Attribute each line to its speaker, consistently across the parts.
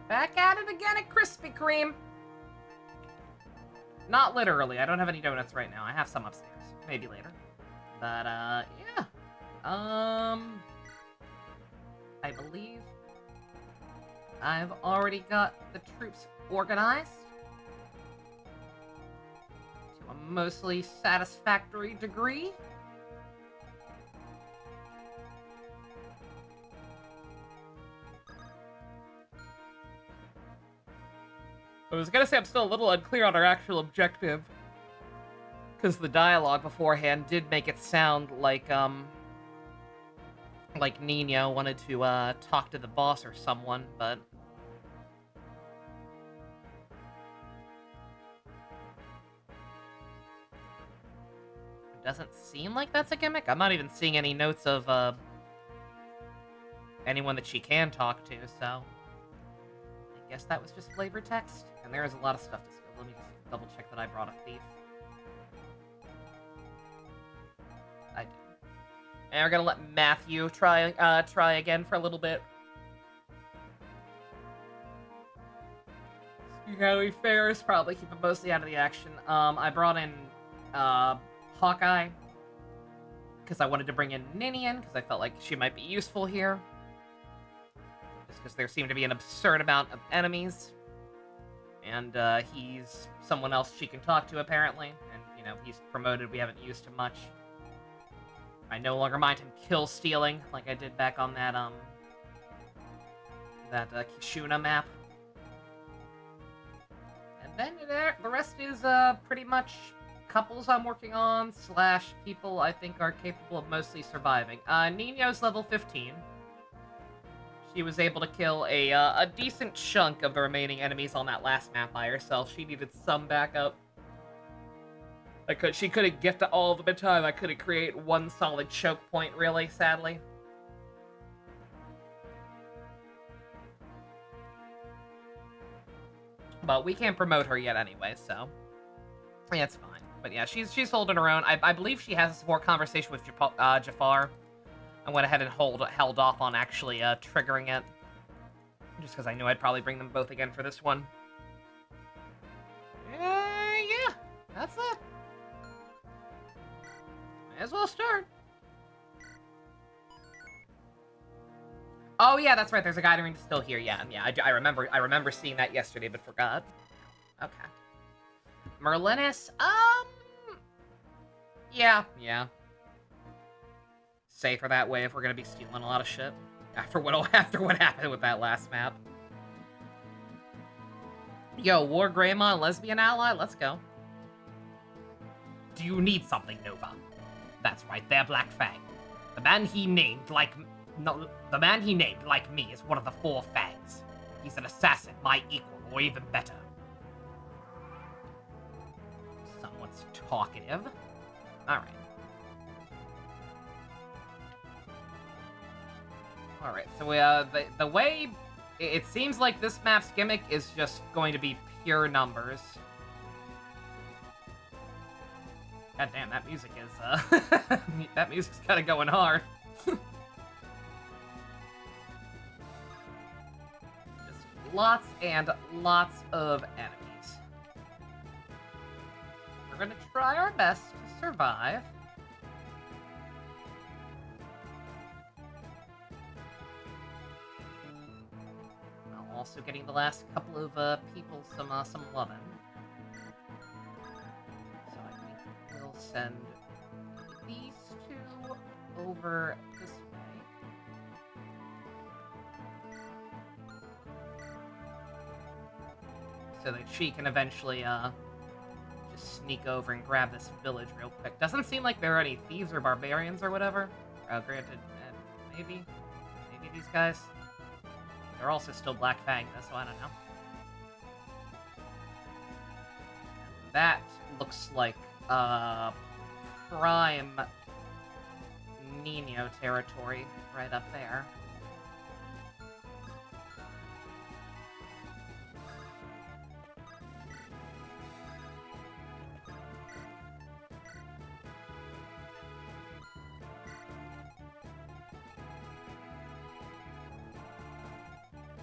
Speaker 1: Back at it again at Krispy Kreme. Not literally. I don't have any donuts right now. I have some upstairs. Maybe later. But, yeah. I believe I've already got the troops organized to a mostly satisfactory degree. I was gonna say I'm still a little unclear on our actual objective, because the dialogue beforehand did make it sound like Nino wanted to talk to the boss or someone, but it doesn't seem like that's a gimmick. I'm not even seeing any notes of anyone that she can talk to, so I guess that was just flavor text. And there is a lot of stuff to steal. Let me just double check that I brought a thief. I did. And we're gonna let Matthew try again for a little bit. See how he fares. Probably keep him mostly out of the action. I brought in Hawkeye because I wanted to bring in Ninian because I felt like she might be useful here. Just because there seemed to be an absurd amount of enemies. And he's someone else she can talk to, apparently. And, you know, he's promoted. We haven't used him much. I no longer mind him kill-stealing, like I did back on that, Kishuna map. And then the rest is, pretty much couples I'm working on, / people I think are capable of mostly surviving. Nino's level 15. She was able to kill a decent chunk of the remaining enemies on that last map by herself. She needed some backup. She couldn't get to all of them in time. I couldn't create one solid choke point, really, sadly. But we can't promote her yet anyway, so yeah, it's fine. But yeah, she's holding her own. I believe she has more conversation with Jafar. I went ahead and held off on actually triggering it, just because I knew I'd probably bring them both again for this one. Yeah, that's it. May as well start. Oh yeah, that's right. There's a guiding ring still here. Yeah, I remember seeing that yesterday, but forgot. Okay. Merlinus. Yeah. Safer that way if we're gonna be stealing a lot of shit. After what happened with that last map. Yo, War Greymon, lesbian ally, let's go. Do you need something, Nova? That's right, they're Black Fang. The man he named like me is one of the 4 Fangs. He's an assassin, my equal, or even better. Someone's talkative. Alright. Alright, so the way... It seems like this map's gimmick is just going to be pure numbers. God damn, that music is, that music's kinda going hard. Just lots and lots of enemies. We're gonna try our best to survive. Also getting the last couple of people some loving. So I think we'll send these 2 over this way. So that she can eventually just sneak over and grab this village real quick. Doesn't seem like there are any thieves or barbarians or whatever. Granted, maybe these guys. They're also still Black Fang, so I don't know. That looks like prime Nino territory right up there.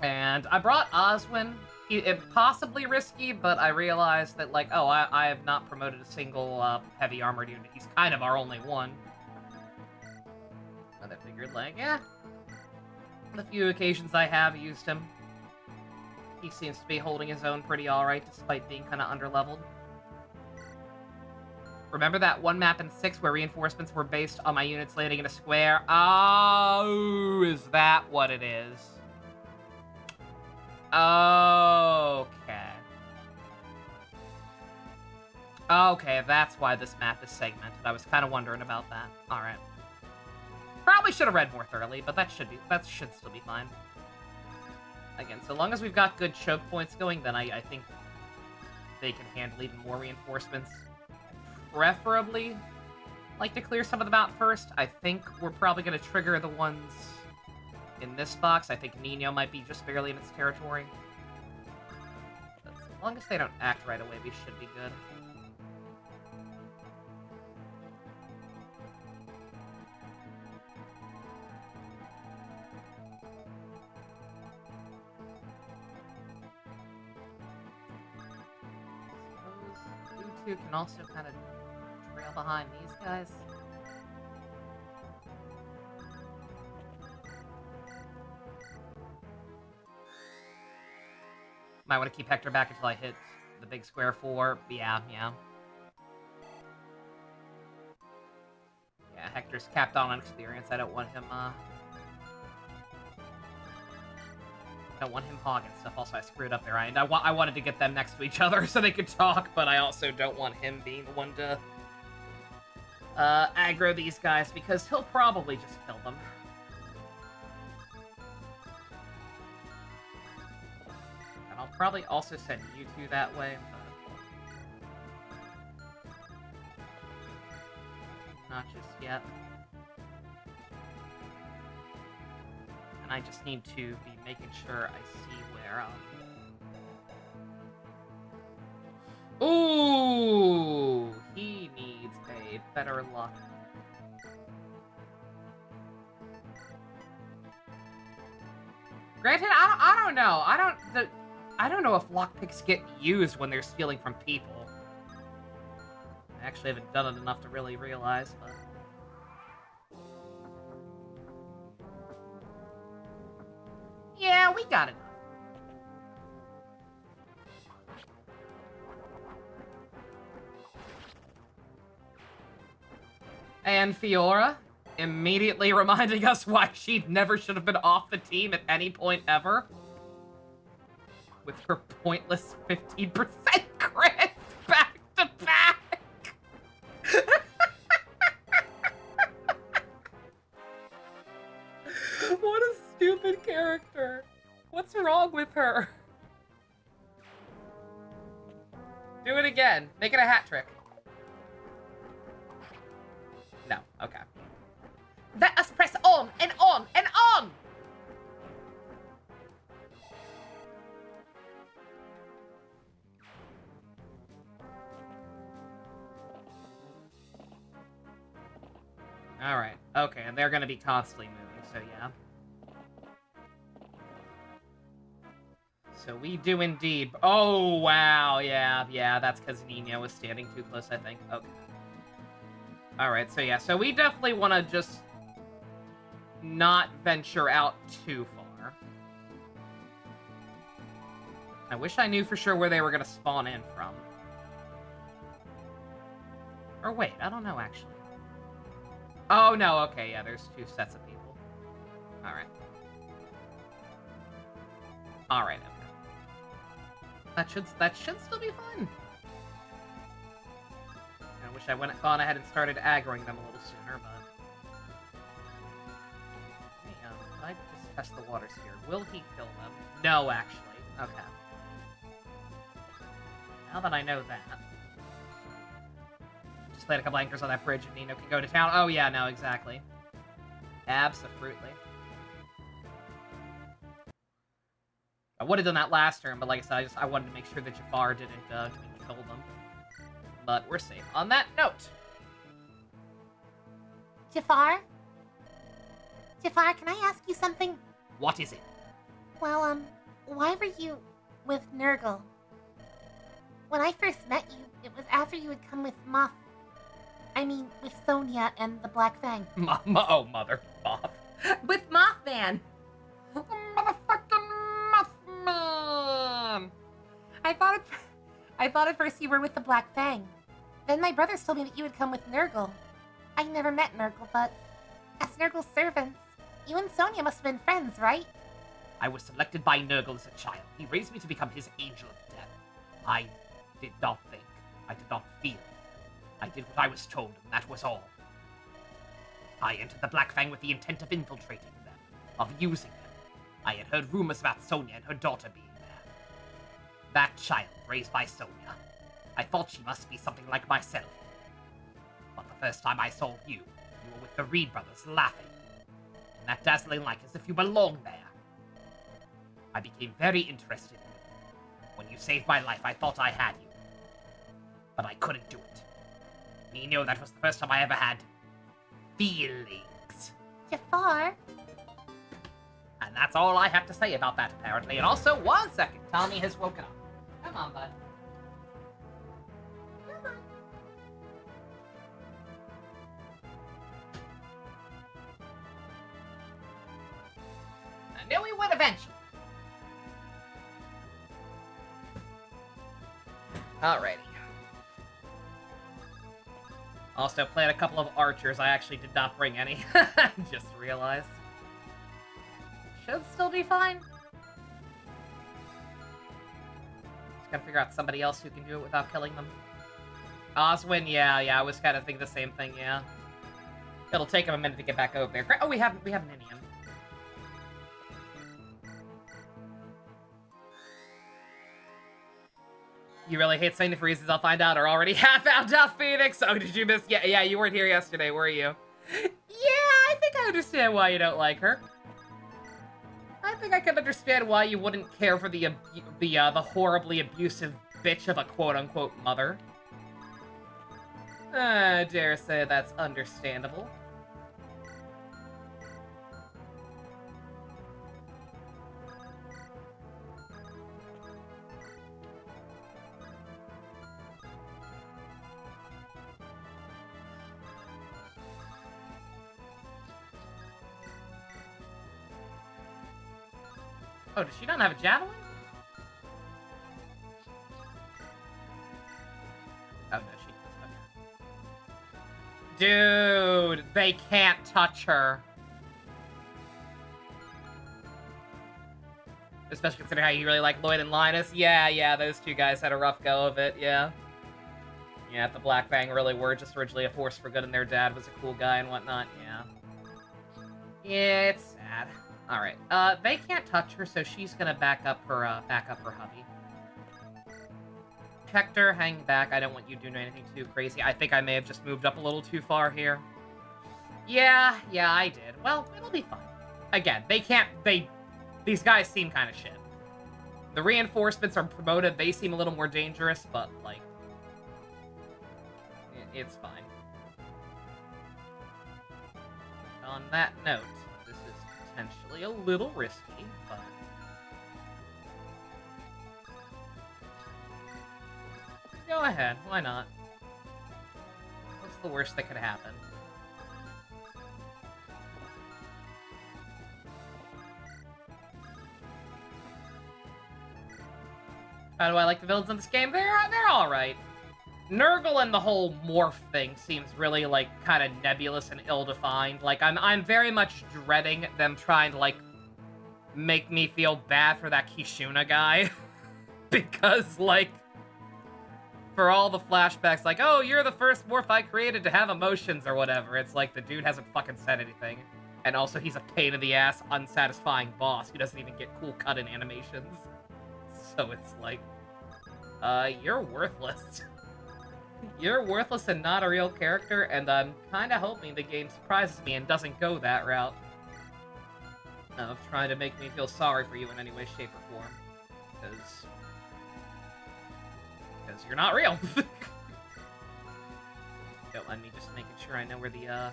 Speaker 1: And I brought Oswin. It possibly risky, but I realized that, like, oh, I have not promoted a single heavy armored unit. He's kind of our only one. And I figured, like, yeah, the few occasions I have used him, he seems to be holding his own pretty alright, despite being kind of underleveled. Remember that one map in 6 where reinforcements were based on my units landing in a square? Oh, is that what it is? Okay. Okay, that's why this map is segmented. I was kind of wondering about that. Alright. Probably should have read more thoroughly, but that should still be fine. Again, so long as we've got good choke points going, then I think they can handle even more reinforcements. Preferably like to clear some of the map first. I think we're probably going to trigger the ones in this box. I think Nino might be just barely in its territory. But as long as they don't act right away, we should be good. You can also kind of trail behind these guys. Might want to keep Hector back until I hit the big square 4. Yeah. Yeah, Hector's capped on experience. I don't want him, hogging stuff. Also, I screwed up there. I wanted to get them next to each other so they could talk, but I also don't want him being the one to aggro these guys, because he'll probably just kill them. And I'll probably also send you two that way, but not just yet. And I just need to be making sure I see where, Ooh! He needs a better luck. Granted, I don't know. I don't know if lockpicks get used when they're stealing from people. I actually haven't done it enough to really realize, but... Yeah, we got it. And Fiora, immediately reminding us why she never should have been off the team at any point ever. With her pointless 15% crit back to back. What a stupid character. What's wrong with her? Do it again. Make it a hat trick. No, okay. Let us press on and on and on! Alright, okay, and they're gonna be constantly moving, so yeah. So we do indeed... Oh, wow, yeah, that's because Nino was standing too close, I think. Okay. Alright, so yeah, so we definitely want to just not venture out too far. I wish I knew for sure where they were going to spawn in from. Or wait, I don't know, actually. Oh, no, okay, yeah, there's 2 sets of people. Alright. Alright, okay. That should still be fun. I wish I gone ahead and started aggroing them a little sooner, but... I just test the waters here. Will he kill them? No, actually. Okay. Now that I know that... Just played a couple anchors on that bridge and Nino can go to town. Oh yeah, no, exactly. Abso-fruitly. I would have done that last turn, but like I said, I wanted to make sure that Jafar didn't kill them. But we're safe. On that note...
Speaker 2: Jafar? Jafar, can I ask you something?
Speaker 1: What is it?
Speaker 2: Well, why were you with Nurgle? When I first met you, it was after you had come with with Sonia and the Black Fang.
Speaker 1: Oh, mother. Moth. With Mothman! Motherfucking Mothman!
Speaker 2: I thought at first you were with the Black Fang. Then my brothers told me that you had come with Nurgle. I never met Nurgle, but as Nurgle's servants, you and Sonia must have been friends, right?
Speaker 1: I was selected by Nurgle as a child. He raised me to become his angel of death. I did not think. I did not feel. I did what I was told, and that was all. I entered the Black Fang with the intent of infiltrating them, of using them. I had heard rumors about Sonia and her daughter being there. That child, raised by Sonia, I thought she must be something like myself. But the first time I saw you were with the Reed brothers, laughing. In that dazzling light, as if you belonged there. I became very interested in you. When you saved my life, I thought I had you. But I couldn't do it. Nino, that was the first time I ever had feelings.
Speaker 2: Jafar?
Speaker 1: And that's all I have to say about that, apparently. And also, 1 second, Tommy has woken up. Come on, bud.
Speaker 2: Come on.
Speaker 1: I knew he would eventually. Alrighty. Also, played a couple of archers. I actually did not bring any. Just realized. Should still be fine. Just gotta figure out somebody else who can do it without killing them. Oswin, yeah, I was kind of thinking the same thing, yeah. It'll take him a minute to get back over there. Oh, we have Ninian. You really hate Saint for reasons I'll find out, or already have found out, Phoenix! Oh, did you miss? Yeah, you weren't here yesterday, were you? Yeah, I think I understand why you don't like her. I think I can understand why you wouldn't care for the horribly abusive bitch of a quote-unquote mother. I dare say that's understandable. Oh, does she not have a javelin? Oh, no, she does. Okay. Dude, they can't touch her. Especially considering how you really like Lloyd and Linus. Yeah, those two guys had a rough go of it, yeah. Yeah, the Black Fang really were just originally a force for good and their dad was a cool guy and whatnot, yeah. Yeah, it's sad. Alright, they can't touch her, so she's gonna back up her hubby. Hector, hang back. I don't want you doing anything too crazy. I think I may have just moved up a little too far here. Yeah, I did. Well, it'll be fine. Again, these guys seem kind of shit. The reinforcements are promoted. They seem a little more dangerous, but, like, it's fine. On that note, this is potentially a little risky, but... Go ahead, why not? What's the worst that could happen? How do I like the villains in this game? They're alright. Nurgle and the whole morph thing seems really, like, kind of nebulous and ill-defined. Like, I'm very much dreading them trying to, like, make me feel bad for that Kishuna guy. Because, like, for all the flashbacks, like, oh, you're the first morph I created to have emotions or whatever. It's like, the dude hasn't fucking said anything. And also, he's a pain-in-the-ass, unsatisfying boss who doesn't even get cool cut-in animations. So it's like, you're worthless. You're worthless and not a real character, and I'm kinda hoping the game surprises me and doesn't go that route of trying to make me feel sorry for you in any way, shape, or form. Because you're not real. Don't mind me just making sure I know where the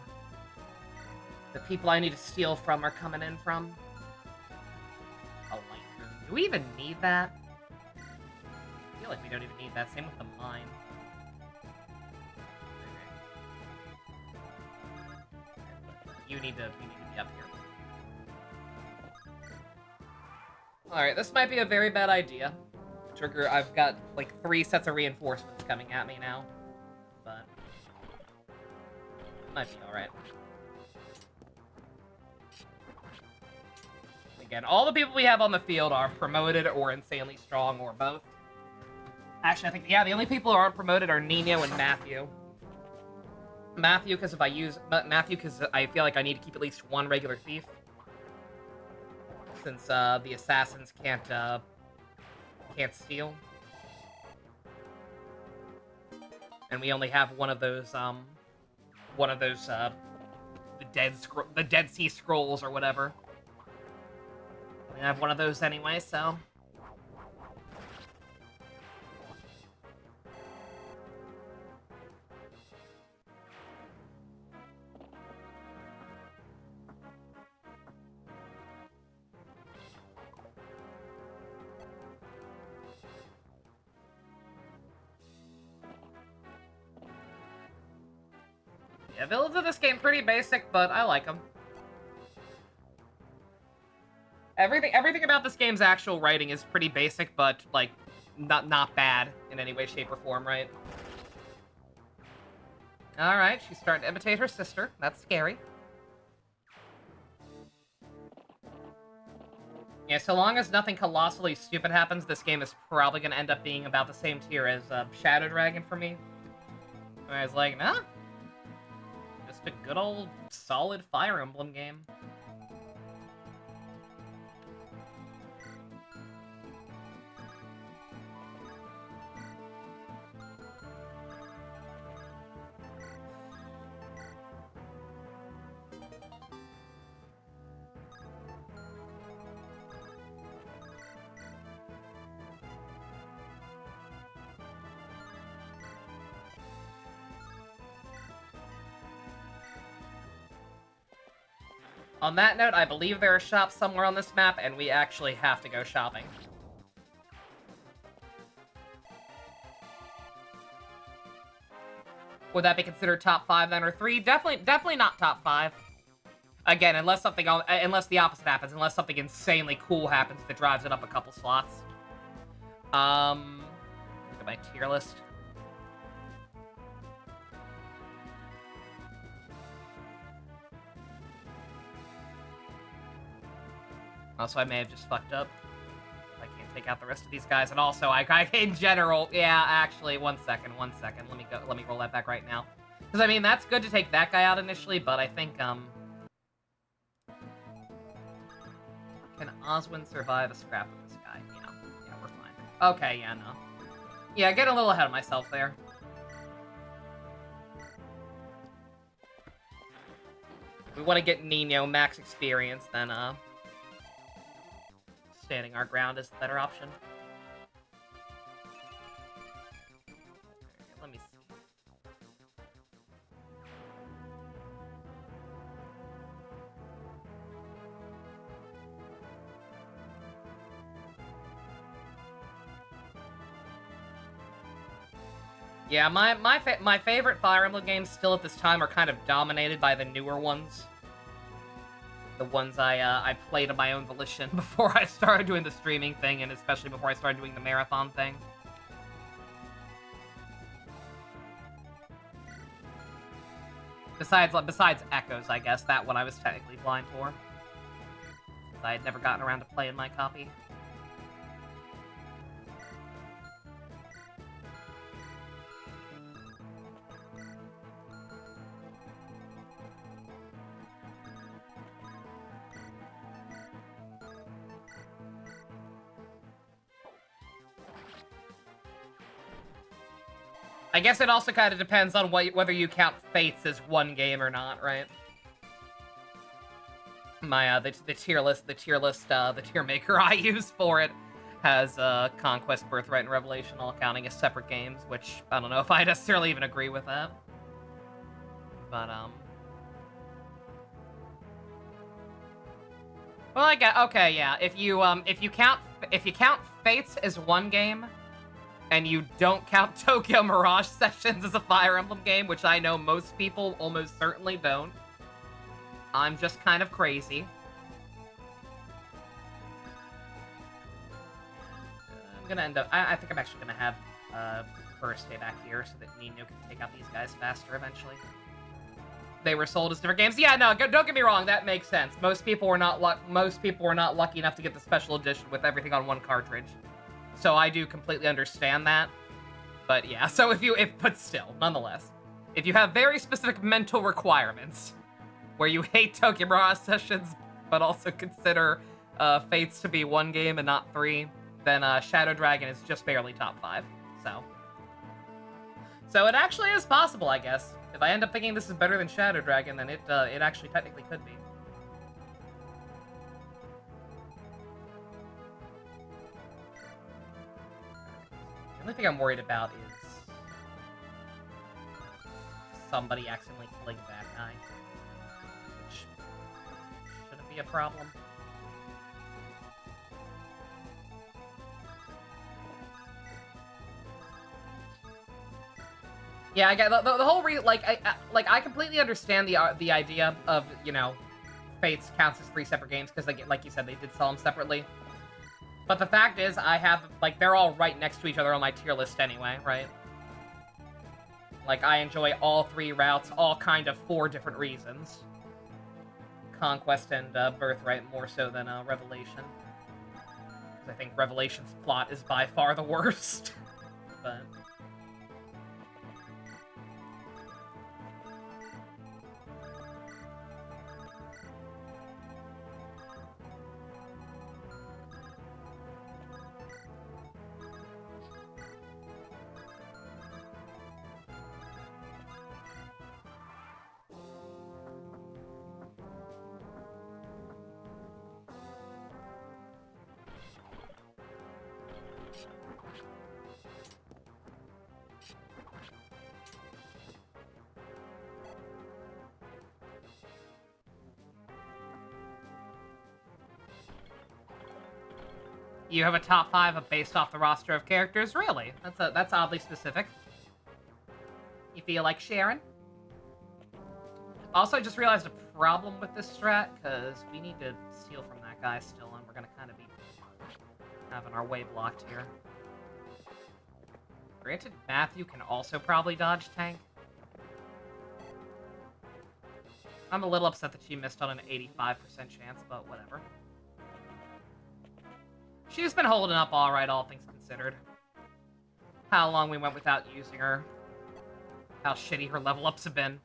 Speaker 1: people I need to steal from are coming in from. A light. Do we even need that? I feel like we don't even need that. Same with the mine. You need to be up here. Alright, this might be a very bad idea. Trigger, I've got like 3 sets of reinforcements coming at me now. But might be alright. Again, all the people we have on the field are promoted or insanely strong or both. Actually, I think, yeah, the only people who aren't promoted are Nino and Matthew. Matthew, because I feel like I need to keep at least 1 regular thief. Since the assassins can't steal. And we only have one of those the Dead Sea Scrolls or whatever. We have one of those anyway, so. Yeah, villains in this game pretty basic, but I like them. Everything about this game's actual writing is pretty basic, but like not bad in any way, shape, or form, right? All right, she's starting to imitate her sister. That's scary. Yeah, so long as nothing colossally stupid happens, this game is probably gonna end up being about the same tier as Shadow Dragon for me. And I was like, nah. Just a good old solid Fire Emblem game. On that note, I believe there are shops somewhere on this map, and we actually have to go shopping. Would that be considered top 5 then, or 3? Definitely not top 5. Again, unless the opposite happens, unless something insanely cool happens that drives it up a couple slots. Look at my tier list. Also, I may have just fucked up. I can't take out the rest of these guys, and also, in general, yeah, actually, one second. Let me roll that back right now. Because, I mean, that's good to take that guy out initially, but I think, can Oswin survive a scrap with this guy? Yeah, we're fine. Okay, yeah, no. Yeah, get a little ahead of myself there. We want to get Nino max experience, then, standing our ground is the better option. Let me see. Yeah, my favorite Fire Emblem games still at this time are kind of dominated by the newer ones. The ones I played of my own volition before I started doing the streaming thing, and especially before I started doing the marathon thing. Besides Echoes, I guess, that one I was technically blind for. I had never gotten around to playing my copy. I guess it also kind of depends on whether you count Fates as one game or not, right? My the tier maker I use for it has Conquest, Birthright, and Revelation all counting as separate games, which I don't know if I necessarily even agree with that. But well, I get okay, yeah. If you count if you count Fates as one game, and you don't count Tokyo Mirage Sessions as a Fire Emblem game, which I know most people almost certainly don't, I'm just kind of crazy. I'm gonna end up... I think I'm actually gonna have her stay back here so that Nino can take out these guys faster eventually. They were sold as different games. Yeah, no, don't get me wrong, that makes sense. Most people were not lucky enough to get the special edition with everything on one cartridge. So I do completely understand that. But yeah, so but still, nonetheless, if you have very specific mental requirements where you hate Tokyo Mirage Sessions but also consider Fates to be one game and not three, then Shadow Dragon is just barely top 5. So it actually is possible, I guess. If I end up thinking this is better than Shadow Dragon, then it actually technically could be. The only thing I'm worried about is somebody accidentally killing that guy, which shouldn't be a problem. Yeah, I get the whole I completely understand the idea of, you know, Fates counts as 3 separate games because like you said, they did sell them separately. But the fact is, I have, like, they're all right next to each other on my tier list anyway, right? Like, I enjoy all 3 routes, all kind of for different reasons. Conquest and Birthright more so than Revelation. Because I think Revelation's plot is by far the worst. But... You have a top 5 based off the roster of characters? Really? That's oddly specific. You feel like sharing? Also, I just realized a problem with this strat, because we need to steal from that guy still, and we're going to kind of be having our way blocked here. Granted, Matthew can also probably dodge tank. I'm a little upset that she missed on an 85% chance, but whatever. She's been holding up alright, all things considered. How long we went without using her. How shitty her level ups have been.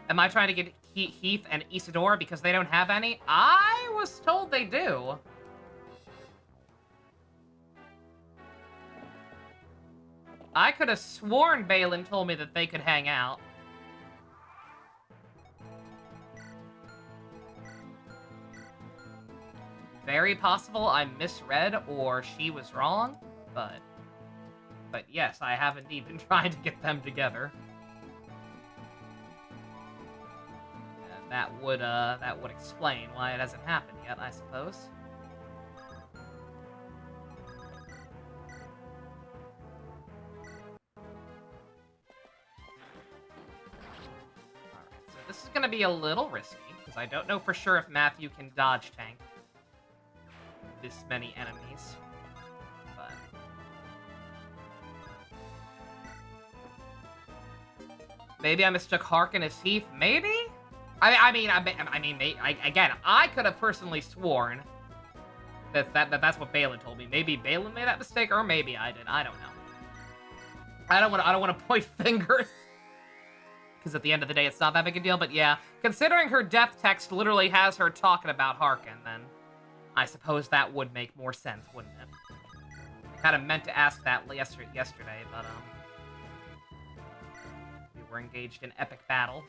Speaker 1: Am I trying to get Heath and Isidore because they don't have any? I was told they do. I could have sworn Balin told me that they could hang out. Very possible I misread or she was wrong, but yes, I have indeed been trying to get them together. And that would explain why it hasn't happened yet, I suppose. Alright, so this is gonna be a little risky, because I don't know for sure if Matthew can dodge tank this many enemies, but maybe I mistook Harkin as Heath. Maybe. I mean, again, I could have personally sworn that's what Balin told me. Maybe Balin made that mistake, or maybe I did. I don't know. I don't want to point fingers, because at the end of the day, it's not that big a deal. But yeah, considering her death text literally has her talking about Harkin, then I suppose that would make more sense, wouldn't it? I kind of meant to ask that yesterday, but, we were engaged in epic battle.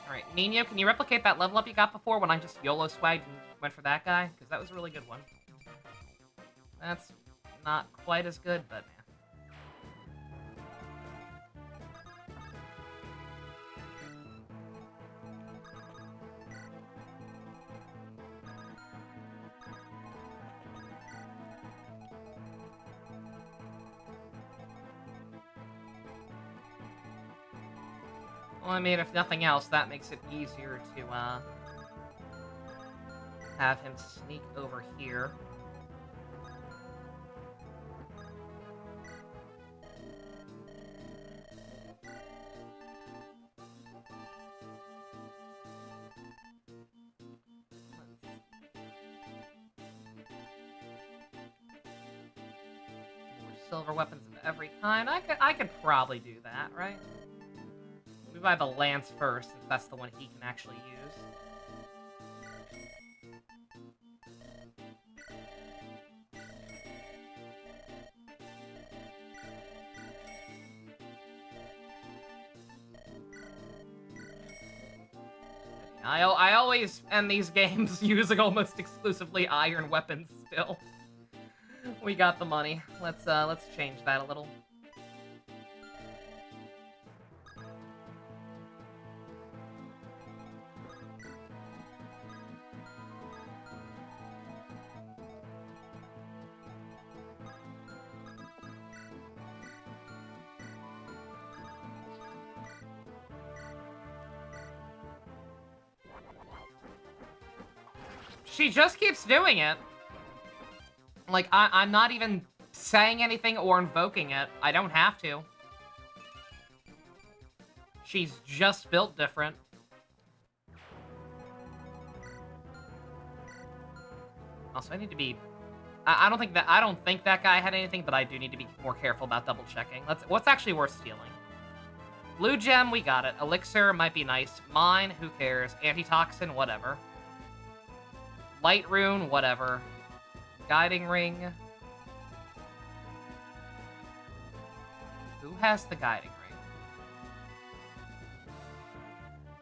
Speaker 1: Alright, Nino, can you replicate that level up you got before when I just YOLO swagged and went for that guy? Because that was a really good one. That's not quite as good, but... Well, I mean, if nothing else, that makes it easier to, have him sneak over here. Silver weapons of every kind. I could probably do that, right? We buy the lance first, since that's the one he can actually use. I always end these games using almost exclusively iron weapons still. We got the money. Let's change that a little. She just keeps doing it. Like, I'm not even saying anything or invoking it. I don't have to. She's just built different. Also, I need to be... I don't think that guy had anything, but I do need to be more careful about double checking. What's actually worth stealing? Blue gem, we got it. Elixir might be nice. Mine, who cares? Antitoxin, whatever. Light rune, whatever. Guiding ring. Who has the guiding ring?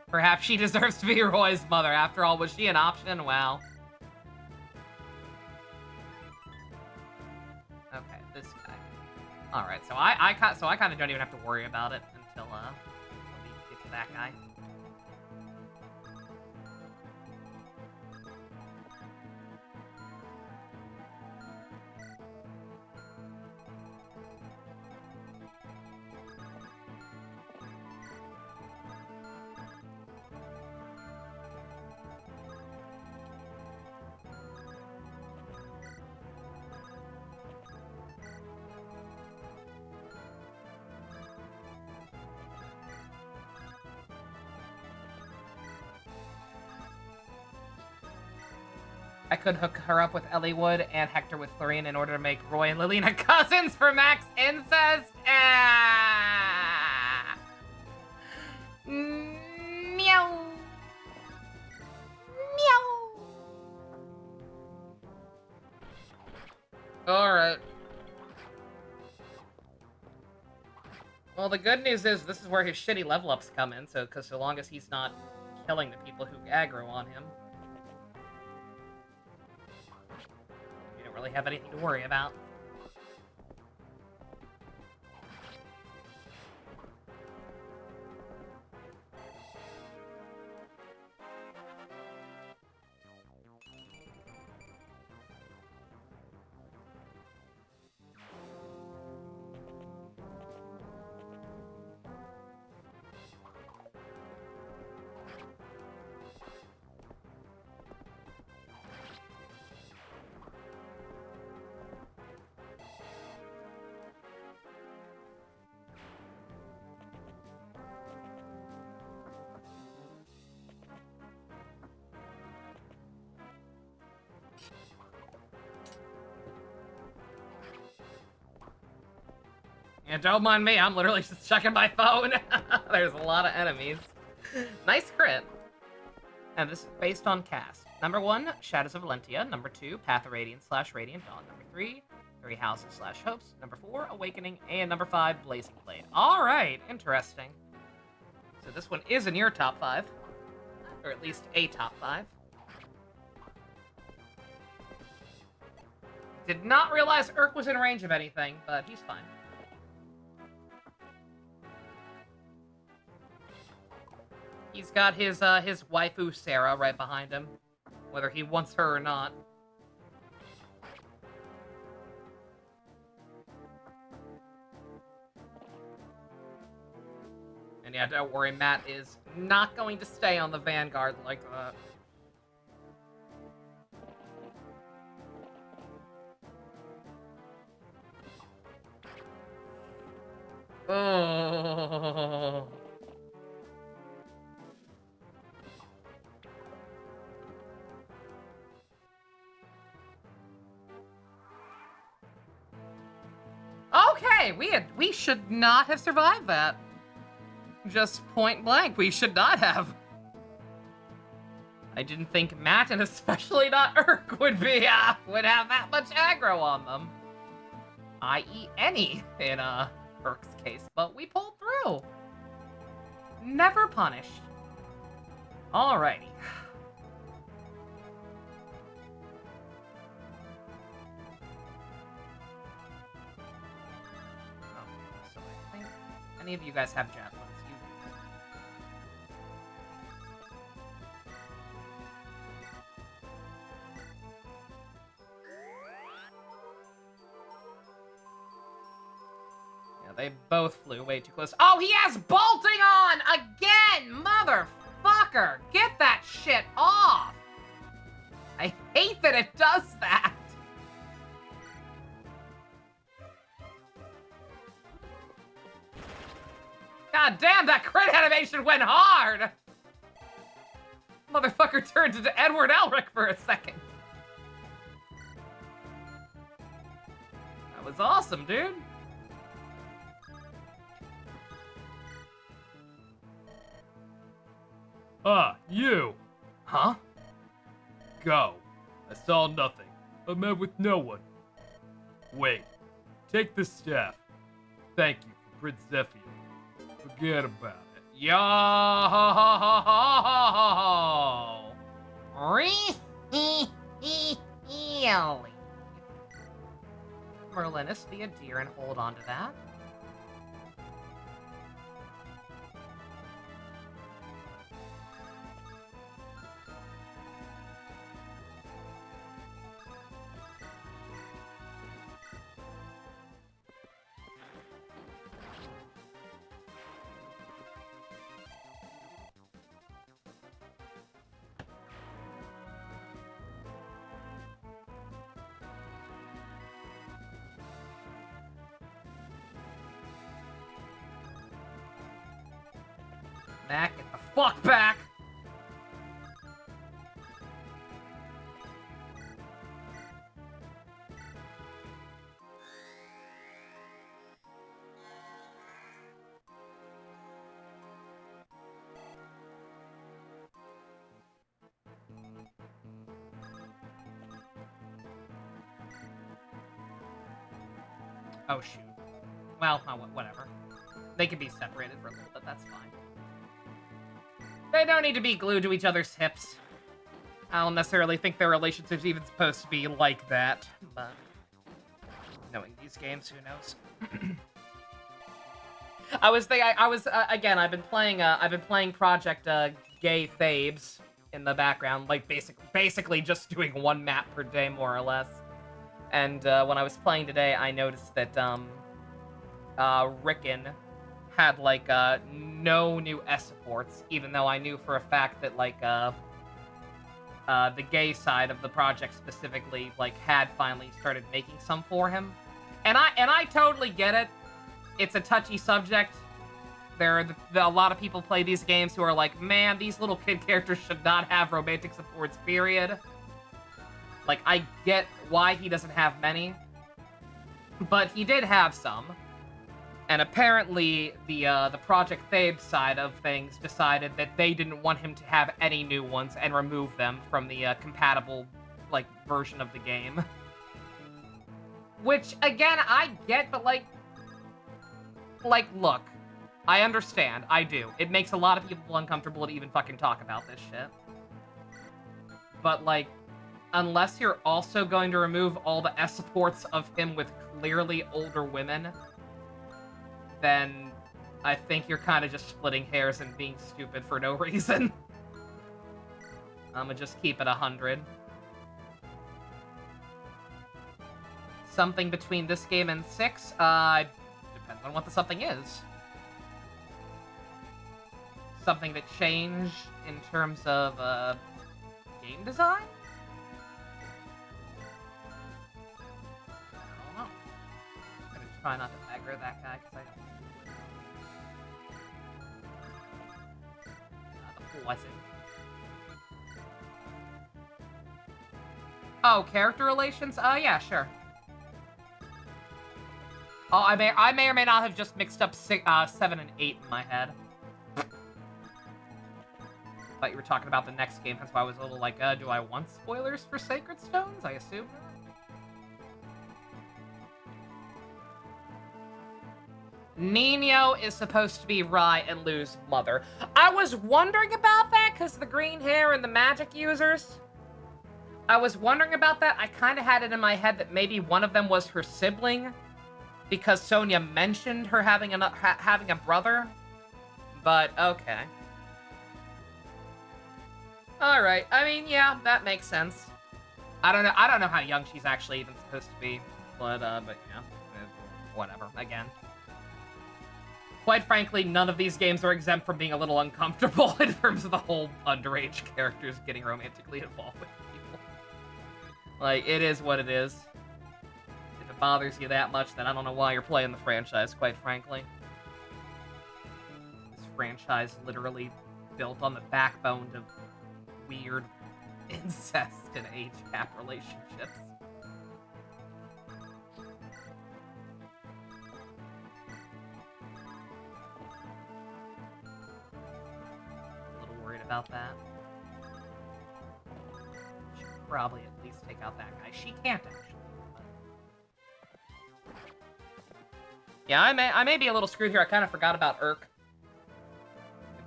Speaker 1: Perhaps she deserves to be Roy's mother. After all, was she an option? Wow. Okay, this guy. All right, so I kind of don't even have to worry about it until we get to that guy. I could hook her up with Elliewood and Hector with Florian in order to make Roy and Lilina cousins for max incest. Ah. Meow. Meow. Alright. Well, the good news is this is where his shitty level ups come in, because so long as he's not killing the people who aggro on him, you don't really have anything to worry about. Yeah, don't mind me, I'm literally just checking my phone. There's a lot of enemies. Nice crit. And this is based on cast. Number 1, Shadows of Valentia. Number 2, Path of Radiance / Radiant Dawn. Number 3, Three Houses / Hopes. Number 4, Awakening. And number 5, Blazing Blade. Alright, interesting. So this one is in your top 5. Or at least a top 5. Did not realize Urk was in range of anything, but he's fine. He's got his waifu Sarah right behind him, whether he wants her or not. And yeah, don't worry, Matt is not going to stay on the Vanguard like that. Oh. Okay, we should not have survived that. Just point blank, we should not have. I didn't think Matt, and especially not Urk, would have that much aggro on them. I.e. any in Urk's case, but we pulled through. Never punished. Alrighty. So I think any of you guys have javelins. They both flew way too close. Oh, he has bolting on again! Motherfucker! Get that shit off! I hate that it does that! God damn, that crit animation went hard! Motherfucker turned into Edward Elric for a second. That was awesome, dude.
Speaker 3: Ah, you!
Speaker 1: Huh?
Speaker 3: Go. I saw nothing. I met with no one. Wait. Take the staff. Thank you for Prince Zephyr. Forget about it.
Speaker 1: Yo! Really? Merlinus, be a dear and hold on to that. Back, get the fuck back! Oh shoot. Well, whatever. They can be separated for a little bit, that's fine. They don't need to be glued to each other's hips. I don't necessarily think their relationship's even supposed to be like that, but knowing these games, who knows? Again, I've been playing Project Gay Thabes in the background, like basically just doing one map per day, more or less. And when I was playing today, I noticed that Rickon had like no new S supports, even though I knew for a fact that like the gay side of the project specifically like had finally started making some for him. And I totally get it. It's a touchy subject. A lot of people play these games who are like, man, these little kid characters should not have romantic supports, period. Like, I get why he doesn't have many, but he did have some. And apparently, the Project Thebes side of things decided that they didn't want him to have any new ones and remove them from the compatible, like, version of the game. Which, again, I get, but, like, look, I understand, I do. It makes a lot of people uncomfortable to even fucking talk about this shit. But, like, unless you're also going to remove all the S supports of him with clearly older women, then I think you're kind of just splitting hairs and being stupid for no reason. I'ma just keep it 100. Something between this game and 6? Depends on what the something is. something that changed in terms of game design? I don't know. I'm gonna try not to aggro that guy because I don't. The poison. Oh, character relations? Yeah, sure. Oh, I may or may not have just mixed up 7 and 8 in my head. Thought you were talking about the next game, that's why I was a little like, do I want spoilers for Sacred Stones? I assume not. Nino is supposed to be Rai and Lu's mother. I was wondering about that, because the green hair and the magic users. I was wondering about that. I kind of had it in my head that maybe one of them was her sibling, because Sonia mentioned her having a brother. But, okay. Alright, I mean, yeah, that makes sense. I don't know how young she's actually even supposed to be, but yeah, whatever, again. Quite frankly, none of these games are exempt from being a little uncomfortable in terms of the whole underage characters getting romantically involved with people. Like, it is what it is. If it bothers you that much, then I don't know why you're playing the franchise, quite frankly. This franchise literally built on the backbone of weird incest and age gap relationships. A little worried about that. Should probably at least take out that guy. She can't actually. But... yeah, I may be a little screwed here. I kind of forgot about Urk.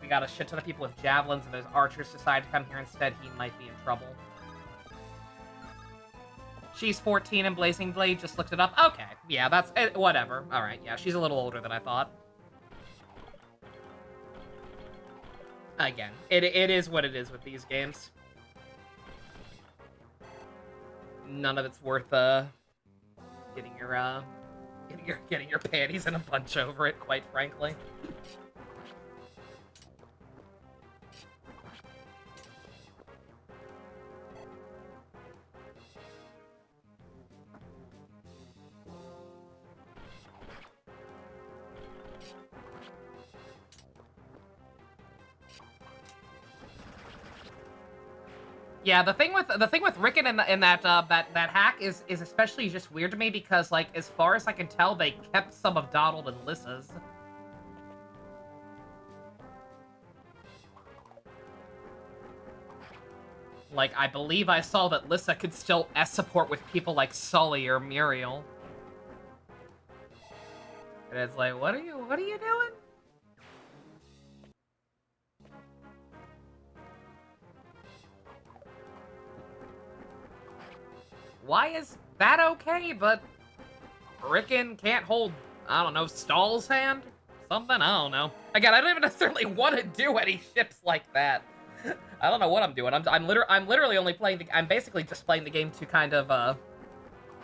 Speaker 1: We got a shit ton of people with javelins, and those archers decide to come here instead, he might be in trouble. She's 14 and Blazing Blade, just looked it up. Okay, yeah, that's... whatever. Alright, yeah, she's a little older than I thought. Again, it is what it is with these games. None of it's worth, getting your panties in a bunch over it, quite frankly. Yeah, the thing with Rickon in that hack is especially just weird to me because, like, as far as I can tell, they kept some of Donald and Lissa's. Like, I believe I saw that Lissa could still S-support with people like Sully or Muriel. And it's like, what are you doing? Why is that okay, but Rickon can't hold, I don't know, Stahl's hand? Something? I don't know. Again, I don't even necessarily want to do any ships like that. I don't know what I'm doing. I'm literally only playing I'm basically just playing the game to kind of,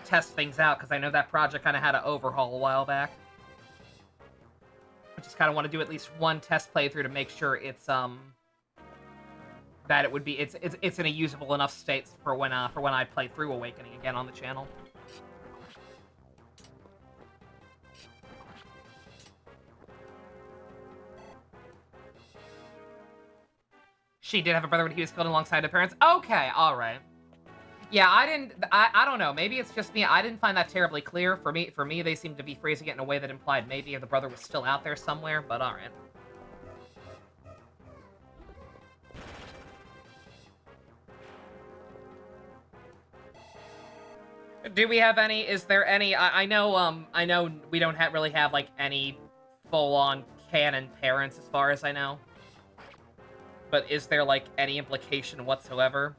Speaker 1: test things out, because I know that project kind of had an overhaul a while back. I just kind of want to do at least one test playthrough to make sure it's, that it would be it's in a usable enough state for when I play through Awakening again on the channel. She did have a brother when he was killed alongside her parents. Okay, all right. Yeah, I don't know. Maybe it's just me. I didn't find that terribly clear. For me, they seemed to be phrasing it in a way that implied maybe the brother was still out there somewhere. But all right. Do we have any? Is there any? I know we don't really have like any full-on canon parents as far as I know. But is there like any implication whatsoever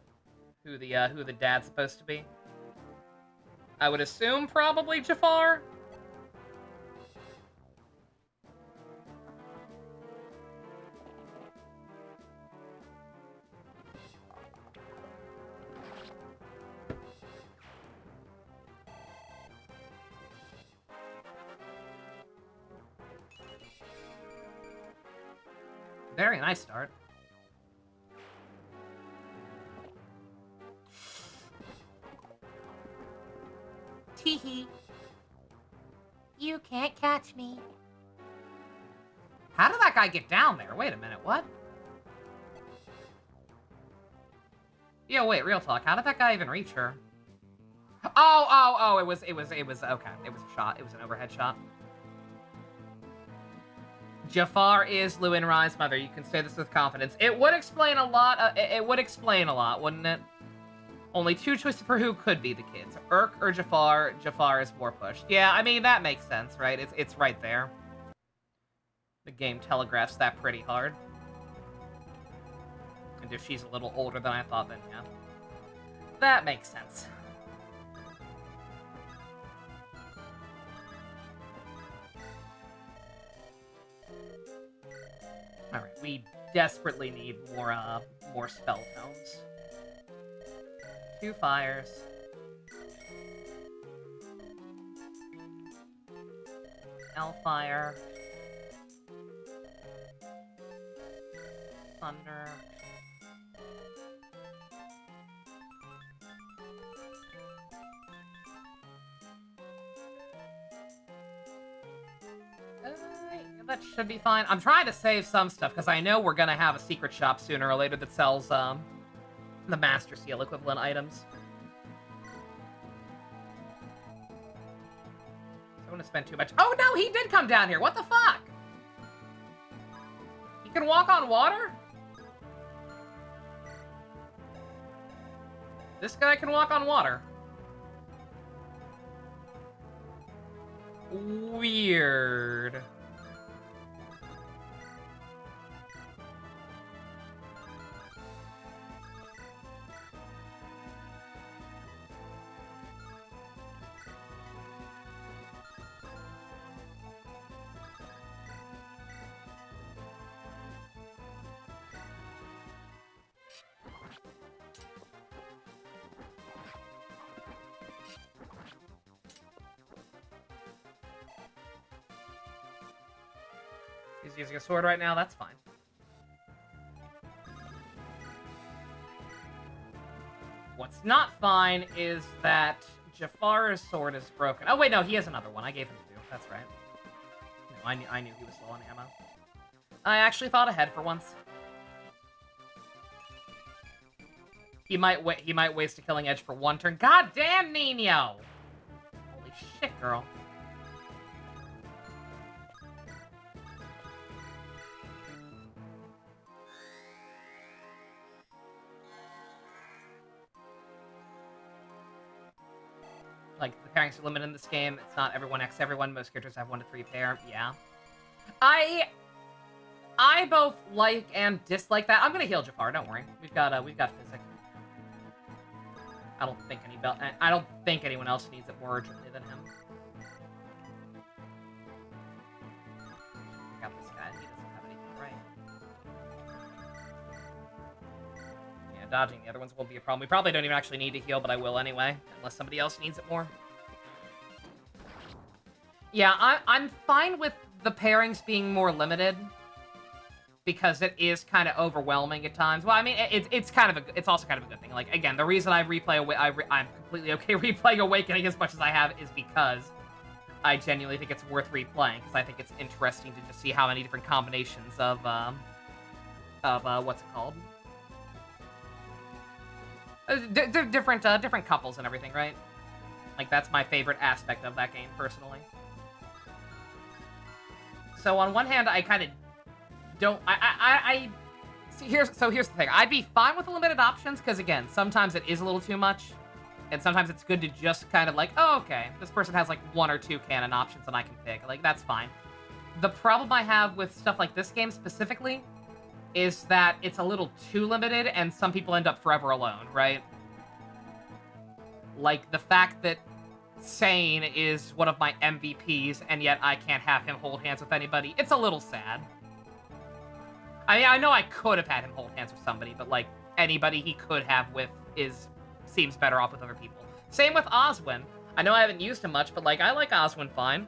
Speaker 1: who the dad's supposed to be? I would assume probably Jafar. Very nice start.
Speaker 2: Teehee. You can't catch me.
Speaker 1: How did that guy get down there? Wait a minute, what? Yeah, wait, real talk. How did that guy even reach her? Oh, it was, okay. It was a shot. It was an overhead shot. Jafar is Luinrai's mother. You can say this with confidence. It would explain a lot. It would explain a lot, wouldn't it? Only two choices for who could be the kids. Urk or Jafar. Jafar is more pushed. Yeah, I mean, that makes sense, right? It's right there. The game telegraphs that pretty hard. And if she's a little older than I thought, then yeah. That makes sense. Alright, we desperately need more spell tomes. 2 fires. Hellfire. Thunder. That should be fine. I'm trying to save some stuff because I know we're gonna have a secret shop sooner or later that sells the Master Seal equivalent items. Don't want to spend too much. Oh no, he did come down here. What the fuck? He can walk on water? This guy can walk on water. Weird. He's using a sword right now, that's fine. What's not fine is that Jafar's sword is broken. Oh wait, no, he has another one. I gave him 2. That's right. No, I knew he was low on ammo. I actually thought ahead for once. He might waste a killing edge for 1 turn. God damn, Nino! Holy shit, girl. Like, the pairings are limited in this game. It's not everyone X everyone. Most characters have 1 to 3 pair. Yeah. I both like and dislike that. I'm gonna heal Jafar, don't worry. We've got physic. I don't think anyone else needs it more urgently than him. I got this guy. He doesn't have anything, right? Yeah, dodging the other ones won't be a problem. We probably don't even actually need to heal, but I will anyway, unless somebody else needs it more. Yeah, I'm fine with the pairings being more limited, because it is kind of overwhelming at times. Well, I mean, it's also kind of a good thing. Like, again, the reason I replay I'm completely okay replaying Awakening as much as I have is because I genuinely think it's worth replaying, because I think it's interesting to just see how many different combinations of what's it called? Different couples and everything, right? Like, that's my favorite aspect of that game, personally. So on one hand, I kind of don't... Here's the thing. I'd be fine with the limited options, because, again, sometimes it is a little too much. And sometimes it's good to just kind of like, oh, okay, this person has, like, 1 or 2 canon options and I can pick. Like, that's fine. The problem I have with stuff like this game specifically is that it's a little too limited, and some people end up forever alone, right? Like, the fact that Sane is one of my MVPs, and yet I can't have him hold hands with anybody. It's a little sad. I know I could have had him hold hands with somebody, but, like, anybody he could have with seems better off with other people. Same with Oswin. I know I haven't used him much, but, like, I like Oswin fine.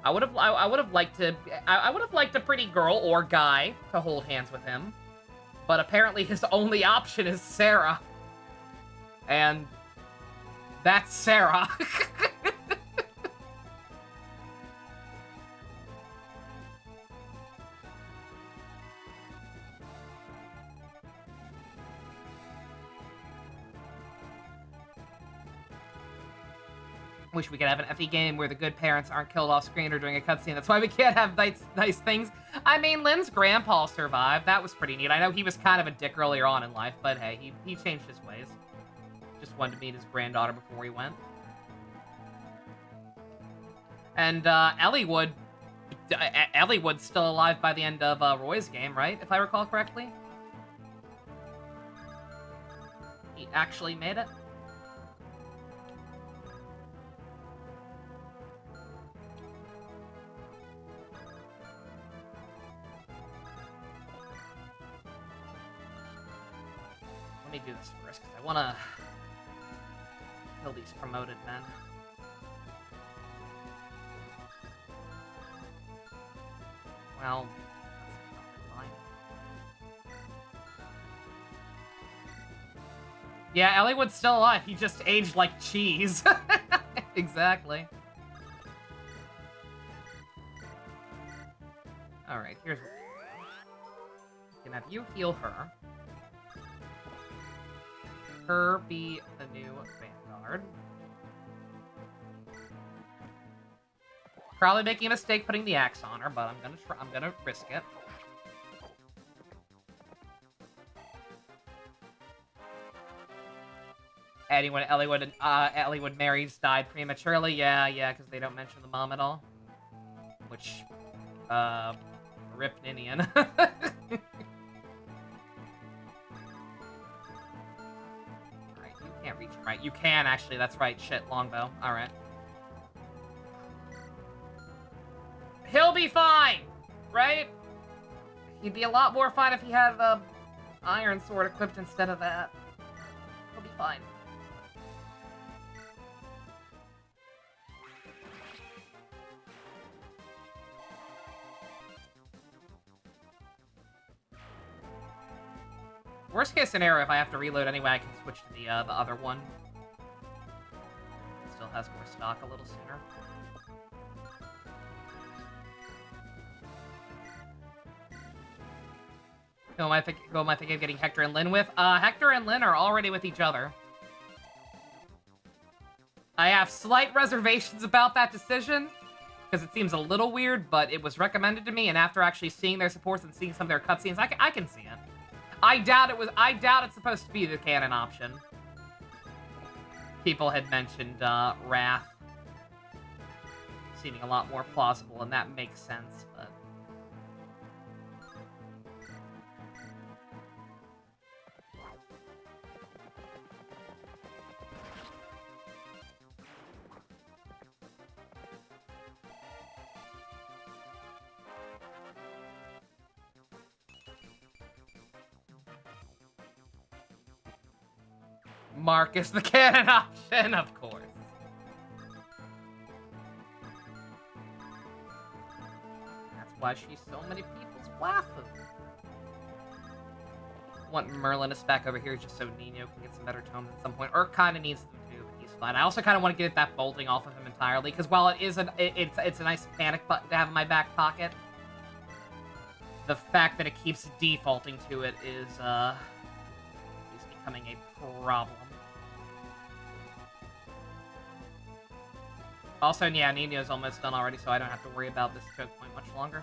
Speaker 1: I would have liked to. I would have liked a pretty girl or guy to hold hands with him, but apparently his only option is Sarah, and that's Sarah. Wish we could have an FE game where the good parents aren't killed off screen or during a cutscene. That's why we can't have nice things. I mean, Lynn's grandpa survived. That was pretty neat. I know he was kind of a dick earlier on in life, but hey, he changed his ways. Just wanted to meet his granddaughter before he went. And Elliewood's still alive by the end of Roy's game, right? If I recall correctly. He actually made it. Let me do this first, because I want to kill these promoted men. Well, that's fine. Yeah, Elliewood's still alive. He just aged like cheese. Exactly. Alright, here's what we can have you heal her. Her be the new Vanguard. Probably making a mistake putting the axe on her, but I'm gonna risk it. Anyway, Elliewood Mary's died prematurely. Yeah, because they don't mention the mom at all. Which, rip Ninian. Can't reach him, right? You can, actually. That's right. Shit, longbow. Alright. He'll be fine! Right? He'd be a lot more fine if he had the iron sword equipped instead of that. He'll be fine. Worst case scenario, if I have to reload anyway, I can switch to the other one. It still has more stock a little sooner. Who am I thinking of getting Hector and Lynn with? Hector and Lynn are already with each other. I have slight reservations about that decision, because it seems a little weird, but it was recommended to me, and after actually seeing their supports and seeing some of their cutscenes, I can see it. I doubt it's supposed to be the canon option. People had mentioned Wrath seeming a lot more plausible, and that makes sense, but... Marcus, the canon option, of course. That's why she's so many people's waifu. Want Merlinus back over here just so Nino can get some better tomes at some point. Or kind of needs them too, but he's fine. I also kind of want to get that bolting off of him entirely, because while it's a nice panic button to have in my back pocket, the fact that it keeps defaulting to it is becoming a problem. Also, yeah, Nino's almost done already, so I don't have to worry about this choke point much longer.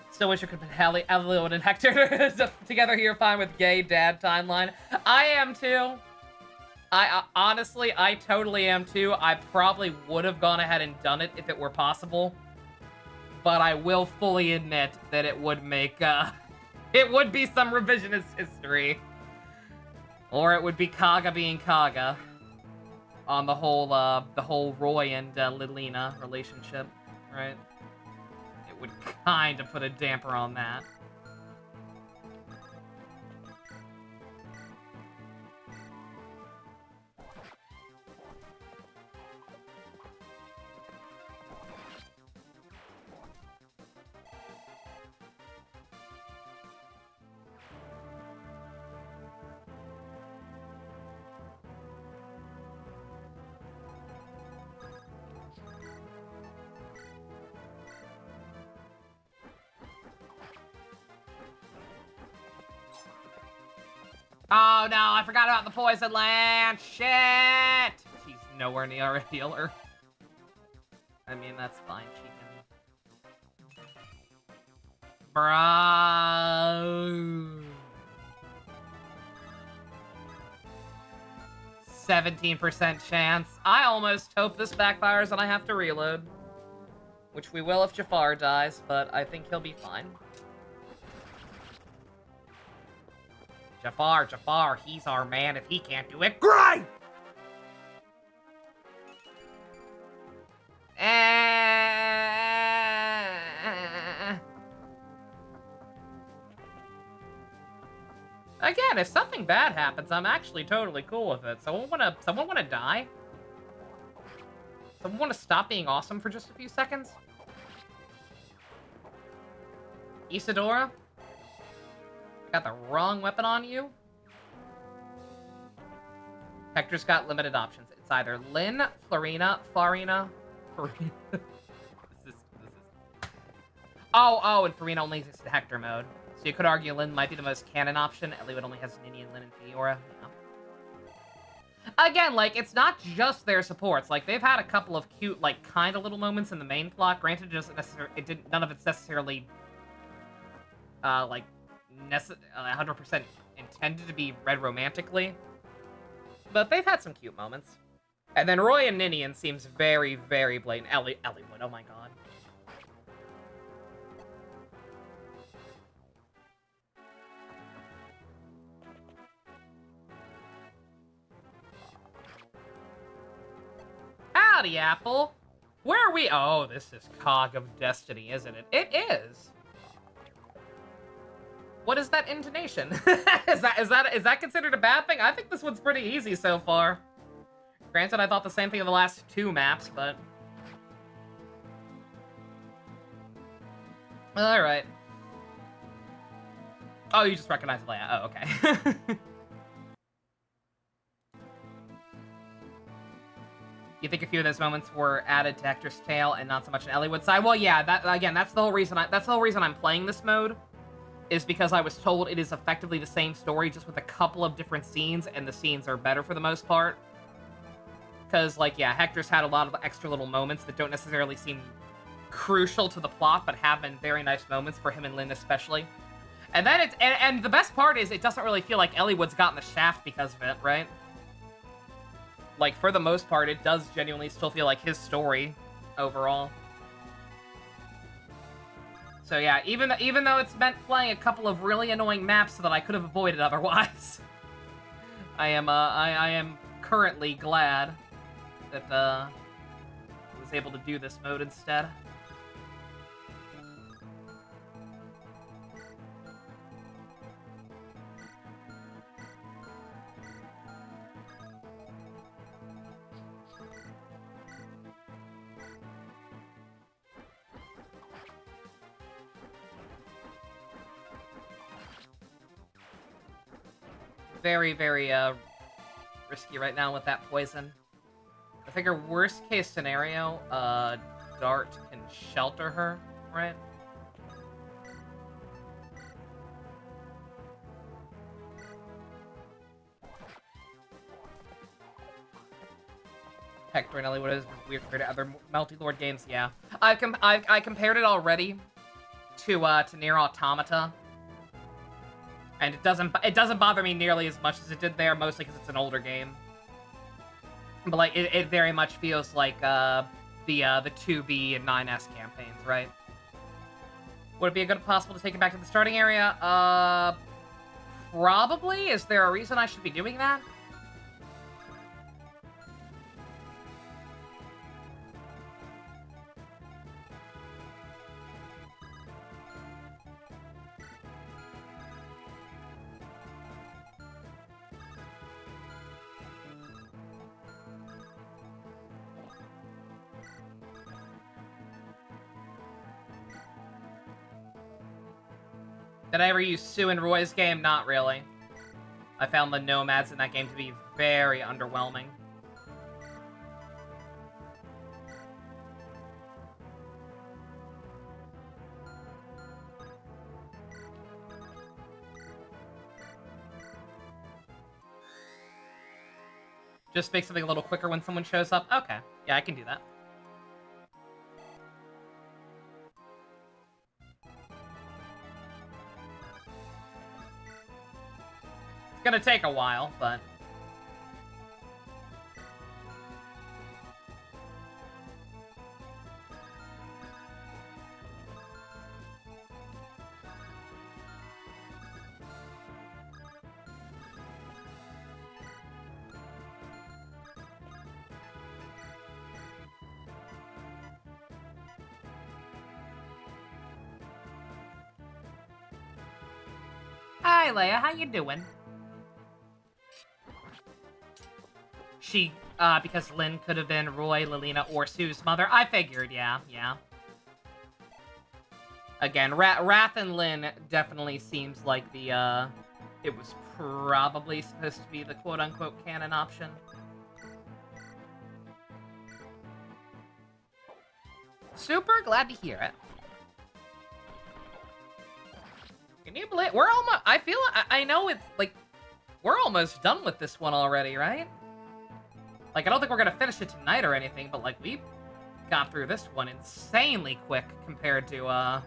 Speaker 1: Still wish I could put Elliewood and Hector together here fine with gay dad timeline. I am too. Honestly, I totally am too. I probably would have gone ahead and done it if it were possible. But I will fully admit that it would make, it would be some revisionist history. Or it would be Kaga being Kaga on the whole Roy and Lilina relationship, right? It would kind of put a damper on that. Oh no, I forgot about the poison land. Shit! She's nowhere near a healer. I mean, that's fine. She can. Bro. 17% chance. I almost hope this backfires and I have to reload. Which we will if Jafar dies, but I think he'll be fine. Jafar, he's our man. If he can't do it, great! Again, if something bad happens, I'm actually totally cool with it. Someone wanna die? Someone wanna stop being awesome for just a few seconds? Isadora? I got the wrong weapon on you? Hector's got limited options. It's either Lynn, Farina. Oh, and Farina only exists in Hector mode. So you could argue Lynn might be the most canon option. Eliwood only has Ninian, Lynn, and Fiora. Yeah. Again, like, it's not just their supports. Like, they've had a couple of cute, like, kind of little moments in the main plot. Granted, none of it's necessarily, like, 100% intended to be read romantically. But they've had some cute moments. And then Roy and Ninian seems very, very blatant. Eliwood, oh my god. Howdy, Apple. Where are we? Oh, this is Cog of Destiny, isn't it? It is. What is that intonation? is that considered a bad thing? I think this one's pretty easy so far. Granted, I thought the same thing of the last two maps, but... Alright. Oh, you just recognize the layout. Oh, okay. You think a few of those moments were added to Hector's tale and not so much an Eliwood side? Well, yeah, that's the whole reason I'm playing this mode, is because I was told it is effectively the same story, just with a couple of different scenes, and the scenes are better for the most part. Because, like, yeah, Hector's had a lot of extra little moments that don't necessarily seem crucial to the plot, but have been very nice moments for him and Lynn especially. And then and the best part is it doesn't really feel like Eliwood's gotten the shaft because of it, right? Like, for the most part, it does genuinely still feel like his story overall. So yeah, even though it's meant playing a couple of really annoying maps that I could have avoided otherwise, I am currently glad that I was able to do this mode instead. Very, very, risky right now with that poison. I figure worst case scenario, Dart can shelter her, right? Hector and Eliwood is weird compared to other multi-lord games, yeah. I compared it already to Nier Automata. And it doesn't bother me nearly as much as it did there, mostly because it's an older game. But like it very much feels like the 2B and 9S campaigns, right? Would it be a good possible to take it back to the starting area? Probably. Is there a reason I should be doing that? Did I ever use Sue in Roy's game? Not really. I found the nomads in that game to be very underwhelming. Just make something a little quicker when someone shows up? Okay. Yeah, I can do that. It's gonna take a while, but... Hi, Leia. How you doing? She, because Lynn could have been Roy, Lilina, or Sue's mother. I figured, yeah. Again, Wrath and Lynn definitely seems like the, it was probably supposed to be the quote-unquote canon option. Super glad to hear it. Can you believe we're almost? I know it's like we're almost done with this one already, right? Like I don't think we're gonna finish it tonight or anything, but like we got through this one insanely quick compared to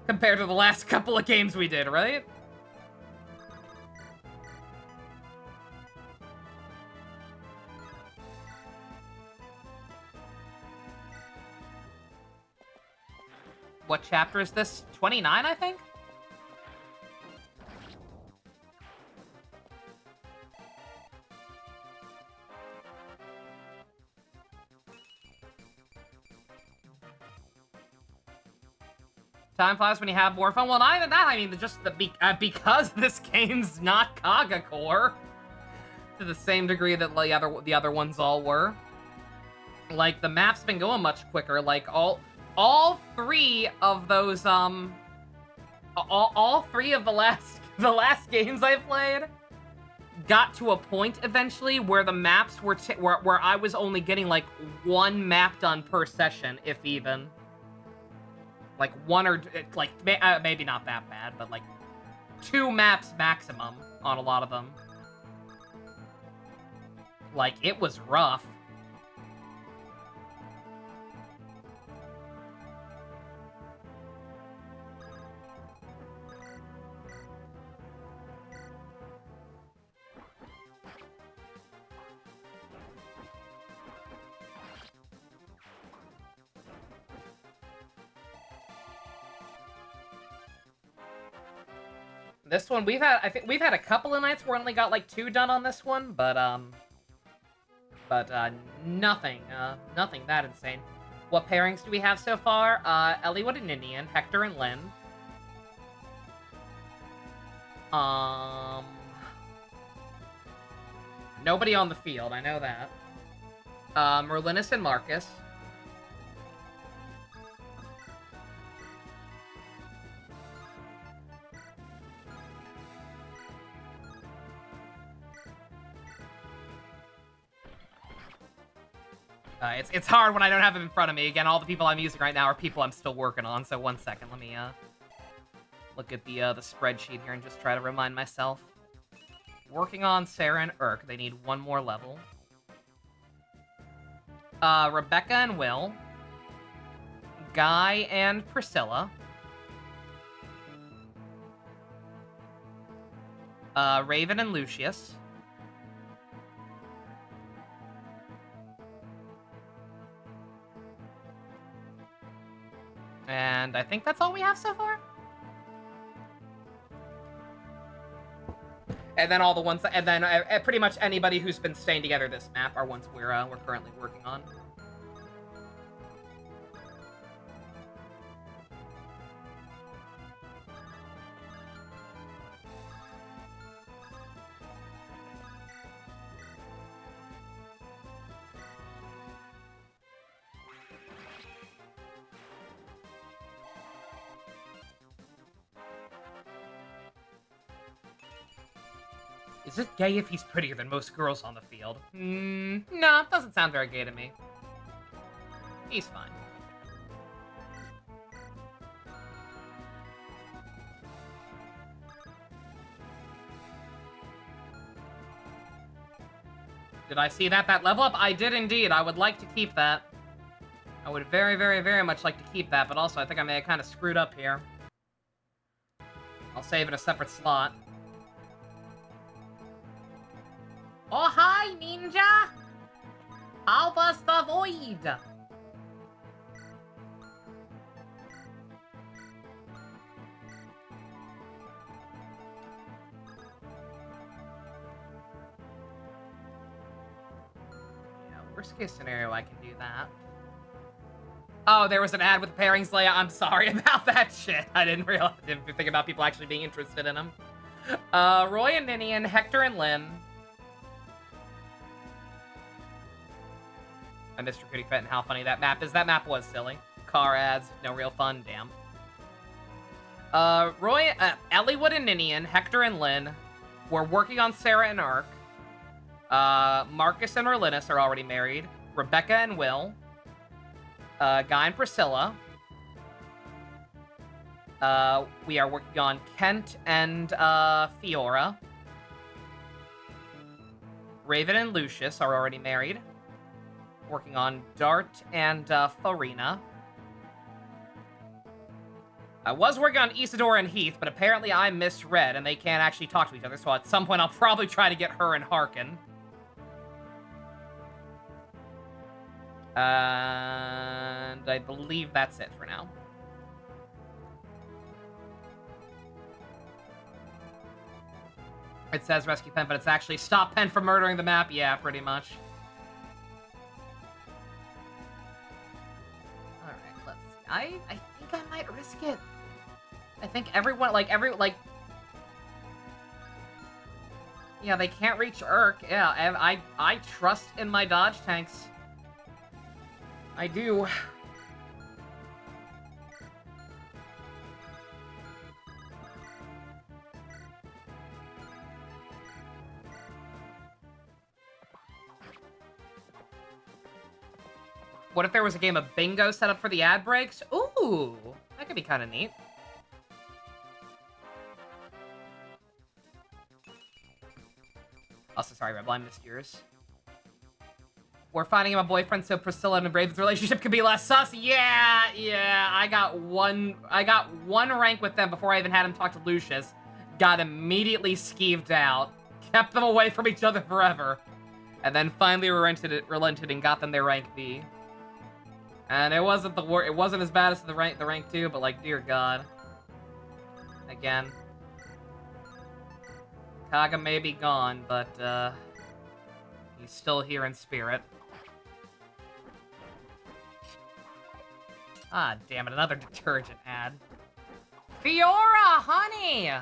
Speaker 1: the last couple of games we did, right? What chapter is this? 29, I think? Time flies when you have more fun. Well, not even that. I mean, just because this game's not Kaga Core to the same degree that the other ones all were. Like the map's been going much quicker. Like all three of those all three of the last games I played got to a point eventually where the maps were where I was only getting like one map done per session, if even. Like one or like maybe not that bad, but like 2 maps maximum on a lot of them. Like it was rough. This one I think we've had a couple of nights where we only got like 2 done on this one, but nothing that insane. What pairings do we have so far? Eliwood and Ninian, Hector and Lynn. Nobody on the field, I know that. Merlinus and Marcus. It's hard when I don't have them in front of me. Again, all the people I'm using right now are people I'm still working on, so one second, let me, look at the spreadsheet here and just try to remind myself. Working on Sarah and Urk, they need 1 more level. Rebecca and Will. Guy and Priscilla. Raven and Lucius. And I think that's all we have so far. And then all the ones, and then pretty much anybody who's been staying together this map are ones we're currently working on. Is it gay if he's prettier than most girls on the field? No, doesn't sound very gay to me. He's fine. Did I see that? That level up? I did indeed. I would like to keep that. I would very, very, very much like to keep that, but also I think I may have kind of screwed up here. I'll save it a separate slot. Oh, hi, Ninja! How was the void? Worst case scenario, I can do that. Oh, there was an ad with the pairings layout. I'm sorry about that shit. I didn't think about people actually being interested in them. Roy and Ninian, Hector and Lynn. I missed Recruiting Fet and how funny that map is. That map was silly. Car ads, no real fun, damn. Elliewood and Ninian, Hector and Lynn were working on Sarah and Ark. Marcus and Merlinus are already married. Rebecca and Will. Guy and Priscilla. We are working on Kent and Fiora. Raven and Lucius are already married. Working on Dart and Farina. I was working on Isadora and Heath, but apparently I misread and they can't actually talk to each other, so at some point I'll probably try to get her and Harkin. And I believe that's it for now. It says rescue Pen, but it's actually stop Pen from murdering the map. Yeah, pretty much. Alright, let's see. I think I might risk it. I think everyone, yeah, they can't reach Urk. Yeah, I trust in my dodge tanks. I do. What if there was a game of bingo set up for the ad breaks? Ooh, that could be kind of neat. Also, sorry, Rebel, I missed yours. We're finding him a boyfriend so Priscilla and Raven's relationship could be less sus. Yeah, I got one rank with them before I even had him talk to Lucius. Got immediately skeeved out. Kept them away from each other forever. And then finally relented and got them their rank B. And it wasn't it wasn't as bad as the rank 2, but like, dear God. Again. Kaga may be gone, but he's still here in spirit. Ah, damn it, another detergent ad. Fiora, honey!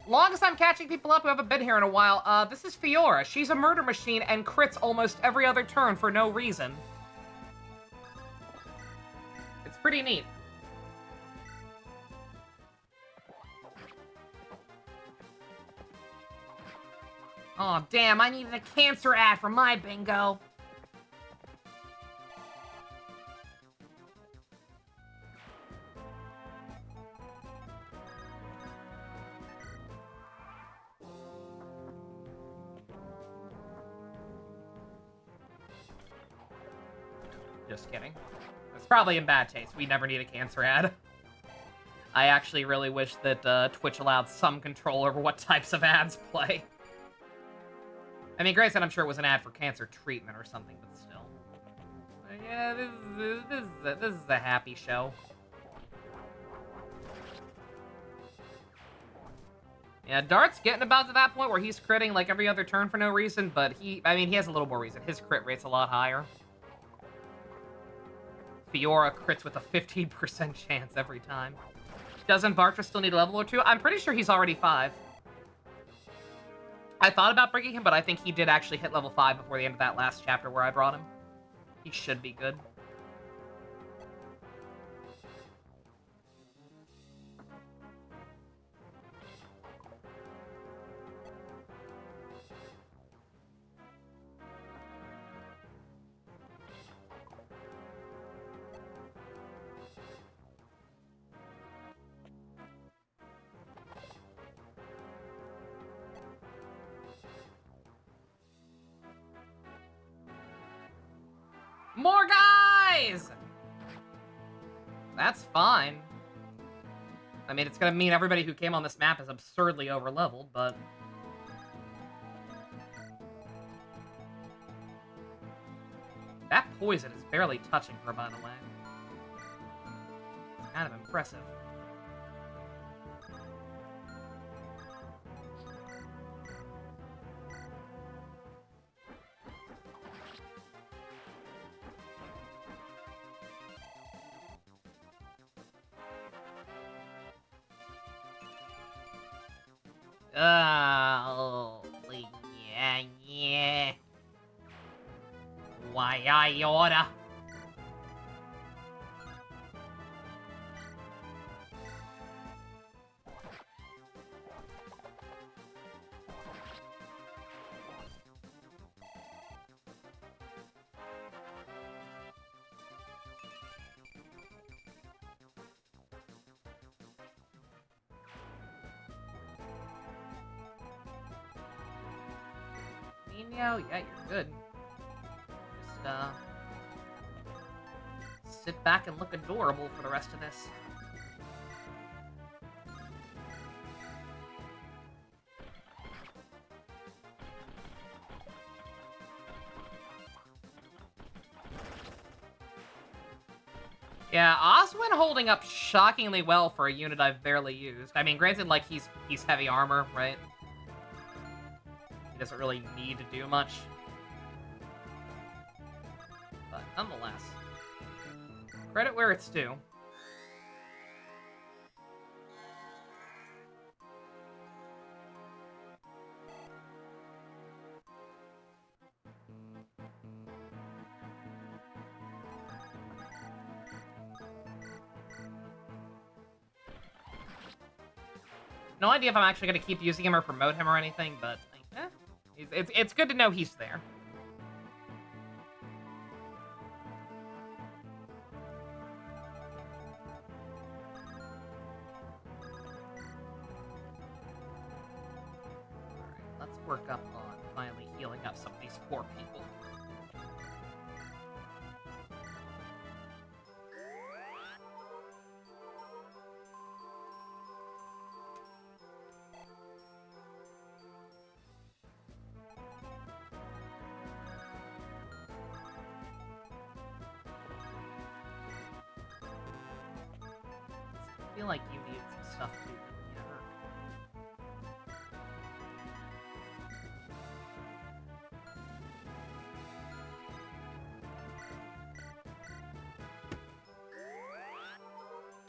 Speaker 1: Longest I'm catching people up who haven't been here in a while. This is Fiora. She's a murder machine and crits almost every other turn for no reason. It's pretty neat. Oh, damn, I needed a cancer ad for my bingo. Just kidding. That's probably in bad taste. We never need a cancer ad. I actually really wish that Twitch allowed some control over what types of ads play. I mean, Grace said I'm sure it was an ad for cancer treatment or something, but still. Yeah, this is a happy show. Yeah, Dart's getting about to that point where he's critting like every other turn for no reason, but he has a little more reason. His crit rate's a lot higher. Fiora crits with a 15% chance every time. Doesn't Bartra still need a level or 2? I'm pretty sure he's already 5. I thought about bringing him, but I think he did actually hit level 5 before the end of that last chapter where I brought him. He should be good. That's fine. I mean, it's gonna mean everybody who came on this map is absurdly overleveled, but... That poison is barely touching her, by the way. It's kind of impressive. Oh, yeah. Why I oughta. Nino, yeah, you're good. Just, sit back and look adorable for the rest of this. Yeah, Oswin holding up shockingly well for a unit I've barely used. I mean, granted, like, he's heavy armor, right? He doesn't really need to do much. But nonetheless, credit where it's due. No idea if I'm actually going to keep using him or promote him or anything, but it's good to know he's there. Alright, let's work up on finally healing up some of these poor people. I feel like you need some stuff to get hurt.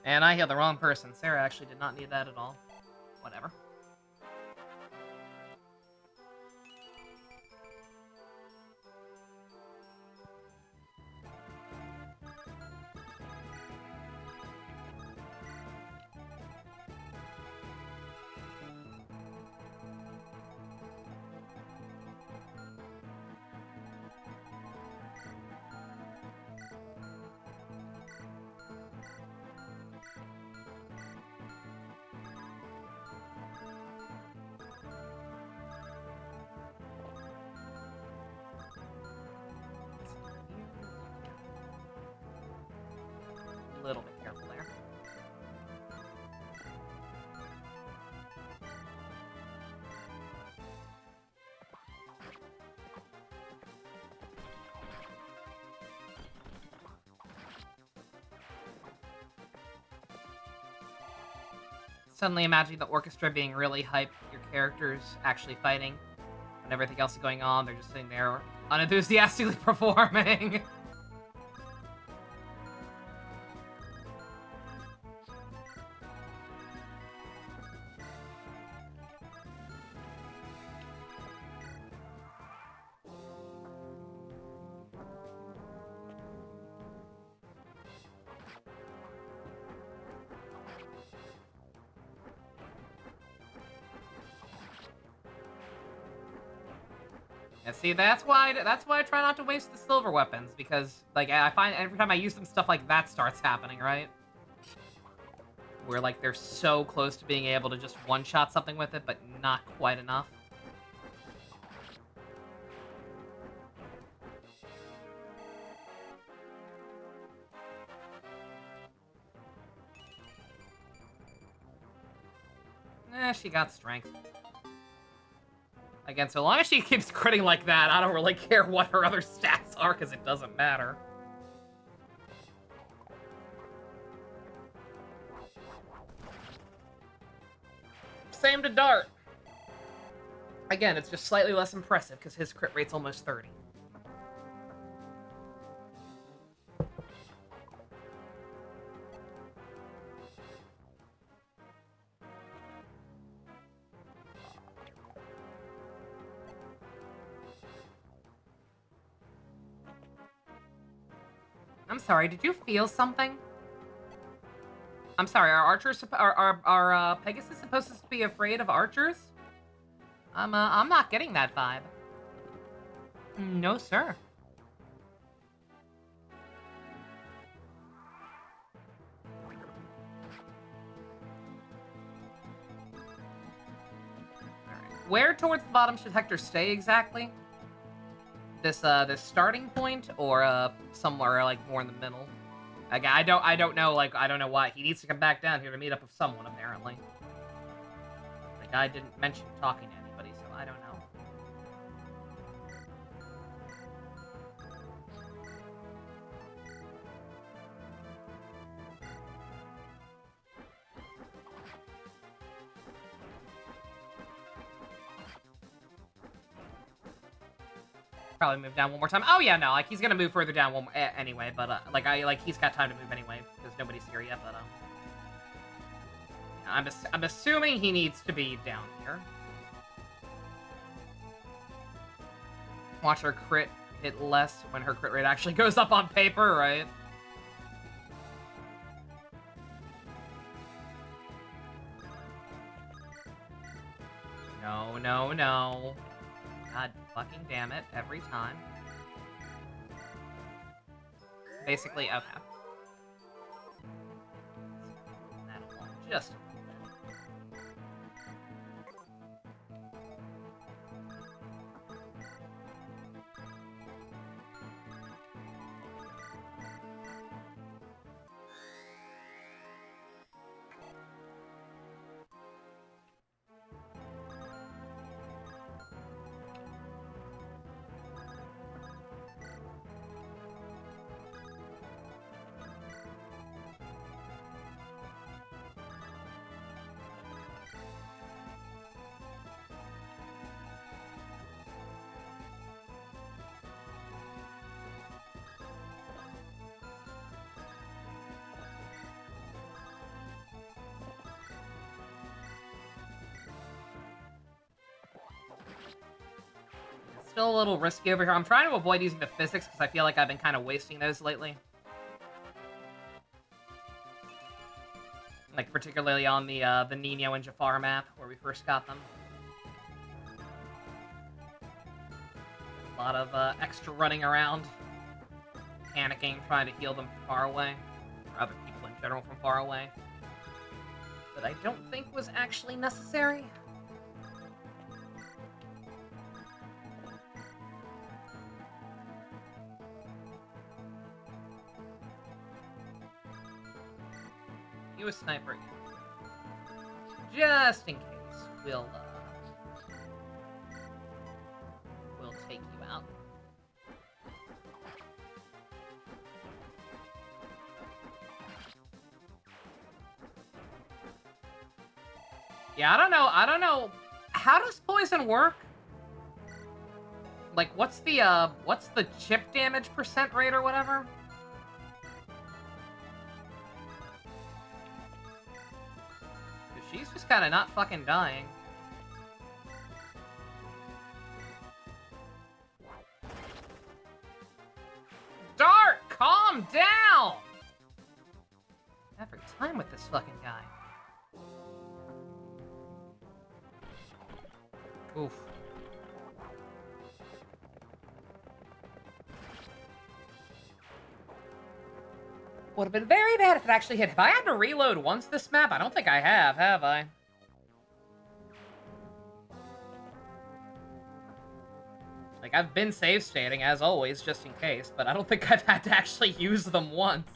Speaker 1: And I healed the wrong person. Sarah actually did not need that at all. Whatever. A little bit careful there. Suddenly imagining the orchestra being really hyped, your characters actually fighting, and everything else is going on, they're just sitting there unenthusiastically performing. And see, that's why I try not to waste the silver weapons, because like I find every time I use them, stuff like that starts happening, right? Where like they're so close to being able to just one-shot something with it, but not quite enough. She got strength. Again, so long as she keeps critting like that, I don't really care what her other stats are, because it doesn't matter. Same to Dart. Again, it's just slightly less impressive, because his crit rate's almost 30. I'm sorry, did you feel something? I'm sorry, are archers, are Pegasus supposed to be afraid of archers? I'm not getting that vibe. No, sir. Alright, where towards the bottom should Hector stay exactly? This starting point, or somewhere like more in the middle? Like, I don't know. Like, I don't know why he needs to come back down here to meet up with someone. Apparently, the guy didn't mention talking to anybody, so I don't know. Probably move down one more time. Oh yeah, no, like he's gonna move further down anyway. But like he's got time to move anyway because nobody's here yet. But I'm assuming he needs to be down here. Watch her crit hit less when her crit rate actually goes up on paper, right? No, no, no. God fucking damn it, every time. Basically, okay. That along just a little bit. Still a little risky over here. I'm trying to avoid using the physics because I feel like I've been kind of wasting those lately. Like, particularly on the Nino and Jafar map, where we first got them. A lot of extra running around, panicking, trying to heal them from far away. Or other people in general from far away. That I don't think was actually necessary. You a sniper, just in case. We'll take you out. Yeah, I don't know. How does poison work? Like, what's the chip damage % rate or whatever? She's just kind of not fucking dying. Dart, calm down! Every time with this fucking guy. Oof. Would have been very bad if it actually hit. Have I had to reload once this map? I don't think I have I? Like, I've been save stating, as always, just in case, but I don't think I've had to actually use them once.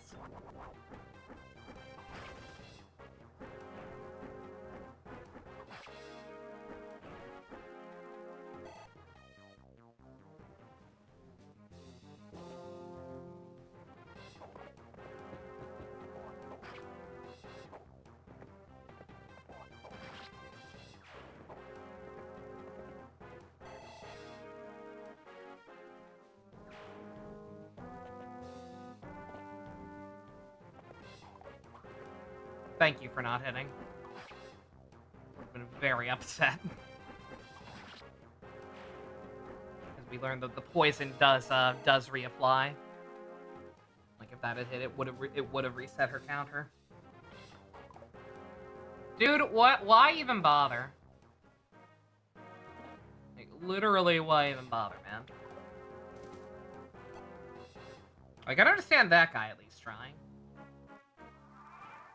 Speaker 1: Thank you for not hitting. I've been very upset. Because we learned that the poison does reapply. Like if that had hit, it would have reset her counter. Dude, what? Why even bother? Like, literally, why even bother, man? I can understand that guy at least trying.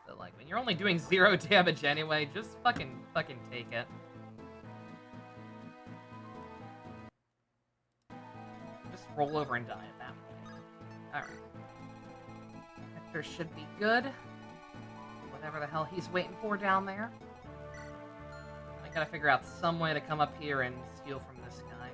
Speaker 1: But like, when you're only doing 0 damage anyway, just fucking take it. Just roll over and die at that point. Alright. Hector should be good. Whatever the hell he's waiting for down there. I gotta figure out some way to come up here and steal from this guy.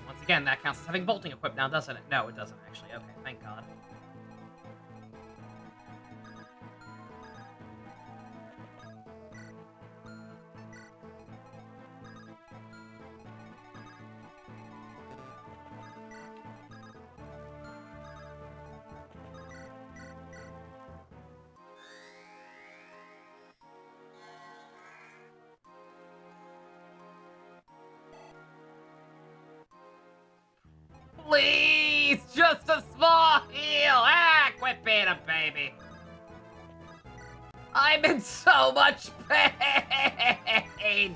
Speaker 1: Once again, that counts as having bolting equipped now, doesn't it? No, it doesn't actually. Okay, thank God. Please! Just a small heal! Ah, quit being a baby. I'm in so much pain!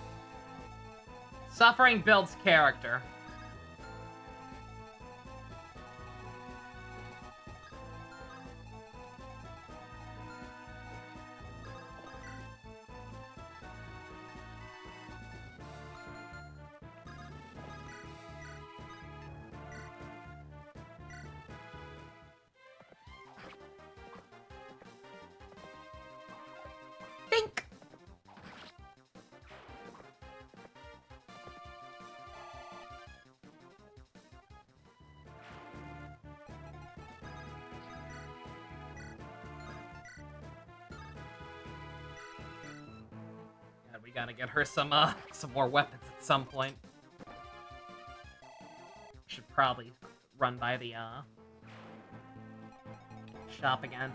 Speaker 1: Suffering builds character.
Speaker 2: Think.
Speaker 1: God, we gotta get her some more weapons at some point. Should probably run by the shop again.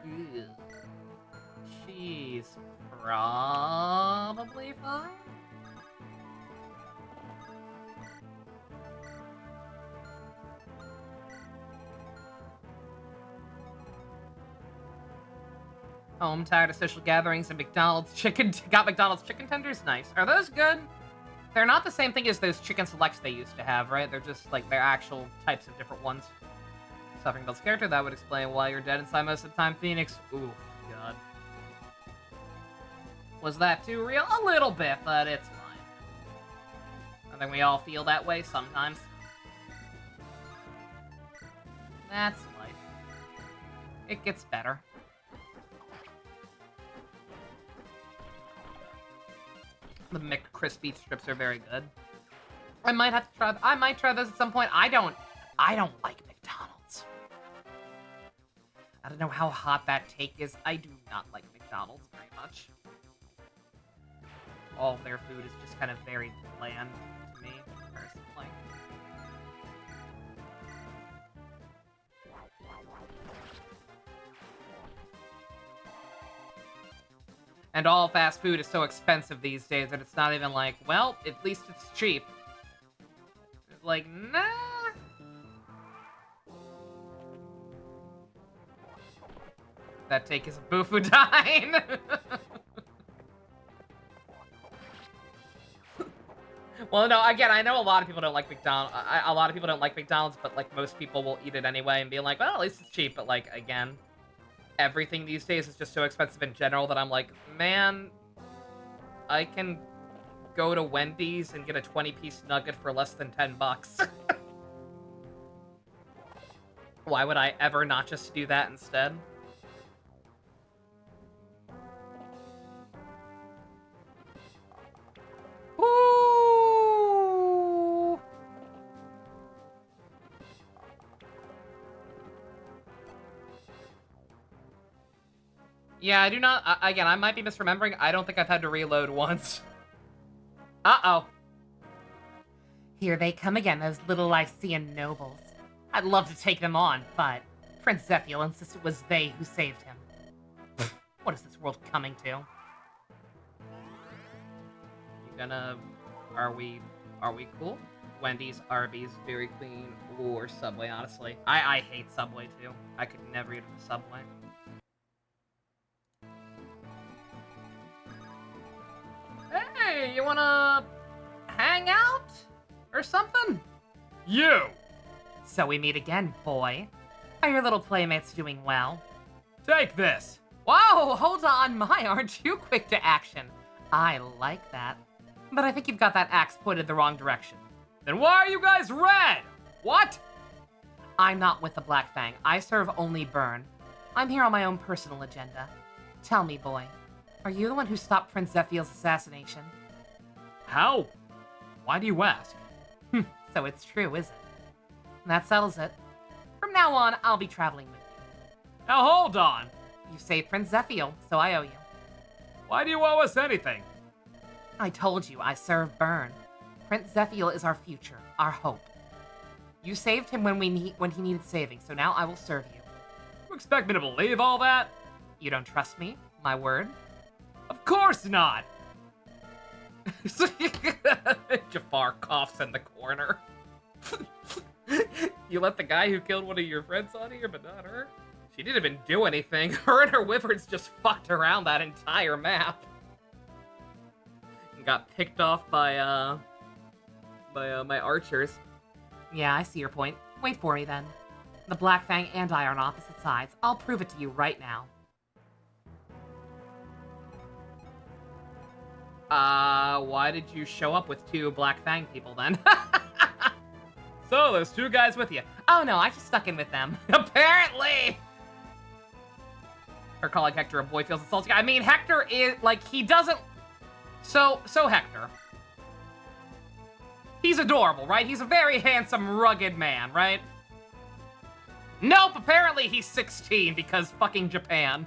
Speaker 1: Ew. She's probably fine. Home, tired of social gatherings and McDonald's chicken. Got McDonald's chicken tenders? Nice. Are those good? They're not the same thing as those chicken selects they used to have, right? They're just like they're actual types of different ones. Suffering builds character. That would explain why you're dead inside most of the time, Phoenix. Ooh, God. Was that too real? A little bit, but it's fine. I think we all feel that way sometimes. That's life. It gets better. The McCrispy strips are very good. I might have to try. I might try those at some point. I don't like McDonald's. I don't know how hot that take is. I do not like McDonald's very much. All of their food is just kind of very bland to me, personally. And all fast food is so expensive these days that it's not even like, well, at least it's cheap. It's like, nah. That take is a Boofudine. Well, no, again, I know a lot of people don't like McDonald's. A lot of people don't like McDonald's, but like most people will eat it anyway and be like, well, at least it's cheap. But like, again, everything these days is just so expensive in general that I'm like, man, I can go to Wendy's and get a 20-piece nugget for less than $10. Why would I ever not just do that instead? Ooh! Yeah, I do not... again, I might be misremembering. I don't think I've had to reload once. Uh-oh.
Speaker 2: Here they come again, those little Lycean nobles. I'd love to take them on, but Prince Zephiel insists it was they who saved him. What is this world coming to?
Speaker 1: You gonna... Are we cool? Wendy's, Arby's, Dairy Queen, or Subway, honestly. I hate Subway, too. I could never eat at a Subway. Hey, you wanna hang out? Or something?
Speaker 3: You!
Speaker 2: So we meet again, boy. Are your little playmates doing well?
Speaker 3: Take this!
Speaker 2: Whoa, hold on, my, aren't you quick to action? I like that. But I think you've got that axe pointed the wrong direction.
Speaker 3: Then why are you guys red?
Speaker 2: What? I'm not with the Black Fang. I serve only Burn. I'm here on my own personal agenda. Tell me, boy, are you the one who stopped Prince Zephiel's assassination?
Speaker 3: How? Why do you ask?
Speaker 2: So it's true, is it? That settles it. From now on, I'll be traveling with you.
Speaker 3: Now hold on!
Speaker 2: You saved Prince Zephiel, so I owe you.
Speaker 3: Why do you owe us anything?
Speaker 2: I told you, I serve Burn. Prince Zephiel is our future, our hope. You saved him when he needed saving, so now I will serve you.
Speaker 3: You expect me to believe all that?
Speaker 2: You don't trust me? My word?
Speaker 3: Of course not!
Speaker 1: Jafar coughs in the corner. You let the guy who killed one of your friends on here, but not her? She didn't even do anything. Her and her wyverns just fucked around that entire map. And got picked off by my archers.
Speaker 2: Yeah, I see your point. Wait for me, then. The Black Fang and I are on opposite sides. I'll prove it to you right now.
Speaker 1: Why did you show up with two Black Fang people, then?
Speaker 3: So, there's two guys with you.
Speaker 2: Oh no, I just stuck in with them.
Speaker 1: Apparently! Her calling Hector a boy feels insulting. I mean, Hector is, like, he doesn't... So Hector. He's adorable, right? He's a very handsome, rugged man, right? Nope, apparently he's 16 because fucking Japan.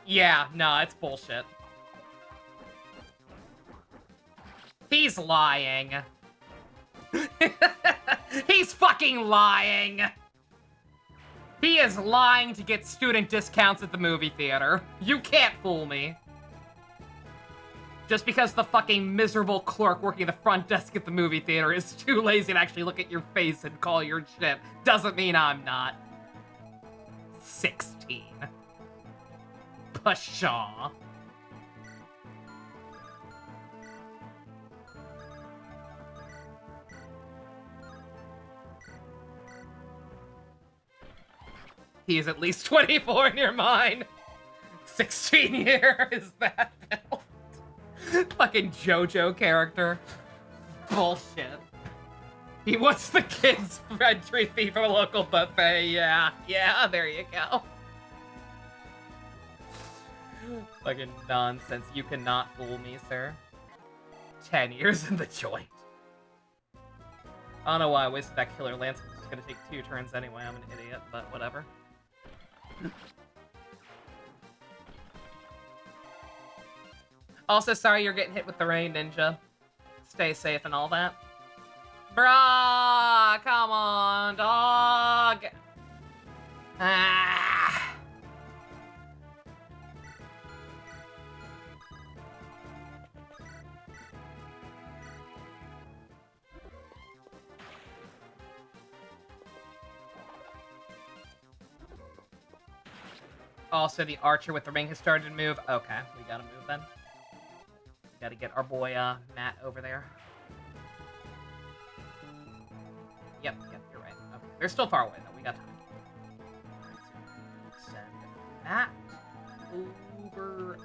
Speaker 1: Yeah, no, it's bullshit. He's lying. He's fucking lying. He is lying to get student discounts at the movie theater. You can't fool me. Just because the fucking miserable clerk working the front desk at the movie theater is too lazy to actually look at your face and call your shit doesn't mean I'm not. 16. Pshaw. He is at least 24 in your mind. 16 years, that built. Fucking JoJo character. Bullshit. He wants the kids' entry fee from a local buffet. Yeah, there you go. Fucking nonsense. You cannot fool me, sir. 10 years in the joint. I don't know why I wasted that killer lance. It's just gonna take 2 turns anyway. I'm an idiot, but whatever. Also, sorry you're getting hit with the rain, Ninja. Stay safe and all that. Bruh! Come on, dog! Ah! Also, the archer with the ring has started to move. Okay, we gotta move then. We gotta get our boy, Matt over there. Yep, you're right. Okay. They're still far away, though. We got time. Matt over here.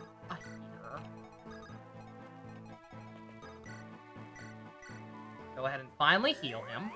Speaker 1: Go ahead and finally heal him.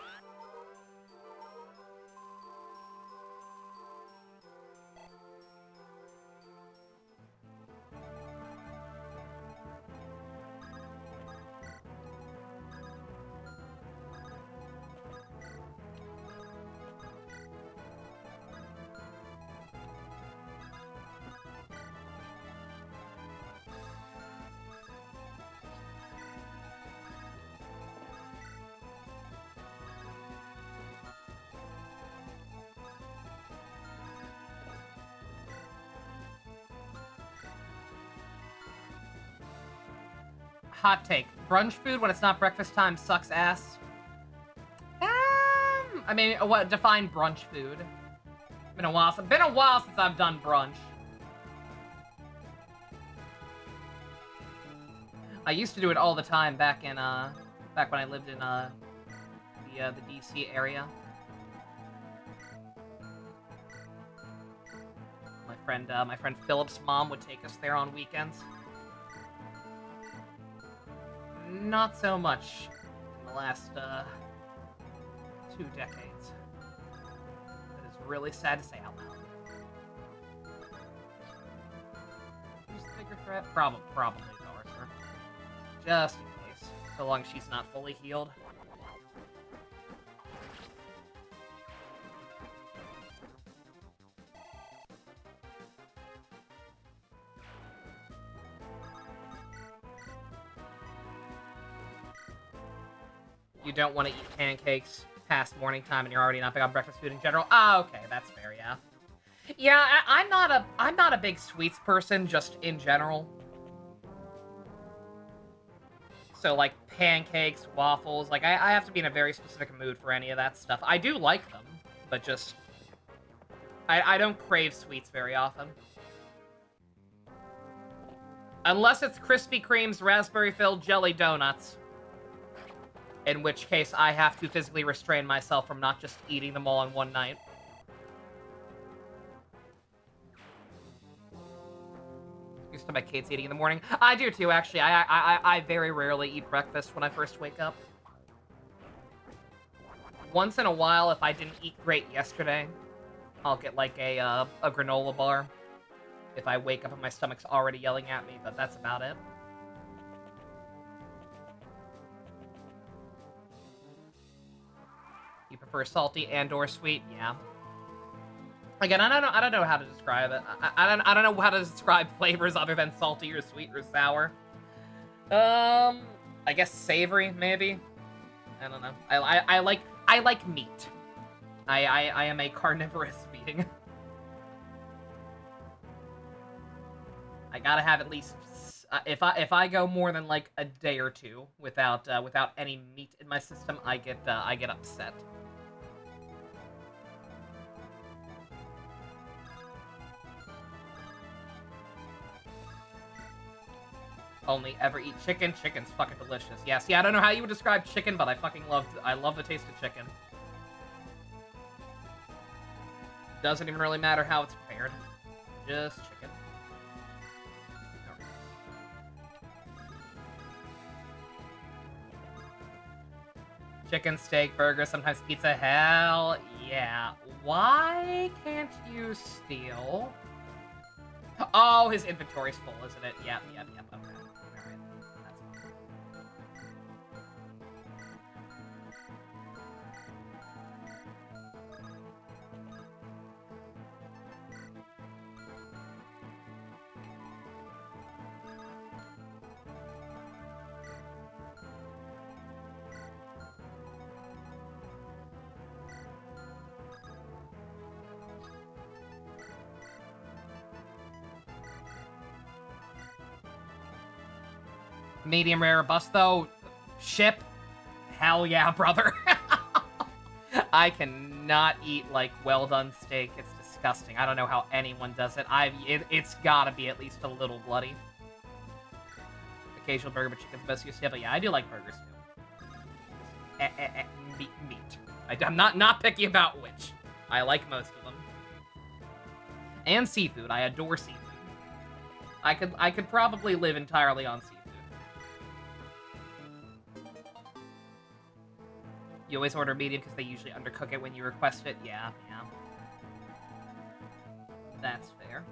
Speaker 1: Hot take. Brunch food when it's not breakfast time sucks ass. I mean, what define brunch food? Been a while since I've done brunch. I used to do it all the time back when I lived in the DC area. My friend Philip's mom would take us there on weekends. Not so much in the last 2 decades. That is really sad to say out loud. Who's the bigger threat? Probably Arthur. Just in case. So long as she's not fully healed. You don't want to eat pancakes past morning time, and you're already not big on breakfast food in general. Ah, okay, that's fair. Yeah, yeah. I'm not a big sweets person, just in general. So like pancakes, waffles, like I have to be in a very specific mood for any of that stuff. I do like them, but just I don't crave sweets very often. Unless it's Krispy Kreme's raspberry-filled jelly donuts. In which case, I have to physically restrain myself from not just eating them all in one night. Used to my kids eating in the morning. I do too, actually. I very rarely eat breakfast when I first wake up. Once in a while, if I didn't eat great yesterday, I'll get like a granola bar. If I wake up and my stomach's already yelling at me, but that's about it. You prefer salty and/or sweet? Yeah. Again, I don't know how to describe it. I don't know how to describe flavors other than salty or sweet or sour. I guess savory maybe. I don't know. I like meat. I am a carnivorous being. I gotta have at least if I go more than like a day or two without any meat in my system, I get upset. Only ever eat chicken. Chicken's fucking delicious. Yeah, see, I don't know how you would describe chicken, but I love the taste of chicken. Doesn't even really matter how it's prepared. Just chicken. Chicken, steak, burger, sometimes pizza. Hell yeah. Why can't you steal? Oh, his inventory's full, isn't it? Yep. Okay. Alright. That's fine. Medium rare bust though. Ship. Hell yeah, brother. I cannot eat like well done steak. It's disgusting. I don't know how anyone does it. It's gotta be at least a little bloody. Occasional burger, but chicken's best use. Yeah, but yeah, I do like burgers too. Meat. I'm not picky about which. I like most of them. And seafood. I adore seafood. I could probably live entirely on seafood. You always order medium because they usually undercook it when you request it. Yeah. That's fair.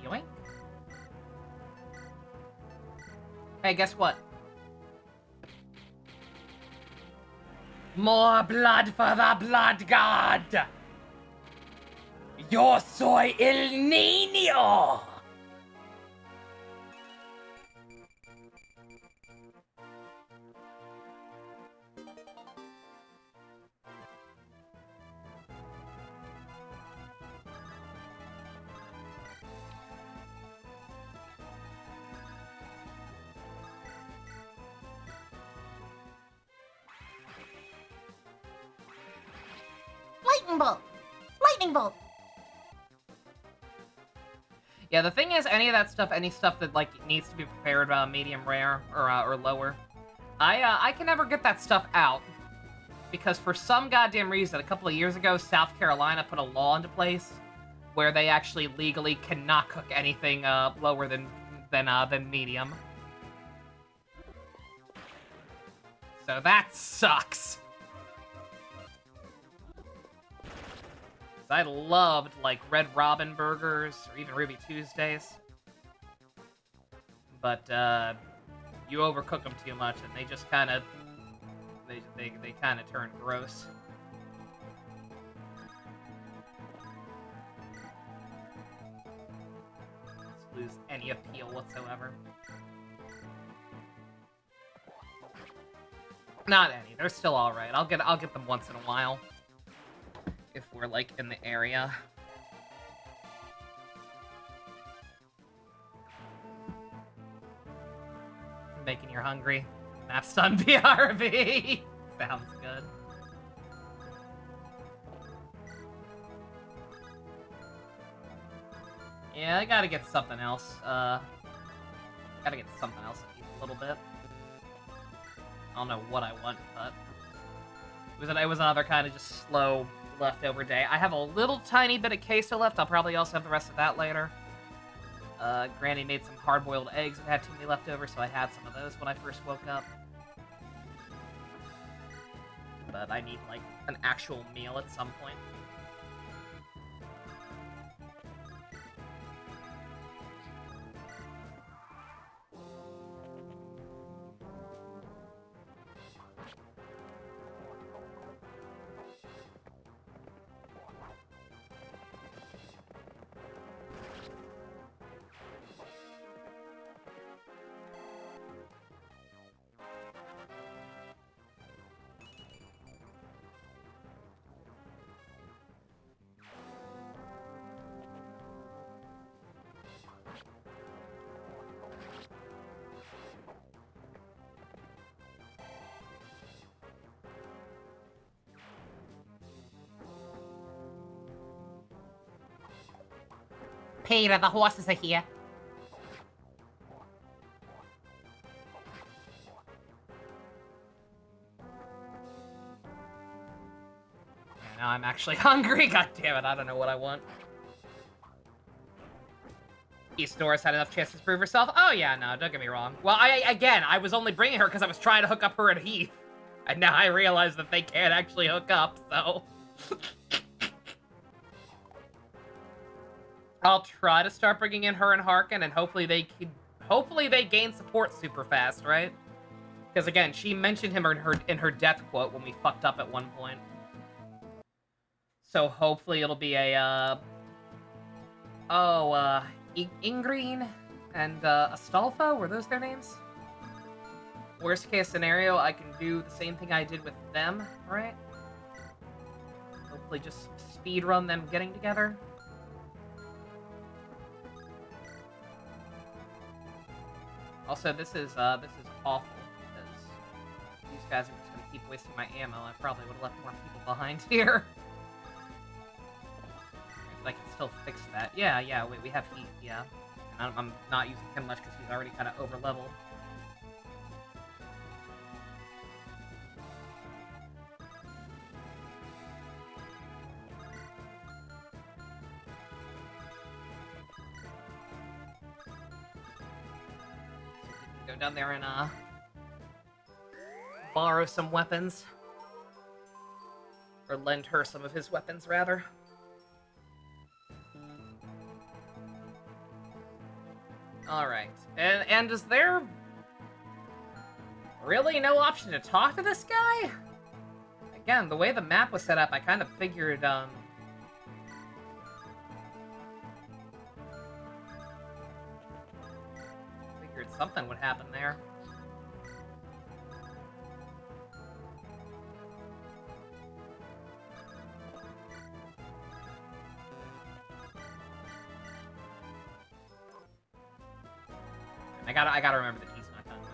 Speaker 1: Yoink. Hey, guess what? More blood for the blood god! Yo soy el niño!
Speaker 2: Lightning bolt! Lightning bolt!
Speaker 1: Yeah, the thing is, any stuff that like needs to be prepared medium rare or lower, I can never get that stuff out because for some goddamn reason, a couple of years ago, South Carolina put a law into place where they actually legally cannot cook anything lower than medium. So that sucks. I loved, like, Red Robin burgers, or even Ruby Tuesdays. But, you overcook them too much, and they just kind of... They kind of turn gross. Just lose any appeal whatsoever. Not any. They're still alright. I'll get them once in a while. If we're, like, in the area. Making you hungry. Maps on BRB! Sounds good. Yeah, I gotta get something else. Gotta get something else to eat a little bit. I don't know what I want, but... It was another kind of just slow... leftover day. I have a little tiny bit of queso left. I'll probably also have the rest of that later. Granny made some hard-boiled eggs and had too many leftovers, so I had some of those when I first woke up. But I need, like, an actual meal at some point.
Speaker 2: Peter, the horses are here.
Speaker 1: Yeah, now I'm actually hungry. God damn it, I don't know what I want. East Doris had enough chances to prove herself. Oh yeah, no, don't get me wrong. Well, I was only bringing her because I was trying to hook up her and Heath. And now I realize that they can't actually hook up, so... I'll try to start bringing in her and Harkin, and hopefully they gain support super fast, right? Because again, she mentioned him in her death quote when we fucked up at one point. So hopefully it'll be a Ingreen and Astolfo, were those their names? Worst case scenario, I can do the same thing I did with them, right? Hopefully just speed run them getting together. Also, this is awful, because these guys are just gonna keep wasting my ammo. I probably would have left more people behind here. But I can still fix that. Yeah, wait, we have Heath, yeah. And I'm not using him much because he's already kind of over leveled. Go down there and borrow some weapons. Or lend her some of his weapons, rather. Alright. And is there really no option to talk to this guy? Again, the way the map was set up, I kind of figured, something would happen there. I gotta remember that he's not gonna move.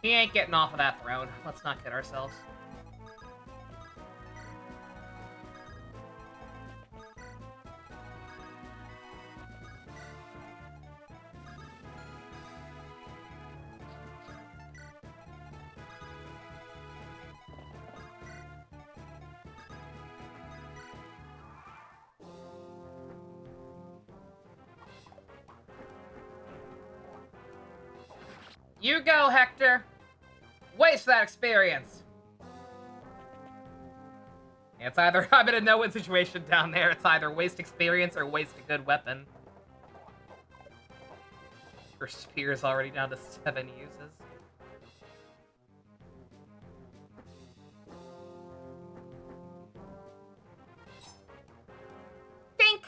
Speaker 1: He ain't getting off of that throne. Let's not kid ourselves. You go, Hector! Waste that experience! It's either, I'm in a no-win situation down there, it's either waste experience or waste a good weapon. Her spear's already down to 7 uses. Dink!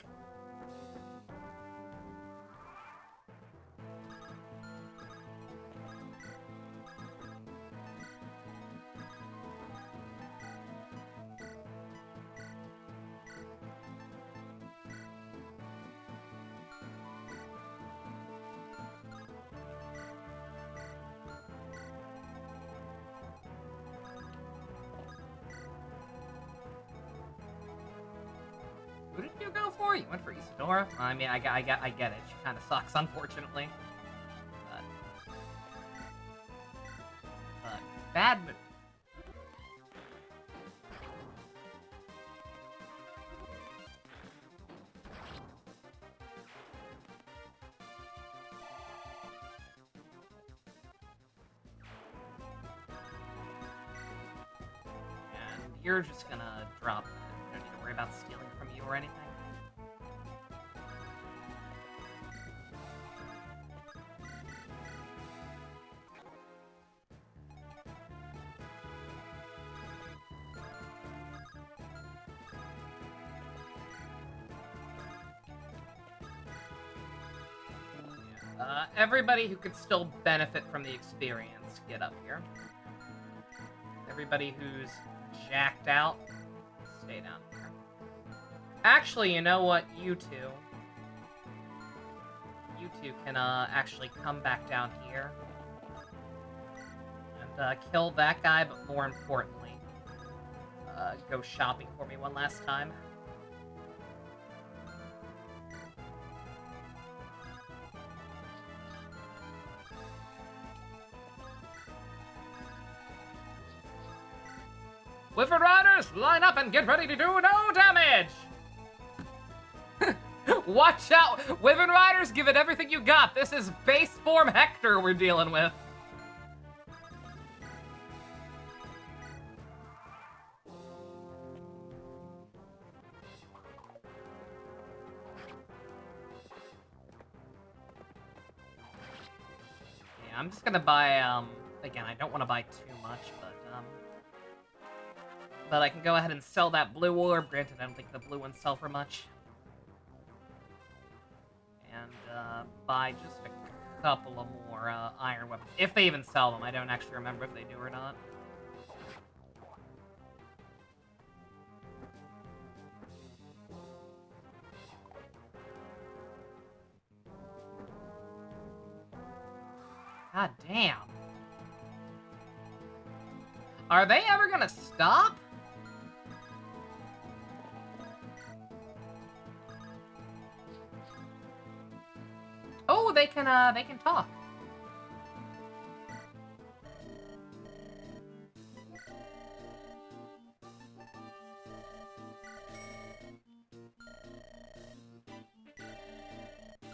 Speaker 1: Who did you go for? You went for Isadora? I mean, I get it. She kind of sucks, unfortunately. But bad move. And you're just gonna drop. You don't need to worry about stealing from you or anything. Everybody who could still benefit from the experience, get up here. Everybody who's jacked out, stay down here. Actually, you know what? You two can actually come back down here and kill that guy, but more importantly, go shopping for me one last time. Wyvern Riders, line up and get ready to do no damage! Watch out! Wyvern Riders, give it everything you got! This is base form Hector we're dealing with. Yeah, I'm just gonna buy, again, I don't want to buy too much, but I can go ahead and sell that blue orb. Granted, I don't think the blue ones sell for much. And buy just a couple of more iron weapons. If they even sell them. I don't actually remember if they do or not. God damn. Are they ever gonna stop? they can talk.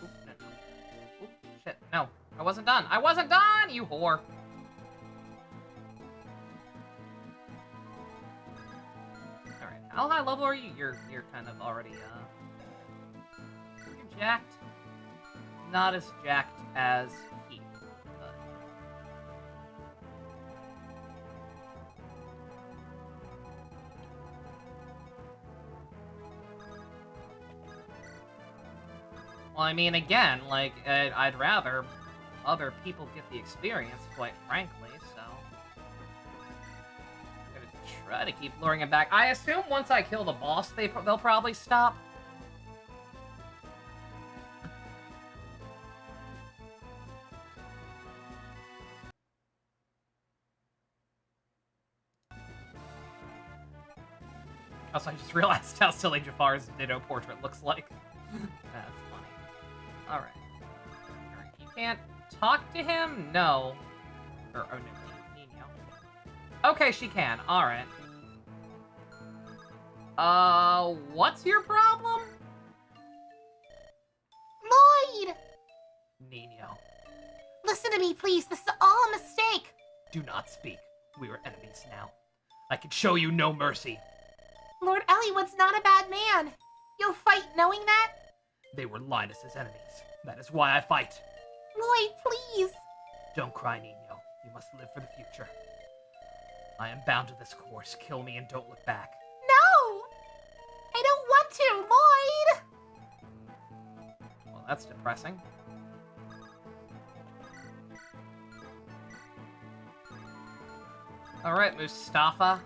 Speaker 1: Oop, no, no. Oop, shit, no. I wasn't done. I wasn't done, you whore. Alright, how high level are you? You're kind of already, you're jacked. Not as jacked as he. But... Well, I mean, again, like, I'd rather other people get the experience, quite frankly, so... I'm gonna try to keep luring him back. I assume once I kill the boss, they'll probably stop. Also, I just realized how silly Jafar's Ditto portrait looks like. That's funny. Alright. You can't talk to him? No. Or, oh, no, Nino. Okay, she can. Alright. What's your problem?
Speaker 2: Lloyd!
Speaker 1: Nino.
Speaker 2: Listen to me, please. This is all a mistake.
Speaker 3: Do not speak. We are enemies now. I can show you no mercy.
Speaker 2: Lord Eliwood's not a bad man. You'll fight knowing that?
Speaker 3: They were Linus's enemies. That is why I fight.
Speaker 2: Lloyd, please.
Speaker 3: Don't cry, Nino. You must live for the future. I am bound to this course. Kill me and don't look back.
Speaker 2: No! I don't want to, Lloyd!
Speaker 1: Well, that's depressing. Alright, Mustafa.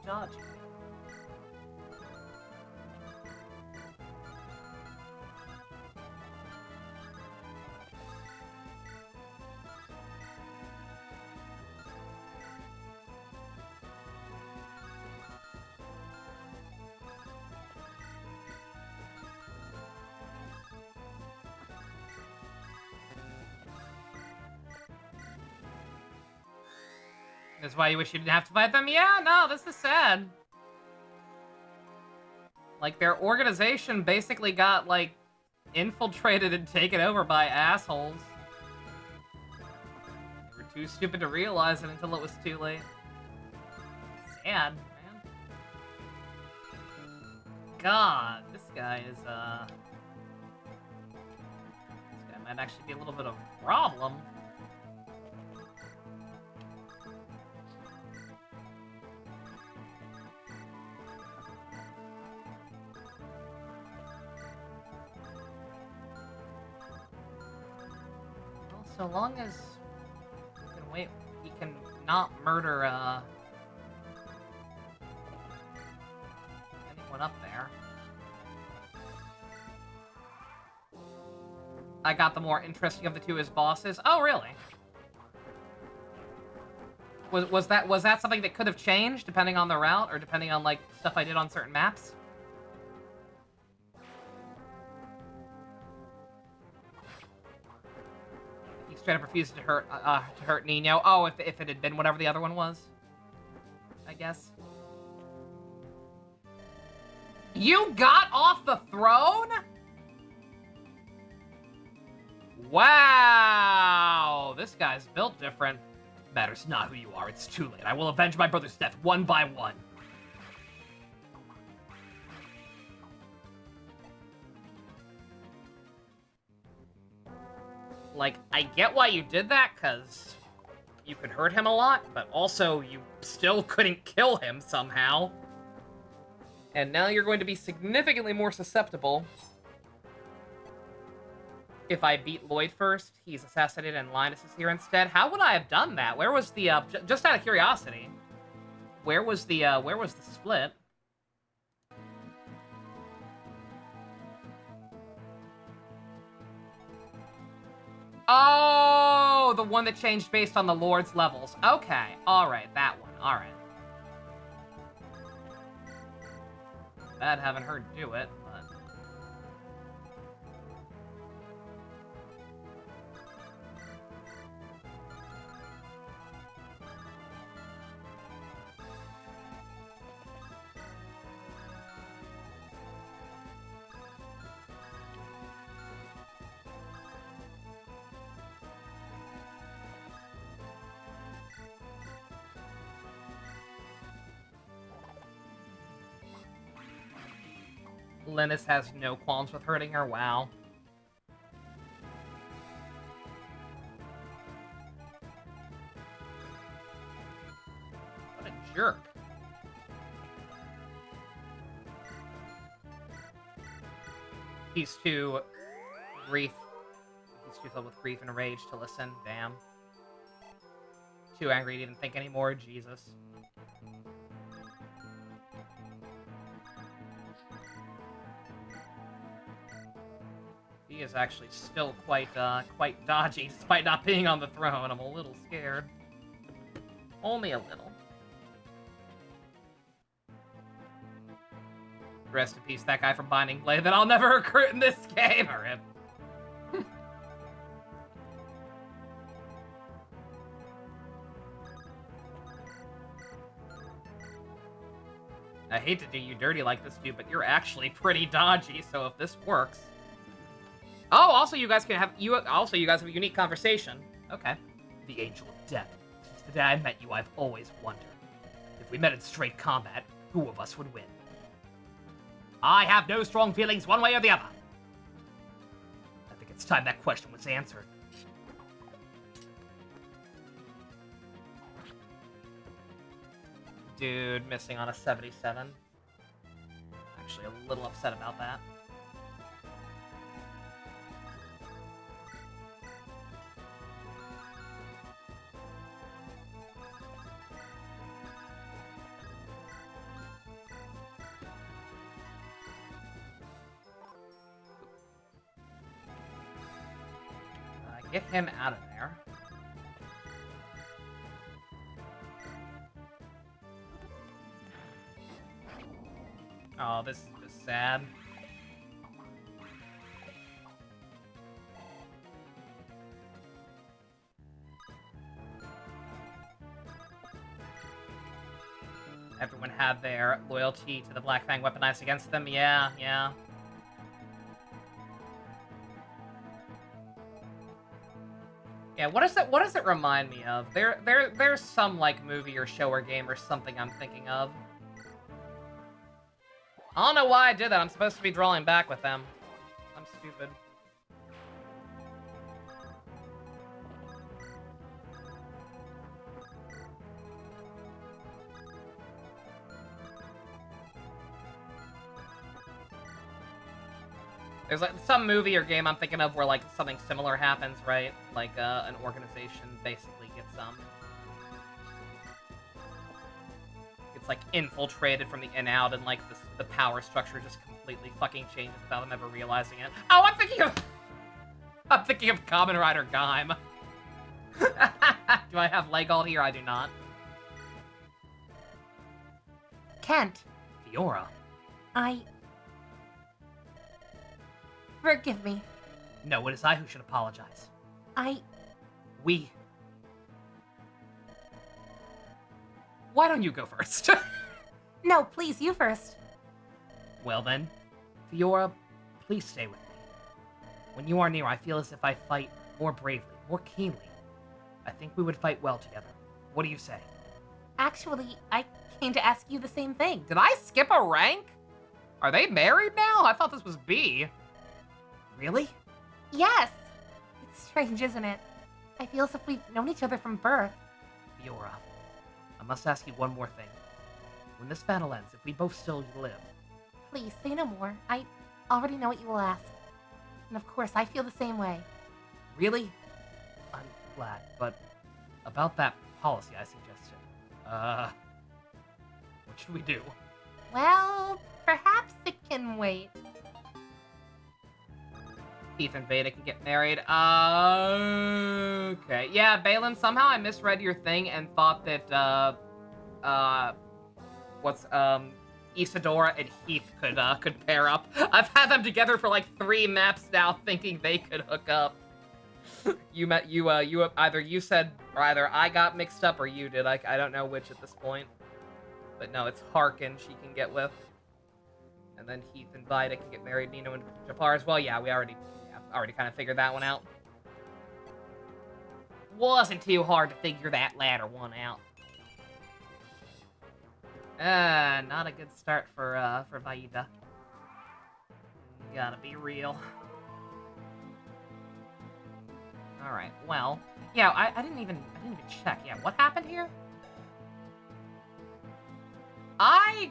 Speaker 1: Dodge. That's why you wish you didn't have to fight them? Yeah, no, this is sad. Like, their organization basically got, like, infiltrated and taken over by assholes. They were too stupid to realize it until it was too late. Sad, man. God, this guy is, This guy might actually be a little bit of a problem. So long as he can wait, he can not murder anyone up there. I got the more interesting of the two as bosses. Oh, really? Was that something that could have changed depending on the route or depending on like stuff I did on certain maps? Straight up refused to hurt Nino. Oh, if it had been whatever the other one was, I guess. You got off the throne? Wow, this guy's built different.
Speaker 3: Matters not who you are. It's too late. I will avenge my brother's death one by one.
Speaker 1: Like, I get why you did that, because you could hurt him a lot, but also you still couldn't kill him somehow. And now you're going to be significantly more susceptible. If I beat Lloyd first, he's assassinated and Linus is here instead. How would I have done that? Where was the, just out of curiosity, where was the split? Oh, the one that changed based on the Lord's levels. Okay, alright, that one, alright. bad having her do it, but... Linus has no qualms with hurting her, wow. What a jerk. He's too grief. He's too filled with grief and rage to listen, damn. Too angry to even think anymore, Jesus. He is actually still quite dodgy, despite not being on the throne. I'm a little scared. Only a little. Rest in peace, that guy from Binding Blade that I'll never recruit in this game. Or him. I hate to do you dirty like this, dude, but you're actually pretty dodgy. So if this works. Oh, also you guys have a unique conversation. Okay.
Speaker 3: The Angel of Death. Since the day I met you, I've always wondered. If we met in straight combat, who of us would win? I have no strong feelings one way or the other. I think it's time that question was answered.
Speaker 1: Dude, missing on a 77. Actually a little upset about that. Get him out of there. Oh, this is just sad. Everyone had their loyalty to the Black Fang weaponized against them. Yeah, yeah. Yeah, what does it remind me of? There's some like movie or show or game or something I'm thinking of. I don't know why I did that. I'm supposed to be drawing back with them. I'm stupid. There's like some movie or game I'm thinking of where like something similar happens, right? Like an organization basically gets like infiltrated from the in out, and like the power structure just completely fucking changes without them ever realizing it. Oh, I'm thinking of Kamen Rider Gaim. Do I have Legold here? I do not.
Speaker 2: Kent.
Speaker 3: Fiora.
Speaker 2: Forgive me.
Speaker 3: No, it is I who should apologize. We... Why don't you go first?
Speaker 2: No, please, you first.
Speaker 3: Well then, Fiora, please stay with me. When you are near, I feel as if I fight more bravely, more keenly. I think we would fight well together. What do you say?
Speaker 2: Actually, I came to ask you the same thing.
Speaker 1: Did I skip a rank? Are they married now? I thought this was B.
Speaker 3: Really?
Speaker 2: Yes. It's strange, isn't it? I feel as if we've known each other from birth.
Speaker 3: Fiora, I must ask you one more thing. When this battle ends, if we both still live...
Speaker 2: Please, say no more. I already know what you will ask. And of course, I feel the same way.
Speaker 3: Really? I'm glad, but about that policy I suggested. What should we do?
Speaker 2: Well, perhaps it can wait.
Speaker 1: Ethan Veda can get married. Okay. Yeah, Balin, somehow I misread your thing and thought that, Isadora and Heath could pair up. I've had them together for like 3 maps now, thinking they could hook up. Either you said, or either I got mixed up or you did. I don't know which at this point. But no, it's Harkin she can get with. And then Heath and Vida can get married. Nino and Jafar as well. Yeah, we already kind of figured that one out. Wasn't too hard to figure that latter one out. Not a good start for Vida. Gotta be real. Alright, well, yeah, I didn't even check. Yeah, what happened here? I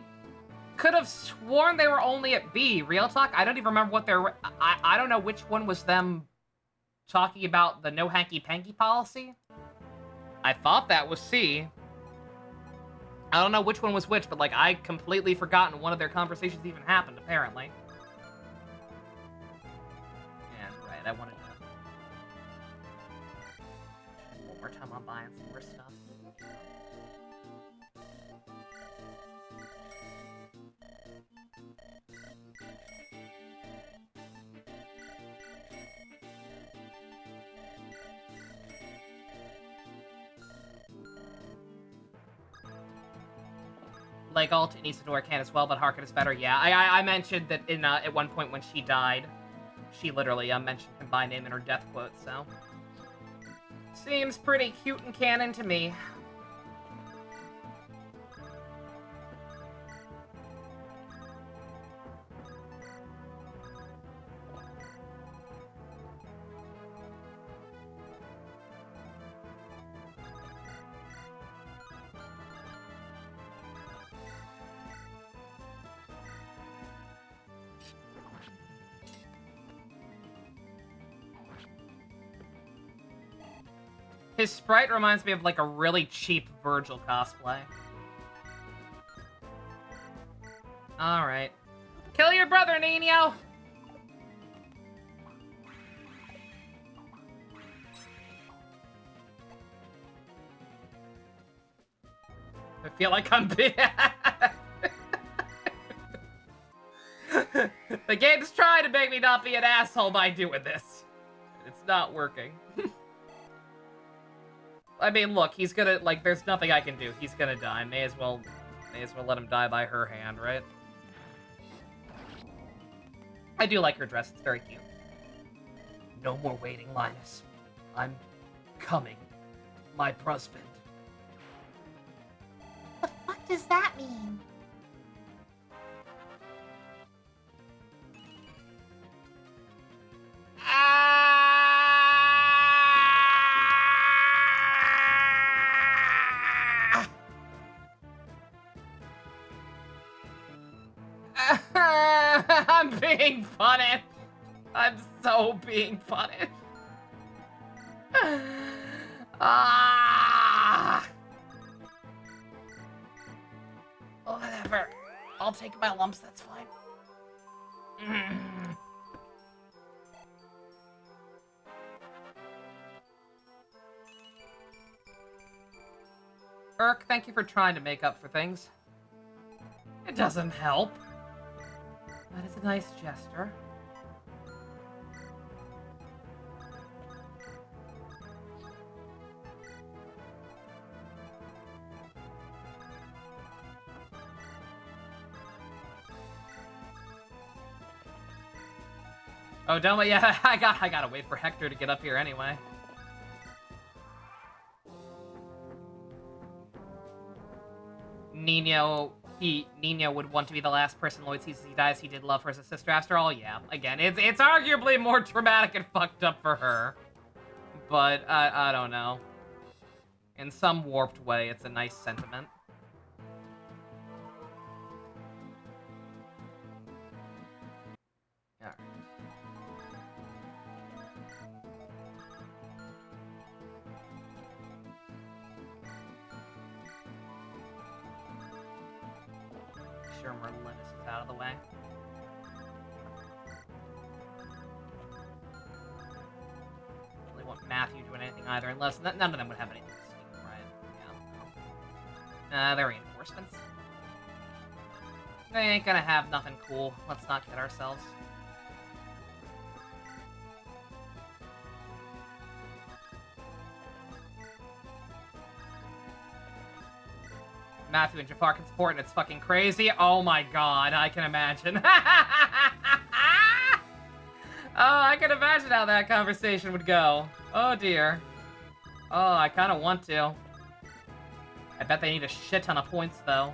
Speaker 1: could have sworn they were only at B. Real talk, I don't even remember what they're... I don't know which one was them talking about the no hanky-panky policy. I thought that was C. I don't know which one was which, but, like, I completely forgotten one of their conversations even happened, apparently. Yeah, right, I wanted to... One more time on buying some more stuff. Like Alt and Isadora can as well, but Harkin is better. Yeah, I mentioned that in at one point when she died, she literally mentioned him by name in her death quote, so... Seems pretty cute and canon to me. His sprite reminds me of, like, a really cheap Virgil cosplay. Alright. Kill your brother, Nino! I feel like I'm being... The game's trying to make me not be an asshole by doing this. It's not working. I mean, look, he's gonna, like, there's nothing I can do. He's gonna die. May as well let him die by her hand, right? I do like her dress. It's very cute. No more waiting, Linus. I'm coming. My husband.
Speaker 2: The fuck does that mean?
Speaker 1: I'm being punished. I'm so being punished. Whatever. I'll take my lumps, that's fine. Urk, thank you for trying to make up for things. It doesn't help. That is a nice gesture. Oh, don't wait. Yeah, I gotta wait for Hector to get up here anyway. Nino would want to be the last person Lloyd sees as he dies. He did love her as a sister after all. Yeah, again, it's arguably more traumatic and fucked up for her, but I don't know. In some warped way, it's a nice sentiment. All right. Sure, Merlinus is out of the way. Really want Matthew doing anything either, unless none of them would have anything to sneak, right? Yeah. The reinforcements. They ain't gonna have nothing cool. Let's not kid ourselves. Matthew and Jafar can support, and it's fucking crazy. Oh my god, I can imagine. Oh, I can imagine how that conversation would go. Oh dear. Oh, I kind of want to. I bet they need a shit ton of points, though.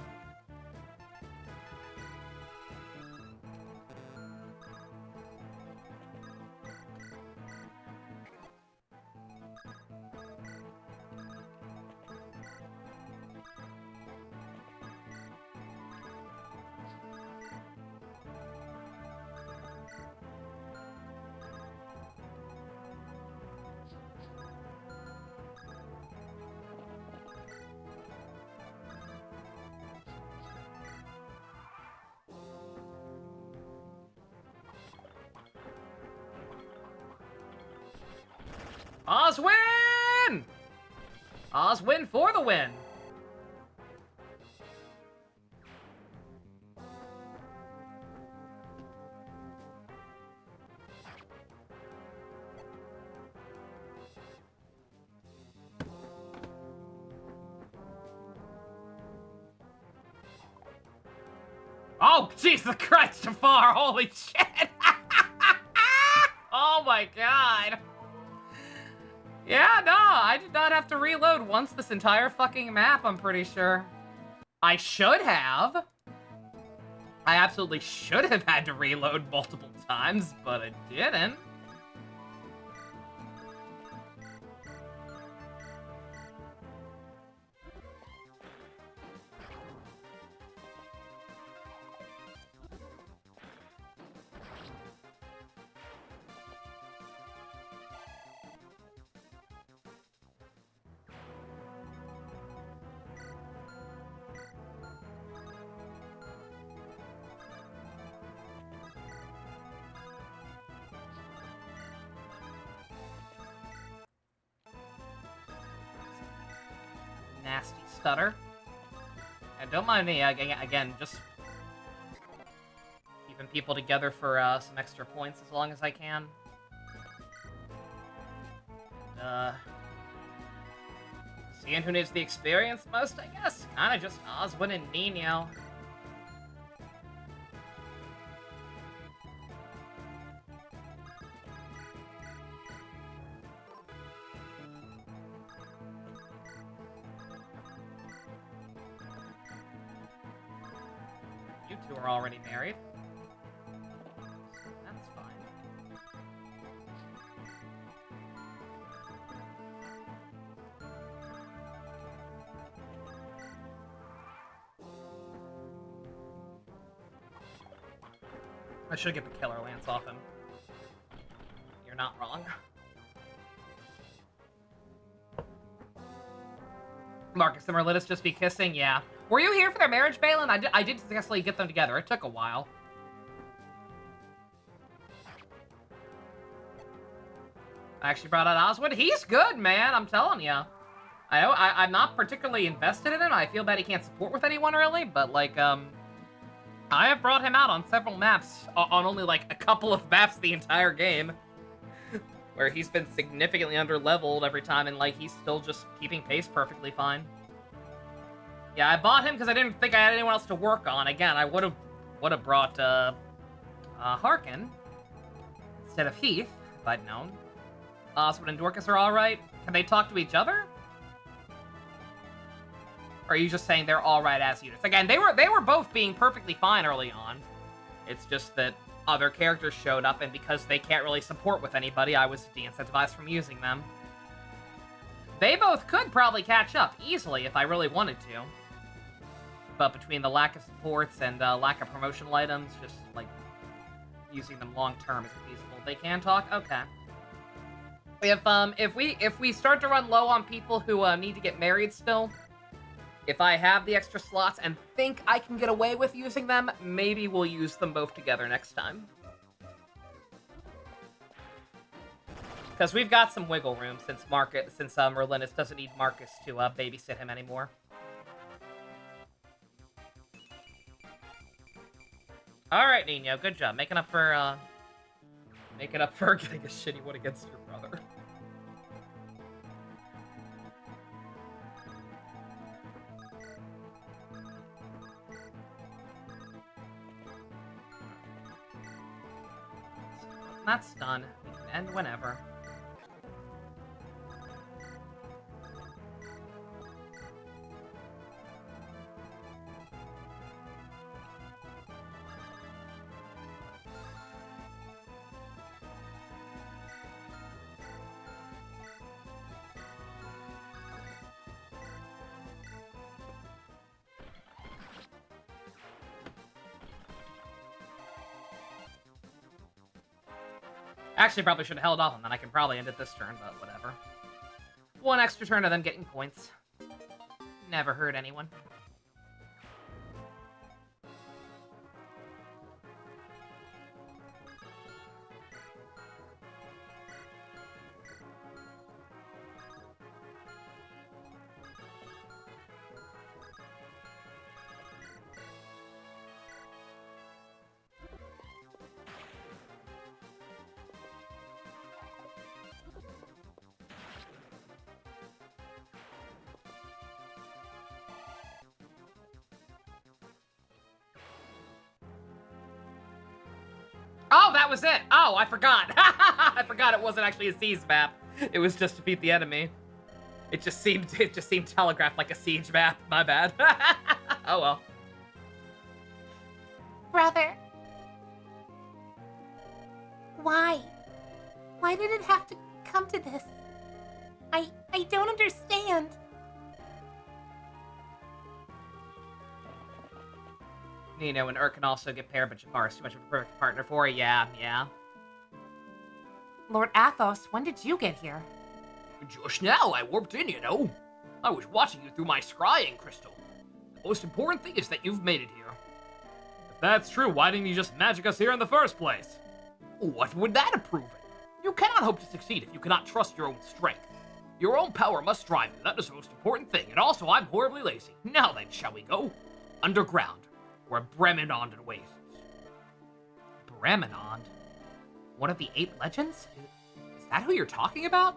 Speaker 1: Oswin! Oswin for the win! Oh, Jesus Christ, Jafar! Holy shit! Oh my god! Yeah, no, I did not have to reload once this entire fucking map, I'm pretty sure. I should have. I absolutely should have had to reload multiple times, but I didn't. Nasty stutter. And don't mind me, again, just keeping people together for some extra points as long as I can. Seeing who needs the experience most, I guess. Kinda just Oswin and Nino. You two are already married. That's fine. I should get the Killer Lance off him. You're not wrong. Marcus and Merlinus just be kissing? Yeah. Were you here for their marriage, Balin? I did successfully get them together. It took a while. I actually brought out Oswald. He's good, man. I'm telling you. I'm not particularly invested in him. I feel that he can't support with anyone, really. But, like, I have brought him out on several maps. On only, like, a couple of maps the entire game. Where he's been significantly under-leveled every time. And, like, he's still just keeping pace perfectly fine. Yeah, I bought him because I didn't think I had anyone else to work on. Again, I would have brought Harkin instead of Heath if I'd known. Oswald and Dorcas are all right. Can they talk to each other? Or are you just saying they're all right as units? Again, they were both being perfectly fine early on. It's just that other characters showed up, and because they can't really support with anybody, I was de-incentivized from using them. They both could probably catch up easily if I really wanted to. But between the lack of supports and lack of promotional items, just, like, using them long-term isn't feasible. They can talk? Okay. If we start to run low on people who need to get married still, if I have the extra slots and think I can get away with using them, maybe we'll use them both together next time. Because we've got some wiggle room since Merlinus doesn't need Marcus to babysit him anymore. All right, Nino, good job making up for getting a shitty one against your brother. That's done. We can end whenever. Actually, probably should have held off on that. I can probably end it this turn, but whatever. One extra turn of them getting points. Never hurt anyone. Oh, that was it. Oh, I forgot. I forgot it wasn't actually a siege map. It was just defeat the enemy. It just seemed telegraphed like a siege map. My bad. Oh well.
Speaker 2: Brother. Why? Why did it have to come to this? I don't understand.
Speaker 1: Nino and Urk can also get paired, but Jafar is too much of a perfect partner for it. Yeah.
Speaker 2: Lord Athos, when did you get here?
Speaker 4: Just now, I warped in, you know. I was watching you through my scrying crystal. The most important thing is that you've made it here.
Speaker 3: If that's true, why didn't you just magic us here in the first place?
Speaker 4: What would that have proven? You cannot hope to succeed if you cannot trust your own strength. Your own power must drive you, that is the most important thing, and also I'm horribly lazy. Now then, shall we go? Underground, where Bremenond awaits.
Speaker 1: Bremenond? One of the 8 legends? Is that who you're talking about?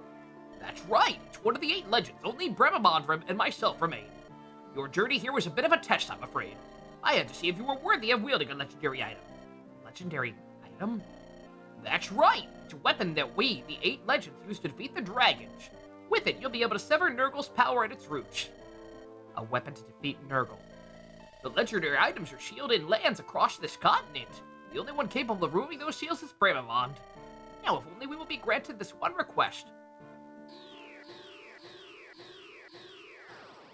Speaker 4: That's right, it's one of the 8 legends. Only Bremenond and myself remain. Your journey here was a bit of a test, I'm afraid. I had to see if you were worthy of wielding a legendary item.
Speaker 1: Legendary item?
Speaker 4: That's right! It's a weapon that we, the 8 legends, used to defeat the dragons. With it, you'll be able to sever Nurgle's power at its roots.
Speaker 1: A weapon to defeat Nurgle.
Speaker 4: The legendary items are shielded in lands across this continent. The only one capable of removing those shields is Bremenond. Now, if only we will be granted this one request.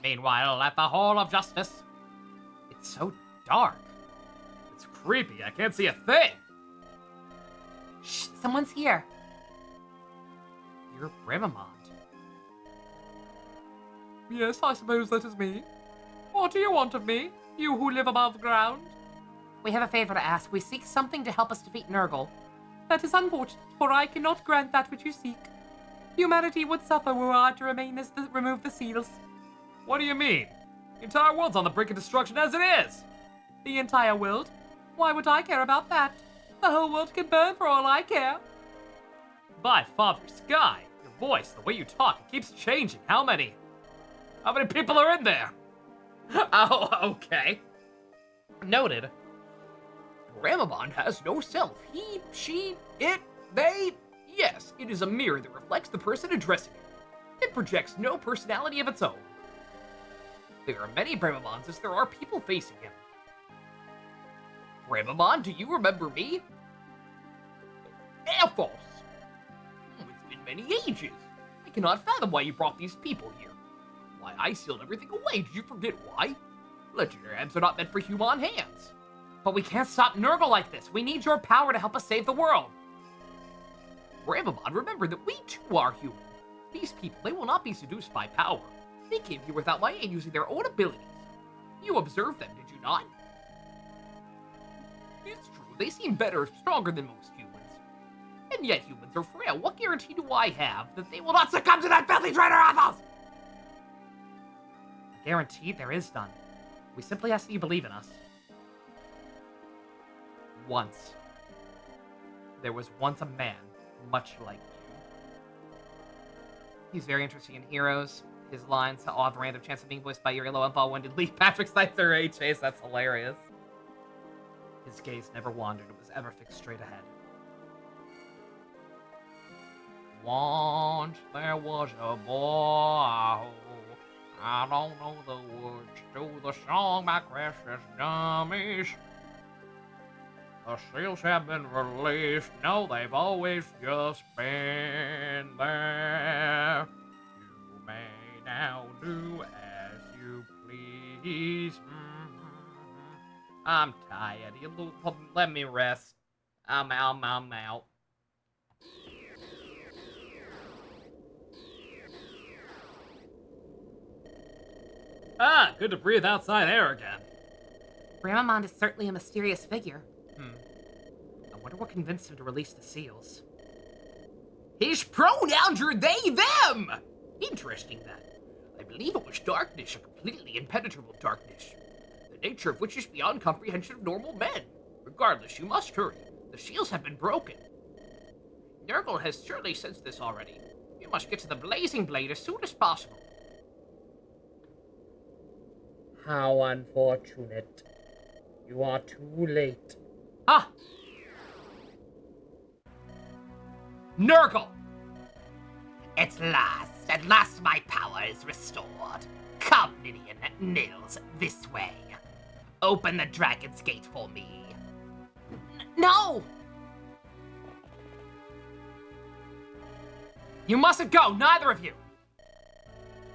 Speaker 1: Meanwhile, at the Hall of Justice. It's so dark.
Speaker 3: It's creepy. I can't see a thing.
Speaker 2: Shh, someone's here.
Speaker 1: You're Bremenond.
Speaker 5: Yes, I suppose that is me. What do you want of me, you who live above ground?
Speaker 2: We have a favor to ask. We seek something to help us defeat Nurgle.
Speaker 5: That is unfortunate, for I cannot grant that which you seek. Humanity would suffer were I to remove the seals.
Speaker 3: What do you mean? The entire world's on the brink of destruction as it is.
Speaker 5: The entire world? Why would I care about that? The whole world can burn for all I care.
Speaker 3: By Father Sky, your voice, the way you talk, it keeps changing. How many people are in there?
Speaker 1: Oh, okay. Noted.
Speaker 4: Bremenond has no self. He, she, it, they. Yes, it is a mirror that reflects the person addressing it. It projects no personality of its own. There are many Bremenonds as there are people facing him. Bremenond, do you remember me? Athos! It's been many ages. I cannot fathom why you brought these people here. Why I sealed everything away. Did you forget why? Legendary items are not meant for human hands.
Speaker 1: But we can't stop Nurgle like this. We need your power to help us save the world.
Speaker 4: Bremenond, remember that we too are human. These people, they will not be seduced by power. They came here without my aid using their own abilities. You observed them, did you not? It's true, they seem better, stronger than most humans. And yet humans are frail. What guarantee do I have that they will not succumb to that filthy traitor Athos?
Speaker 1: Guaranteed there is none. We simply ask that you believe in us. once. There was once a man much like you. He's very interested in heroes. His lines all have a random chance of being voiced by Yuri Lowenthal, Lee Patrick Seitzer, Ray Chase. That's hilarious. His gaze never wandered. It was ever fixed straight ahead. Once there was a boy. I don't know the words to the song by Precious Dummies. The seals have been released. No, they've always just been there. You may now do as you please. I'm tired. You let me rest. I'm out. Ah, good to breathe outside air again.
Speaker 2: Ramamond is certainly a mysterious figure.
Speaker 1: I wonder what convinced him to release the seals.
Speaker 4: His pronouns are they, them! Interesting that. I believe it was darkness, a completely impenetrable darkness. The nature of which is beyond comprehension of normal men. Regardless, you must hurry. The seals have been broken. Nurgle has surely sensed this already. You must get to the Blazing Blade as soon as possible.
Speaker 6: How unfortunate. You are too late.
Speaker 4: Ah! Nurgle! At last my power is restored. Come, Ninian, Nils, this way. Open the Dragon's Gate for me. No! You mustn't go, neither of you!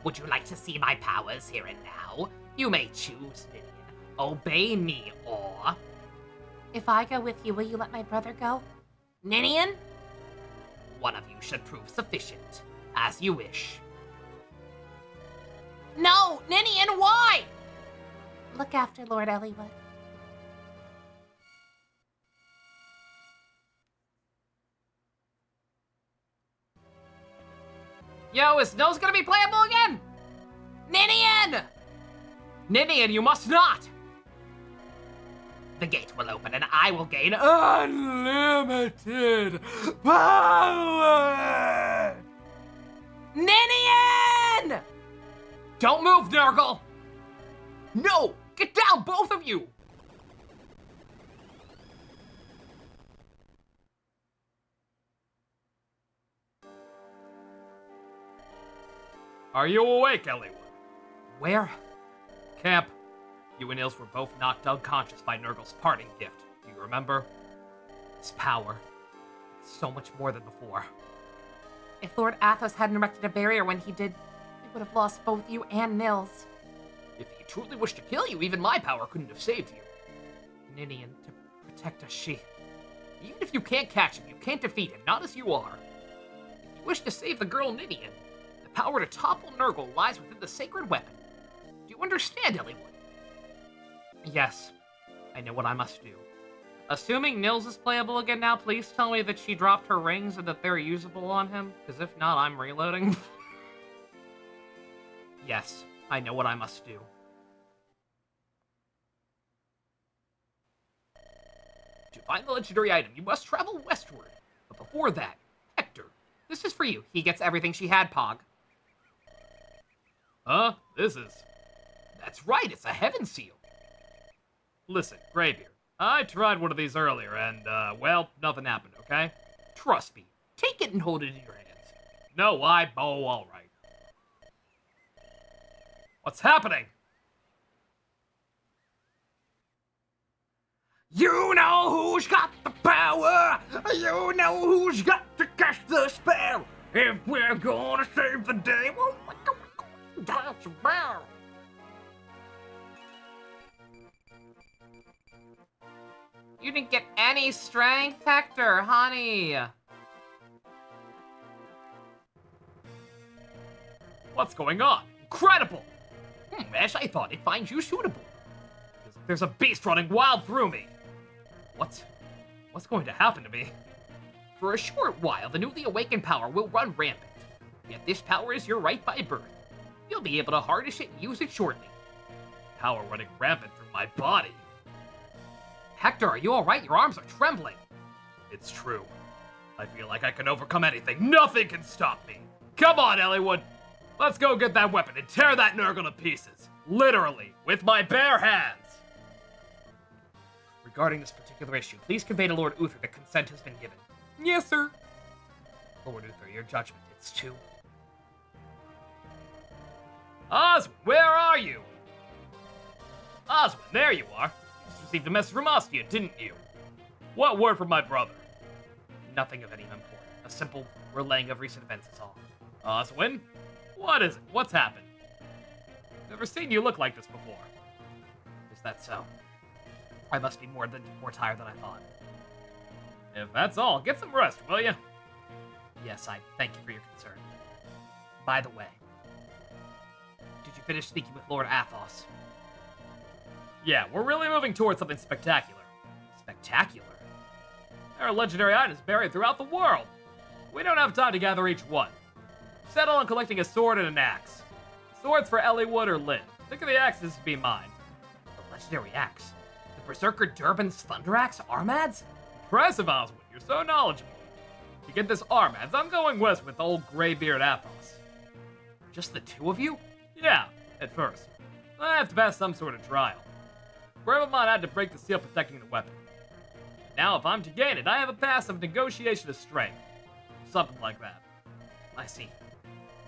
Speaker 4: Would you like to see my powers here and now? You may choose, Ninian. Obey me, or...
Speaker 2: If I go with you, will you let my brother go?
Speaker 4: Ninian? One of you should prove sufficient. As you wish. No! Ninian, why?
Speaker 2: Look after Lord Elliowood.
Speaker 1: Yo, is Nils gonna be playable again?
Speaker 4: Ninian! Ninian, you must not! The gate will open and I will gain unlimited power! Ninian! Don't move, Nurgle! No! Get down, both of you!
Speaker 3: Are you awake, Elliewood?
Speaker 1: Where?
Speaker 3: Camp. You and Nils were both knocked unconscious by Nurgle's parting gift. Do you remember?
Speaker 1: His power. It's so much more than before.
Speaker 2: If Lord Athos hadn't erected a barrier when he did, we would have lost both you and Nils.
Speaker 4: If he truly wished to kill you, even my power couldn't have saved you.
Speaker 1: Ninian, to protect us,
Speaker 4: Even if you can't catch him, you can't defeat him, not as you are. If you wish to save the girl Ninian, the power to topple Nurgle lies within the sacred weapon. Do you understand, Elliewood?
Speaker 1: Yes, I know what I must do. Assuming Nils is playable again now, please tell me that she dropped her rings and that they're usable on him, because if not, I'm reloading. Yes, I know what I must do.
Speaker 4: To find the legendary item, you must travel westward. But before that, Hector, this is for you.
Speaker 1: He gets everything she had, Pog.
Speaker 3: Huh? This is...
Speaker 4: That's right, it's a heaven seal.
Speaker 3: Listen, Greybeard. I tried one of these earlier and, well, nothing happened, okay?
Speaker 4: Trust me. Take it and hold it in your hands.
Speaker 3: No, oh, all right. What's happening?
Speaker 4: You know who's got the power! You know who's got to cast the spell! If we're gonna save the day, that's about.
Speaker 1: You didn't get any strength, Hector, honey.
Speaker 3: What's going on?
Speaker 4: Incredible! As I thought, it finds you suitable.
Speaker 3: There's a beast running wild through me. What's going to happen to me?
Speaker 4: For a short while, the newly awakened power will run rampant. Yet this power is your right by birth. You'll be able to harness it and use it shortly.
Speaker 3: Power running rampant through my body.
Speaker 4: Hector, are you alright? Your arms are trembling.
Speaker 3: It's true. I feel like I can overcome anything. Nothing can stop me. Come on, Elliewood. Let's go get that weapon and tear that Nurgle to pieces. Literally, with my bare hands.
Speaker 4: Regarding this particular issue, please convey to Lord Uther that consent has been given.
Speaker 5: Yes, sir.
Speaker 4: Lord Uther, your judgment, it's too...
Speaker 3: Oswin, where are you? Oswin, there you are. You just received a message from Ostia, didn't you? What word from my brother?
Speaker 4: Nothing of any import. A simple relaying of recent events is all.
Speaker 3: Oswin? What is it? What's happened? Never seen you look like this before.
Speaker 4: Is that so? I must be more tired than I thought.
Speaker 3: If that's all, get some rest, will you?
Speaker 4: Yes, I thank you for your concern. By the way, did you finish speaking with Lord Athos?
Speaker 3: Yeah, we're really moving towards something spectacular.
Speaker 4: Spectacular?
Speaker 3: There are legendary items buried throughout the world. We don't have time to gather each one. Settle on collecting a sword and an axe. Swords for Elliewood or Lynn. Think of the axes to be mine.
Speaker 4: The legendary axe? The Berserker Durban's Thunder Axe? Armads?
Speaker 3: Impressive, Oswald. You're so knowledgeable. To get this Armads, I'm going west with old Greybeard Athos.
Speaker 4: Just the two of you?
Speaker 3: Yeah, at first. I have to pass some sort of trial. Gravamon had to break the seal protecting the weapon. Now, if I'm to gain it, I have a pass of negotiation of strength. Something like that.
Speaker 4: I see.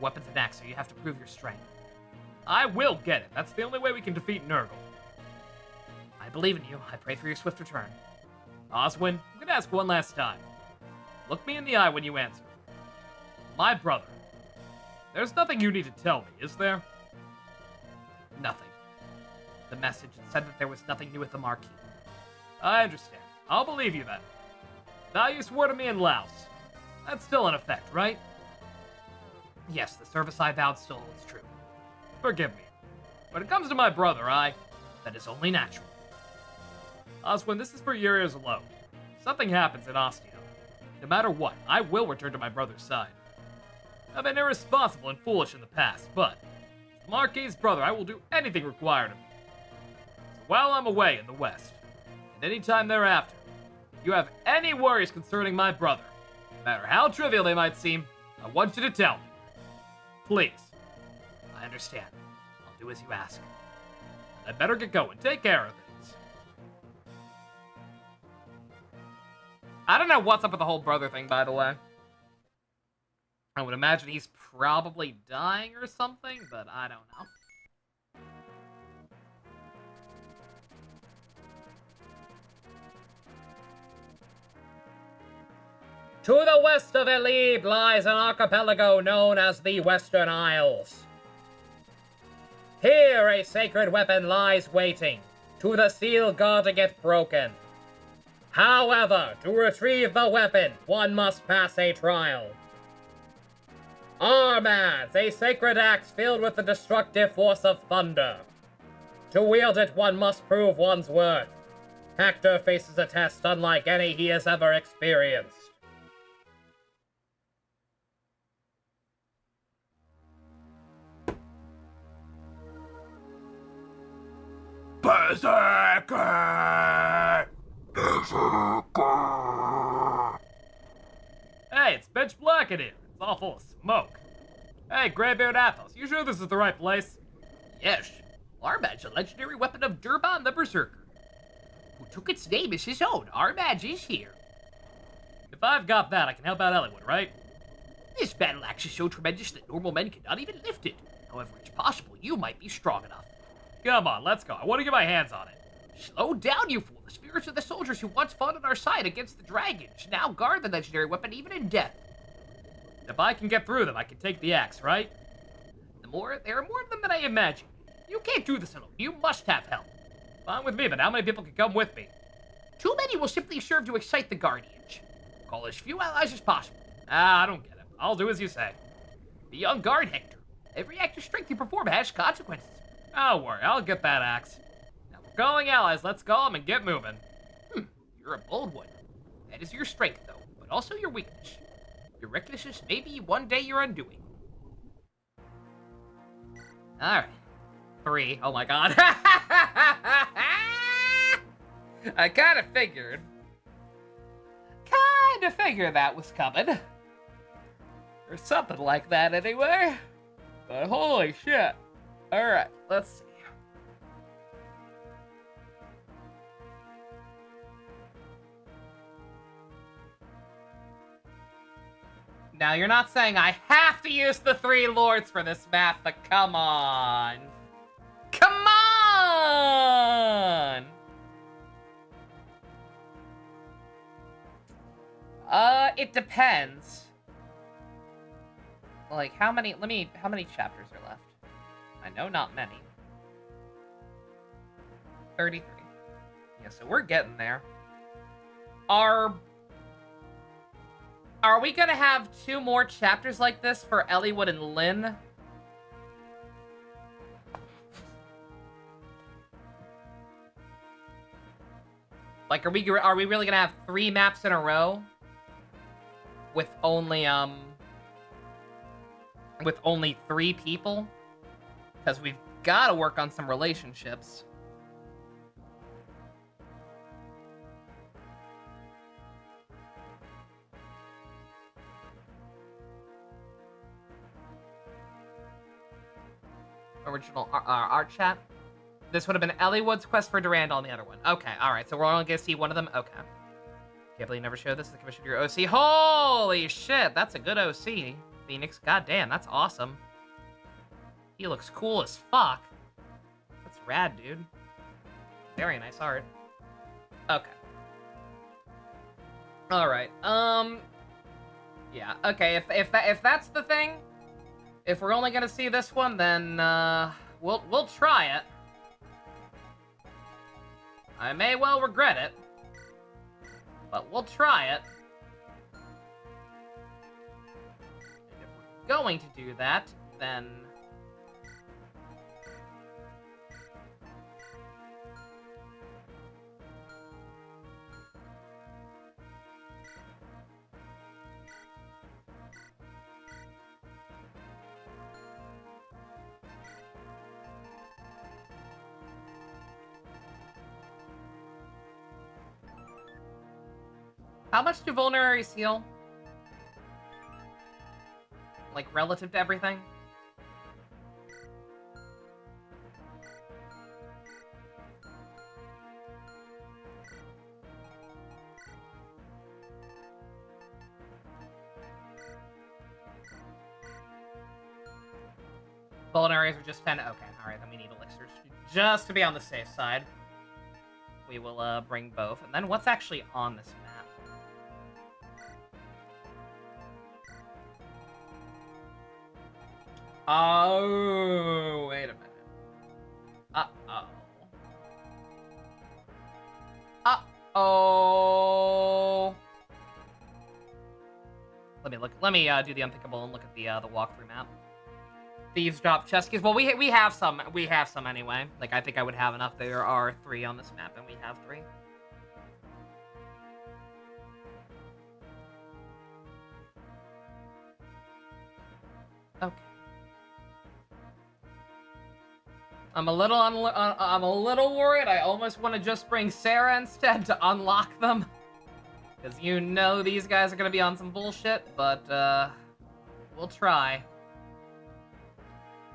Speaker 4: Weapons and axe, so you have to prove your strength.
Speaker 3: I will get it. That's the only way we can defeat Nurgle.
Speaker 4: I believe in you. I pray for your swift return.
Speaker 3: Oswin, I'm gonna ask one last time. Look me in the eye when you answer. My brother. There's nothing you need to tell me, is there?
Speaker 4: Nothing. The message said that there was nothing new with the Marquis.
Speaker 3: I understand. I'll believe you then. Now you swore to me in Laos. That's still in effect, right?
Speaker 4: Yes, the service I vowed still holds true.
Speaker 3: Forgive me. When it comes to my brother,
Speaker 4: That is only natural.
Speaker 3: Oswin, this is for your ears alone. If something happens in Ostia, no matter what, I will return to my brother's side. I've been irresponsible and foolish in the past, but as the Marquis' brother, I will do anything required of me. So while I'm away in the West, and any time thereafter, if you have any worries concerning my brother, no matter how trivial they might seem, I want you to tell me. Please.
Speaker 4: I understand. I'll do as you ask.
Speaker 3: I better get going. Take care of things.
Speaker 1: I don't know what's up with the whole brother thing, by the way. I would imagine he's probably dying or something, but I don't know.
Speaker 6: To the west of Elib lies an archipelago known as the Western Isles. Here a sacred weapon lies waiting, to the seal guarding it broken. However, to retrieve the weapon, one must pass a trial. Armads, a sacred axe filled with the destructive force of thunder. To wield it, one must prove one's worth. Hector faces a test unlike any he has ever experienced.
Speaker 3: Berserker! Berserker! Hey, it's pitch black in here. It's all full of smoke. Hey, Greybeard Athos, you sure this is the right place?
Speaker 4: Yes, Arbad's a legendary weapon of Durban the Berserker, who took its name as his own. Arbad is here.
Speaker 3: If I've got that, I can help out Elliewood, right?
Speaker 4: This battle axe is so tremendous that normal men cannot even lift it. However, it's possible you might be strong enough.
Speaker 3: Come on, let's go. I want to get my hands on it.
Speaker 4: Slow down, you fool. The spirits of the soldiers who once fought on our side against the dragons now guard the legendary weapon even in death.
Speaker 3: If I can get through them, I can take the axe, right?
Speaker 4: There are more of them than I imagine. You can't do this alone. You must have help.
Speaker 3: Fine with me, but how many people can come with me?
Speaker 4: Too many will simply serve to excite the guardians. Call as few allies as possible.
Speaker 3: I don't get it. I'll do as you say.
Speaker 4: Be on guard, Hector. Every act of strength you perform has consequences.
Speaker 3: Don't worry, I'll get that axe. Now we're calling allies. Let's call them and get moving.
Speaker 4: You're a bold one. That is your strength, though, but also your weakness. Your recklessness may be one day your undoing.
Speaker 1: Alright. 3. Oh my god. I kind of figured. Kind of figured that was coming. Or something like that, anyway. But holy shit. Alright, let's see. Now, you're not saying I have to use the 3 lords for this map, but come on. Come on! It depends. Like, how many chapters are left? I know not many. 33. Yeah, so we're getting there. Are we gonna have 2 more chapters like this for Eliwood and Lynn? Like, are we really gonna have 3 maps in a row? With only 3 people? Because we've gotta work on some relationships. Original art chat. This would have been Eliwood's quest for Durandal on the other one. Okay, alright, so we're only gonna see one of them? Okay. Can't believe you never showed this as the commission of your OC. Holy shit, that's a good OC. Phoenix, goddamn, that's awesome. He looks cool as fuck. That's rad, dude. Very nice art. Okay. Alright, yeah, okay, if that's the thing, if we're only gonna see this one, then, we'll try it. I may well regret it, but we'll try it. And if we're going to do that, then... How much do vulneraries heal? Like, relative to everything? Vulneraries are just 10. Okay, alright, then we need elixirs. Just to be on the safe side. We will, bring both. And then what's actually on this map? Oh, wait a minute. Uh-oh. Uh-oh. Let me do the unthinkable and look at the walkthrough map. Thieves drop chest keys. Well, we have some anyway. Like, I think I would have enough. There are 3 on this map, and we have 3. Okay. I'm a little worried. I almost want to just bring Sarah instead to unlock them. Because you know these guys are going to be on some bullshit, but, we'll try.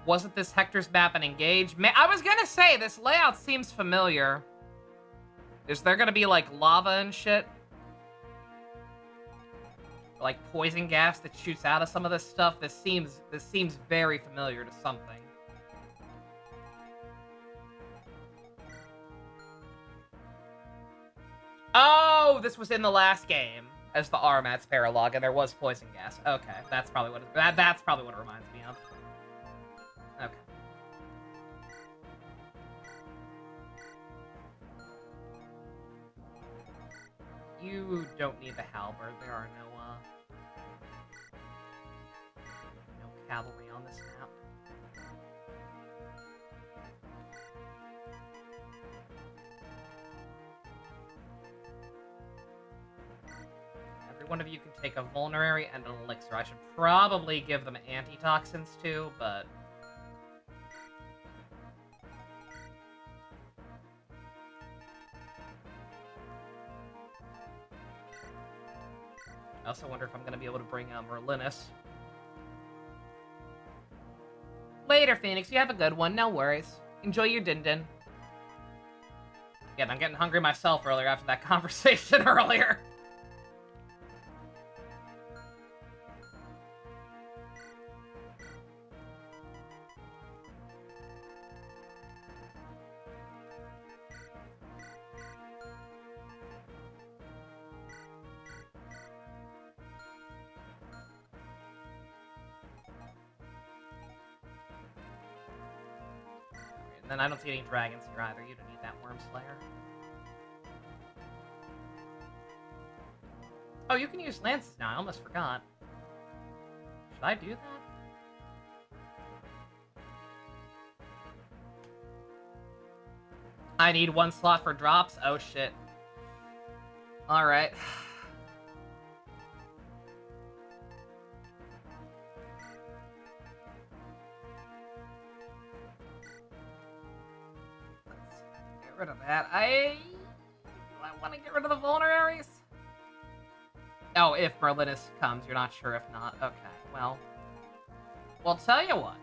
Speaker 1: Wasn't this Hector's map and Engage? I was going to say, this layout seems familiar. Is there going to be, like, lava and shit? Like, poison gas that shoots out of some of this stuff? This seems very familiar to something. Oh, this was in the last game as the Armat's paralog, and there was poison gas. Okay, that's probably what that's probably what it reminds me of. Okay. You don't need the halberd. There are no cavalry on this map. Every one of you can take a vulnerary and an elixir. I should probably give them antitoxins too, but... I also wonder if I'm gonna be able to bring Merlinus. Later, Phoenix. You have a good one. No worries. Enjoy your din-din. Yeah, I'm getting hungry myself earlier after that conversation earlier. And then I don't see any dragons here either. You don't need that Worm Slayer. Oh, you can use lances now. I almost forgot. Should I do that? I need 1 slot for drops? Oh, shit. Alright. Let's get rid of that. Do I want to get rid of the vulneraries? Oh, if Merlinus comes, you're not sure if not. Okay, well. Well, tell you what.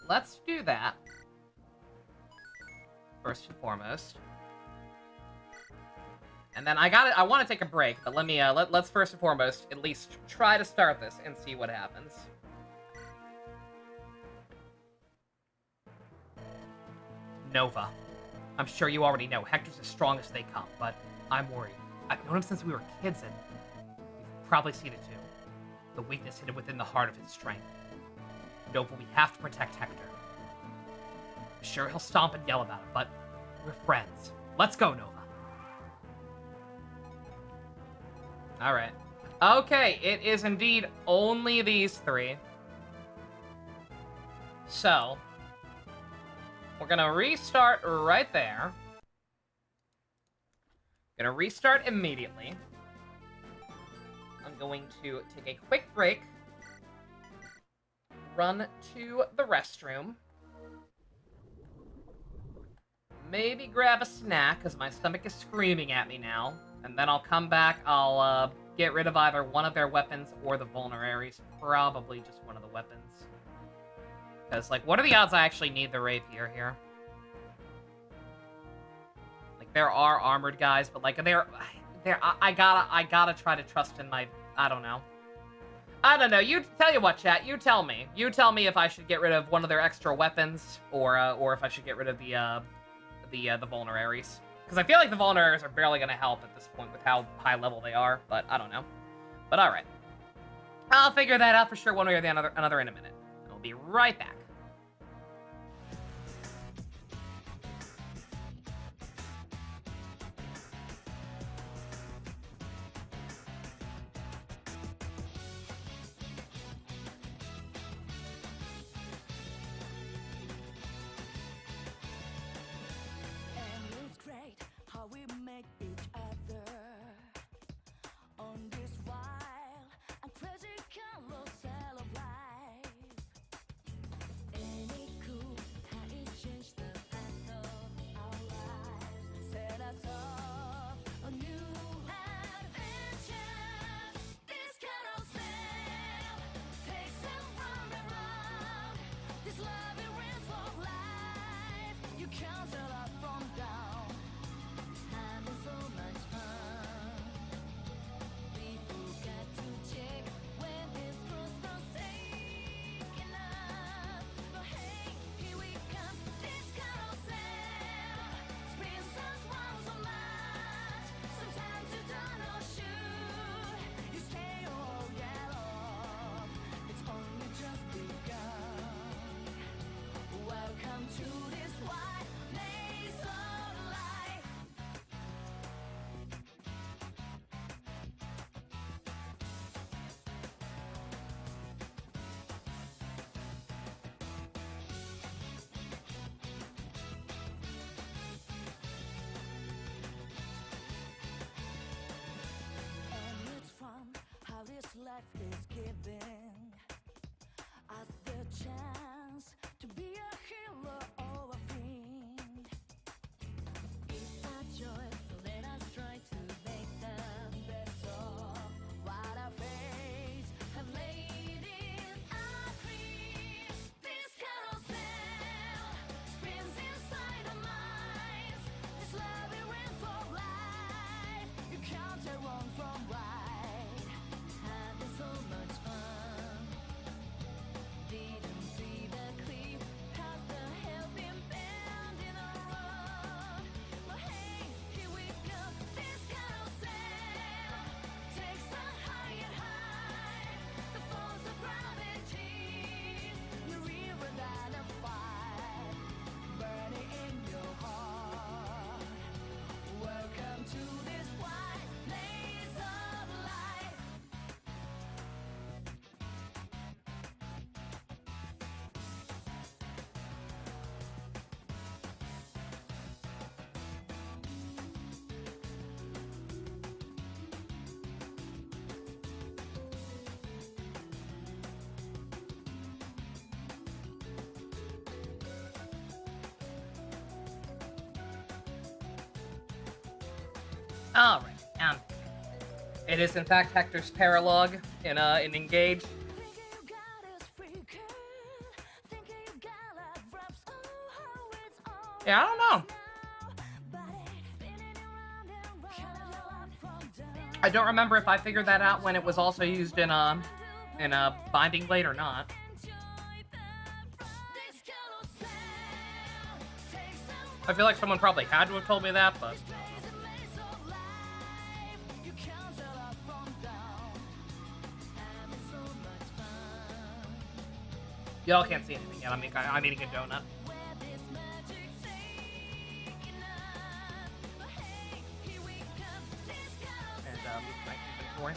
Speaker 1: Let's do that. First and foremost. And then I want to take a break, but let me, let's first and foremost at least try to start this and see what happens. Nova. I'm sure you already know Hector's as strong as they come, but I'm worried. I've known him since we were kids, and you've probably seen it too. The weakness hidden within the heart of his strength. Nova, we have to protect Hector. I'm sure he'll stomp and yell about it, but we're friends. Let's go, Nova. Alright. Okay, it is indeed only these 3. So, we're gonna restart right there. Gonna restart immediately. I'm going to take a quick break. Run to the restroom. Maybe grab a snack, because my stomach is screaming at me now. And then I'll come back, I'll get rid of either one of their weapons or the vulneraries. Probably just one of the weapons. Because, like, what are the odds I actually need the rapier here? Like, there are armored guys, but, like, I gotta try to trust in my, I don't know. I don't know, you, tell you what, chat, you tell me. You tell me if I should get rid of one of their extra weapons, or if I should get rid of the vulneraries. Because I feel like the vulneraries are barely gonna help at this point with how high level they are, but I don't know. But alright. I'll figure that out for sure one way or the another in a minute. I'll be right back.
Speaker 7: Life is giving us the chance to be a hero or a fiend. It's our joy, so let us try to make the
Speaker 1: All right. It is in fact Hector's paralogue in Engage. Yeah, I don't know. I don't remember if I figured that out when it was also used in Binding Blade or not. I feel like someone probably had to have told me that, but y'all can't see anything yet. I'm eating a donut. And my inventory.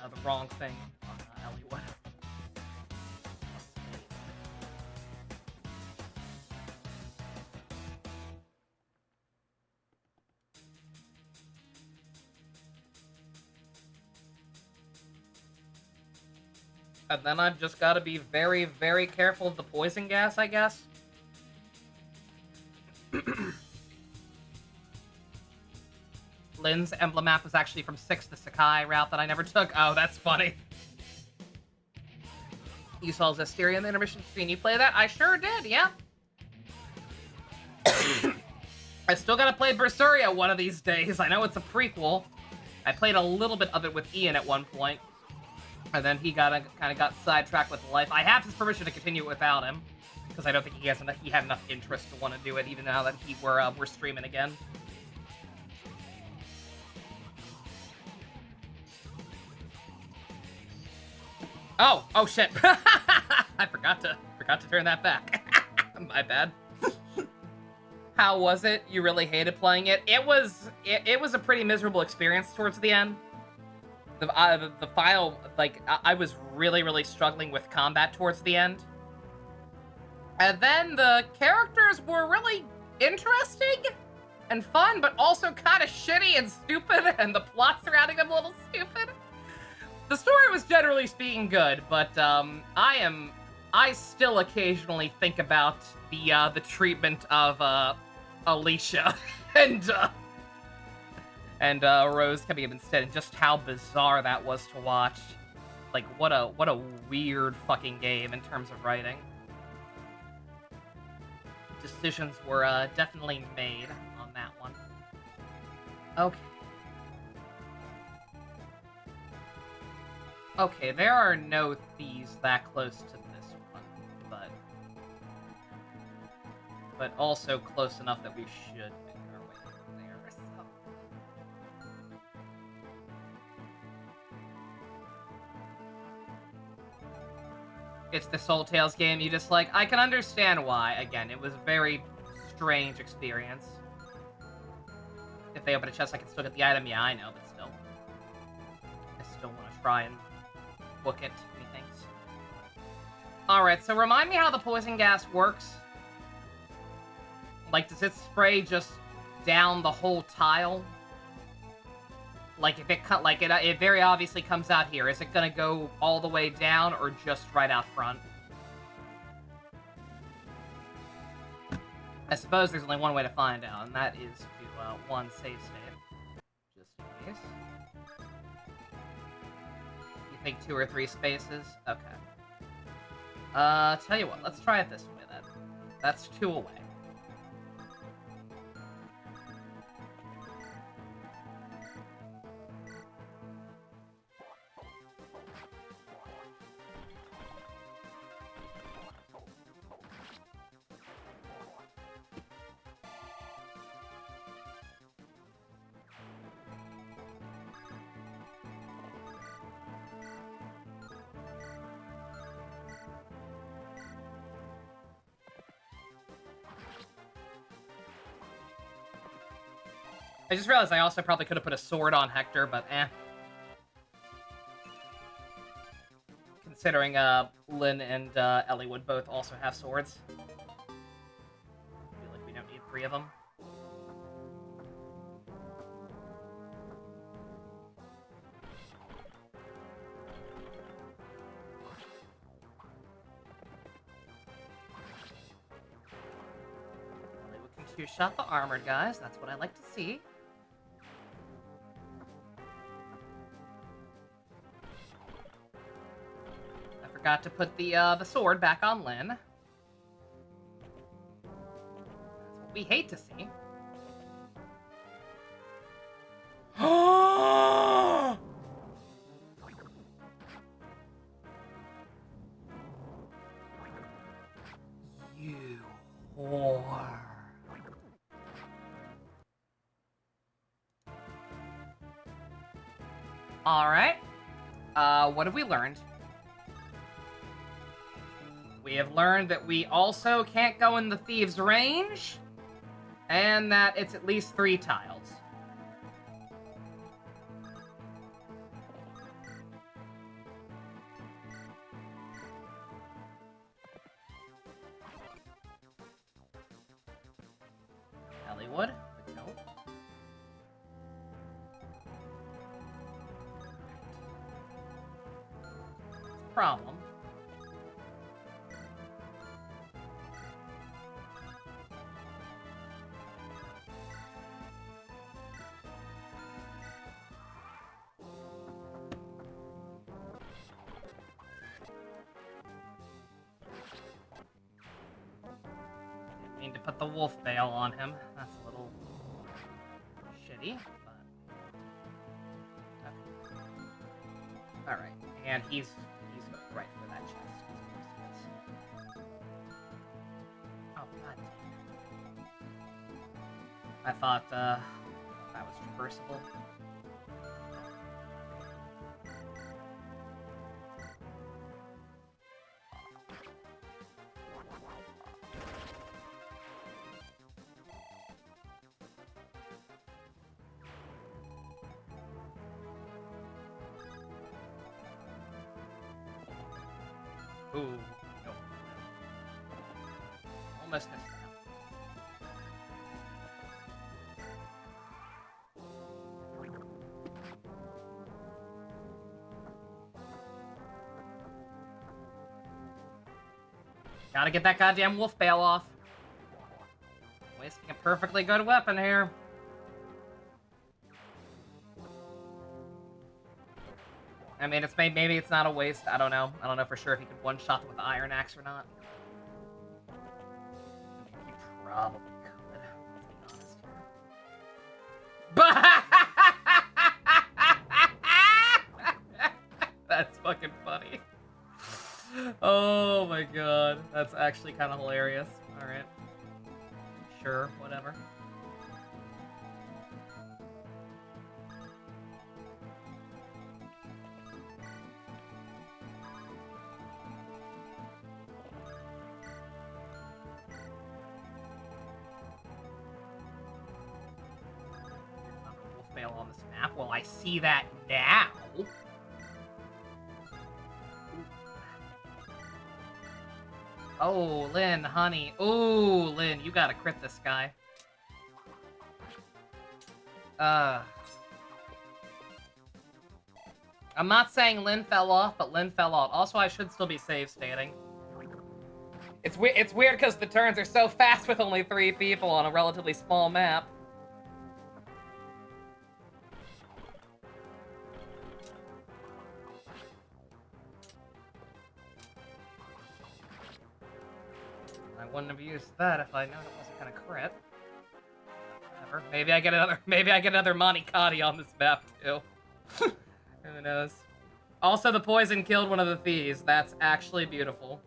Speaker 1: The wrong thing on Elliewood. And then I've just got to be very, very careful of the poison gas, I guess. Lynn's Emblem map was actually from 6 the Sakai route that I never took. Oh, that's funny. You saw Zestiria in the intermission screen. You play that? I sure did, yeah. I still gotta play Berseria one of these days. I know it's a prequel. I played a little bit of it with Ian at one point. And then he kind of got sidetracked with life. I have his permission to continue it without him. Because I don't think he had enough interest to want to do it, even now that we're streaming again. Oh shit. I forgot to turn that back. My bad. How was it? You really hated playing it? It was a pretty miserable experience towards the end. The final, like, I was really, really struggling with combat towards the end. And then the characters were really interesting and fun, but also kind of shitty and stupid, and the plot surrounding them a little stupid. The story was generally speaking good, but I still occasionally think about the treatment of Alicia and Rose coming up instead, and just how bizarre that was to watch. Like, what a weird fucking game in terms of writing. Decisions were definitely made on that one. Okay. Okay, there are no thieves that close to this one, but also close enough that we should make our way through there. So. It's the Soul Tales game you dislike. I can understand why. Again, it was a very strange experience. If they open a chest, I can still get the item. Yeah, I know, but still. I still want to try and book it, methinks. Alright, so remind me how the poison gas works. Like, does it spray just down the whole tile? Like, if it very obviously comes out here, is it gonna go all the way down or just right out front? I suppose there's only one way to find out, and that is to one save state, just in case. You think 2 or 3 spaces? Okay. Tell you what, let's try it this way then. That's 2 away. I just realized I also probably could have put a sword on Hector, but eh. Considering Lynn and Ellie would both also have swords. I feel like we don't need 3 of them. Two-shot the armored guys. That's what I like to see. I forgot to put the sword back on Lynn. That's what we hate to see. You whore. Alright. What have we learned? We have learned that we also can't go in the thieves' range, and that it's at least 3 tiles. Hollywood? Nope. Problem. Didn't mean to put the wolf veil on him. That's a little shitty, but okay. All right, and he's right for that chest. Oh god. I thought that was traversable. Ooh, no. Almost missed that. Gotta get that goddamn wolf bale off. Wasting a perfectly good weapon here. I mean, it's maybe it's not a waste. I don't know. I don't know for sure if he could one-shot them with the iron axe or not. He probably could. Let's be honest here. That's fucking funny. Oh my god. That's actually kind of hilarious. Alright. Sure, whatever. Fail on this map. Well, I see that now. Oh, Lynn, honey. Ooh, Lynn, you gotta crit this guy. I'm not saying Lynn fell off, but Lynn fell out. Also, I should still be save stating. It's weird because the turns are so fast with only 3 people on a relatively small map. I wouldn't have used that if I known it wasn't gonna crit. Whatever. Maybe I get another Monicati on this map too. Who knows? Also, the poison killed one of the thieves. That's actually beautiful.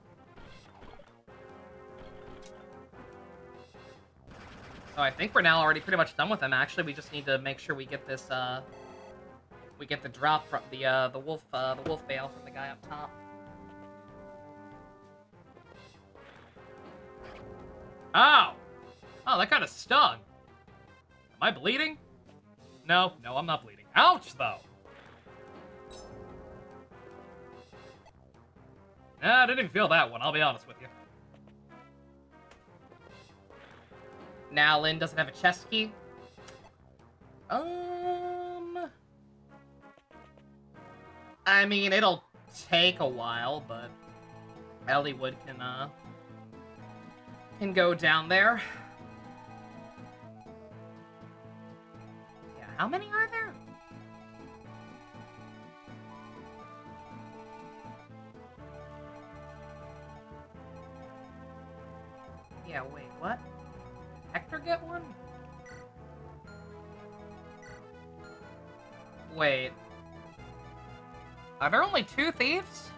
Speaker 1: So I think we're now already pretty much done with him. Actually, we just need to make sure we get this. We get the drop from the wolf veil from the guy up top. Oh! Oh, that kind of stung. Am I bleeding? No, I'm not bleeding. Ouch, though! Nah, I didn't even feel that one, I'll be honest with you. Now Lynn doesn't have a chest key. I mean, it'll take a while, but Elliewood can go down there. How many are there? Yeah, wait, what? Hector get one? Wait. Are there only 2 thieves?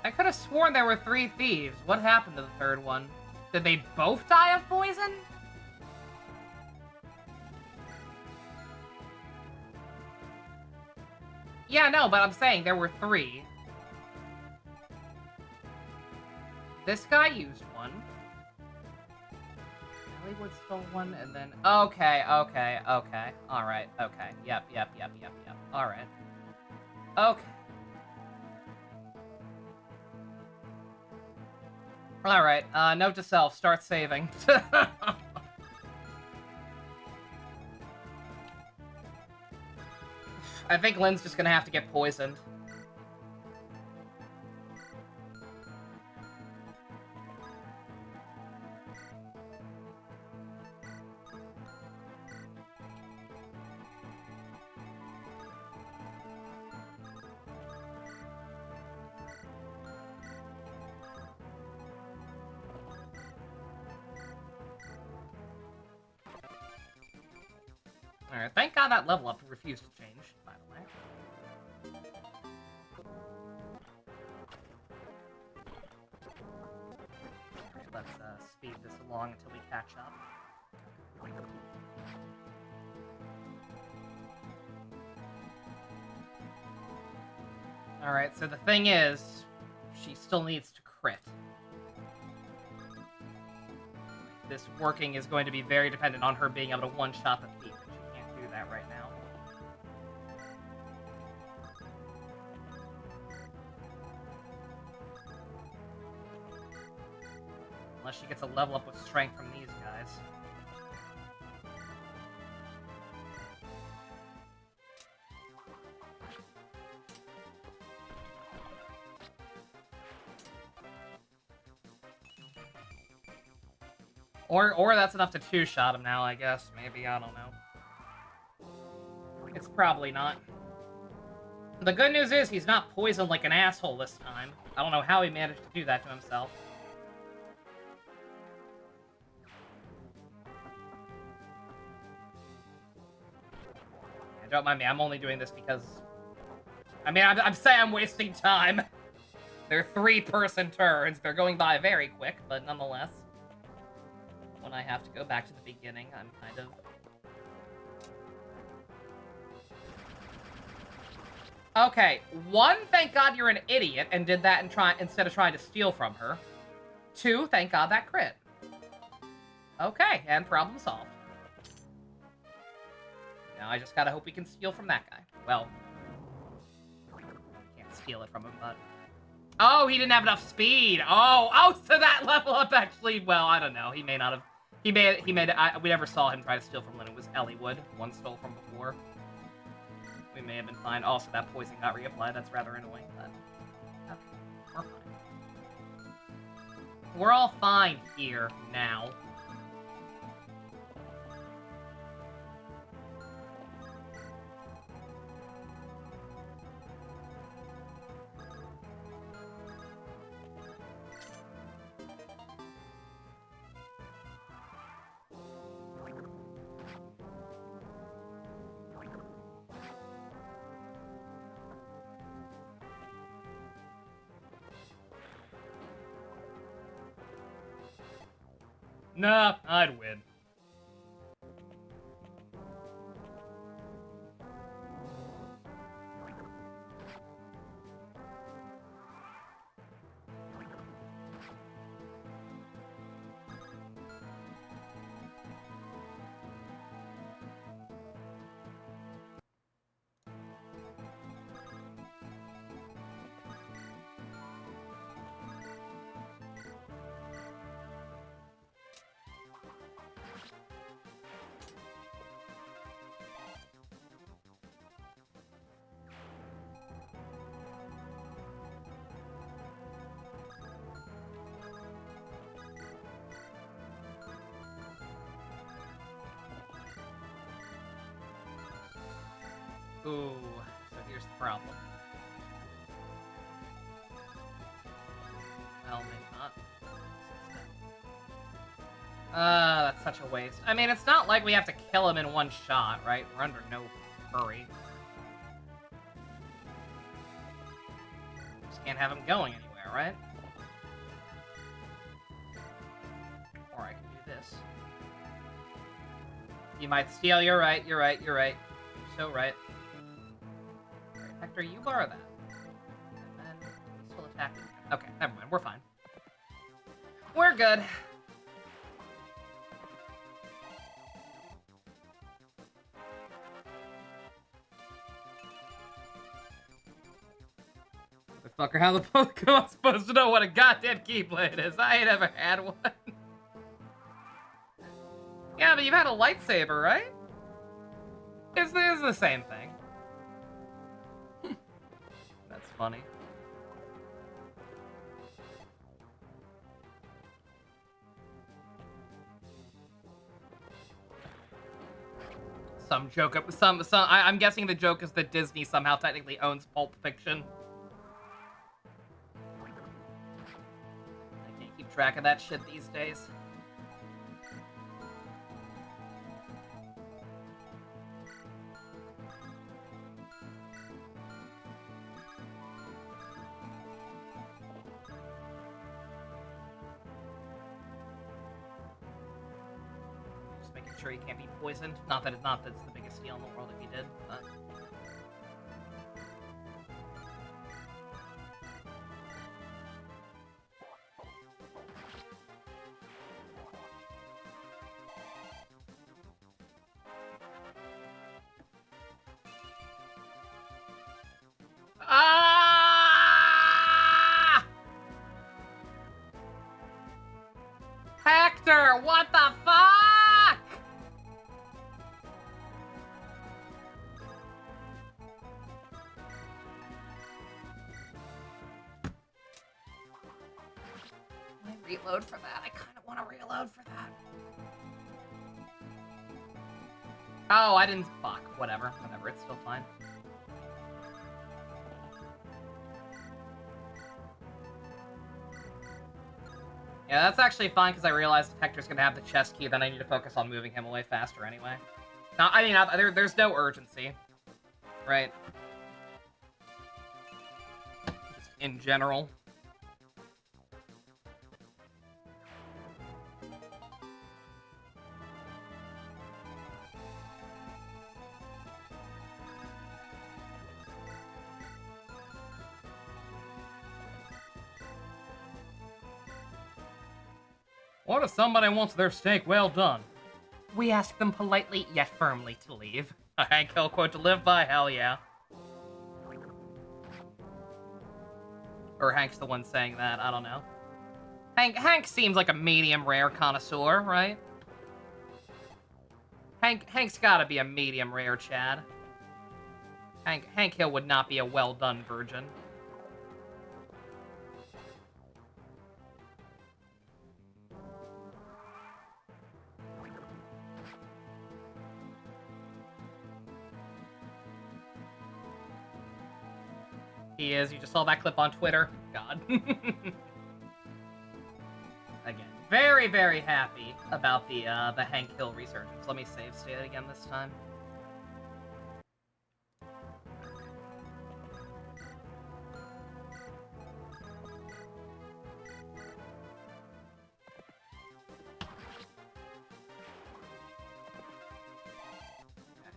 Speaker 1: I could have sworn there were 3 thieves. What happened to the 3rd one? Did they both die of poison? Yeah, no, but I'm saying there were 3. This guy used one. Hollywood stole one, and then... Okay. Alright, okay. Yep. Alright. Okay. Alright, note to self, start saving. I think Lynn's just gonna have to get poisoned. Alright, thank God that level up refused to change, by the way. Let's speed this along until we catch up. Alright, so the thing is, she still needs to crit. This working is going to be very dependent on her being able to one-shot the thief, and she can't do that right now. Unless she gets a level up with strength from these guys. Or that's enough to two-shot him now, I guess. Maybe, I don't know. It's probably not. The good news is he's not poisoned like an asshole this time. I don't know how he managed to do that to himself. Don't mind me, I'm only doing this because... I mean, I'm saying I'm wasting time. They're 3-person turns. They're going by very quick, but nonetheless. When I have to go back to the beginning, I'm kind of... Okay, 1, thank God you're an idiot and did that instead of trying to steal from her. 2, thank God that crit. Okay, and problem solved. Now I just gotta hope we can steal from that guy. Well, can't steal it from him, but... Oh, he didn't have enough speed! Oh, so that level up actually... Well, I don't know. He may not have... we never saw him try to steal from when it was Elliewood. 1 stole from before. We may have been fine. Also, that poison got reapplied. That's rather annoying, but... Okay, we're fine. We're all fine here, now. Nah, I'd win. Ooh, so here's the problem. Well, maybe not. That's such a waste. I mean, it's not like we have to kill him in one shot, right? We're under no hurry. Just can't have him going anywhere, right? Or I can do this. You might steal. You're right. You're right. You're right. You're so right. All right, Hector, you borrow that. And then he's still attacking. Okay, never mind. We're fine. We're good. Motherfucker, how the fuck am I supposed to know what a goddamn keyblade is? I ain't ever had one. Yeah, but you've had a lightsaber, right? It's the same thing. That's funny. Some joke up I'm guessing the joke is that Disney somehow technically owns Pulp Fiction. I can't keep track of that shit these days. Making sure he can't be poisoned. Not that it's the biggest deal in the world if he did, but... Ah! Hector, what the fuck? Reload for that. I kind of want to reload for that. Oh, I didn't. Fuck. Whatever. Whatever. It's still fine. Yeah, that's actually fine because I realized if Hector's gonna have the chest key, then I need to focus on moving him away faster anyway. No, I mean, there's no urgency, right? Just in general. What if somebody wants their steak well done? We ask them politely yet firmly to leave. A Hank Hill quote to live by, hell yeah. Or Hank's the one saying that, I don't know. Hank seems like a medium rare connoisseur, right? Hank's gotta be a medium rare Chad. Hank Hill would not be a well done virgin. He is. You just saw that clip on Twitter. God. Again, very, very happy about the Hank Hill resurgence. Let me save state again this time.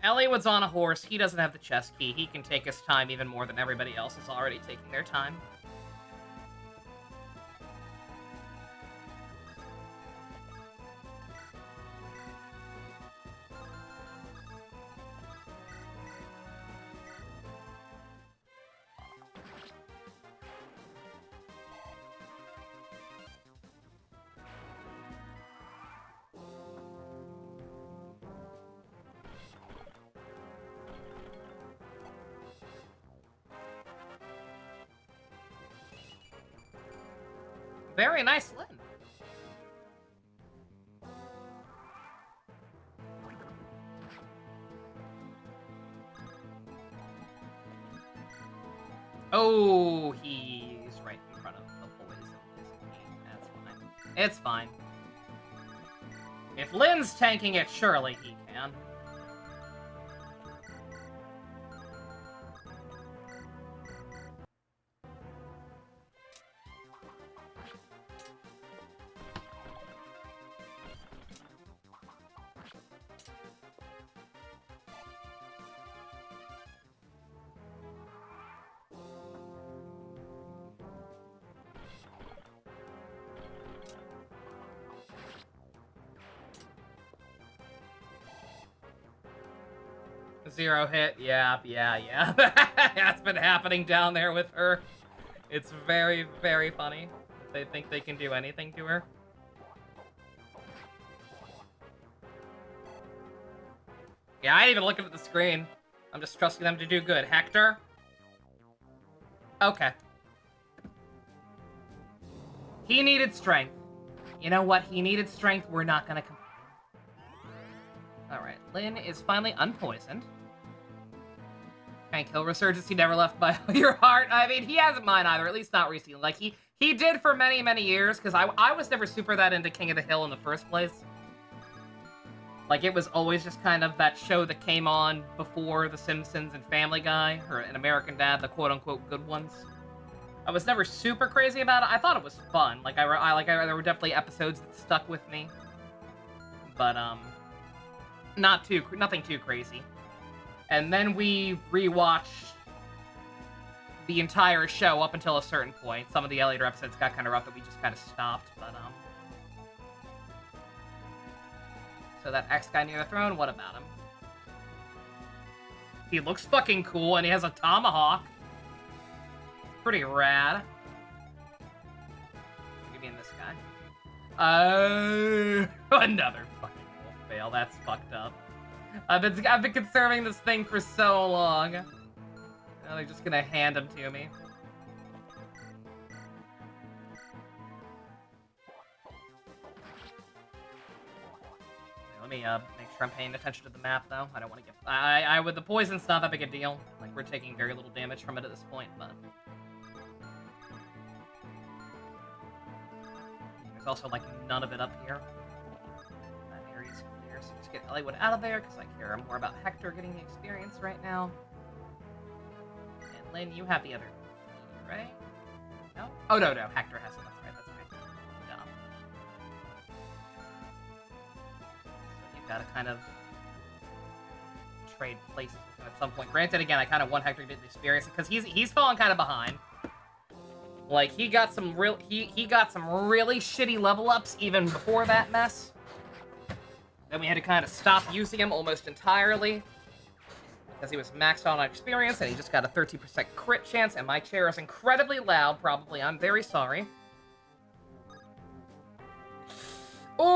Speaker 1: Elliott's on a horse. He doesn't have the chest key. He can take his time even more than everybody else is already taking their time. Very nice Lynn. Oh, he's right in front of the poison, isn't he? That's fine. It's fine. If Lynn's tanking it, surely he can. Zero hit, yeah. That's been happening down there with her. It's very, very funny. They think they can do anything to her. Yeah, I ain't even looking at the screen. I'm just trusting them to do good. Hector? Okay. He needed strength. You know what? He needed strength. We're not gonna complain. Alright, Lynn is finally unpoisoned. Can't kill Resurgence, he never left by your heart. I mean, he hasn't mine either, at least not recently. Like, he did for many, many years, because I was never super that into King of the Hill in the first place. Like, it was always just kind of that show that came on before The Simpsons and Family Guy, or An American Dad, the quote-unquote good ones. I was never super crazy about it. I thought it was fun. Like, there were definitely episodes that stuck with me. But, nothing too crazy. And then we rewatched the entire show up until a certain point. Some of the later episodes got kind of rough that we just kind of stopped, but, So that X guy near the throne, what about him? He looks fucking cool, and he has a tomahawk. Pretty rad. You mean this guy? Another fucking wolf fail. That's fucked up. I've been conserving this thing for so long. Now they're just gonna hand him to me. Let me make sure I'm paying attention to the map, though. I don't want to get... with the poison's not that big a deal. Like, we're taking very little damage from it at this point, but... There's also, like, none of it up here. That area's clear, so just get Elliewood out of there, because I care more about Hector getting the experience right now. And Lynn, you have the other key, right? No? Oh, no, Hector has it. That's right. Dumb. So you've got to kind of trade places with him at some point. Granted, again, I kind of want Hector to get the experience, because he's fallen kind of behind. Like, he got some really shitty level ups even before that mess. Then we had to kind of stop using him almost entirely because he was maxed out on experience and he just got a 13% crit chance, and my chair is incredibly loud, probably. I'm very sorry. Ooh.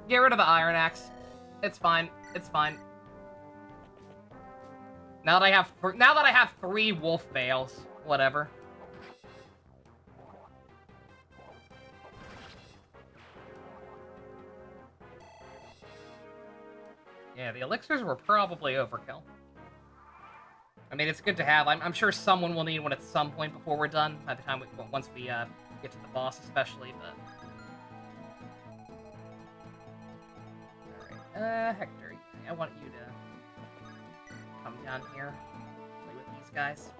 Speaker 1: Get rid of the Iron Axe. It's fine. It's fine. Now that I have 3 wolf fails, whatever. Yeah, the elixirs were probably overkill. I mean, it's good to have. I'm sure someone will need one at some point before we're done. By the time once we get to the boss, especially. But all right, Hector, I want you to come down here, play with these guys.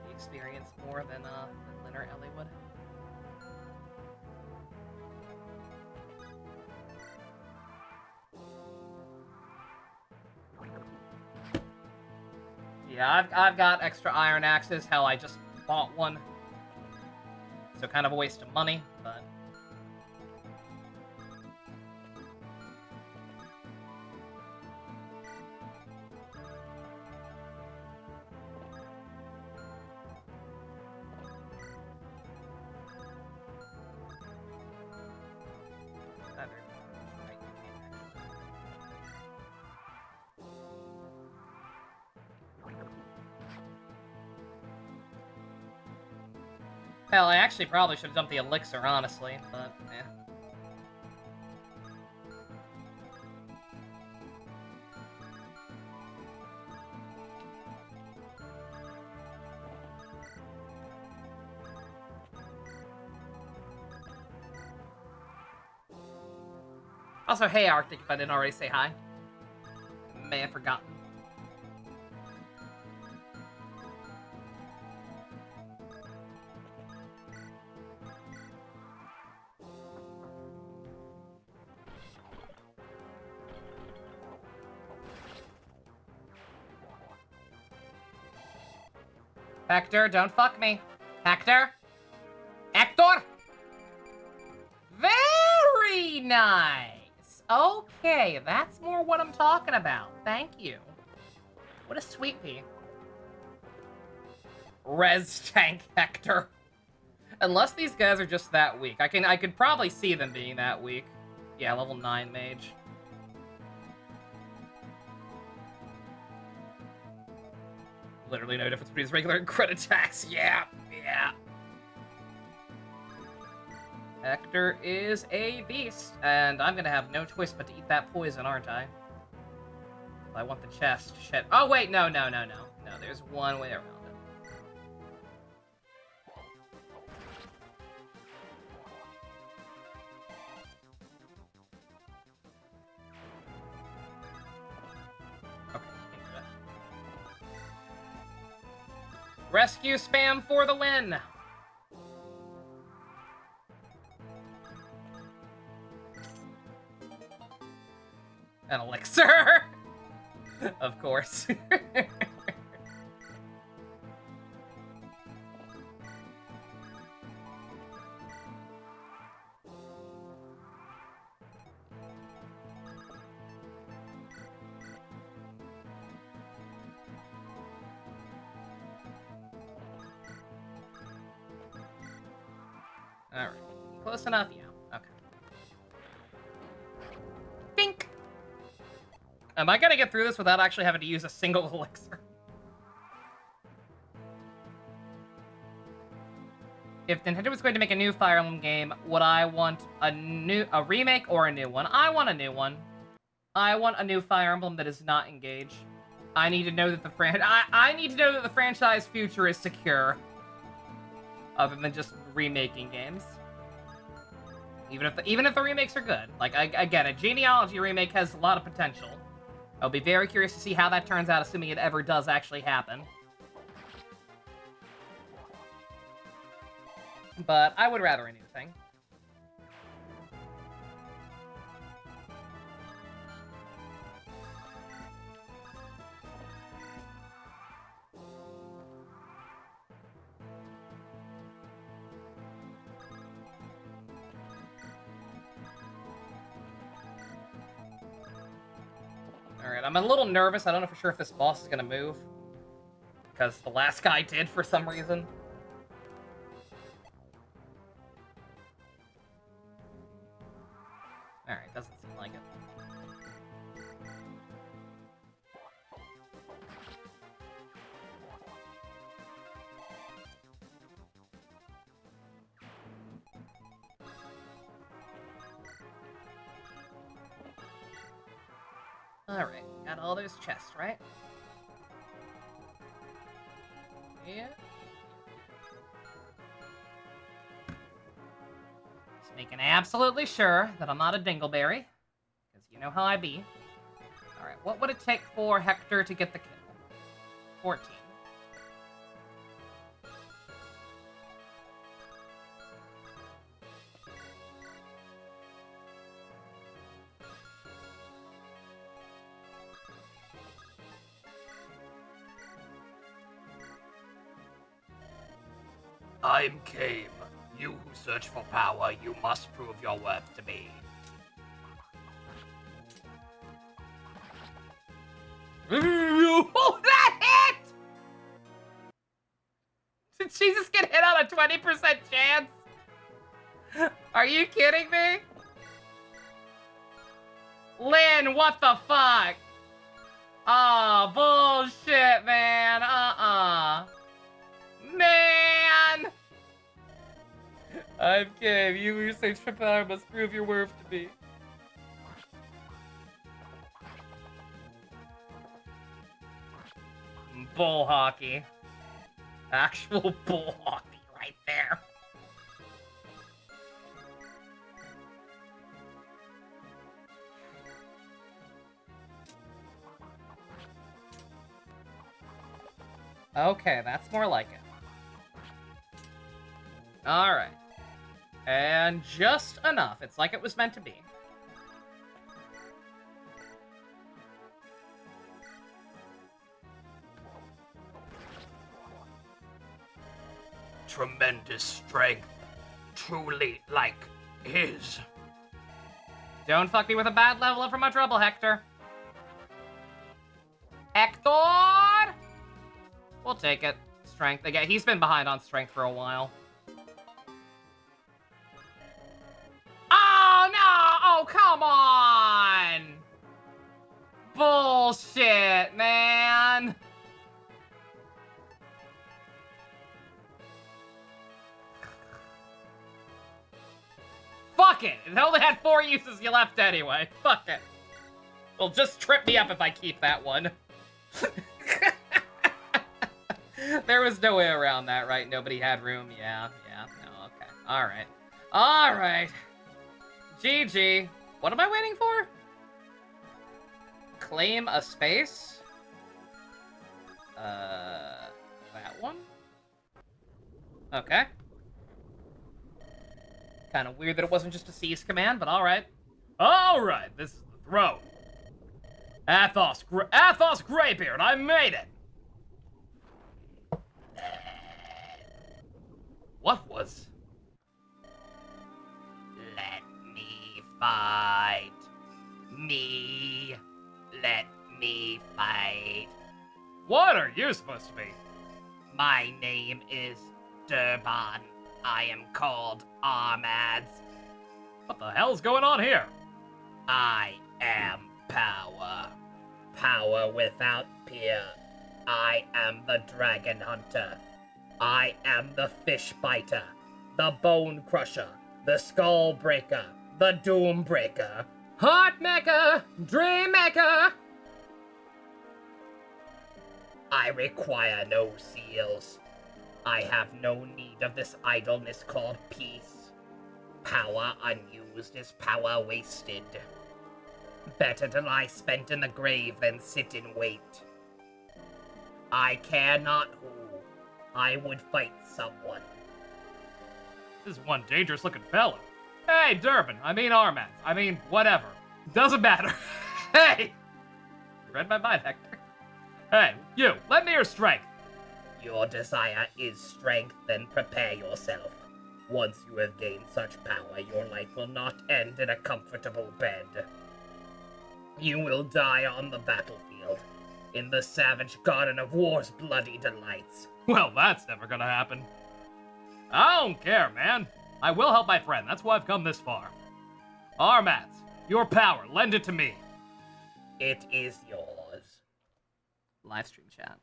Speaker 1: The experience more than Lynn or Ellie would. Yeah, I've got extra iron axes. Hell, I just bought one. So kind of a waste of money, but... Hell, I actually probably should have dumped the elixir, honestly, but, eh. Also, hey Arctic, if I didn't already say hi. May have forgotten. Hector, don't fuck me. Hector? Hector? Very nice. Okay, that's more what I'm talking about. Thank you. What a sweet pea. Res tank Hector. Unless these guys are just that weak. I could probably see them being that weak. Yeah, level 9 mage. Literally no difference between his regular and crit attacks. Yeah, yeah. Hector is a beast, and I'm gonna have no choice but to eat that poison, aren't I? I want the chest. Shit. Oh, wait, no. No, there's one way around it. Okay, can't do it. Rescue spam for the win! An elixir! Of course. Alright. Close enough? Yeah. Okay. Dink! Am I gonna get through this without actually having to use a single elixir? If Nintendo was going to make a new Fire Emblem game, would I want a remake or a new one? I want a new one. I want a new Fire Emblem that is not Engage. I need to know that I need to know that the franchise future is secure. Other than just remaking games. Even if the remakes are good. Like, again, a Genealogy remake has a lot of potential. I'll be very curious to see how that turns out, assuming it ever does actually happen. But I would rather a new thing. Alright, I'm a little nervous. I don't know for sure if this boss is gonna move. Because the last guy did for some reason. Alright, doesn't seem like it. Alright, got all those chests, right? Yeah. Just making absolutely sure that I'm not a dingleberry. Because you know how I be. Alright, what would it take for Hector to get the kill? 14.
Speaker 4: I'm Came. You who search for power, you must prove your worth to me.
Speaker 1: Oh, that hit! Did she just get hit on a 20% chance? Are you kidding me? Lynn, what the fuck? Oh, bullshit, man. Man! I'm Kim. You who search for power must prove your worth to me. Bull hockey. Actual bull hockey right there. Okay, that's more like it. Alright. And just enough. It's like it was meant to be.
Speaker 4: Tremendous strength. Truly like his.
Speaker 1: Don't fuck me with a bad level up from my trouble, Hector. Hector! We'll take it. Strength. Again, he's been behind on strength for a while. Oh, no! Oh, come on! Bullshit, man! Fuck it! It only had 4 uses you left anyway. Fuck it. Well, just trip me up if I keep that one. There was no way around that, right? Nobody had room. Yeah, no, okay. Alright. Alright. GG. What am I waiting for? Claim a space? That one? Okay. Kind of weird that it wasn't just a seize command, but alright.
Speaker 3: Alright, this is the throne. Athos Greybeard, I made it!
Speaker 4: What was? Let me fight. Me. Let me fight.
Speaker 3: What are you supposed to be?
Speaker 4: My name is Durban. I am called Armads.
Speaker 3: What the hell's going on here?
Speaker 4: I am power. Power without peer. I am the Dragon Hunter. I am the Fish Biter, the Bone Crusher, the Skull Breaker, the Doom Breaker,
Speaker 1: Heart Maker! Dream Maker!
Speaker 4: I require no seals. I have no need of this idleness called peace. Power unused is power wasted. Better to lie spent in the grave than sit in wait. I care not who. I would fight someone.
Speaker 3: This is one dangerous looking fellow. Hey, Durban, Armads, whatever. Doesn't matter. Hey! You read my mind, Hector. Hey, you, lend me your strength.
Speaker 4: Your desire is strength, then prepare yourself. Once you have gained such power, your life will not end in a comfortable bed. You will die on the battlefield, in the savage garden of war's bloody delights.
Speaker 3: Well, that's never gonna happen. I don't care, man. I will help my friend. That's why I've come this far. Armads, your power, lend it to me.
Speaker 4: It is yours.
Speaker 1: Livestream chat.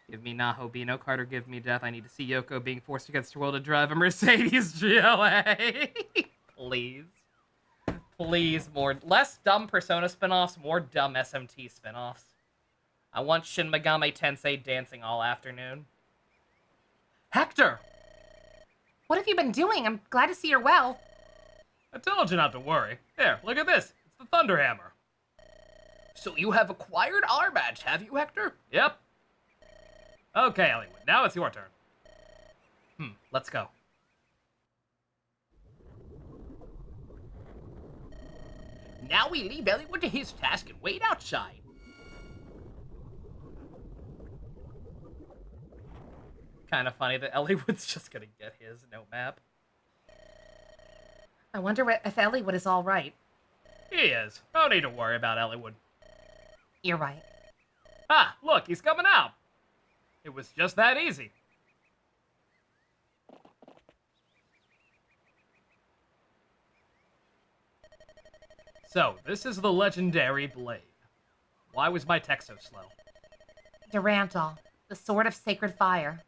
Speaker 1: Give me Naho Bino, Carter give me death. I need to see Yoko being forced against her will to drive a Mercedes GLA. Please. Please, less dumb Persona spin-offs, more dumb SMT spin-offs. I want Shin Megami Tensei dancing all afternoon. Hector!
Speaker 2: What have you been doing? I'm glad to see you're well.
Speaker 3: I told you not to worry. Here, look at this. It's the Thunder Hammer.
Speaker 4: So you have acquired our badge, have you, Hector?
Speaker 3: Yep. Okay, Elliewood, now it's your turn.
Speaker 1: Let's go.
Speaker 4: Now we leave Elliewood to his task and wait outside.
Speaker 1: Kind of funny that Elliewood's just gonna get his, no map.
Speaker 2: I wonder if Elliewood is all right.
Speaker 3: He is. No need to worry about Elliewood.
Speaker 2: You're right.
Speaker 3: Ah, look, he's coming out. It was just that easy. So, this is the legendary blade. Why was my text so slow?
Speaker 2: Durantol, the sword of sacred fire.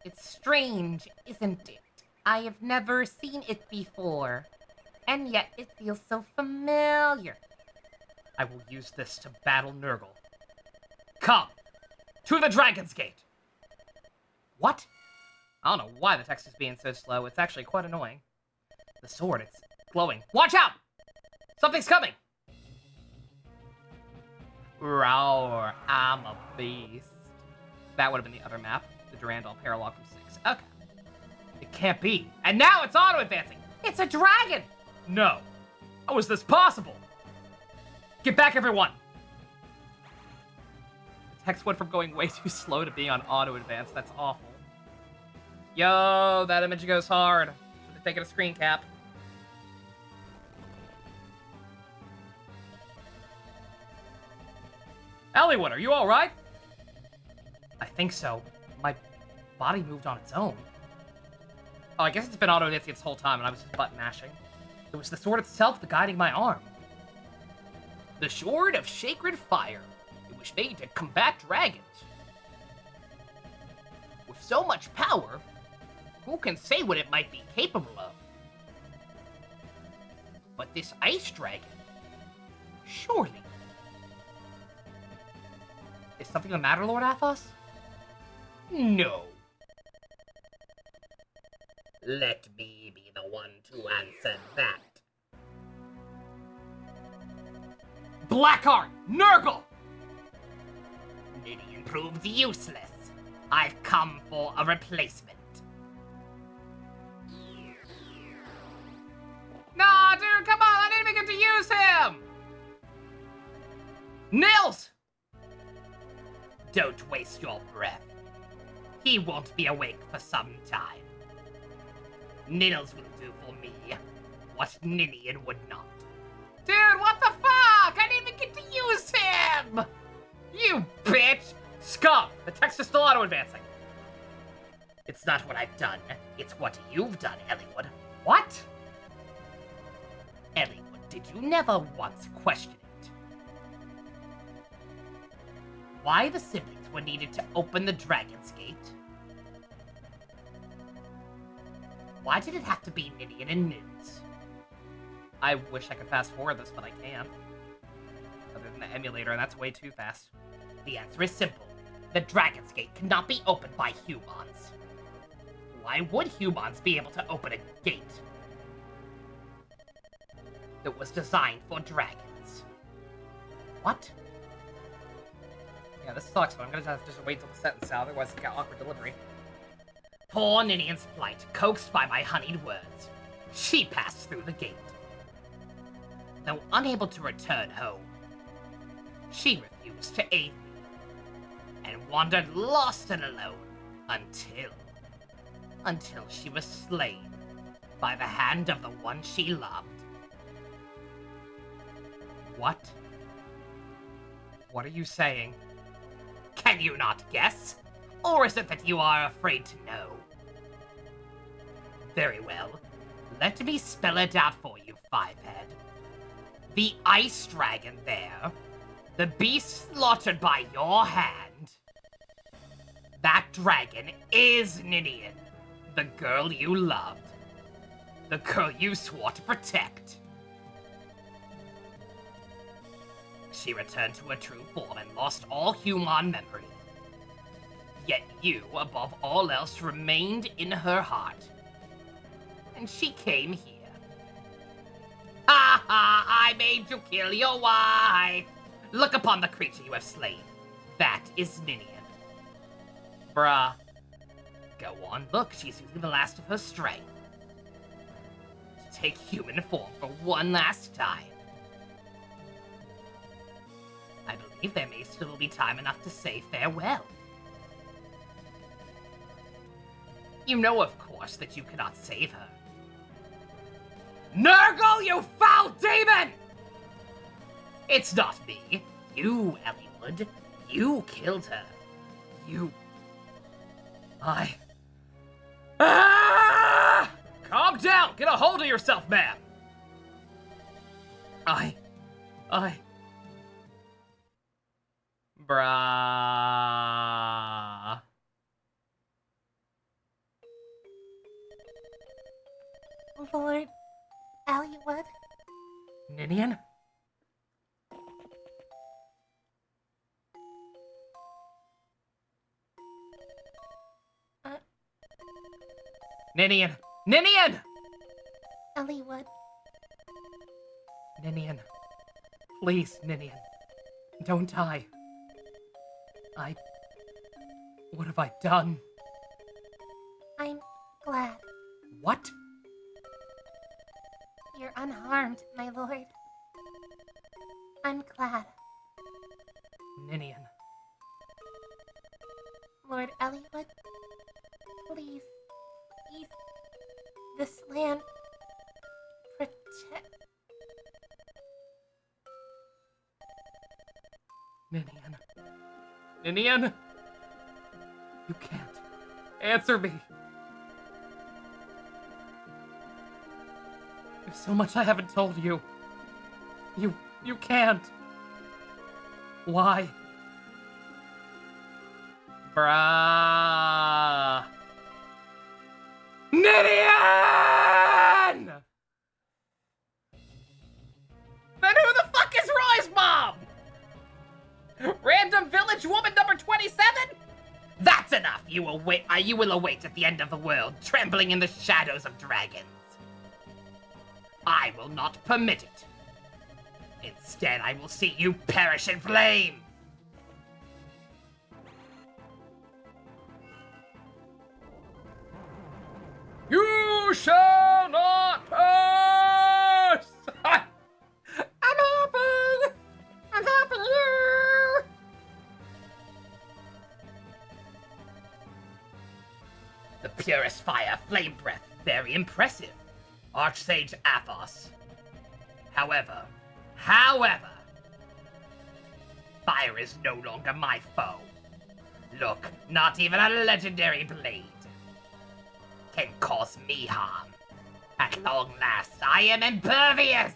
Speaker 2: It's strange, isn't it? I have never seen it before. And yet it feels so familiar.
Speaker 1: I will use this to battle Nurgle. Come! To the Dragon's Gate! What? I don't know why the text is being so slow. It's actually quite annoying. The sword, it's glowing. Watch out! Something's coming! Roar, I'm a beast. That would have been the other map, the Durandal Paralog from 6. Okay. It can't be. And now it's auto-advancing. It's a dragon!
Speaker 3: No. How is this possible?
Speaker 1: Get back, everyone! The text went from going way too slow to being on auto-advance. That's awful. Yo, that image goes hard. Should have taken a screen cap.
Speaker 3: Elliewood, are you alright?
Speaker 1: I think so. My body moved on its own. Oh, I guess it's been auto-dancing this whole time, and I was just button mashing. It was the sword itself that guiding my arm.
Speaker 4: The Sword of Sacred Fire. It was made to combat dragons. With so much power, who can say what it might be capable of? But this ice dragon, surely.
Speaker 1: Is something the matter, Lord Athos?
Speaker 4: No.
Speaker 6: Let me be the one to answer that.
Speaker 4: Blackheart! Nurgle!
Speaker 6: Ninian proved useless. I've come for a replacement.
Speaker 1: Nah, dude, come on, I didn't even get to use him!
Speaker 4: Nils!
Speaker 6: Don't waste your breath. He won't be awake for some time. Nils will do for me what Ninian would not.
Speaker 1: Dude, what the fuck? I didn't even get to use him! You bitch!
Speaker 6: Scum! The text is still auto-advancing. It's not what I've done. It's what you've done, Elliewood.
Speaker 1: What?
Speaker 6: Elliewood, did you never once question it? Why the siblings were needed to open the Dragon's Gate? Why did it have to be Ninian and Nils?
Speaker 1: I wish I could fast forward this, but I can't. Other than the emulator, and that's way too fast.
Speaker 6: The answer is simple. The Dragon's Gate cannot be opened by humans. Why would humans be able to open a gate that was designed for dragons?
Speaker 1: What? Yeah, this sucks, but I'm gonna have to just wait till the sentence out, otherwise it's got awkward delivery.
Speaker 6: Poor Ninian's plight, coaxed by my honeyed words. She passed through the gate. Though unable to return home, she refused to aid me, and wandered lost and alone until she was slain by the hand of the one she loved.
Speaker 1: What? What are you saying?
Speaker 6: Can you not guess? Or is it that you are afraid to know? Very well. Let me spell it out for you, Fivehead. The ice dragon there, the beast slaughtered by your hand, that dragon is Ninian, the girl you loved, the girl you swore to protect. She returned to her true form and lost all human memory. Yet you, above all else, remained in her heart. And she came here. Ha ha! I made you kill your wife! Look upon the creature you have slain. That is Ninian.
Speaker 1: Bruh.
Speaker 6: Go on, look, she's using the last of her strength to take human form for one last time. I believe there may still be time enough to say farewell. You know, of course, that you cannot save her. Nurgle, you foul demon! It's not me. You, Elliewood. You killed her. You...
Speaker 1: Ah!
Speaker 3: Calm down! Get a hold of yourself, man!
Speaker 1: Bruh.
Speaker 2: Lord Elliewood?
Speaker 1: Ninian? Ninian! Ninian!
Speaker 2: Elliewood.
Speaker 1: Ninian. Please, Ninian. Don't die. What have I done?
Speaker 2: I'm glad.
Speaker 1: What?
Speaker 2: You're unharmed, my lord. I'm glad.
Speaker 1: Ninian.
Speaker 2: Lord Elliowood, please, this land, protect.
Speaker 1: Ninian. Ninian? You can't. Answer me. There's so much I haven't told you. You can't. Why? Bruh. Ninian! Then who the fuck is Roy's mom? Random village woman number 27?
Speaker 4: That's enough! You will await at the end of the world, trembling in the shadows of dragons. I will not permit it. Instead, I will see you perish in flame!
Speaker 3: You shall not pass!
Speaker 1: I'm helping! I'm helping you!
Speaker 4: The purest fire, flame breath, very impressive. Archsage Athos. However, fire is no longer my foe. Look, not even a legendary blade can cause me harm. At long last, I am impervious!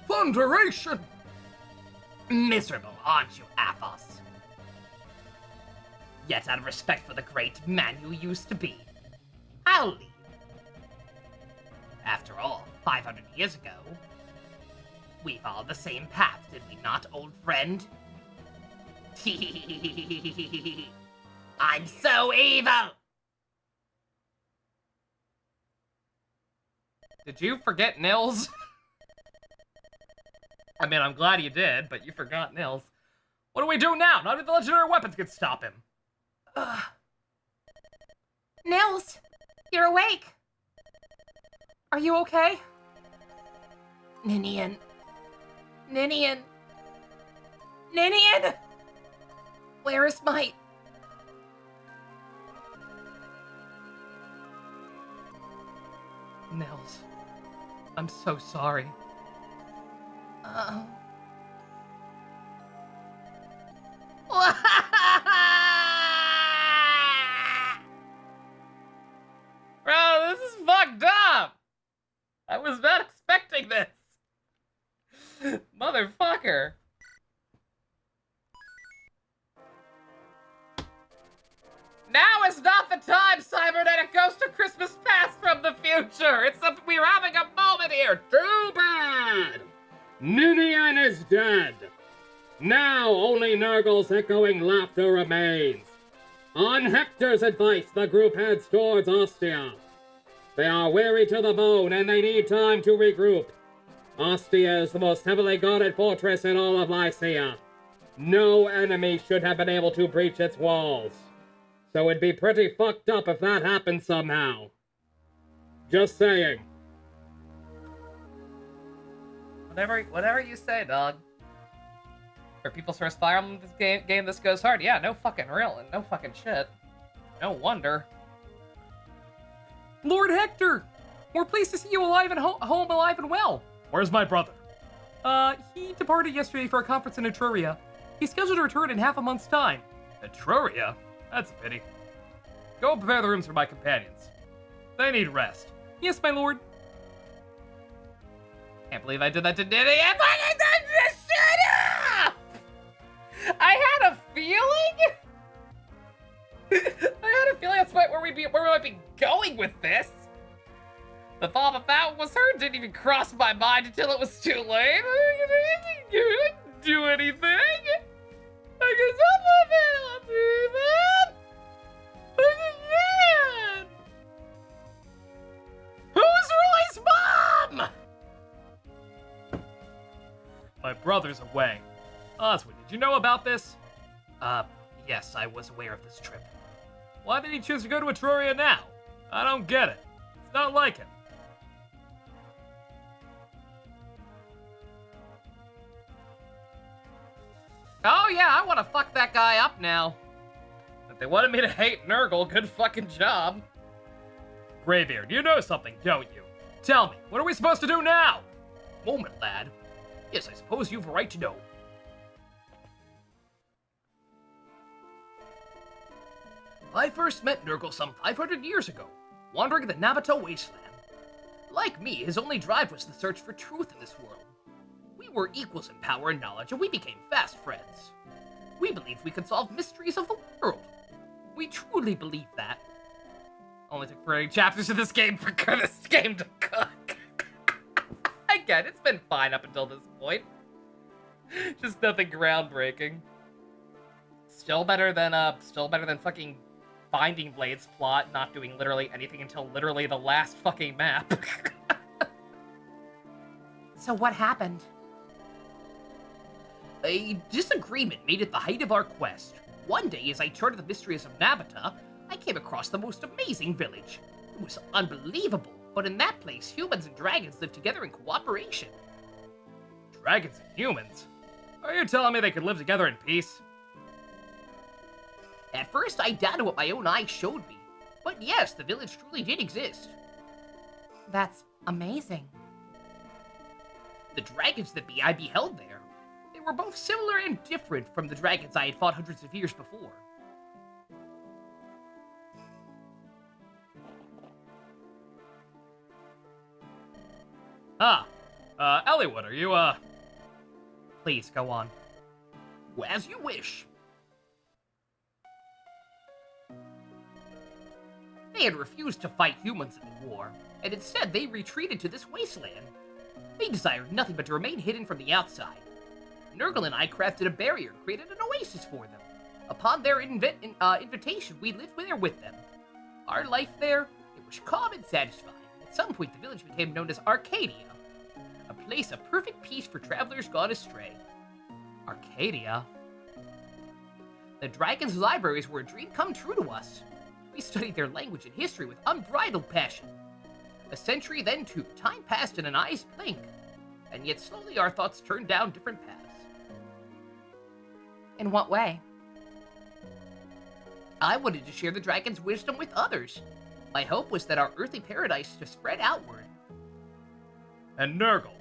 Speaker 3: Thunderation!
Speaker 4: Miserable, aren't you, Athos? Yet out of respect for the great man you used to be, I'll leave. After all, 500 years ago, we followed the same path, did we not, old friend? I'm so evil!
Speaker 1: Did you forget Nils? I mean, I'm glad you did, but you forgot Nils. What do we do now? Not even the legendary weapons can stop him.
Speaker 2: Nils, you're awake.
Speaker 5: Are you okay?
Speaker 2: Ninian. Where is my...
Speaker 1: Nils, I'm so sorry. Bro, this is fucked up! I was not expecting this! Motherfucker! Now is not the time, cybernetic ghost of Christmas past from the future! We're having a moment here! Too bad!
Speaker 6: Ninian is dead. Now only Nurgle's echoing laughter remains. On Hector's advice, the group heads towards Ostia. They are weary to the bone and they need time to regroup. Ostia is the most heavily guarded fortress in all of Lycia. No enemy should have been able to breach its walls. So it'd be pretty fucked up if that happened somehow. Just saying.
Speaker 1: Whatever you say, dog. For People's First Fire Emblem game, this goes hard. Yeah, no fucking real, no fucking shit. No wonder.
Speaker 5: Lord Hector! We're pleased to see you alive and home alive and well.
Speaker 3: Where's my brother?
Speaker 5: He departed yesterday for a conference in Etruria. He's scheduled to return in half a month's time.
Speaker 3: Etruria? That's a pity. Go prepare the rooms for my companions. They need rest.
Speaker 5: Yes, my lord.
Speaker 1: Can't believe I did that to Diddy. Shut up! I had a feeling. That's where we might be going with this. The thought that was her didn't even cross my mind until it was too late. You didn't do anything. I guess I'm a man.
Speaker 3: brother's away. Oswin, did you know about this?
Speaker 4: Yes, I was aware of this trip.
Speaker 3: Why did he choose to go to Etruria now? I don't get it. It's not like him.
Speaker 1: Oh yeah, I want to fuck that guy up now. If they wanted me to hate Nurgle, good fucking job.
Speaker 3: Greybeard, you know something, don't you? Tell me, what are we supposed to do now?
Speaker 4: Moment, lad. Yes, I suppose you've a right to know. I first met Nurgle some 500 years ago, wandering the Nabata wasteland. Like me, his only drive was the search for truth in this world. We were equals in power and knowledge, and we became fast friends. We believed we could solve mysteries of the world. We truly believe that.
Speaker 1: Only took 30 chapters of this game for this game to cook. Again, it's been fine up until this point. Just nothing groundbreaking. Still better than fucking Binding Blade's plot, not doing literally anything until literally the last fucking map.
Speaker 2: So what happened?
Speaker 4: A disagreement made at the height of our quest. One day, as I charted the mysteries of Nabata, I came across the most amazing village. It was unbelievable, but in that place, humans and dragons lived together in cooperation.
Speaker 3: Dragons and humans? Are you telling me they could live together in peace?
Speaker 4: At first, I doubted what my own eyes showed me, but yes, the village truly did exist.
Speaker 2: That's amazing.
Speaker 4: The dragons that I beheld there, they were both similar and different from the dragons I had fought hundreds of years before.
Speaker 3: Elliewood, are you,
Speaker 1: Please, go on.
Speaker 4: Well, as you wish. They had refused to fight humans in the war, and instead they retreated to this wasteland. They desired nothing but to remain hidden from the outside. Nurgle and I crafted a barrier and created an oasis for them. Upon their invitation, we lived there with them. Our life there, it was calm and satisfying. At some point, the village became known as Arcadia, a place of perfect peace for travelers gone astray.
Speaker 1: Arcadia?
Speaker 4: The Dragon's libraries were a dream come true to us. We studied their language and history with unbridled passion. A century then, too, time passed in an eye's blink, and yet slowly our thoughts turned down different paths.
Speaker 2: In what way?
Speaker 4: I wanted to share the dragon's wisdom with others. My hope was that our earthly paradise to spread outward.
Speaker 3: and Nurgle?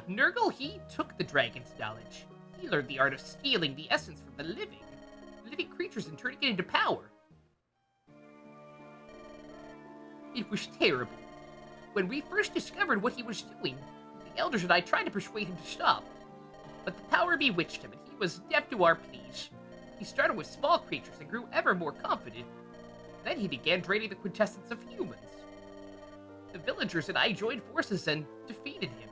Speaker 4: Nurgle, he took the dragon's knowledge. He learned the art of stealing the essence from the living creatures and turning it into power. It was terrible. When we first discovered what he was doing, the elders and I tried to persuade him to stop. But the power bewitched him, and he was deaf to our pleas. He started with small creatures and grew ever more confident. Then he began draining the quintessence of humans. The villagers and I joined forces and defeated him.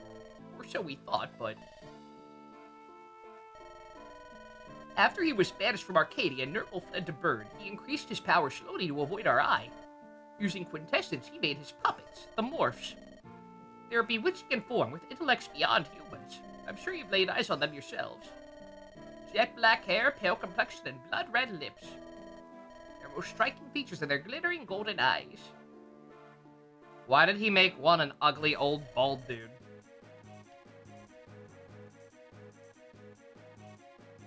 Speaker 4: Or so we thought, but... After he was banished from Arcadia, Nurgle fled to Burn. He increased his power slowly to avoid our eye. Using quintessence, he made his puppets, the Morphs. They're bewitching in form, with intellects beyond humans. I'm sure you've laid eyes on them yourselves. Jet black hair, pale complexion, and blood red lips. Their most striking features are their glittering golden eyes.
Speaker 1: Why did he make one an ugly old bald dude?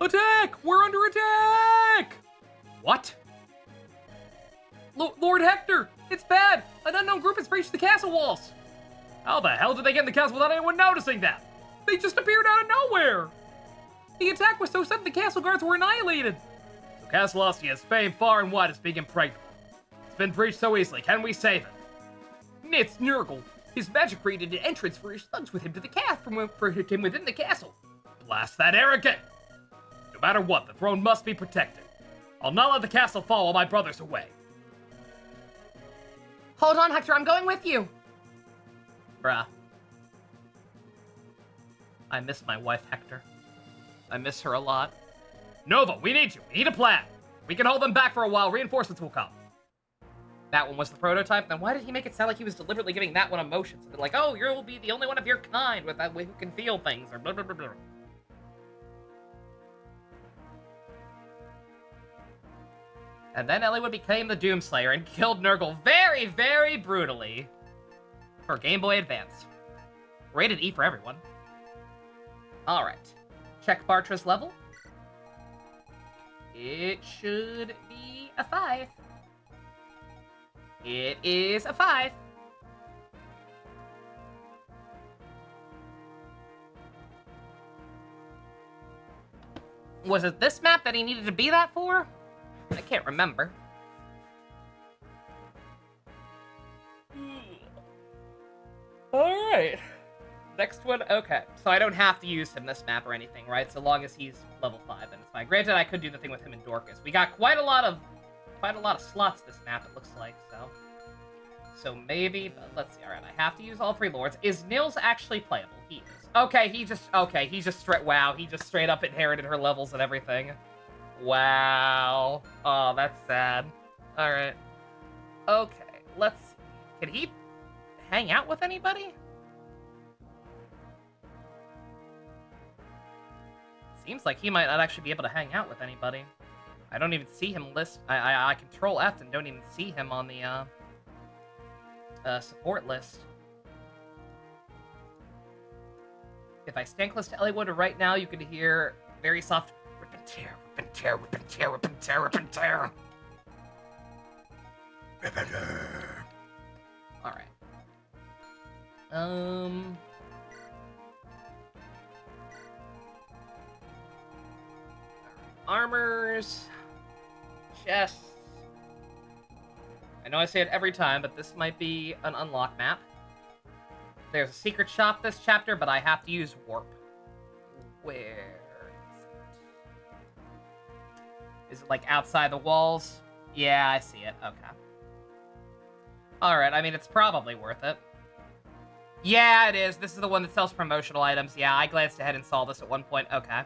Speaker 3: Attack! We're under attack!
Speaker 1: What?
Speaker 3: Lord Hector! It's bad! An unknown group has breached the castle walls! How the hell did they get in the castle without anyone noticing that? They just appeared out of nowhere! The attack was so sudden the castle guards were annihilated! So Castle Ostia's fame far and wide is being impregnable. It's been breached so easily, can we save it?
Speaker 4: It's Nurgle. His magic created an entrance for his thugs with him to the for him within the castle.
Speaker 3: Blast that arrogant! No matter what, the throne must be protected. I'll not let the castle fall while my brother's away.
Speaker 2: Hold on, Hector, I'm going with you.
Speaker 1: Bruh. I miss my wife, Hector. I miss her a lot.
Speaker 3: Nova, we need you. We need a plan. We can hold them back for a while. Reinforcements will come.
Speaker 1: That one was the prototype? Then why did he make it sound like he was deliberately giving that one emotions? They're like, oh, you'll be the only one of your kind who can feel things, or blah, blah, blah, blah. And then Eliwood became the Doomslayer and killed Nurgle very, very brutally for Game Boy Advance. Rated E for everyone. Alright. Check Bartra's level. It should be a 5. It is a 5. Was it this map that he needed to be that for? I can't remember. Alright. Next one, okay. So I don't have to use him this map or anything, right? So long as he's level 5, then it's fine. Granted, I could do the thing with him in Dorcas. We got quite a lot of slots this map, it looks like, so. So maybe, but let's see. Alright, I have to use all 3 lords. Is Nils actually playable? He is. Okay, he just straight up inherited her levels and everything. Wow. Oh, that's sad. Alright. Okay, let's see. Can he hang out with anybody? Seems like he might not actually be able to hang out with anybody. I don't even see him list. I control F and don't even see him on the support list. If I stand close to Eliwood right now, you can hear very soft rip and tear, rip and tear, rip and tear, rip and tear, rip and tear. Rip and tear. Alright. Armors. Chests. I know I say it every time, but this might be an unlock map. There's a secret shop this chapter, but I have to use warp. Where is it? Is it like outside the walls? Yeah, I see it. Okay. Alright, I mean, it's probably worth it. Yeah, it is. This is the one that sells promotional items. Yeah, I glanced ahead and saw this at one point. Okay.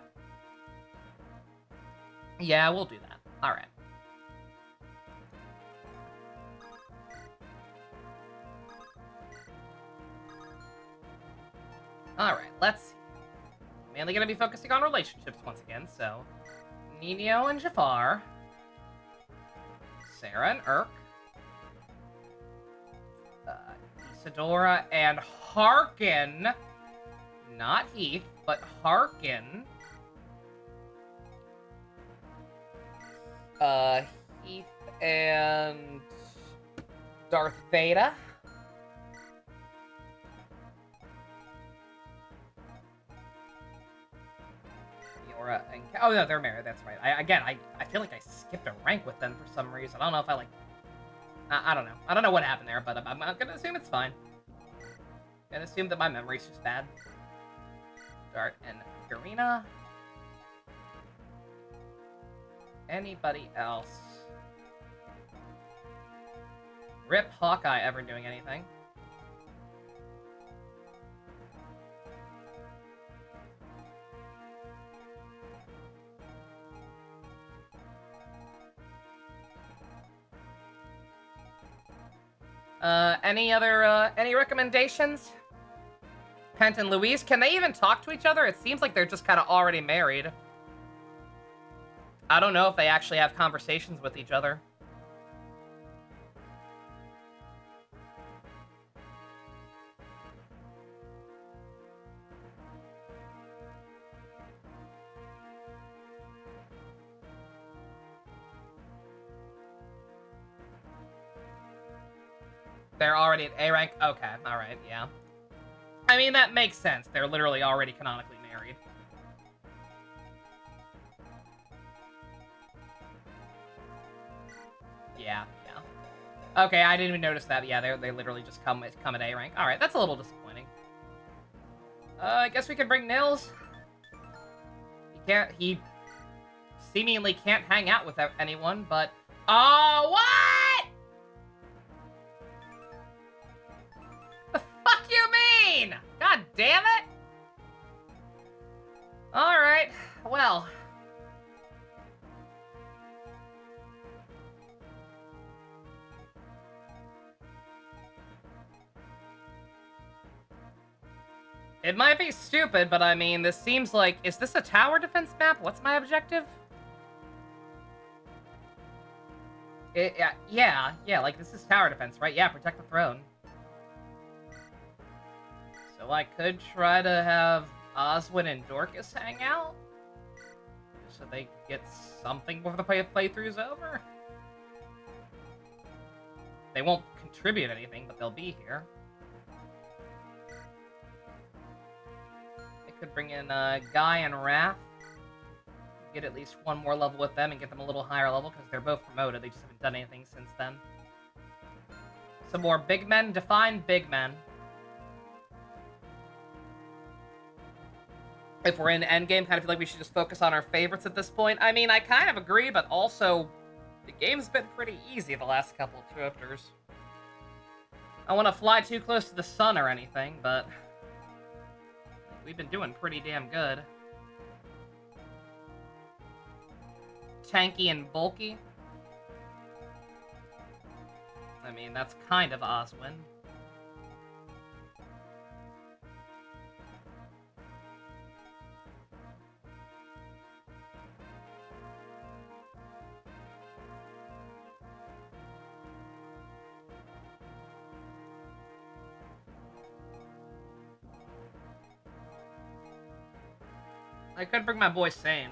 Speaker 1: Yeah, we'll do that. Alright. Alright, let's see. Mainly gonna be focusing on relationships once again, so... Nino and Jafar. Sarah and Urk. Isadora and Harkin. Not Heath, but Harkin. Heath and... Darth Vader. And, oh no, they're married. That's right. I feel like I skipped a rank with them for some reason. I don't know if I like. I don't know. I don't know what happened there, but I'm gonna assume it's fine. Gonna assume that my memory's just bad. Dart and Garena. Anybody else? Rip Hawkeye ever doing anything? Any recommendations? Pent and Louise, can they even talk to each other? It seems like they're just kind of already married. I don't know if they actually have conversations with each other. They're already at A rank? Okay, alright, yeah. I mean, that makes sense. They're literally already canonically married. Yeah. Okay, I didn't even notice that. Yeah, they literally just come at A rank. Alright, that's a little disappointing. I guess we can bring Nils. He seemingly can't hang out with anyone, but... Oh, what?! Fuck you mean? God damn it! Alright, well. It might be stupid, but I mean, this seems like... Is this a tower defense map? What's my objective? Yeah, like this is tower defense, right? Yeah, protect the throne. So I could try to have Oswin and Dorcas hang out, so they get something before the playthrough's over. They won't contribute anything, but they'll be here. I could bring in Guy and Raph. Get at least one more level with them and get them a little higher level because they're both promoted. They just haven't done anything since then. Some more big men. Define big men. If we're in endgame, kind of feel like we should just focus on our favorites at this point. I mean, I kind of agree, but also the game's been pretty easy the last couple of chapters. I don't want to fly too close to the sun or anything, but we've been doing pretty damn good. Tanky and bulky. I mean, that's kind of Oswin. I could bring my boy Sane.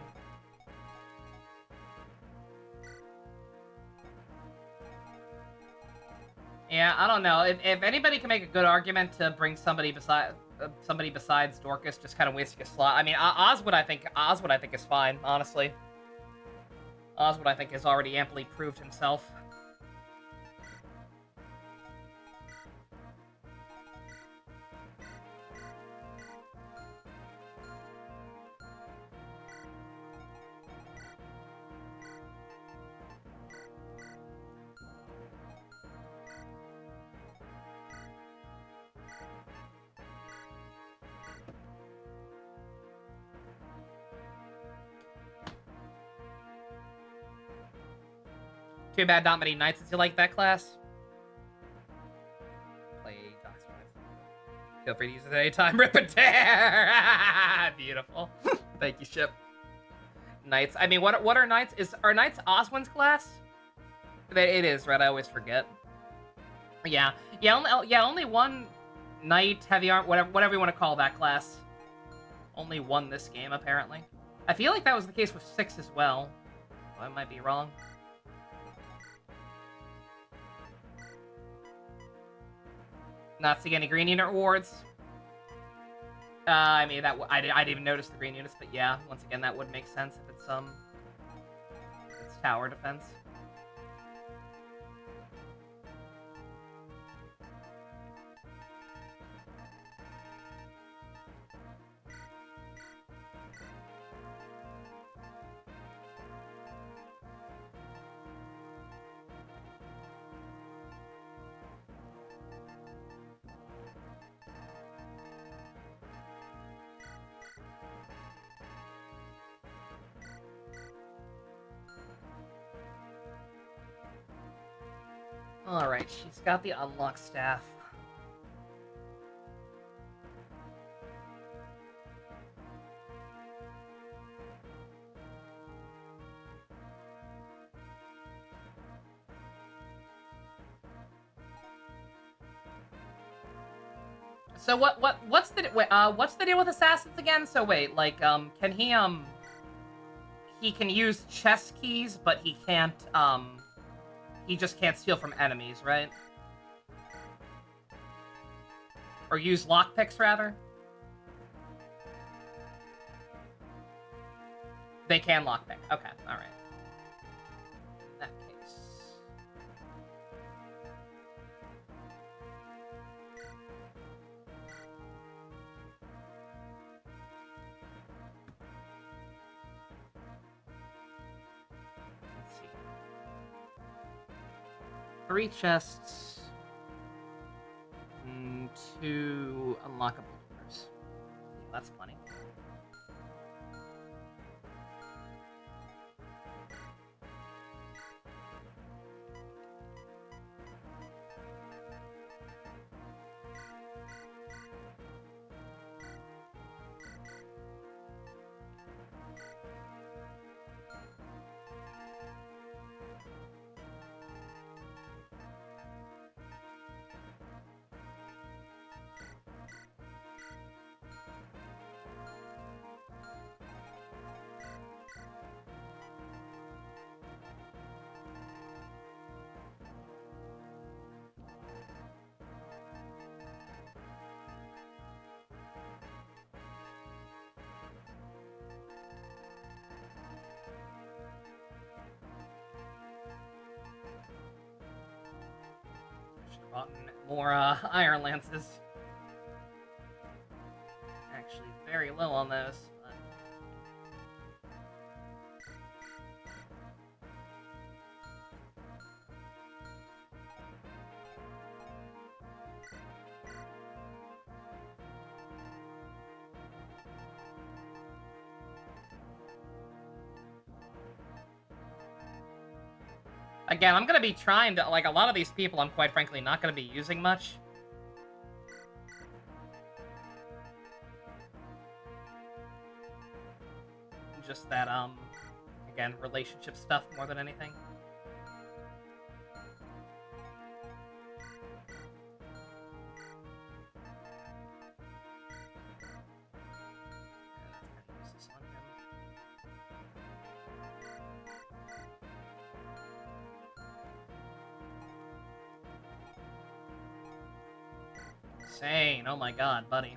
Speaker 1: Yeah, I don't know. If anybody can make a good argument to bring somebody besides Dorcas, just kind of wasting a slot. I mean, Oswood I think is fine, honestly. Oswood I think has already amply proved himself. Too bad not many knights. Did you like that class? Play Docs 5. Feel free to use it anytime. Rip and tear! Beautiful. Thank you, Ship. Knights. I mean, what are knights? Are knights Oswin's class? It is, right? I always forget. Yeah. Only one knight, heavy arm, whatever you want to call that class. Only one this game, apparently. I feel like that was the case with 6 as well. I might be wrong. Not seeing any green unit rewards. I mean, I didn't even notice the green units, but yeah, once again, that would make sense if it's tower defense. Alright, she's got the unlock staff. So what's the deal with assassins again? So wait, like can he can use chest keys, but he can't he just can't steal from enemies, right? Or use lockpicks, rather? They can lockpick. Okay, alright. In that case... Let's see. 3 chests, 2 unlockable doors. Yeah, that's plenty. brought in more iron lances. Actually, very low on those. But... Again, I'm gonna be trying to, like, a lot of these people I'm quite frankly not gonna be using much. Just that, again, relationship stuff more than anything. Yeah, that's kinda useless on him. Insane, oh my god, buddy.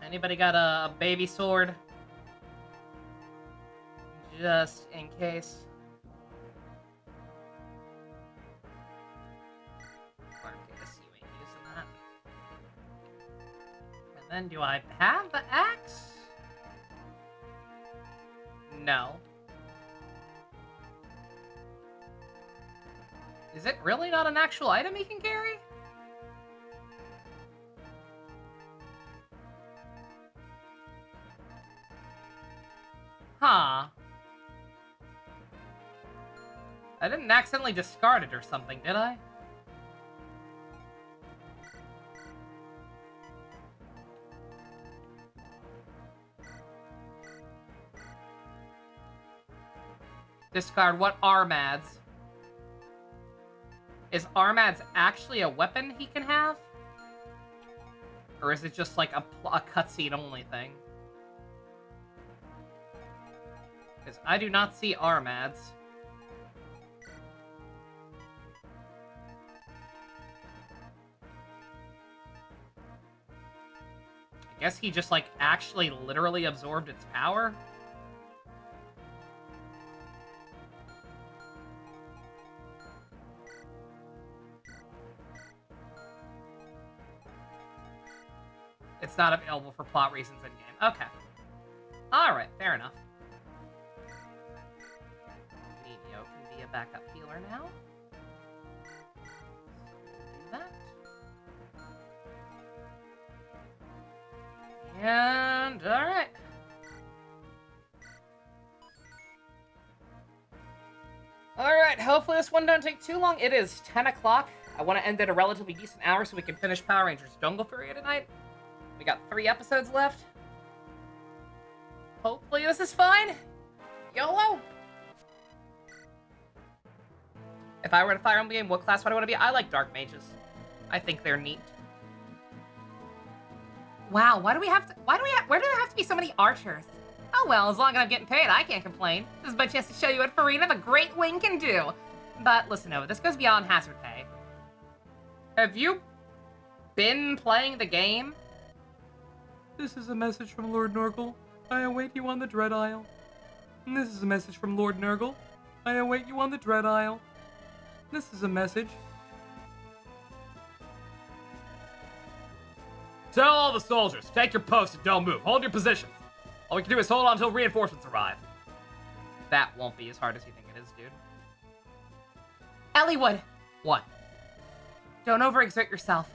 Speaker 1: Anybody got a baby sword? Just in case. Marcus, you ain't using that. And then do I have the axe? No. Is it really not an actual item he can carry? Huh. I didn't accidentally discard it or something, did I? Discard what Armads? Is Armads actually a weapon he can have? Or is it just like a cutscene only thing? Because I do not see Armads. I guess he just, like, actually literally absorbed its power? It's not available for plot reasons in-game. Okay. Alright, fair enough. Nino can be a backup healer now. So we'll do that. And, alright. Alright, hopefully this one don't take too long. It is 10 o'clock. I want to end at a relatively decent hour so we can finish Power Rangers Jungle Fury tonight. We got 3 episodes left. Hopefully this is fine. YOLO! If I were in a Fire Emblem game, what class would I want to be? I like Dark Mages. I think they're neat.
Speaker 2: Wow, where do there have to be so many archers? Oh well, as long as I'm getting paid, I can't complain. This is my chance to show you what Farina the Great Wing can do. But listen, Nova, this goes beyond hazard pay. Have you been playing the game?
Speaker 5: This is a message from Lord Nurgle. I await you on the Dread Isle. And this is a message from Lord Nurgle. I await you on the Dread Isle. This is a message.
Speaker 3: Tell all the soldiers, take your posts and don't move. Hold your positions. All we can do is hold on until reinforcements arrive.
Speaker 1: That won't be as hard as you think it is, dude.
Speaker 2: Elliewood,
Speaker 1: What?
Speaker 2: don't overexert yourself.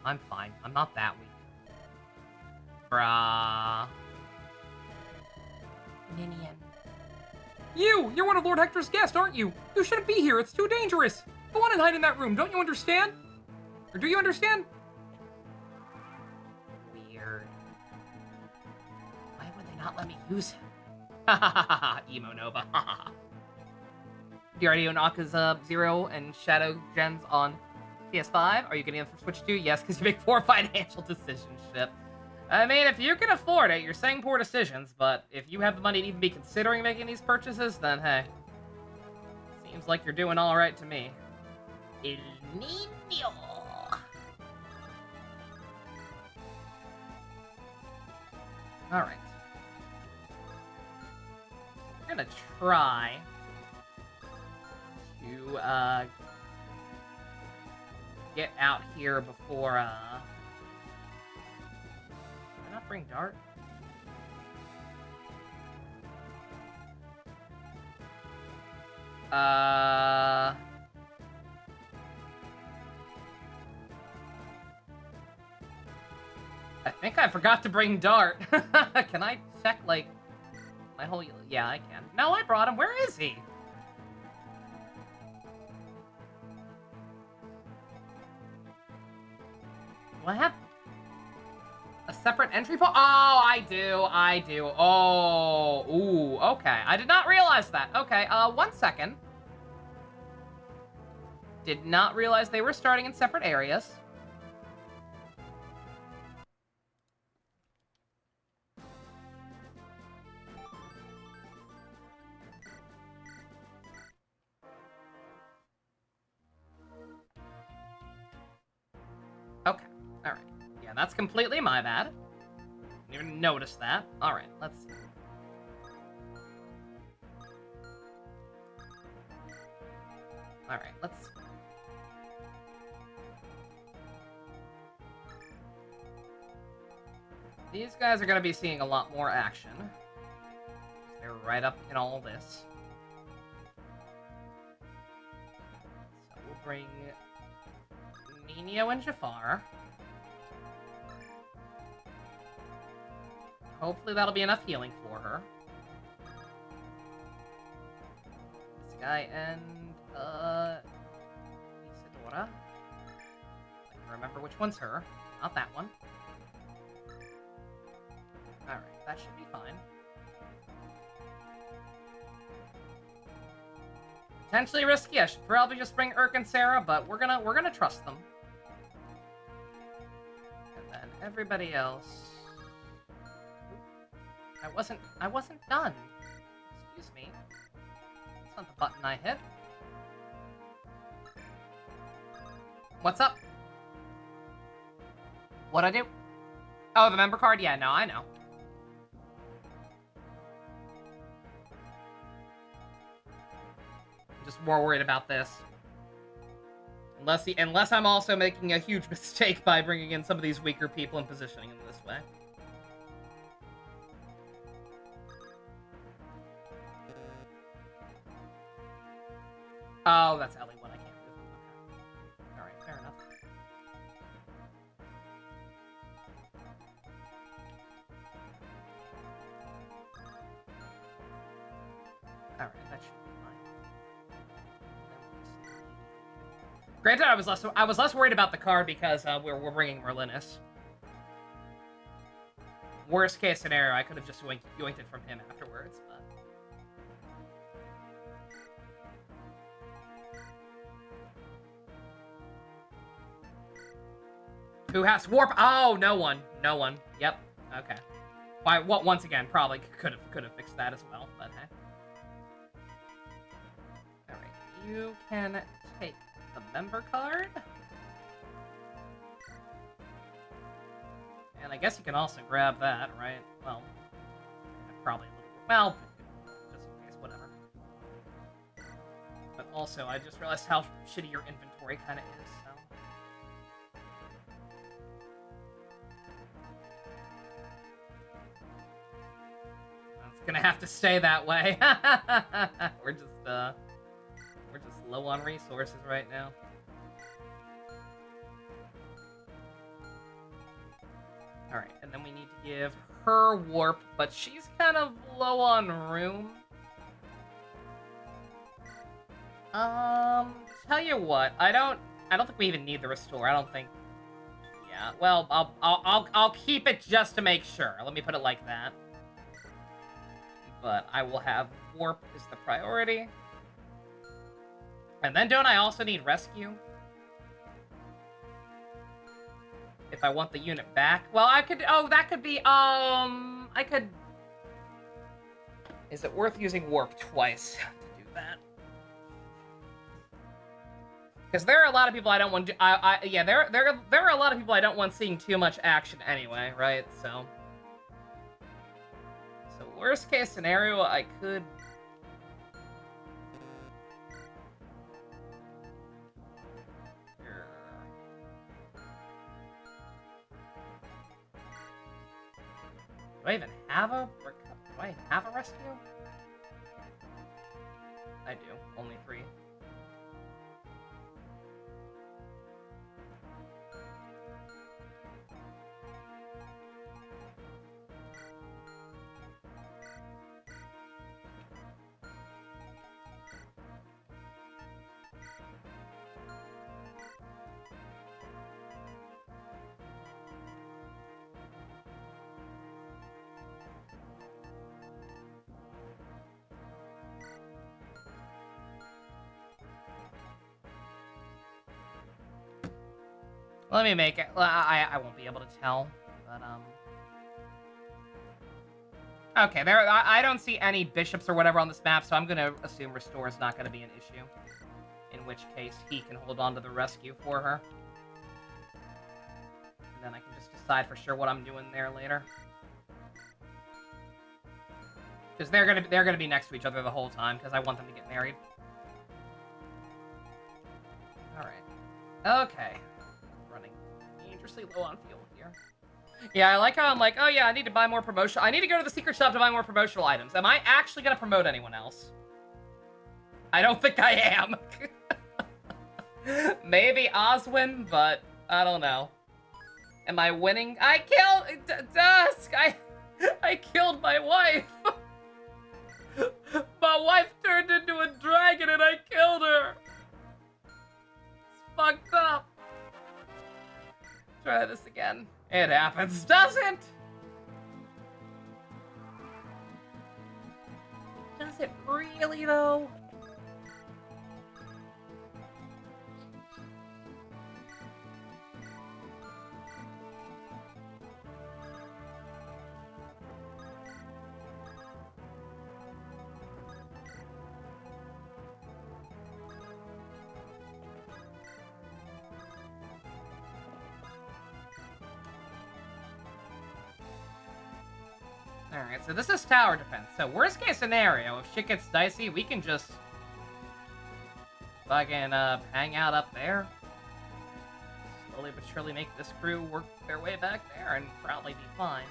Speaker 1: I'm fine. I'm not that weak. Bruh.
Speaker 2: Ninian.
Speaker 5: You're one of Lord Hector's guests, aren't you? You shouldn't be here. It's too dangerous. Go on and hide in that room. Don't you understand? Or do you understand?
Speaker 1: Weird.
Speaker 2: Why would they not let me use him?
Speaker 1: Emo Nova. you already own Akaza Zero and Shadow Gens on PS5? Are you getting them for Switch 2? Yes, because you make poor financial decisions, Ship. I mean, if you can afford it, you're saying poor decisions, but if you have the money to even be considering making these purchases, then hey. Seems like you're doing alright to me. El Niño! Alright. We're gonna try to, get out here before, Did I not bring Dart? I think I forgot to bring Dart. Can I check, like, my whole... Yeah, I can. No, I brought him. Where is he? Do I have a separate entry point? Oh, I do. Oh, ooh, okay. I did not realize that. Okay, 1 second. Did not realize they were starting in separate areas. Okay, alright. Yeah, that's completely my bad. Didn't even notice that. Alright, let's see. Alright, let's... These guys are going to be seeing a lot more action. They're right up in all this. So we'll bring Nino and Jafar. Hopefully that'll be enough healing for her. This guy and, Isadora. I can remember which one's her. Not that one. Alright, that should be fine. Potentially risky. I should probably just bring Urk and Sarah, but we're gonna trust them. And then everybody else. I wasn't done. Excuse me. That's not the button I hit. What's up? What'd I do? Oh, the member card? Yeah, no, I know. I'm just more worried about this. Unless I'm also making a huge mistake by bringing in some of these weaker people and positioning them this way. Oh, that's Ellie one I can't do. Okay. Alright, fair enough. Alright, that should be fine. Granted, I was less worried about the card because we're bringing Merlinus. Worst case scenario, I could have just yoinked it from him afterwards, but... Who has warp? Oh, no one. No one. Yep. Okay. Why? What? Once again, probably could have fixed that as well. But hey. All right. You can take the member card, and I guess you can also grab that, right? Well, probably. Well, just in case, whatever. But also, I just realized how shitty your inventory kind of is. Gonna have to stay that way. we're just low on resources right now. All right, and then we need to give her warp, but she's kind of low on room. Tell you what, I don't think we even need the restore. I don't think. Yeah, well, I'll keep it just to make sure. Let me put it like that. But I will have warp is the priority. And then don't I also need rescue? If I want the unit back? Well, I could... Oh, that could be... I could... Is it worth using warp twice to do that? Because there are a lot of people I don't want to... yeah, there are a lot of people I don't want seeing too much action anyway, right? So worst case scenario, I could... Do I even have a... Do I have a rescue? I do. Only 3. Let me make it. I won't be able to tell, but okay, there. I don't see any bishops or whatever on this map, so I'm gonna assume restore is not gonna be an issue. In which case, he can hold on to the rescue for her, and then I can just decide for sure what I'm doing there later. Because they're gonna be next to each other the whole time, because I want them to get married. All right. Okay. Running dangerously low on fuel here. Yeah, I like how I'm like, oh yeah, I need to buy more promotion. I need to go to the secret shop to buy more promotional items. Am I actually gonna promote anyone else? I don't think I am. Maybe Oswin, but I don't know. Am I winning? I killed Dusk. I killed my wife. My wife turned into a dragon and I killed her. It's fucked up. Try this again. It happens, doesn't? Does it really, though? Alright, so this is tower defense. So worst case scenario, if shit gets dicey, we can just fucking hang out up there. Slowly but surely make this crew work their way back there and probably be fine.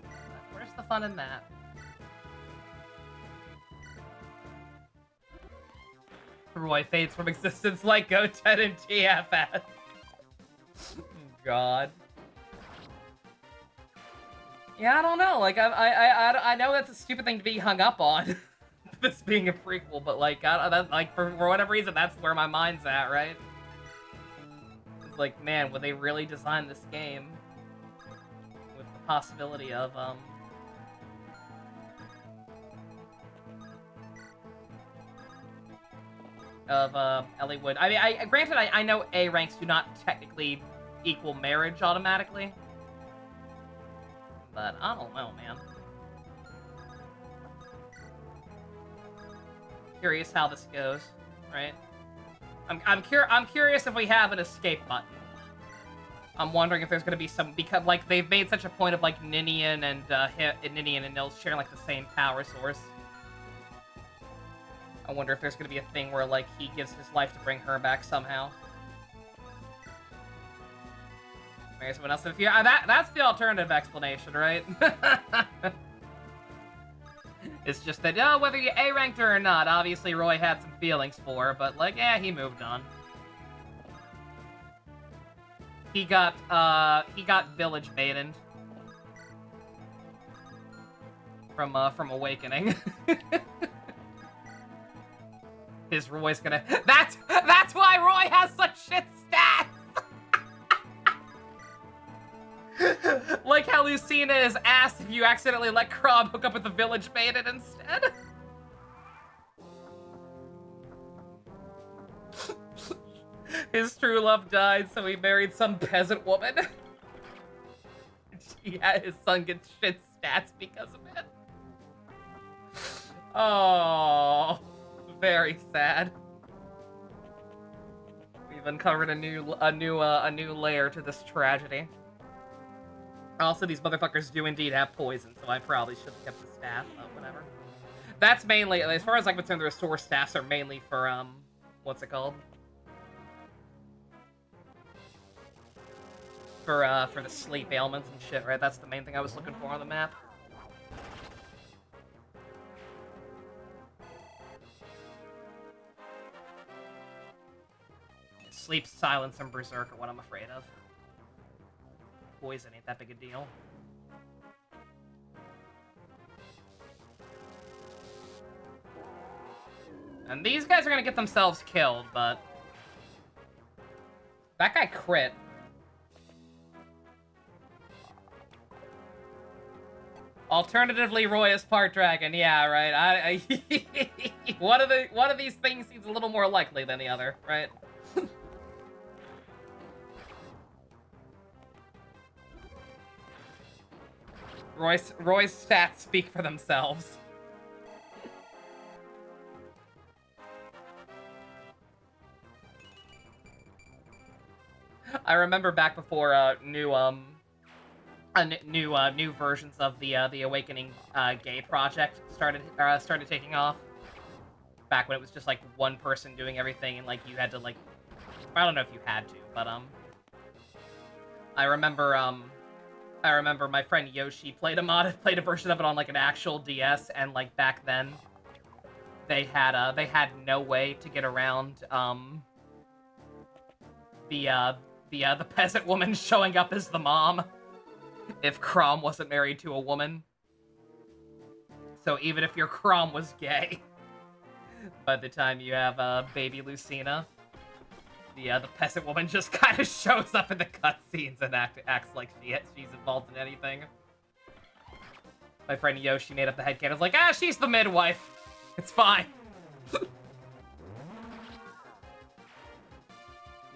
Speaker 1: But where's the fun in that? Roy fades from existence like Goten and TFS. God. Yeah, I don't know. Like, I know that's a stupid thing to be hung up on, this being a prequel, but like, for whatever reason, that's where my mind's at, right? It's like, man, would they really design this game with the possibility of Ellie Wood? I mean, granted, I know A ranks do not technically equal marriage automatically. But I don't know, man. Curious how this goes, right? I'm curious if we have an escape button. I'm wondering if there's gonna be some, because like they've made such a point of like Ninian and Nils sharing like the same power source. I wonder if there's gonna be a thing where like he gives his life to bring her back somehow. Maybe someone else. If you, that's the alternative explanation, right? It's just that, oh, whether you A-ranked her or not, obviously Roy had some feelings for her, but like, yeah, he moved on. He got village baited from Awakening. His Roy's gonna. That's why Roy has such shit stats. Like how Lucina is asked if you accidentally let Krob hook up with the village baited instead. His true love died, so he married some peasant woman. His son gets shit stats because of it. Oh, very sad. We've uncovered a new layer to this tragedy. Also, these motherfuckers do indeed have poison, so I probably should have kept the staff, but whatever. That's mainly, as far as I'm concerned, the restore staffs are mainly for, what's it called? For the sleep ailments and shit, right? That's the main thing I was looking for on the map. Sleep, silence, and berserk are what I'm afraid of. Poison ain't that big a deal. And these guys are gonna get themselves killed, but... That guy crit. Alternatively, Roy is part dragon. Yeah, right. One of these things seems a little more likely than the other, right? Roy's stats speak for themselves. I remember back before new versions of the Awakening gay project started taking off. Back when it was just like one person doing everything and like you had to like, I don't know if you had to, but I remember my friend Yoshi played a version of it on like an actual DS, and like back then they had no way to get around the peasant woman showing up as the mom if Crom wasn't married to a woman. So even if your Crom was gay, by the time you have baby Lucina, the peasant woman just kind of shows up in the cutscenes and acts like she's involved in anything. My friend Yoshi made up the headcanon. I was like, she's the midwife. It's fine.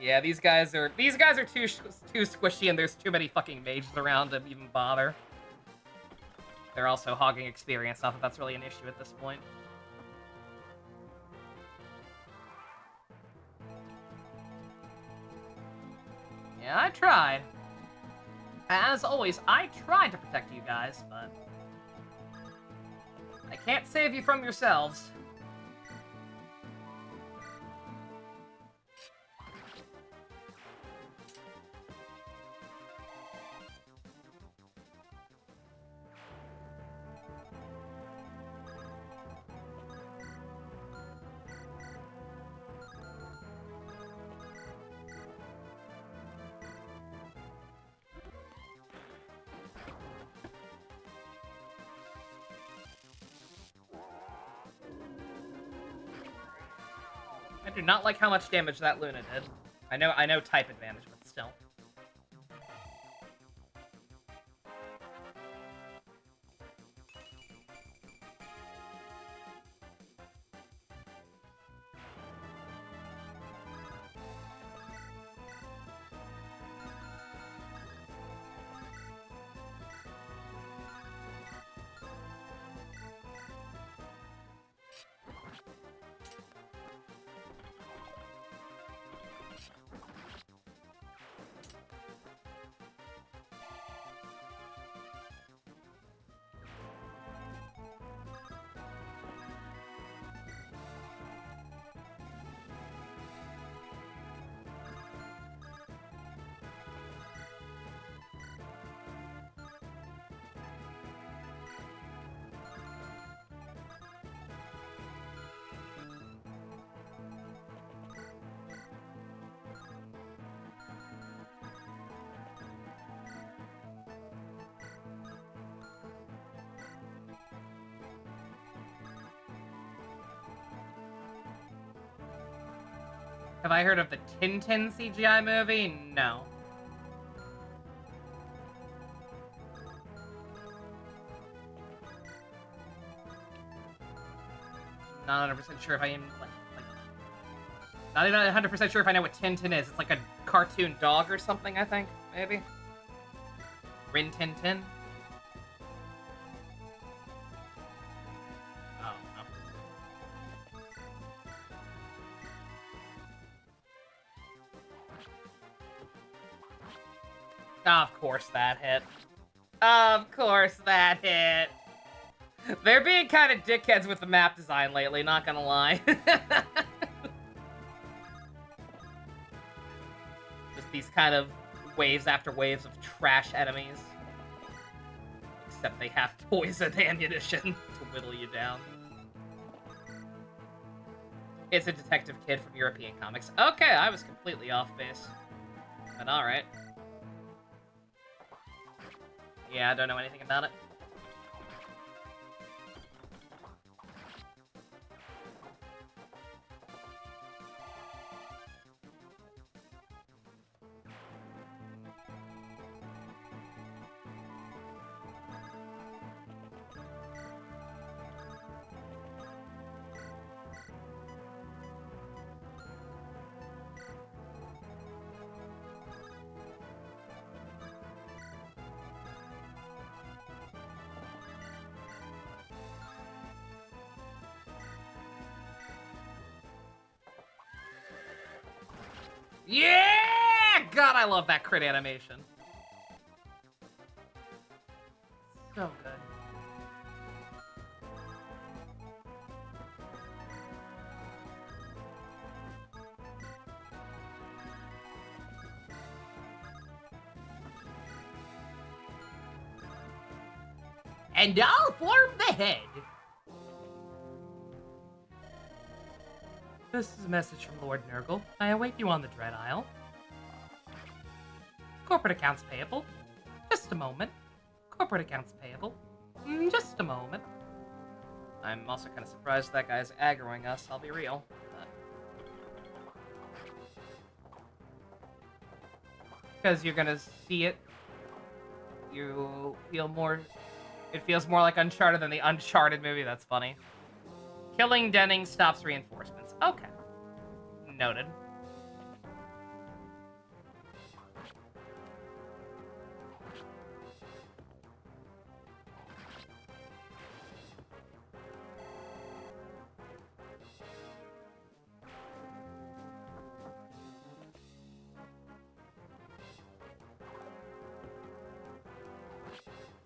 Speaker 1: Yeah, these guys are too squishy, and there's too many fucking mages around to even bother. They're also hogging experience. Not that that's really an issue at this point. Yeah, I tried. As always, I tried to protect you guys, but I can't save you from yourselves. I do not like how much damage that Luna did. I know type advantage, but still. Have I heard of the Tintin CGI movie? No. Not 100% sure if I even Not even 100% sure if I know what Tintin is. It's like a cartoon dog or something, I think. Maybe. Rin Tin Tin. Oh, no. Of course that hit. Of course that hit. They're being kind of dickheads with the map design lately, not gonna lie. Just these kind of waves after waves of trash enemies. Except they have poison ammunition to whittle you down. It's a detective kid from European comics. Okay, I was completely off base. But alright. Yeah, I don't know anything about it. Yeah! God, I love that crit animation. So good.
Speaker 4: And I'll form the head.
Speaker 5: This is a message from Lord Nurgle. I await you on the Dread Isle. Corporate accounts payable. Just a moment. Corporate accounts payable. Just a moment.
Speaker 1: I'm also kind of surprised that guy's aggroing us, I'll be real. Because you're gonna see it. You feel more... It feels more like Uncharted than the Uncharted movie, that's funny. Killing Denning stops reinforcements. Okay. Noted.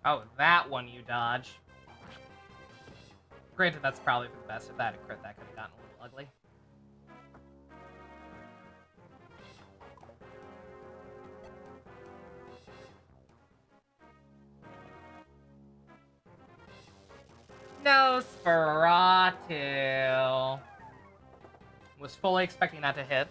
Speaker 1: Oh, that one you dodge. Granted, that's probably for the best. If that had crit, that could have gotten a little ugly. Nosferatu. Was fully expecting that to hit.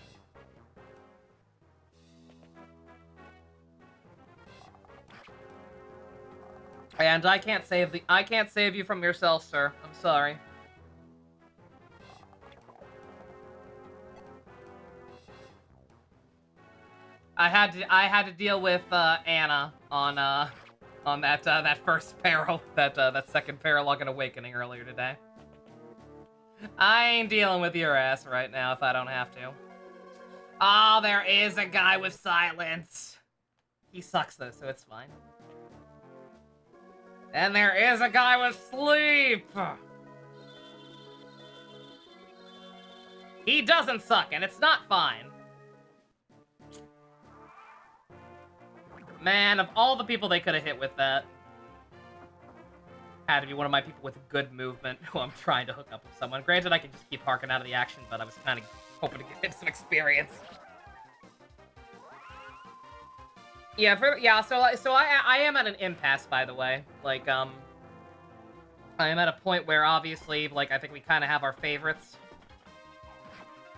Speaker 1: And I can't save you from yourself, sir. I'm sorry. I had to deal with Anna on that first peril, that second Paralog and Awakening earlier today. I ain't dealing with your ass right now if I don't have to. Oh, there is a guy with silence. He sucks though, so it's fine. And there is a guy with sleep. He doesn't suck, and it's not fine. Man, of all the people they could have hit with that, had to be one of my people with good movement who I'm trying to hook up with someone. Granted, I can just keep harking out of the action, but I was kind of hoping to get some experience. Yeah, so I am at an impasse, by the way. Like, I am at a point where, obviously, like, I think we kind of have our favorites.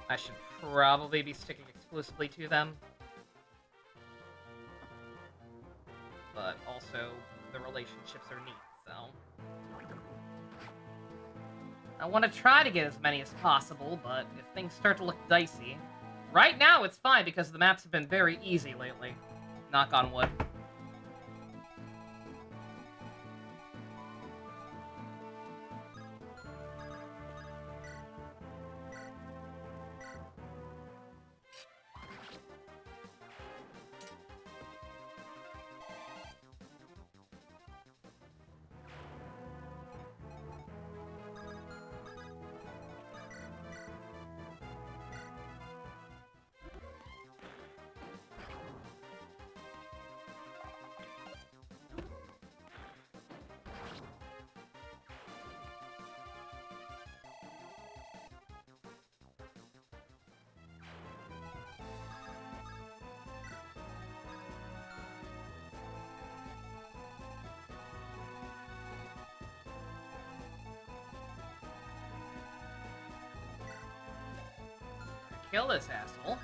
Speaker 1: I should probably be sticking exclusively to them. But also, the relationships are neat, so... I want to try to get as many as possible, but if things start to look dicey... Right now, it's fine, because the maps have been very easy lately. Knock on wood. kill this asshole.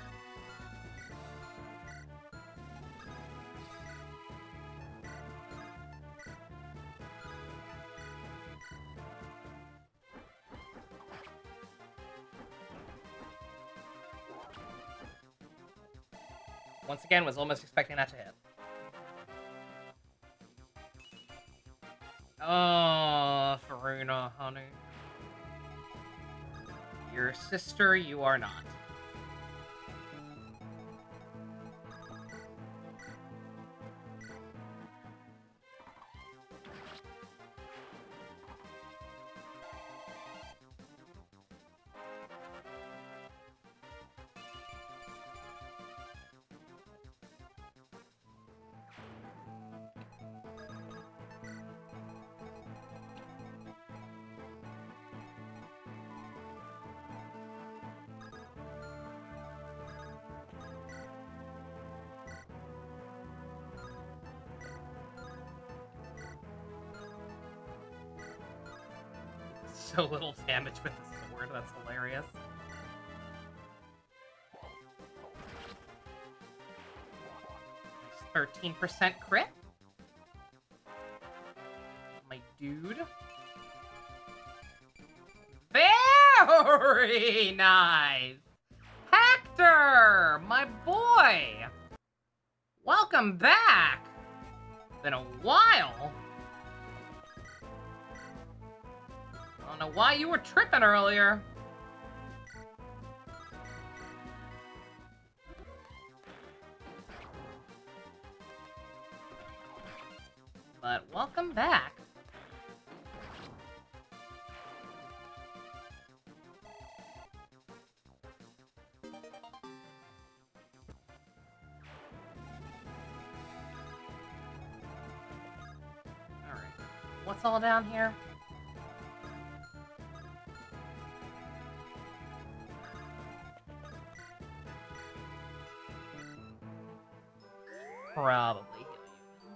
Speaker 1: Once again, was almost expecting that to hit. Oh, Faruna, honey. Your sister, you are not. So little damage with the sword, that's hilarious. Nice 13% crit. My dude. Very nice! Hector! My boy! Welcome back! Been a while. I don't know why you were tripping earlier. But welcome back. Alright. What's all down here? Probably heal you.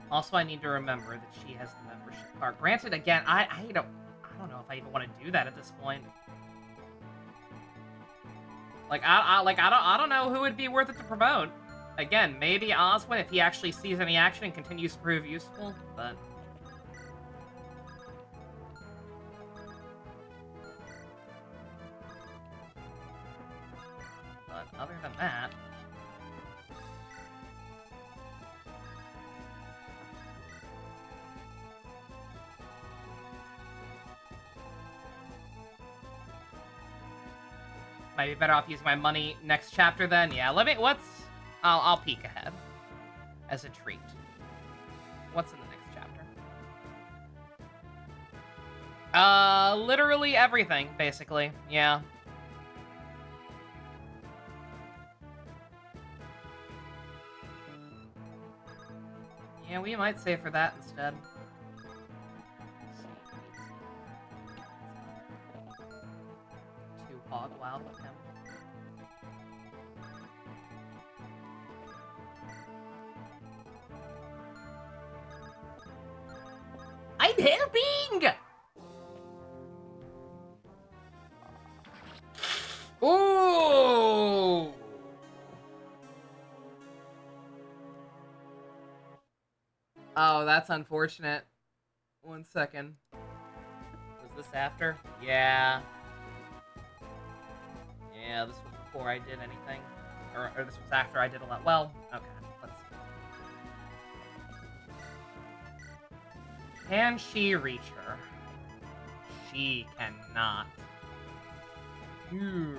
Speaker 1: Also, I need to remember that she has the membership card. Granted, again, I don't know if I even want to do that at this point. Like I don't know who would be worth it to promote. Again, maybe Oswin if he actually sees any action and continues to prove useful, but. But other than that... Might be better off using my money next chapter then. Yeah, let me... I'll peek ahead. As a treat. What's in the next chapter? Literally everything, basically. Yeah. Yeah, we might save for that instead. Too hog wild with him. I'm helping! Ooh! Oh, that's unfortunate. 1 second. Was this after? Yeah. Yeah, this was before I did anything. Or this was after I did a lot. Well, okay. Let's see. Can she reach her? She cannot. Ooh.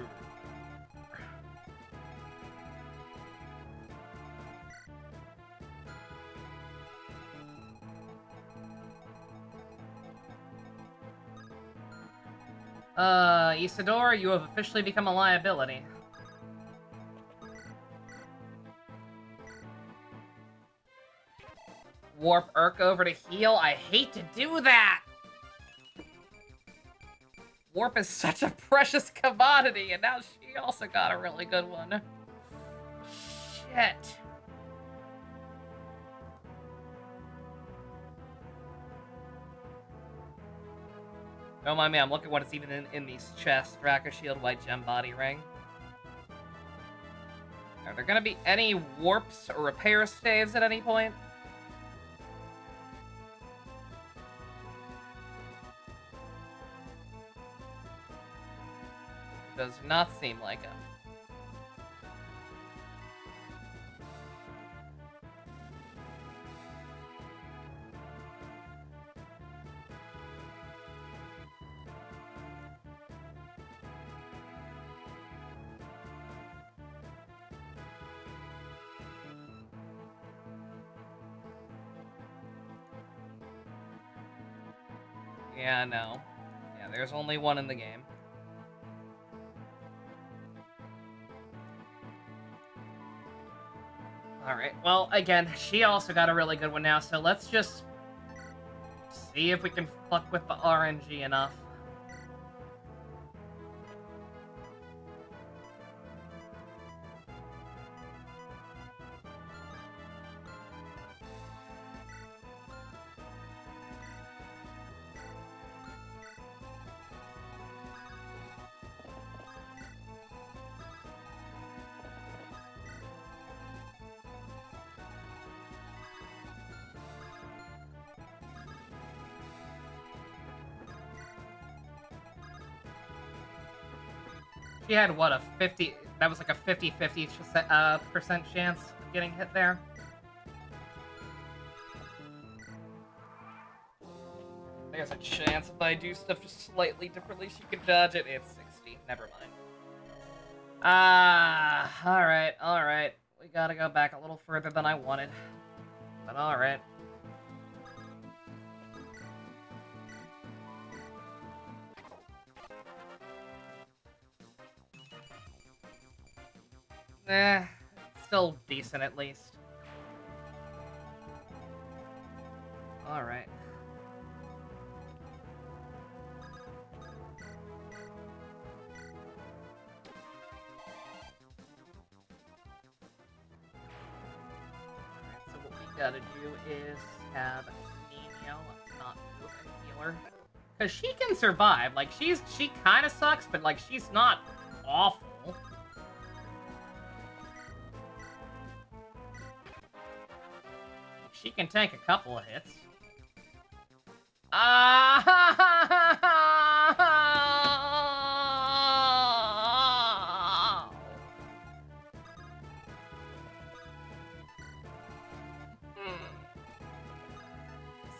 Speaker 1: Isidore, you have officially become a liability. Warp Urk over to heal? I hate to do that! Warp is such a precious commodity, and now she also got a really good one. Shit. Don't mind me, I'm looking what it's even in these chests. Raka Shield, White Gem Body Ring. Are there gonna be any warps or repair staves at any point? Does not seem like it. Yeah, no. Yeah, there's only one in the game. Alright, well, again, she also got a really good one now, so let's just see if we can fuck with the RNG enough. She had, what, a 50... That was like a 50-50% percent chance of getting hit there. There's a chance if I do stuff just slightly differently, she can dodge it. It's 60. Never mind. Alright, alright. We gotta go back a little further than I wanted. But alright. Still decent at least. Alright. So what we gotta do is have Nino not move and heal her. Cause she can survive. Like, she kinda sucks, but like, she's not awful. She can take a couple of hits.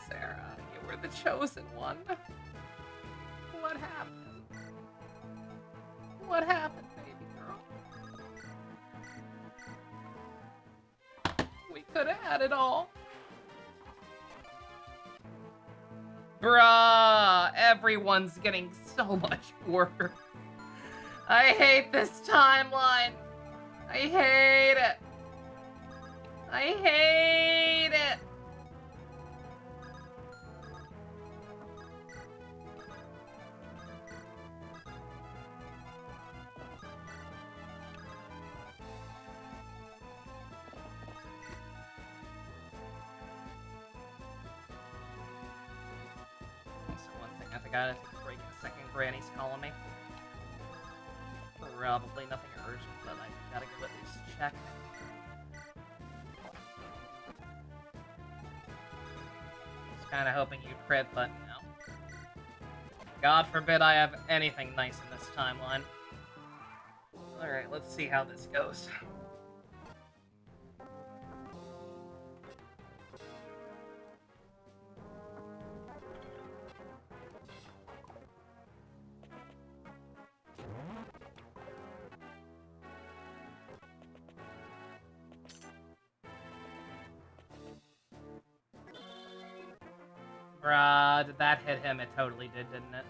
Speaker 1: Sarah, you were the chosen one. What happened? What happened, baby girl? We could have had it all. Bruh, everyone's getting so much worse. I hate this timeline. I hate it. I hate it. I gotta take a break in a second. Granny's calling me. Probably nothing urgent, but I gotta go at least check. Was kinda hoping you'd crit, but no. God forbid I have anything nice in this timeline. Alright, let's see how this goes. Bruh, did that hit him? It totally did, didn't it?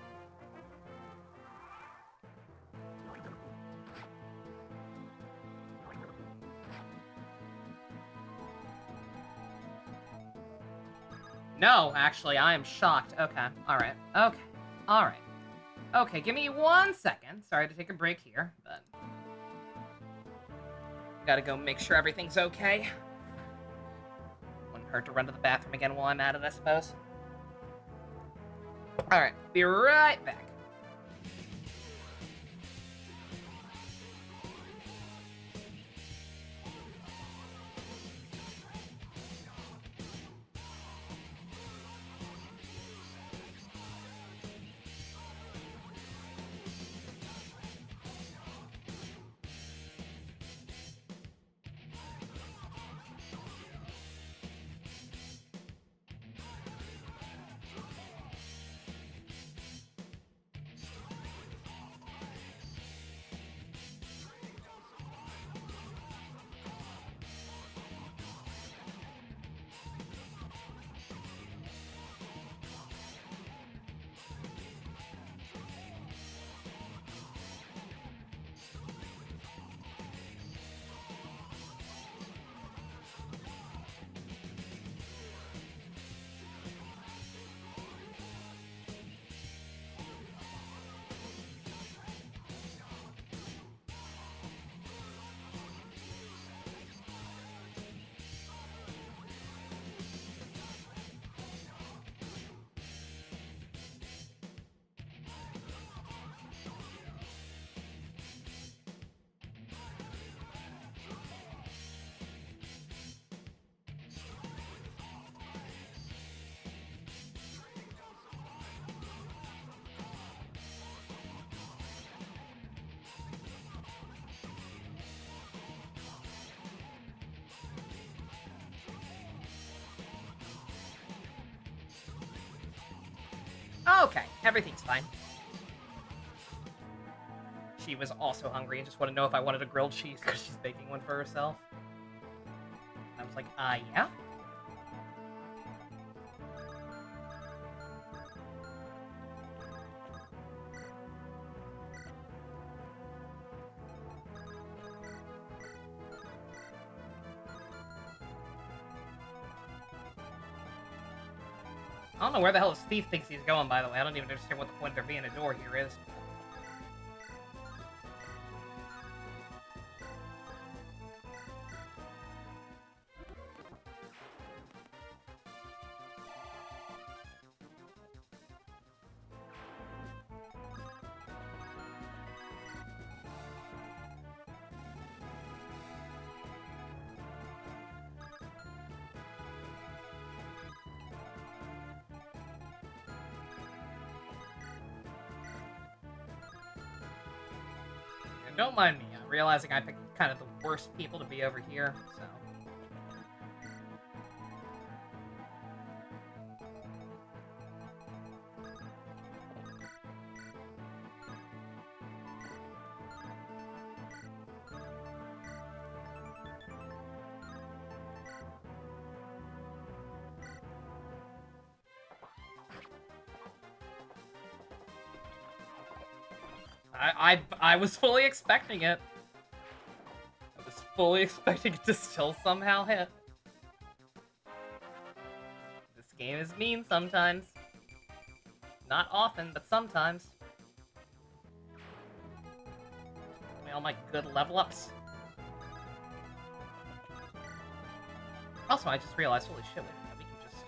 Speaker 1: No, actually, I am shocked. Okay, alright, okay, alright. Okay, give me 1 second. Sorry to take a break here, but... Gotta go make sure everything's okay. Wouldn't hurt to run to the bathroom again while I'm at it, I suppose. Alright, be right back. Okay, everything's fine. She was also hungry and just wanted to know if I wanted a grilled cheese because she's baking one for herself. I was like, yeah? I don't know where the hell Steve thinks he's going, by the way. I don't even understand what the point of there being a door here is. And don't mind me, I'm realizing I picked kind of the worst people to be over here, so... I was fully expecting it. I was fully expecting it to still somehow hit. This game is mean sometimes. Not often, but sometimes. Give me all my good level ups. Also, I just realized, holy shit, wait a minute, we can just,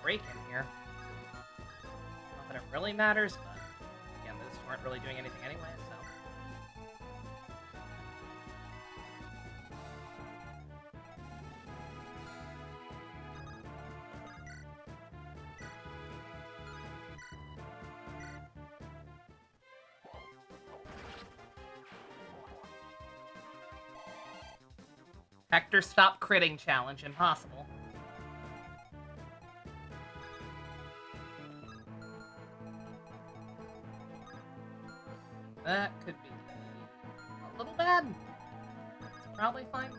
Speaker 1: break in here. Not that it really matters, but again, those weren't really doing anything anyway, so. Hector, stop critting challenge, impossible. That could be a little bad. It's probably fine.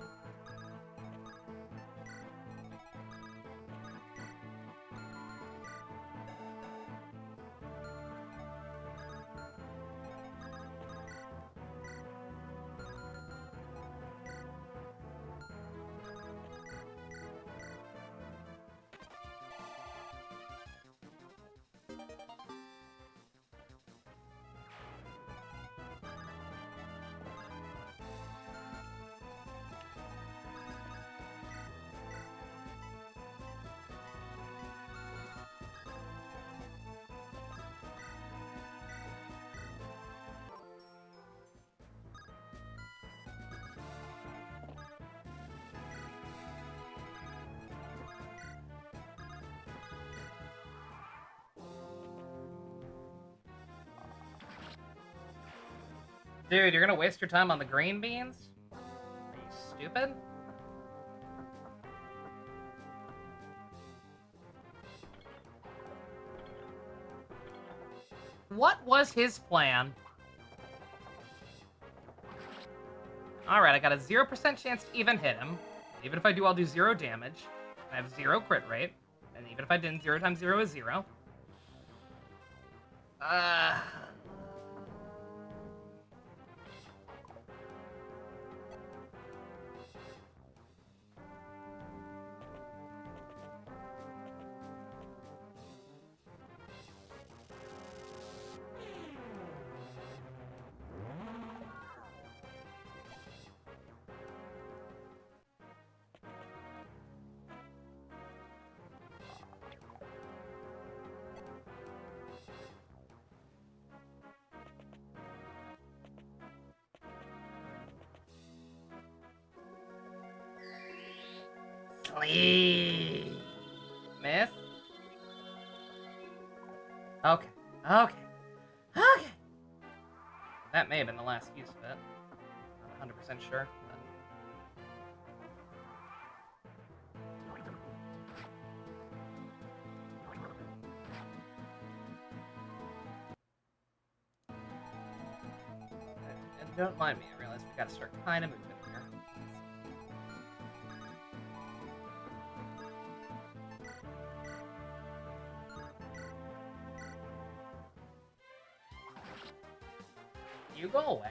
Speaker 1: Dude, you're gonna waste your time on the green beans? Are you stupid? What was his plan? Alright, I got a 0% chance to even hit him. Even if I do, I'll do 0 damage. I have 0 crit rate. And even if I didn't, 0 times 0 is 0. Sleep. Miss? Okay. Okay. Okay. That may have been the last use of it. Not 100% sure. And don't mind me, I realize we gotta start kind of moving here. You go away.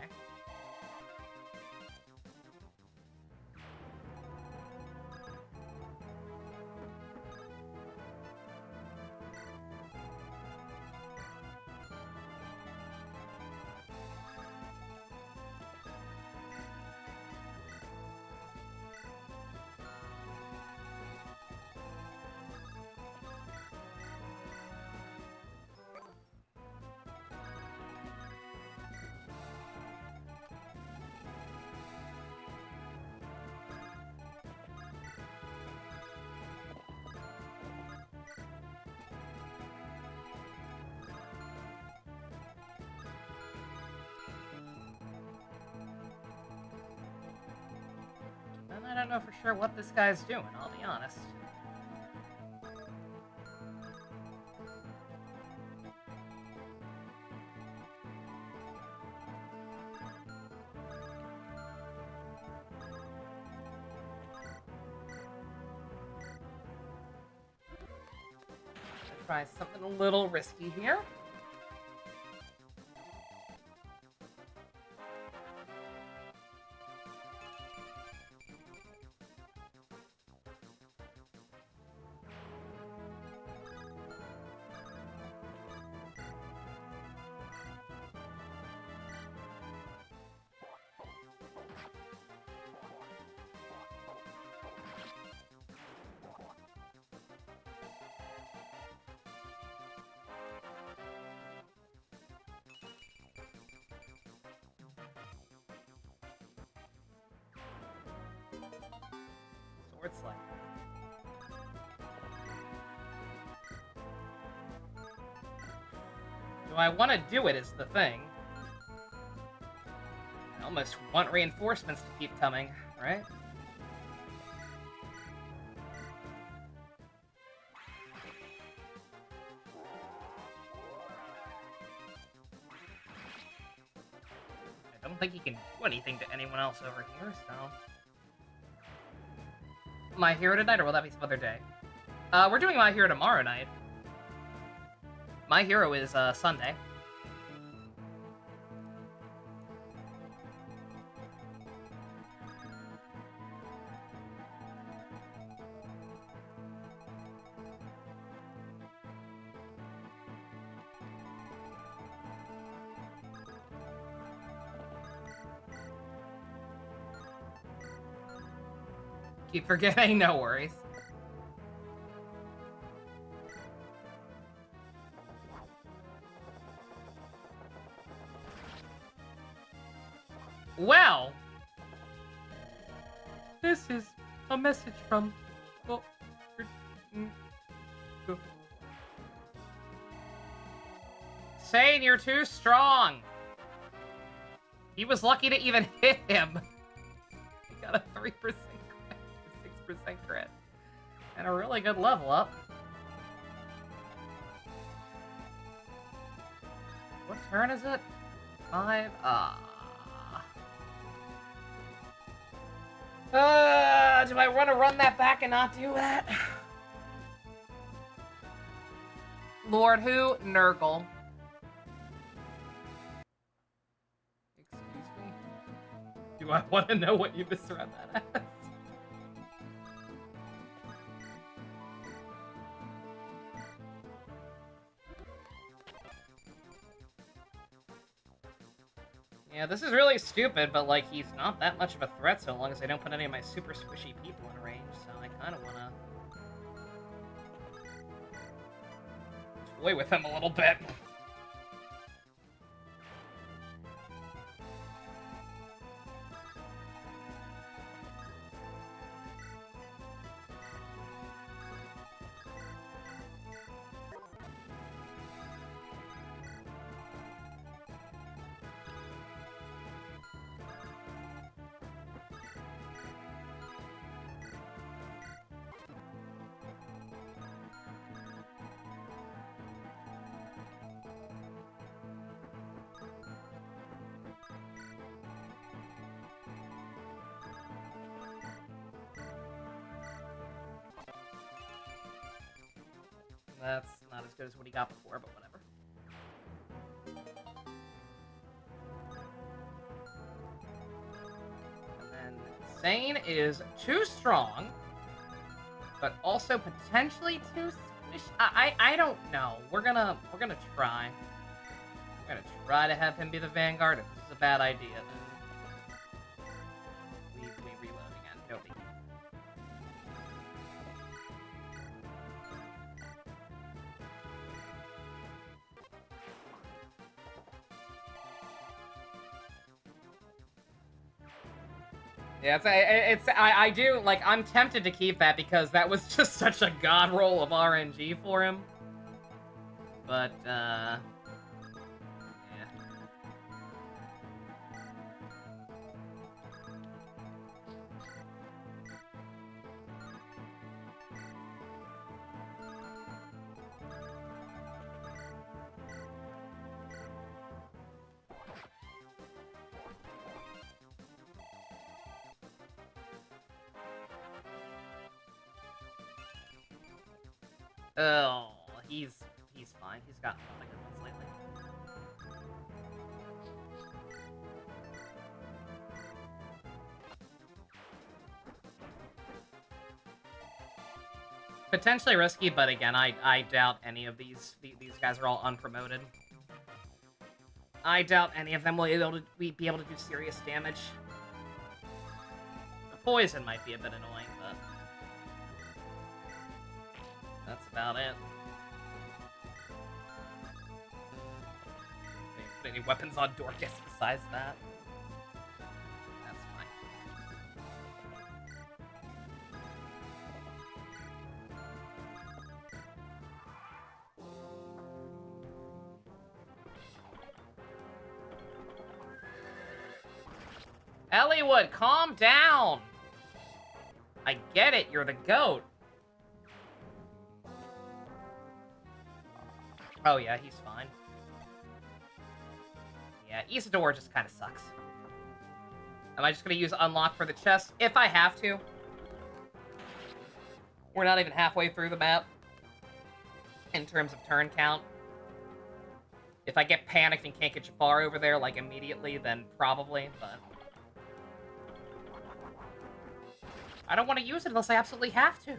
Speaker 1: And I don't know for sure what this guy's doing, I'll be honest. Try something a little risky here. Sword Slice. Do I want to do it is the thing. I almost want reinforcements to keep coming, right? I don't think he can do anything to anyone else over here, so... My Hero tonight, or will that be some other day? We're doing My Hero tomorrow night. My Hero is, Sunday. Keep forgetting, no worries. Well,
Speaker 5: This is a message from... Well... Go.
Speaker 1: Sane, you're too strong. He was lucky to even hit him. He got a 3% crit, 6% crit. And a really good level up. What turn is it? 5? Do I want to run that back and not do that? Lord who? Nurgle. Excuse me? Do I want to know what you misread that as? Yeah, this is really stupid, but, like, he's not that much of a threat so long as I don't put any of my super squishy people in range, so I kind of want to toy with him a little bit. That's not as good as what he got before, but whatever. And then Sane is too strong, but also potentially too squishy. I don't know. We're gonna try. We're gonna try to have him be the Vanguard. If this is a bad idea, then we reload again. No biggie. Yeah, I do, like, I'm tempted to keep that because that was just such a god roll of RNG for him. But, yeah. Oh, he's fine. He's gotten a lot of good ones lately. Potentially risky, but again, I doubt any of these guys are all unpromoted. I doubt any of them will be able to do serious damage. The poison might be a bit annoying, but that's about it. Put any weapons on Dorcas besides that? That's fine. Elliewood, calm down! I get it, you're the goat. Oh yeah, he's fine. Yeah, Isidore just kind of sucks. Am I just going to use Unlock for the chest? If I have to. We're not even halfway through the map. In terms of turn count. If I get panicked and can't get Jafar over there, like, immediately, then probably, but I don't want to use it unless I absolutely have to.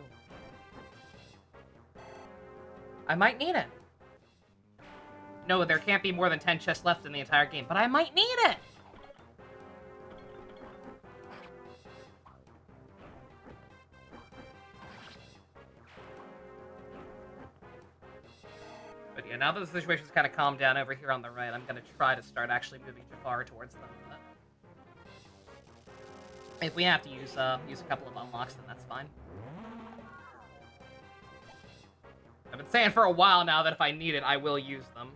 Speaker 1: I might need it. No, there can't be more than 10 chests left in the entire game, but I might need it! But yeah, now that the situation's kind of calmed down over here on the right, I'm going to try to start actually moving Jafar towards them. But if we have to use a couple of unlocks, then that's fine. I've been saying for a while now that if I need it, I will use them.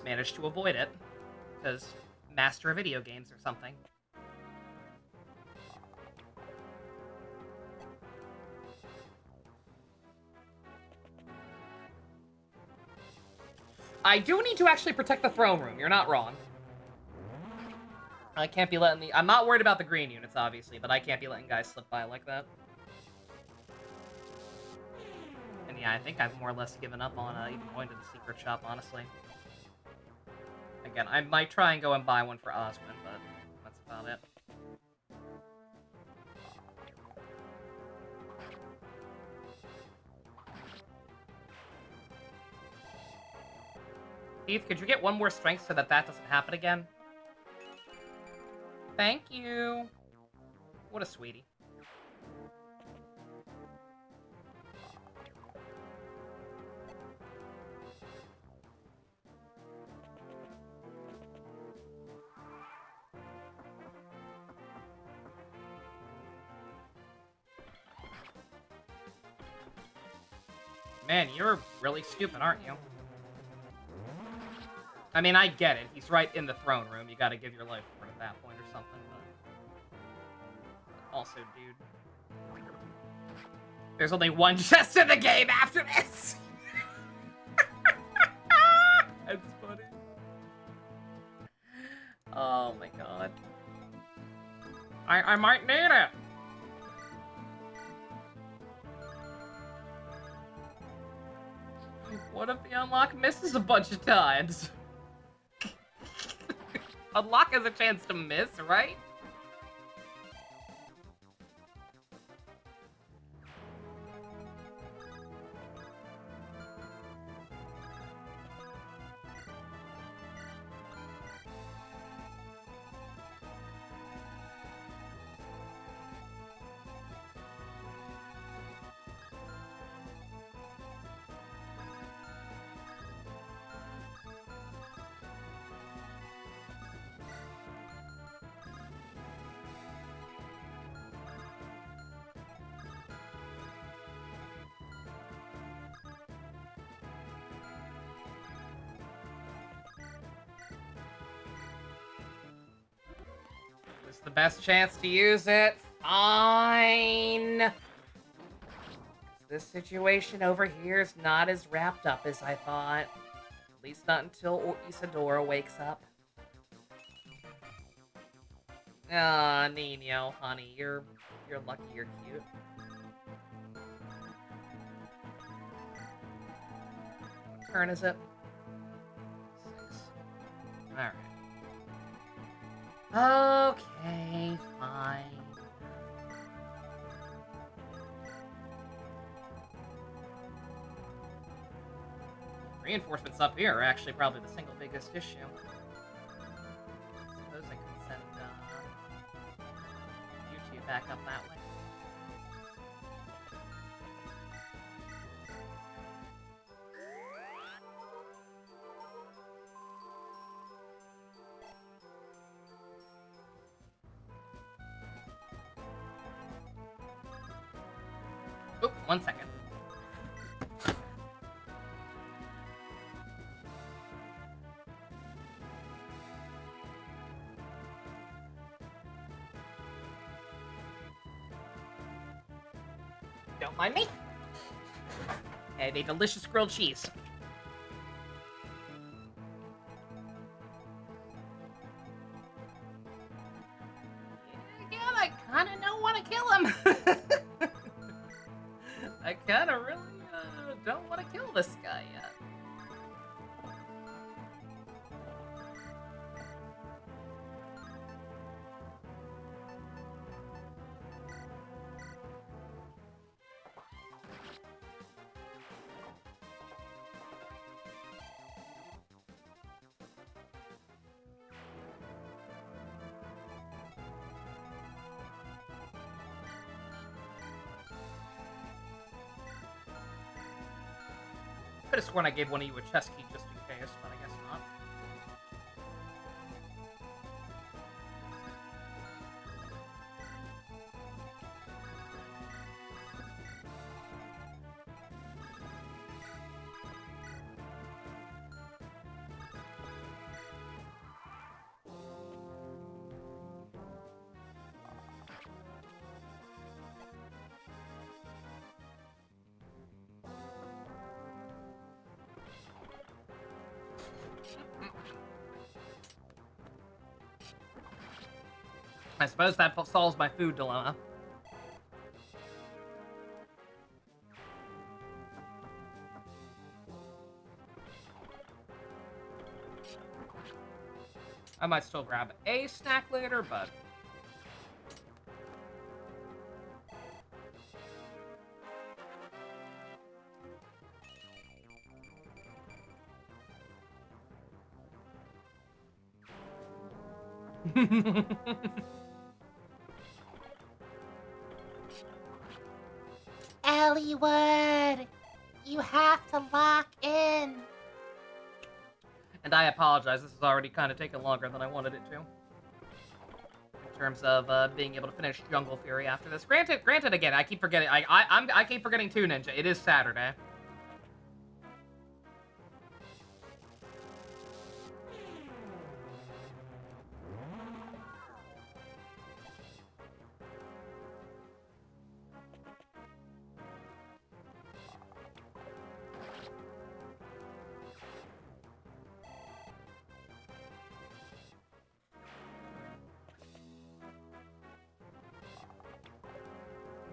Speaker 1: managed to avoid it. Because master of video games or something. I do need to actually protect the throne room. You're not wrong. I can't be letting the... I'm not worried about the green units, obviously, but I can't be letting guys slip by like that. And yeah, I think I've more or less given up on even going to the secret shop, honestly. Again, I might try and go and buy one for Oswin, but that's about it. Keith, could you get one more strength so that that doesn't happen again? Thank you. What a sweetie. Man, you're really stupid, aren't you? I mean, I get it. He's right in the throne room. You gotta give your life for it at that point or something, but... Also, dude... There's only one chest in the game after this!
Speaker 5: That's funny.
Speaker 1: Oh my god. I might need it! What if the unlock misses a bunch of times? Unlock has a chance to miss, right? This is the best chance to use it. Fine. This situation over here is not as wrapped up as I thought. At least not until Isadora wakes up. Ah, Nino, honey, you're lucky you're cute. What turn is it? 6. Alright. Okay, fine. Reinforcements up here are actually probably the single biggest issue. Suppose I could send you two back up that way. Oh, 1 second. Don't mind me. I have a delicious grilled cheese. Yeah, I kind of don't want to kill him. I kind of really don't want to kill this guy yet. Could have sworn I gave one of you a chest key just in case, but I guess not. I suppose that solves my food dilemma. I might still grab a snack later, but...
Speaker 2: Elliewood, you have to lock in.
Speaker 1: And I apologize, this has already kind of taken longer than I wanted it to. In terms of being able to finish Jungle Fury after this. Granted, again, I keep forgetting. I keep forgetting too, Ninja. It is Saturday.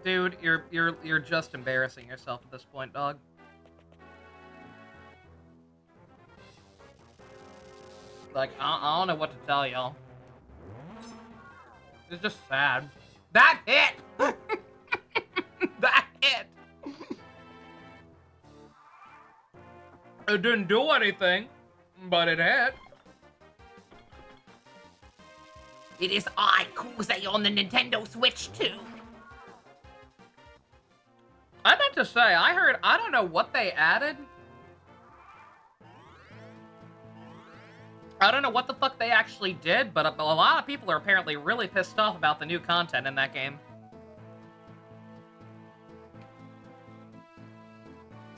Speaker 1: Dude, you're just embarrassing yourself at this point, dog. Like, I don't know what to tell y'all. It's just sad. That hit! That hit! It didn't do anything, but it hit.
Speaker 2: It is I, Kuze, on the Nintendo Switch too.
Speaker 1: I meant to say, I don't know what they added. I don't know what the fuck they actually did, but a lot of people are apparently really pissed off about the new content in that game.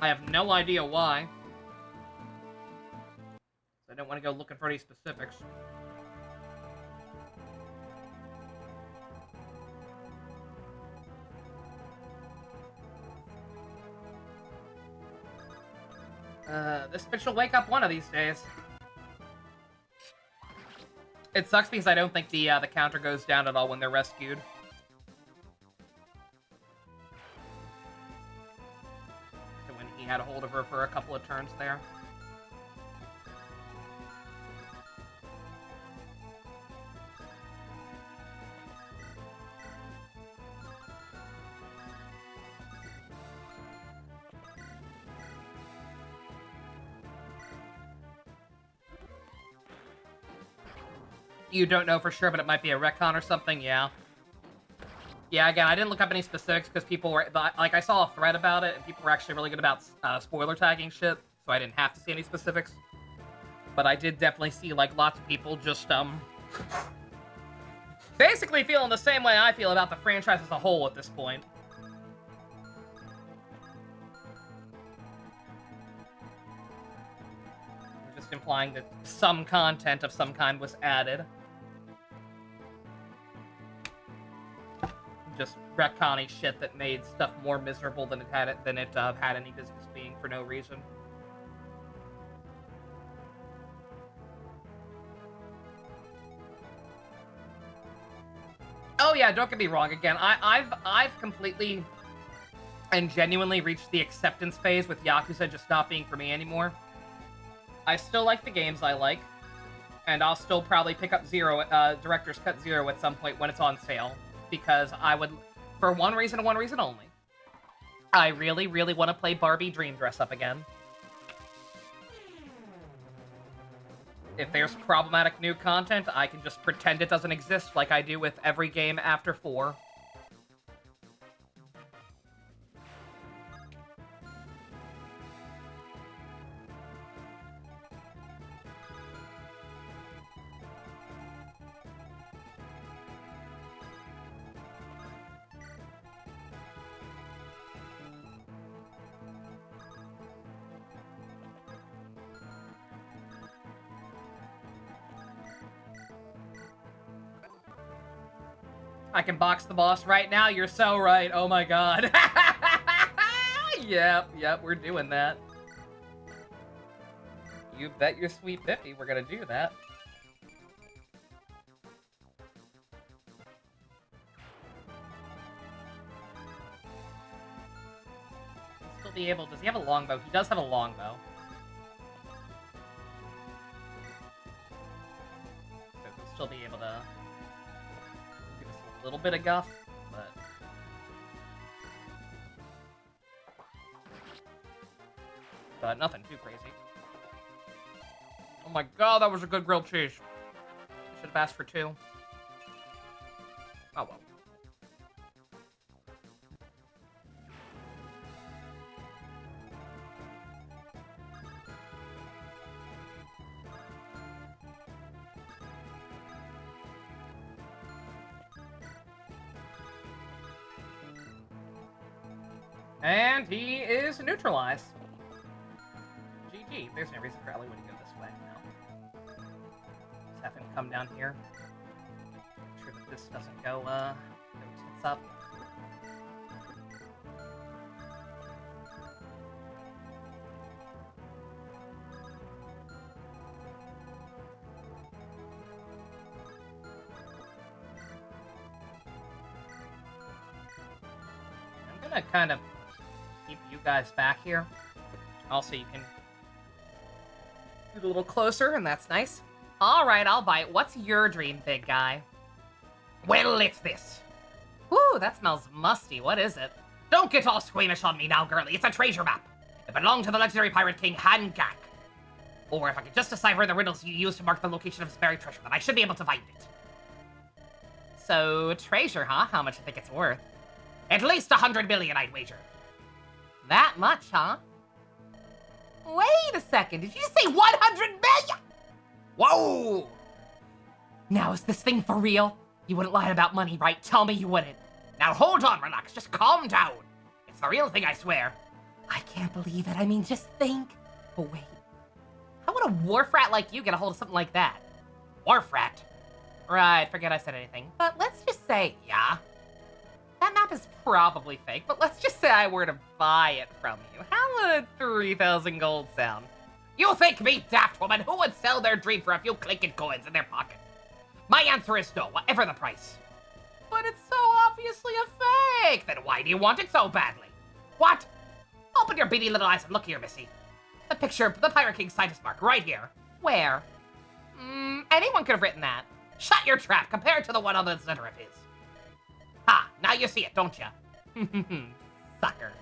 Speaker 1: I have no idea why. I don't want to go looking for any specifics. This bitch will wake up one of these days. It sucks because I don't think the counter goes down at all when they're rescued. So when he had a hold of her for a couple of turns there. You don't know for sure, but it might be a retcon or something, yeah. Yeah, again, I didn't look up any specifics because people were, like, I saw a thread about it, and people were actually really good about spoiler tagging shit, so I didn't have to see any specifics. But I did definitely see, like, lots of people just, basically feeling the same way I feel about the franchise as a whole at this point. Just implying that some content of some kind was added. Just retconny shit that made stuff more miserable than it had any business being for no reason. Oh yeah, don't get me wrong. Again, I've completely and genuinely reached the acceptance phase with Yakuza just not being for me anymore. I still like the games I like, and I'll still probably pick up Director's Cut Zero at some point when it's on sale. Because I would, for one reason and one reason only, I really, really want to play Barbie Dream Dress Up again. If there's problematic new content, I can just pretend it doesn't exist like I do with every game after 4. I can box the boss right now. You're so right. Oh my god. Yep, we're doing that. You bet your sweet 50 we're gonna do that. be able... Does he have a longbow? He does have a longbow. So he'll still be able to give us a little bit of guff, but nothing too crazy. Oh my god, that was a good grilled cheese. I should have asked for 2. Oh well. And he is neutralized. GG. There's no reason for Ellie to go this way now. Just have him come down here. Make sure that this doesn't go tits up. I'm gonna kind of keep you guys back here. Also, you can get a little closer, and that's nice. Alright, I'll bite. What's your dream, big guy?
Speaker 4: Well, it's this.
Speaker 1: Whew, that smells musty. What is it?
Speaker 4: Don't get all squeamish on me now, girlie. It's a treasure map. It belonged to the legendary pirate king Hangak. Or if I could just decipher the riddles you used to mark the location of his buried treasure, then I should be able to find it.
Speaker 1: So, treasure, huh? How much do you think it's worth?
Speaker 4: At least 100 million, I'd wager.
Speaker 1: That much, huh? Wait a second. Did you say 100 million?
Speaker 4: Whoa!
Speaker 1: Now, is this thing for real? You wouldn't lie about money, right? Tell me you wouldn't.
Speaker 4: Now hold on, relax. Just calm down. It's the real thing, I swear.
Speaker 1: I can't believe it. I mean, just think. But wait. How would a wharf rat like you get a hold of something like that?
Speaker 4: Wharf rat?
Speaker 1: Right, forget I said anything. But let's just say,
Speaker 4: Yeah?
Speaker 1: that map is probably fake, but let's just say I were to buy it from you. How would 3,000 gold sound?
Speaker 4: You think me, daft woman? Who would sell their dream for a few clinking coins in their pocket? My answer is no, whatever the price.
Speaker 1: But it's so obviously a fake.
Speaker 4: Then why do you want it so badly? What? Open your beady little eyes and look here, missy. The picture of the Pirate King's Titus mark, right here.
Speaker 1: Where? Anyone could have written that.
Speaker 4: Shut your trap, compared to the one on the center of his. Ah, now you see it, don't you?
Speaker 1: Sucker.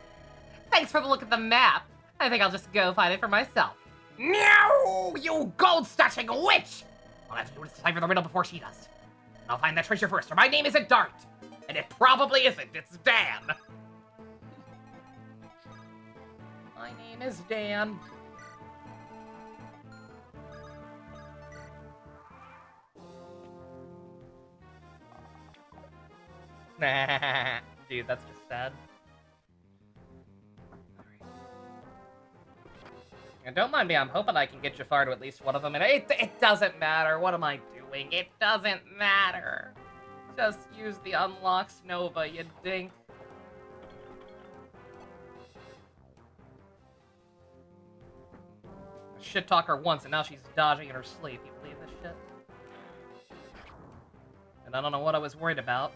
Speaker 1: Thanks for the look at the map. I think I'll just go find it for myself.
Speaker 4: No, you gold-stashing witch! I'll have to do is decipher the riddle before she does. I'll find that treasure first, or my name isn't Dart. And it probably isn't, it's Dan.
Speaker 1: My name is Dan. Dude, that's just sad. And don't mind me, I'm hoping I can get Jafar to at least one of them, and it doesn't matter. What am I doing? It doesn't matter. Just use the unlocks Nova, you dink. Shit talk her once, and now she's dodging in her sleep. You believe this shit? And I don't know what I was worried about.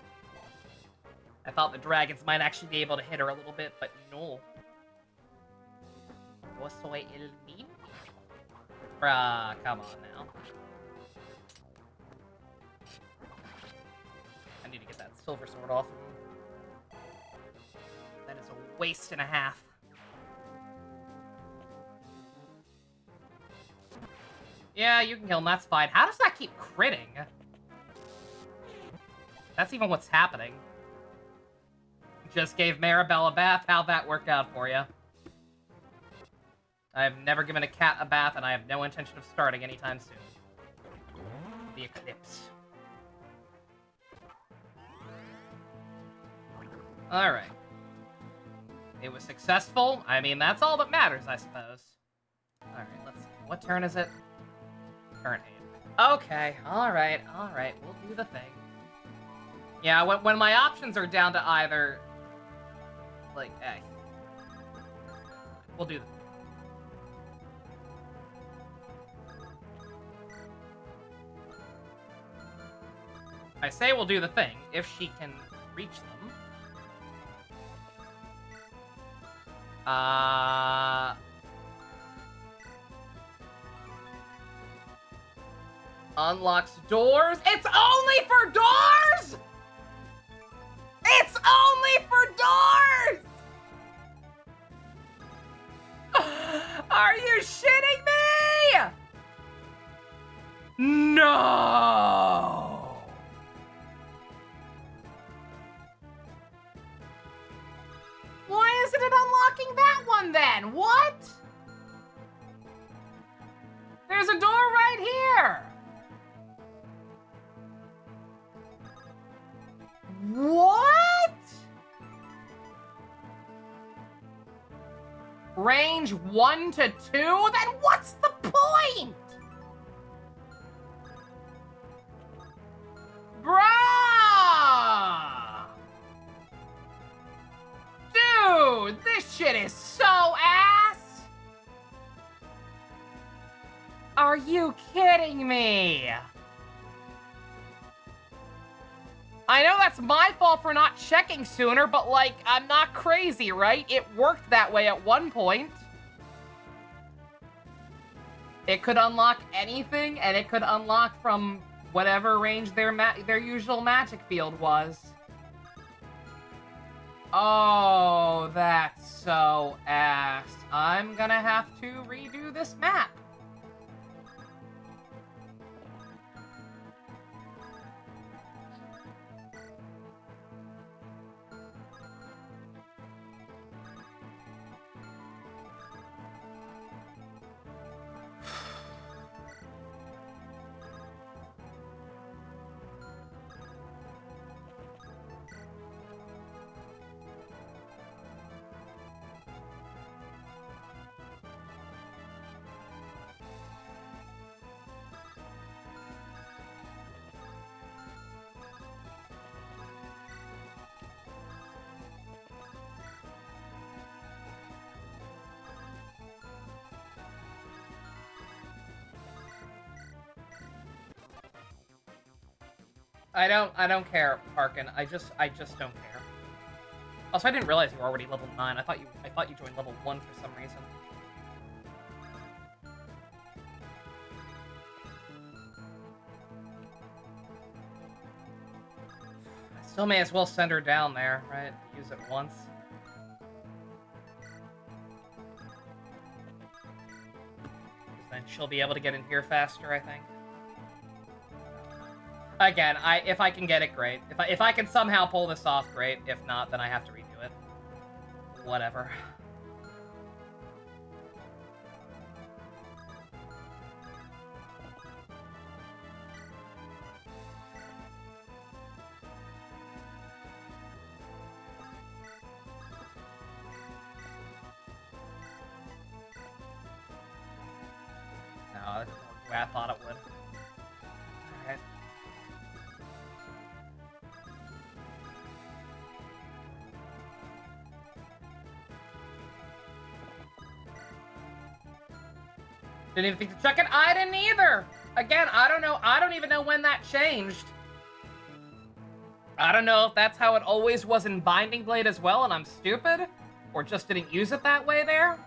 Speaker 1: I thought the dragons might actually be able to hit her a little bit, but no. Yo soy el mismo. Bruh, come on now. I need to get that silver sword off him. That is a waste and a half. Yeah, you can kill him, that's fine. How does that keep critting? That's even what's happening. Just gave Maribel a bath. How'd that work out for you? I have never given a cat a bath, and I have no intention of starting anytime soon. The Eclipse. Alright. It was successful. I mean, that's all that matters, I suppose. Alright, let's see. What turn is it? Turn 8. Okay, alright, we'll do the thing. Yeah, when my options are down to either... Like, hey. We'll do the thing. I say we'll do the thing, if she can reach them. Unlocks doors. It's only for doors? It's only for doors! Are you shitting me? No! Why isn't it unlocking that one then? What? There's a door right here. What? Range 1 to 2? Then what's the point? Bruh! Dude, this shit is so ass! Are you kidding me? I know that's my fault for not checking sooner, but like, I'm not crazy, right? It worked that way at one point. It could unlock anything, and it could unlock from whatever range their usual magic field was. Oh, that's so ass. I'm gonna have to redo this map. I don't care, Parkin. I just don't care. Also, I didn't realize you were already level 9. I thought you joined level 1 for some reason. I still may as well send her down there, right? Use it once. Then she'll be able to get in here faster, I think. Again, if I can get it, great. If I can somehow pull this off, great. If not, then I have to redo it. Whatever. No, that's the way I thought it would. Alright. Didn't even think to check it. I didn't either. Again, I don't know. I don't even know when that changed. I don't know if that's how it always was in Binding Blade as well, and I'm stupid, or just didn't use it that way there.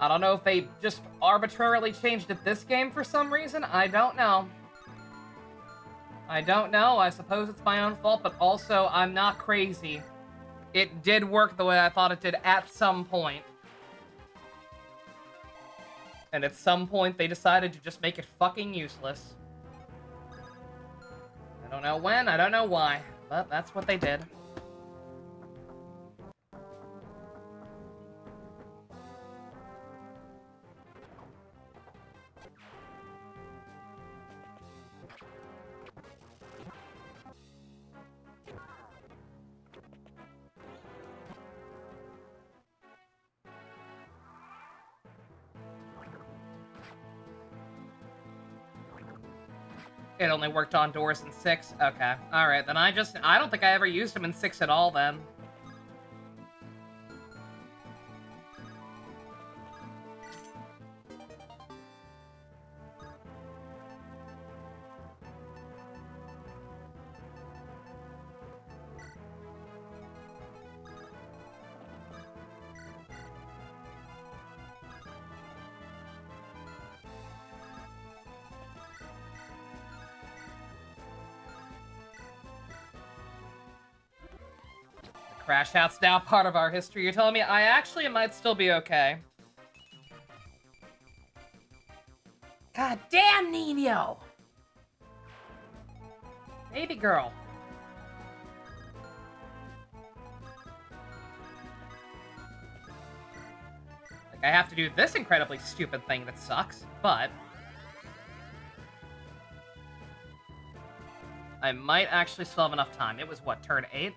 Speaker 1: I don't know if they just arbitrarily changed it this game for some reason. I don't know. I don't know. I suppose it's my own fault, but also I'm not crazy. It did work the way I thought it did at some point. And at some point, they decided to just make it fucking useless. I don't know when, I don't know why, but that's what they did. It only worked on doors in 6? Okay. Alright, then I don't think I ever used them in 6 at all, then. Crash Out's now part of our history. You're telling me I actually might still be okay. God damn, Nino! Baby girl. Like, I have to do this incredibly stupid thing that sucks, but... I might actually still have enough time. It was, what, turn 8?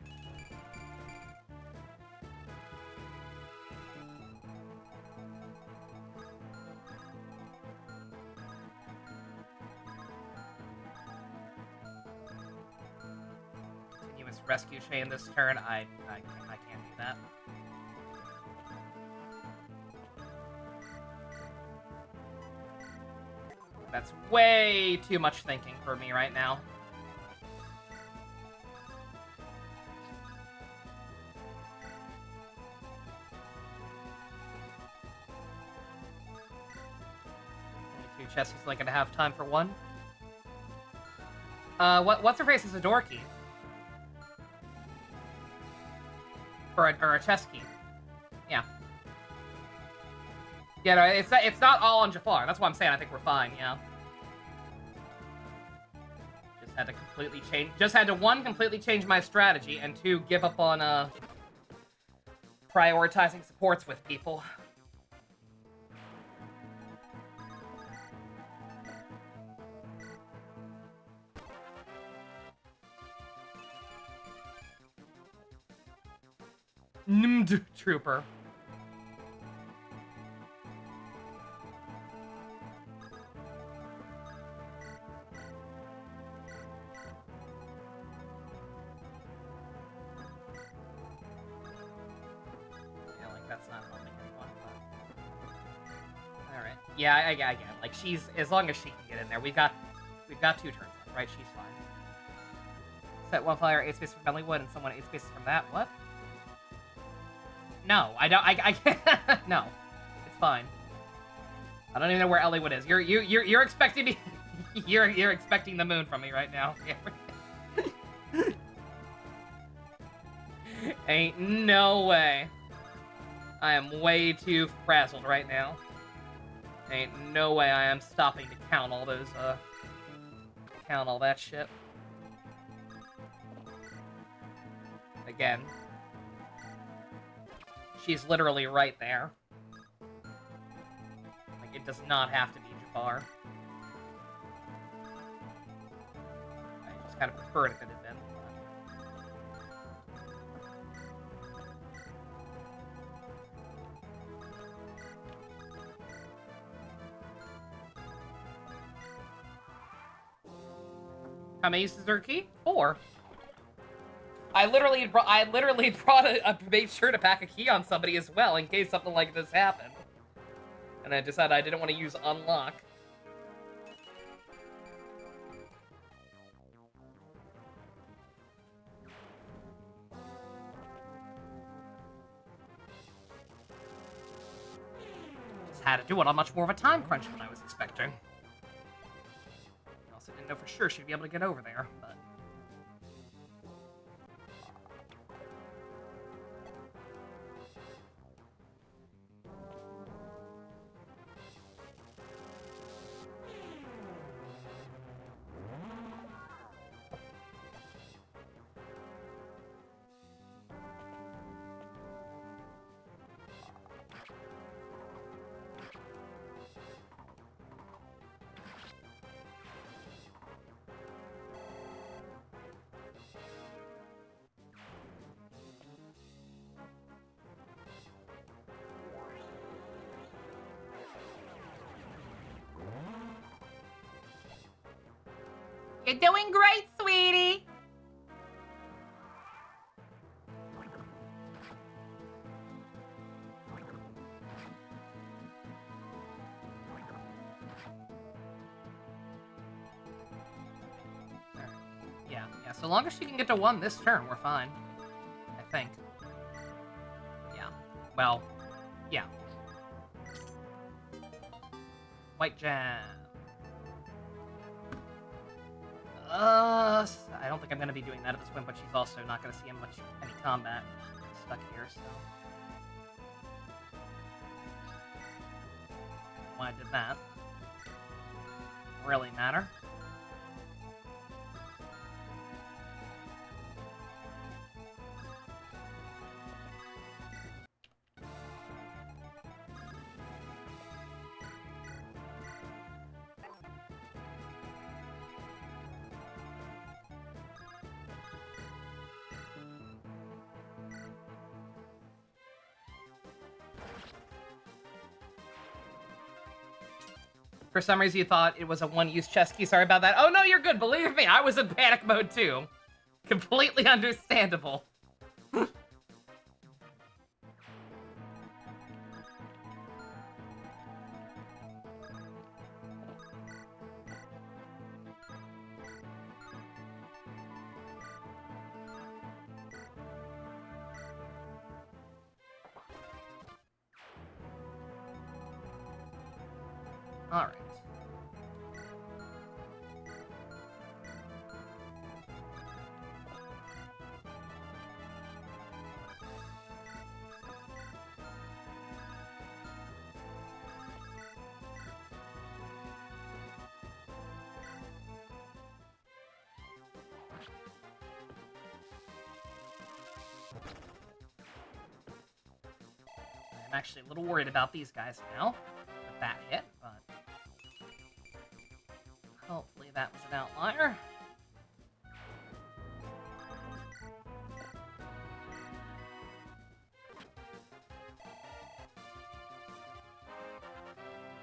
Speaker 1: Continuous rescue chain this turn. I can't do that. That's way too much thinking for me right now. Chessie's like gonna have time for one. What's her face is a door key. Or a chess key. Yeah. Yeah, no, it's not all on Jafar. That's what I'm saying. I think we're fine, yeah. Just had to completely change, one, completely change my strategy, and two, give up on, prioritizing supports with people. Nimd Trooper. Yeah, like, that's not helping anyone, but... Alright. Yeah, I get it. Like, she's... As long as she can get in there. We've got 2 turns left, right? She's fine. Set 1 flyer, 8 spaces from Elliewood, and someone 8 spaces from that. What? No, I don't. I can't. No, it's fine. I don't even know where Elliewood is. You're expecting me. You're expecting the moon from me right now. Ain't no way. I am way too frazzled right now. Ain't no way I am stopping to count all those. Count all that shit. Again. She's literally right there. Like, it does not have to be Jafar. I just kind of preferred if it had been. How many uses are key? 4. I literally made sure to pack a key on somebody as well in case something like this happened. And I decided I didn't want to use unlock. Just had to do it on much more of a time crunch than I was expecting. I also didn't know for sure she'd be able to get over there, but...
Speaker 2: You're doing great, sweetie.
Speaker 1: Yeah, so long as she can get to 1 this turn, we're fine. I think. Yeah. Well, yeah. White Jam. I don't think I'm gonna be doing that at this point, but she's also not gonna see any combat stuck here, so. Why I did that. Really matter. For some reason, you thought it was a one-use chest key. Sorry about that. Oh, no, you're good. Believe me, I was in panic mode, too. Completely understandable. All right. I'm actually a little worried about these guys now. With that hit, but hopefully that was an outlier.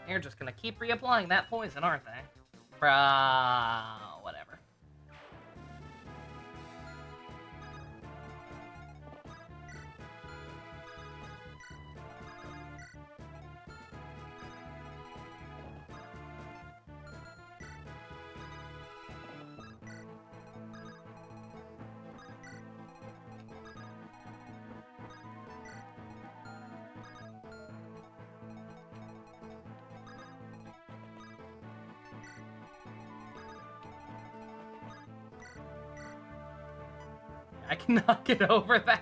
Speaker 1: They're just gonna keep reapplying that poison, aren't they? Bruh, whatever. I cannot get over that.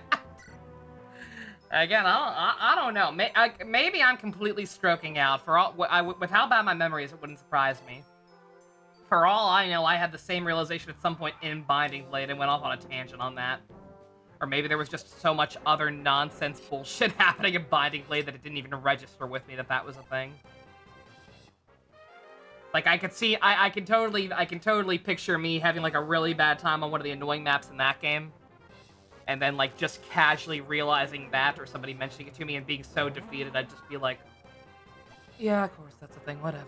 Speaker 1: Again, I don't know. Maybe I'm completely stroking out. For all, with how bad my memory is, it wouldn't surprise me. For all I know, I had the same realization at some point in Binding Blade and went off on a tangent on that. Or maybe there was just so much other nonsense bullshit happening in Binding Blade that it didn't even register with me that that was a thing. Like, I could see, I can totally picture me having, like, a really bad time on one of the annoying maps in that game. And then, like, just casually realizing that, or somebody mentioning it to me and being so defeated, I'd just be like, yeah, of course, that's a thing, whatever.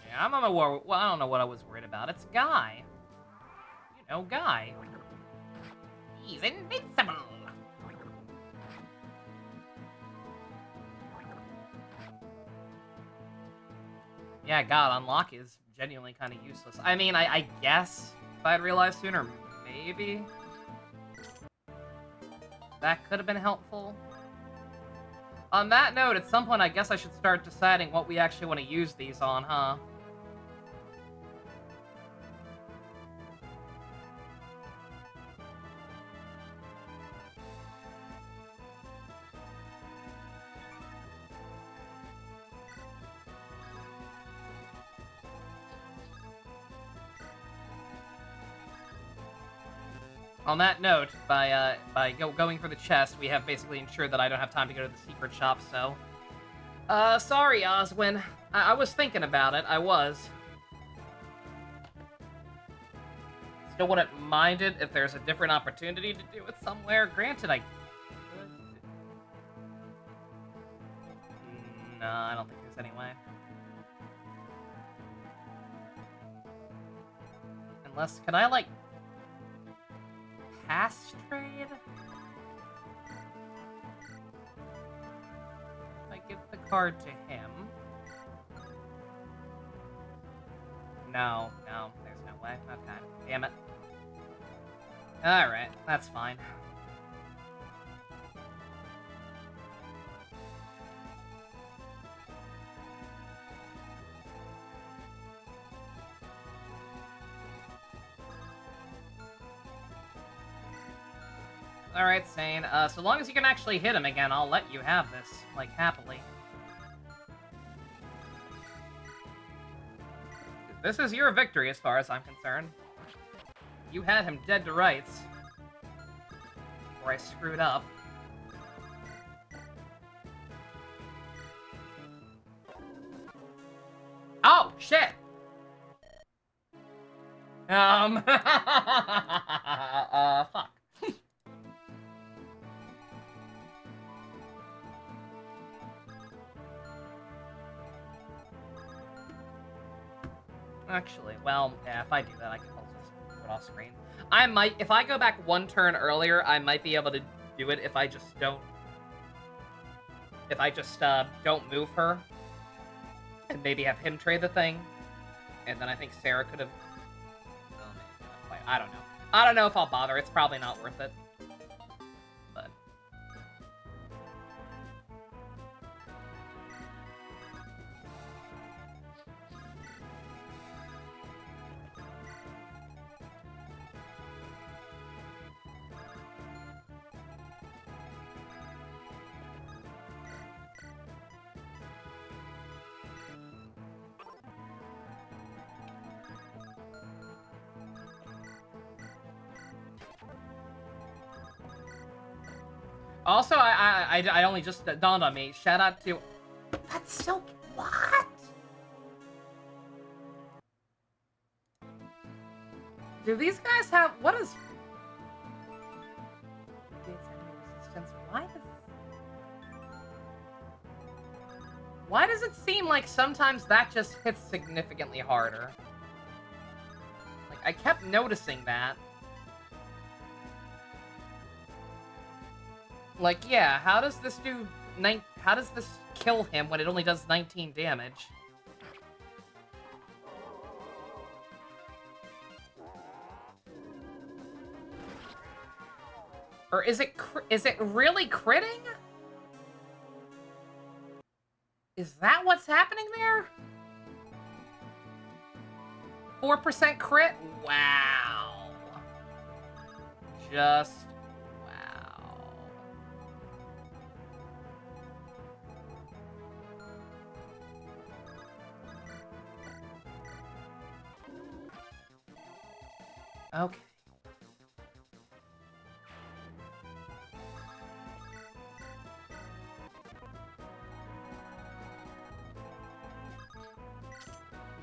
Speaker 1: Yeah, I'm on my war. Well, I don't know what I was worried about. It's Guy. You know, Guy. He's invincible. Yeah, God, unlock is genuinely kind of useless. I mean, I guess if I'd realized sooner, maybe that could have been helpful. On that note, at some point, I guess I should start deciding what we actually want to use these on, huh? On that note, by going for the chest, we have basically ensured that I don't have time to go to the secret shop, so... sorry, Oswin. I was thinking about it, I was. Still wouldn't mind it if there's a different opportunity to do it somewhere. Granted, I could... No, I don't think there's any way. Unless, can I, like... pass trade? If I give the card to him. no, there's no way. Okay, damn it. Alright, that's fine. Alright, Sane. So long as you can actually hit him again, I'll let you have this, like, happily. This is your victory as far as I'm concerned. You had him dead to rights. Or I screwed up. Oh, shit! Fuck. Actually, well, yeah, if I do that, I can also just do it off screen. I might, if I go back one turn earlier, I might be able to do it if I just don't... If I just, don't move her. And maybe have him trade the thing. And then I think Sarah could have... Well, maybe not quite. I don't know. I don't know if I'll bother. It's probably not worth it. But... Also, I only just dawned on me. Shout out to...
Speaker 2: That's so... What?
Speaker 1: Do these guys have... What is... Resistance? Why does it seem like sometimes that just hits significantly harder? Like, I kept noticing that. Like, yeah, how does this do... How does this kill him when it only does 19 damage? Or is it really critting? Is that what's happening there? 4% crit? Wow. Just wow. Okay.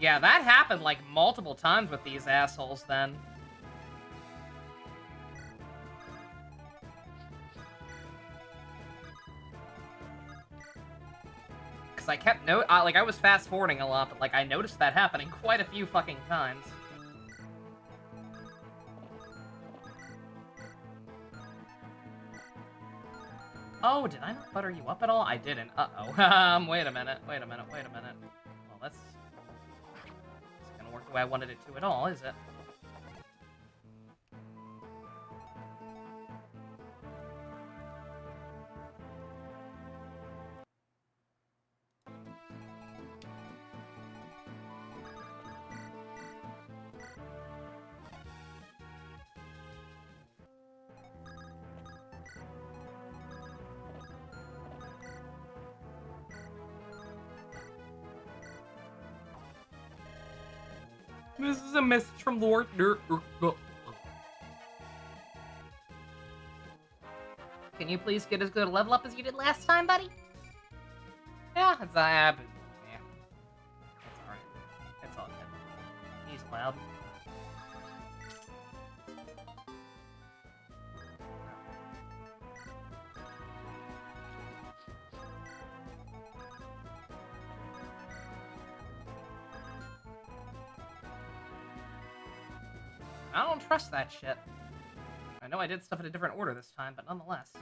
Speaker 1: Yeah, that happened like multiple times with these assholes then. Cause I kept like I was fast forwarding a lot, but like I noticed that happening quite a few fucking times. Oh, did I not butter you up at all? I didn't. Uh-oh. Wait a minute. Well, that's gonna work the way I wanted it to at all, is it?
Speaker 5: This is a message from Lord Nurgle.
Speaker 1: Can you please get as good a level up as you did last time, buddy? Yeah, it's yeah. It's alright. It's all good. He's loud. I don't trust that shit. I know I did stuff in a different order this time, but nonetheless.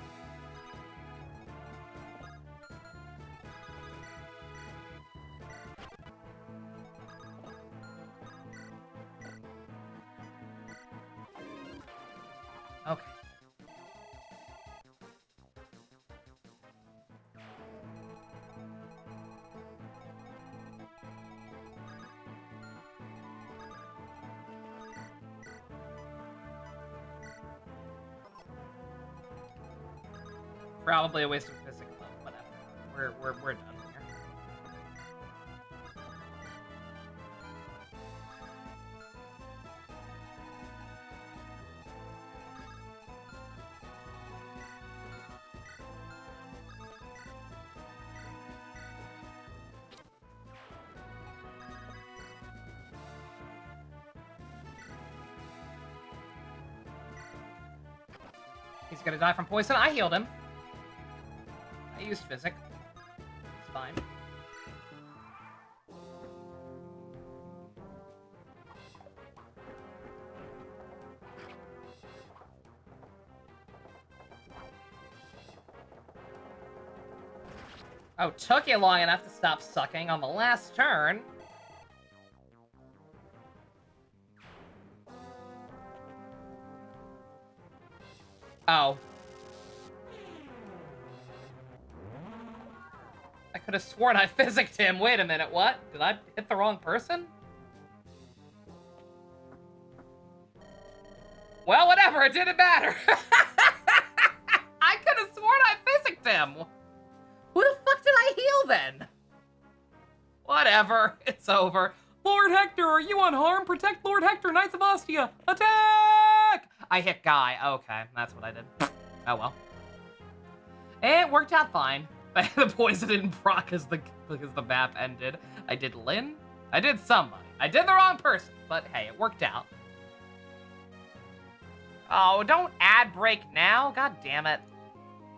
Speaker 1: Probably a waste of physics, but whatever. We're done here. He's gonna die from poison. I healed him. I used physic. It's fine. Oh, took you long enough to stop sucking on the last turn. Oh. I could have sworn I physicked him. Wait a minute, what? Did I hit the wrong person? Well, whatever, it didn't matter. I could have sworn I physicked him. Who the fuck did I heal then? Whatever, it's over.
Speaker 5: Lord Hector, are you unharmed? Protect Lord Hector, Knights of Ostia! Attack!
Speaker 1: I hit Guy. Okay, that's what I did. Oh well. It worked out fine. The poison didn't proc because the map ended. I did Lynn. I did somebody. I did the wrong person, but hey, it worked out. Oh, don't ad break now. God damn it.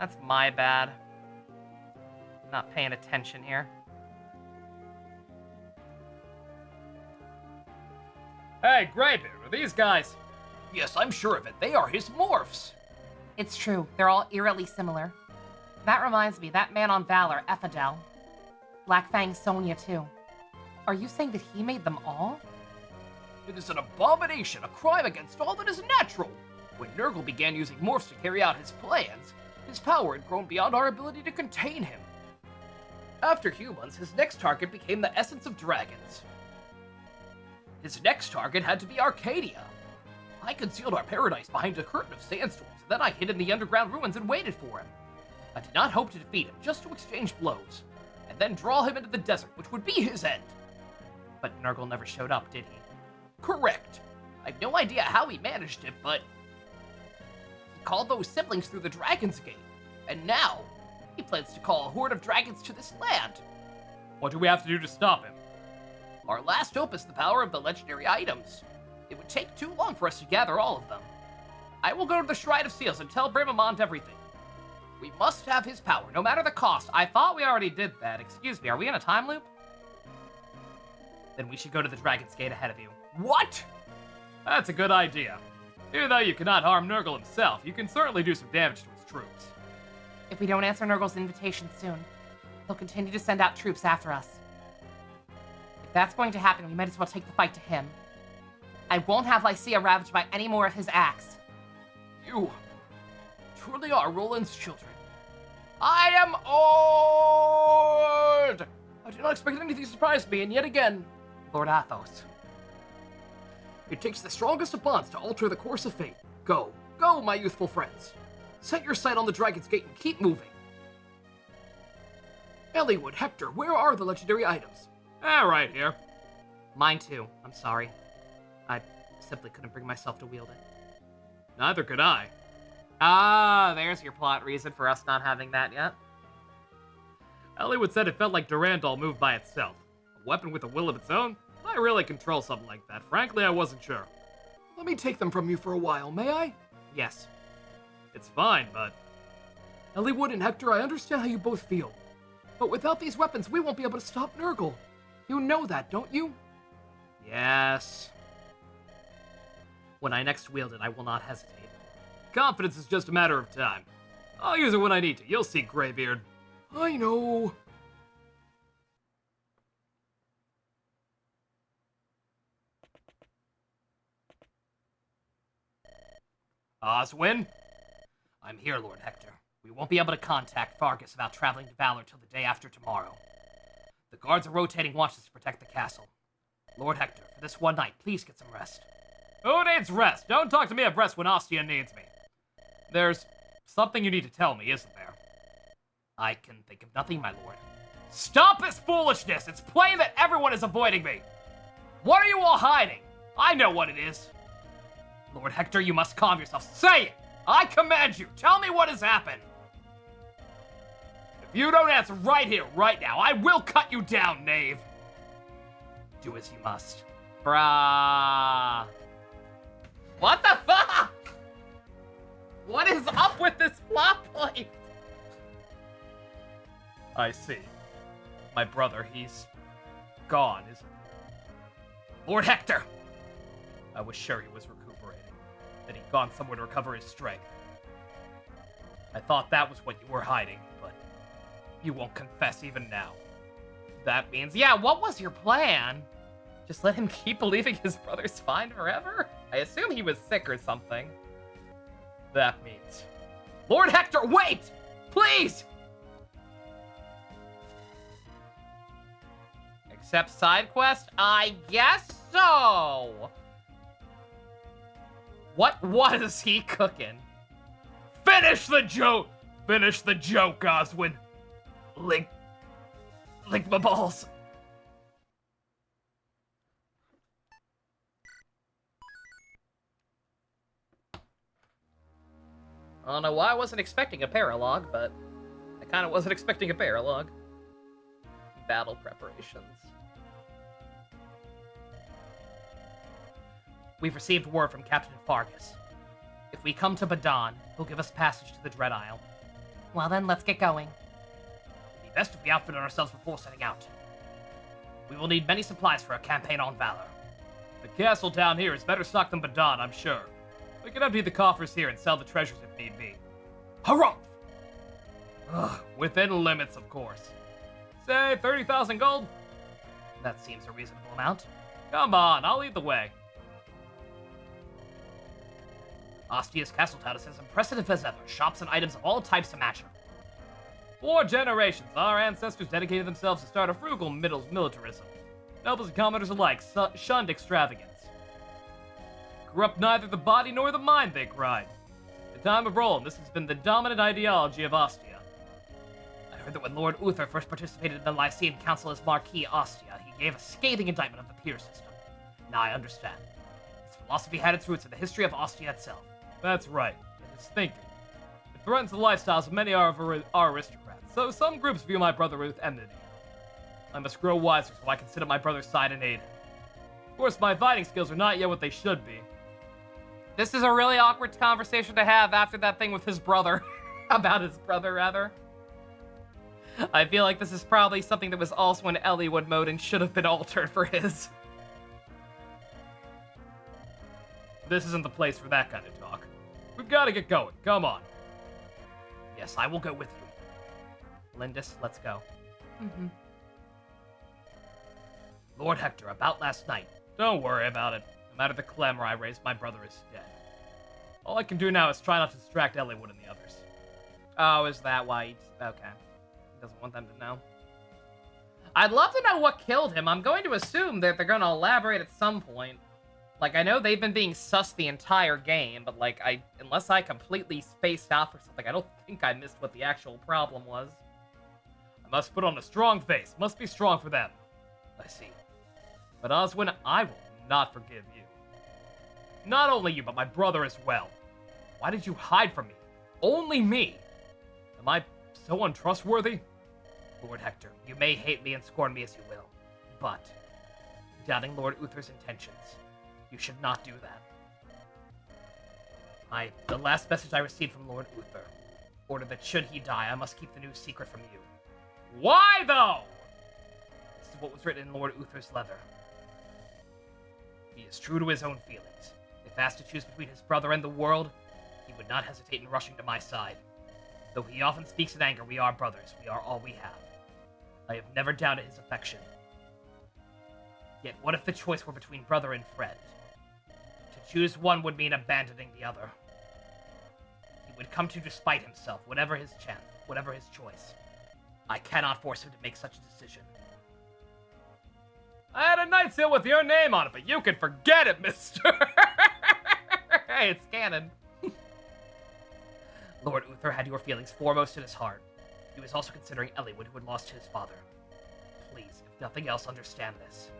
Speaker 1: That's my bad. I'm not paying attention here.
Speaker 3: Hey, Greybeard, are these guys?
Speaker 4: Yes, I'm sure of it. They are his morphs.
Speaker 2: It's true. They're all eerily similar. That reminds me, that man on Valor, Ephodel. Black Fang Sonia, too. Are you saying that he made them all?
Speaker 4: It is an abomination, a crime against all that is natural. When Nurgle began using morphs to carry out his plans, his power had grown beyond our ability to contain him. After humans, his next target became the essence of dragons. His next target had to be Arcadia. I concealed our paradise behind a curtain of sandstorms, and then I hid in the underground ruins and waited for him. I did not hope to defeat him, just to exchange blows, and then draw him into the desert, which would be his end.
Speaker 1: But Nurgle never showed up, did he?
Speaker 4: Correct. I have no idea how he managed it, but he called those siblings through the Dragon's Gate, and now he plans to call a horde of dragons to this land.
Speaker 3: What do we have to do to stop him?
Speaker 4: Our last hope is the power of the legendary items. It would take too long for us to gather all of them. I will go to the Shrine of Seals and tell Brimamont everything. We must have his power, no matter the cost.
Speaker 1: I thought we already did that. Excuse me, are we in a time loop? Then we should go to the Dragon's Gate ahead of you.
Speaker 4: What?
Speaker 3: That's a good idea. Even though you cannot harm Nurgle himself, you can certainly do some damage to his troops.
Speaker 2: If we don't answer Nurgle's invitation soon, he'll continue to send out troops after us. If that's going to happen, we might as well take the fight to him. I won't have Lycia ravaged by any more of his acts.
Speaker 4: You truly are Roland's children. I am old! I did not expect anything to surprise me, and yet again, Lord Athos. It takes the strongest of bonds to alter the course of fate. Go, go, my youthful friends. Set your sight on the Dragon's Gate and keep moving. Eliwood, Hector, where are the legendary items?
Speaker 3: Right here.
Speaker 1: Mine too. I'm sorry. I simply couldn't bring myself to wield it.
Speaker 3: Neither could I.
Speaker 1: Ah, there's your plot reason for us not having that yet.
Speaker 3: Eliwood said it felt like Durandal moved by itself. A weapon with a will of its own? I really control something like that. Frankly, I wasn't sure.
Speaker 4: Let me take them from you for a while, may I?
Speaker 1: Yes.
Speaker 3: It's fine, but...
Speaker 4: Eliwood and Hector, I understand how you both feel. But without these weapons, we won't be able to stop Nurgle. You know that, don't you?
Speaker 1: Yes. When I next wield it, I will not hesitate.
Speaker 3: Confidence is just a matter of time. I'll use it when I need to. You'll see, Greybeard.
Speaker 4: I know.
Speaker 3: Oswin?
Speaker 1: I'm here, Lord Hector. We won't be able to contact Fargus about traveling to Valor till the day after tomorrow. The guards are rotating watches to protect the castle. Lord Hector, for this one night, please get some rest.
Speaker 3: Who needs rest? Don't talk to me of rest when Ostia needs me. There's something you need to tell me, isn't there?
Speaker 4: I can think of nothing, my lord. Stop this foolishness! It's plain that everyone is avoiding me! What are you all hiding? I know what it is. Lord Hector, you must calm yourself. Say it! I command you! Tell me what has happened! If you don't answer right here, right now, I will cut you down, knave! Do as you must.
Speaker 1: Bruh. What the fuck? What is up with this plot point?
Speaker 4: I see. My brother, he's gone, isn't he? Lord Hector! I was sure he was recuperating, that he'd gone somewhere to recover his strength. I thought that was what you were hiding, but you won't confess even now.
Speaker 1: That means, yeah, what was your plan? Just let him keep believing his brother's fine forever? I assume he was sick or something.
Speaker 4: That means... Lord Hector, wait! Please!
Speaker 1: Accept side quest? I guess so! What was he cooking?
Speaker 4: Finish the joke! Finish the joke, Oswin! Lick my balls.
Speaker 1: I don't know why I wasn't expecting a paralogue, but I kind of wasn't expecting a paralogue. Battle preparations. We've received word from Captain Fargus. If we come to Badon, he'll give us passage to the Dread Isle. Well then, let's get going.
Speaker 4: It'd be best if we outfitted ourselves before setting out. We will need many supplies for a campaign on Valor. The castle down here is better stocked than Badon, I'm sure. We can empty the coffers here and sell the treasures if need be. Hurrah! Within limits, of course. Say 30,000 gold?
Speaker 1: That seems a reasonable amount.
Speaker 4: Come on, I'll lead the way. Ostia's castle town is as impressive as ever. Shops and items of all types to match them. 4 generations, our ancestors dedicated themselves to start a frugal militarism. Nobles and commoners alike shunned extravagance. Corrupt neither the body nor the mind, they cried. The time of Rome, this has been the dominant ideology of Ostia. I heard that when Lord Uther first participated in the Lyceum Council as Marquis Ostia, he gave a scathing indictment of the peer system. Now I understand. His philosophy had its roots in the history of Ostia itself. That's right, in his thinking. It threatens the lifestyles of many of our aristocrats, so some groups view my brother with enmity. I must grow wiser so I can sit at my brother's side and aid him. Of course, my fighting skills are not yet what they should be.
Speaker 1: This is a really awkward conversation to have after that thing with his brother. About his brother, rather. I feel like this is probably something that was also in Eliwood mode and should have been altered for his.
Speaker 4: This isn't the place for that kind of talk. We've got to get going. Come on. Yes, I will go with you.
Speaker 1: Lindis, let's go.
Speaker 4: Lord Hector, about last night. Don't worry about it. No matter the clamor I raised, my brother is dead. All I can do now is try not to distract Eliwood and the others.
Speaker 1: Oh, is that why he's... Okay. He doesn't want them to know. I'd love to know what killed him. I'm going to assume that they're going to elaborate at some point. Like, I know they've been being sus the entire game, but, like, unless I completely spaced out or something, I don't think I missed what the actual problem was.
Speaker 4: I must put on a strong face. Must be strong for them. I see. But Oswin, I will not forgive you. Not only you, but my brother as well. Why did you hide from me? Only me? Am I so untrustworthy?
Speaker 1: Lord Hector, you may hate me and scorn me as you will, but, doubting Lord Uther's intentions, you should not do that. The last message I received from Lord Uther ordered that should he die, I must keep the news secret from you.
Speaker 4: Why, though?
Speaker 1: This is what was written in Lord Uther's letter. He is true to his own feelings. If asked to choose between his brother and the world, he would not hesitate in rushing to my side. Though he often speaks in anger, we are brothers. We are all we have. I have never doubted his affection. Yet what if the choice were between brother and friend? To choose one would mean abandoning the other. He would come to despite himself, whatever his chance, whatever his choice. I cannot force him to make such a decision.
Speaker 4: I had a night seal with your name on it, but you can forget it, mister.
Speaker 1: Hey, it's canon. Lord Uther had your feelings foremost in his heart.
Speaker 4: He was also considering Elliewood, who had lost his father. Please, if nothing else, understand this.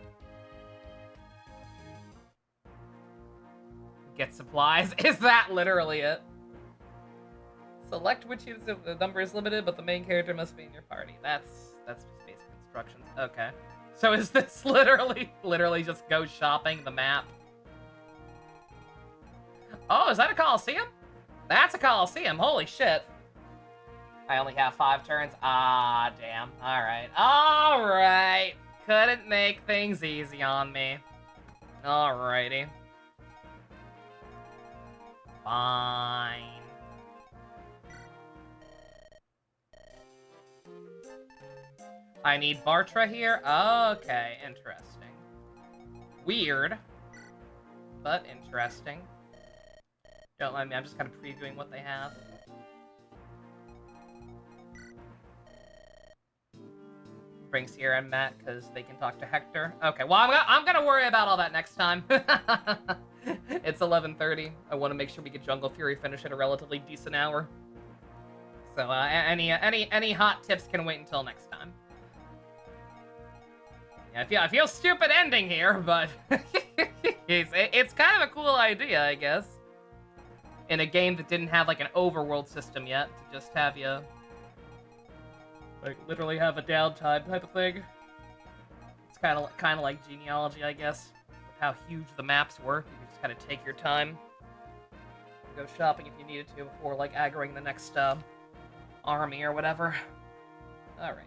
Speaker 1: Get supplies. Is that literally it? Select which the number is limited, but the main character must be in your party. That's just basic instructions. Okay. So is this literally just go shopping the map? Oh, is that a Coliseum? That's a Coliseum. Holy shit. I only have 5 turns. Ah, damn. Alright. Alright. Couldn't make things easy on me. Alrighty. Fine. I need Bartra here? Okay, interesting. Weird. But interesting. Don't mind me, I'm just kind of previewing what they have. Bring Sierra and Matt, because they can talk to Hector. Okay, well, I'm gonna worry about all that next time. It's 11:30. I want to make sure we get Jungle Fury finished at a relatively decent hour. So, any hot tips can wait until next time. Yeah, I feel stupid ending here, but it's kind of a cool idea, I guess. In a game that didn't have like an overworld system yet, to just have you like literally have a downtime type of thing. It's kind of like genealogy, I guess, with how huge the maps were. You could just kind of take your time, go shopping if you needed to before like aggroing the next army or whatever. All right.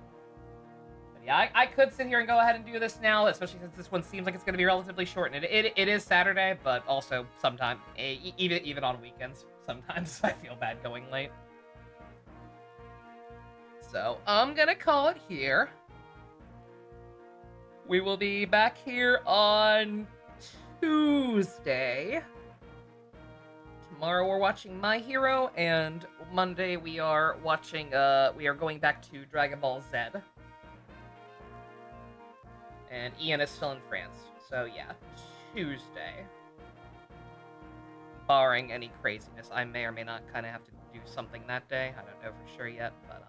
Speaker 1: Yeah, I could sit here and go ahead and do this now, especially since this one seems like it's going to be relatively short. And it is Saturday, but also sometimes, even on weekends, sometimes I feel bad going late. So, I'm going to call it here. We will be back here on Tuesday. Tomorrow we're watching My Hero, and Monday we are watching, we are going back to Dragon Ball Z. And Ian is still in France. So yeah, Tuesday. Barring any craziness. I may or may not kind of have to do something that day. I don't know for sure yet, but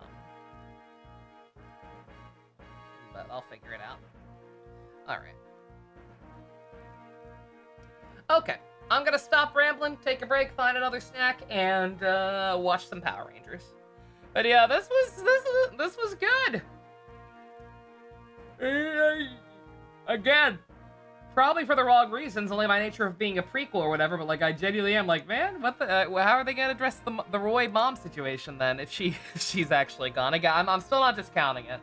Speaker 1: I'll figure it out. Alright. Okay. I'm gonna stop rambling, take a break, find another snack, and watch some Power Rangers. But yeah, this was good. Again, probably for the wrong reasons, only by nature of being a prequel or whatever, but like I genuinely am like, man, what the, how are they gonna address the Roy mom situation then if she's actually gone? Again, I'm still not discounting it.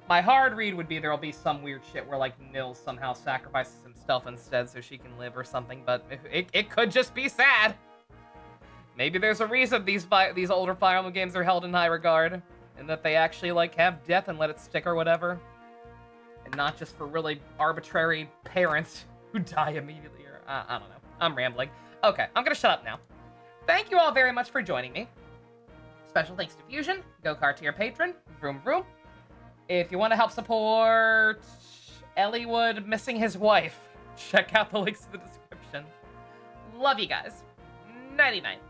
Speaker 1: My hard read would be there'll be some weird shit where like Nils somehow sacrifices himself instead so she can live or something, but it could just be sad. Maybe there's a reason these older Fire Emblem games are held in high regard, and that they actually like have death and let it stick or whatever. And not just for really arbitrary parents who die immediately, or I don't know. I'm rambling. Okay, I'm gonna shut up now. Thank you all very much for joining me. Special thanks to Fusion, Go-Kart tier patron, Vroom Vroom. If you want to help support Elliewood missing his wife, check out the links in the description. Love you guys. Nighty-night.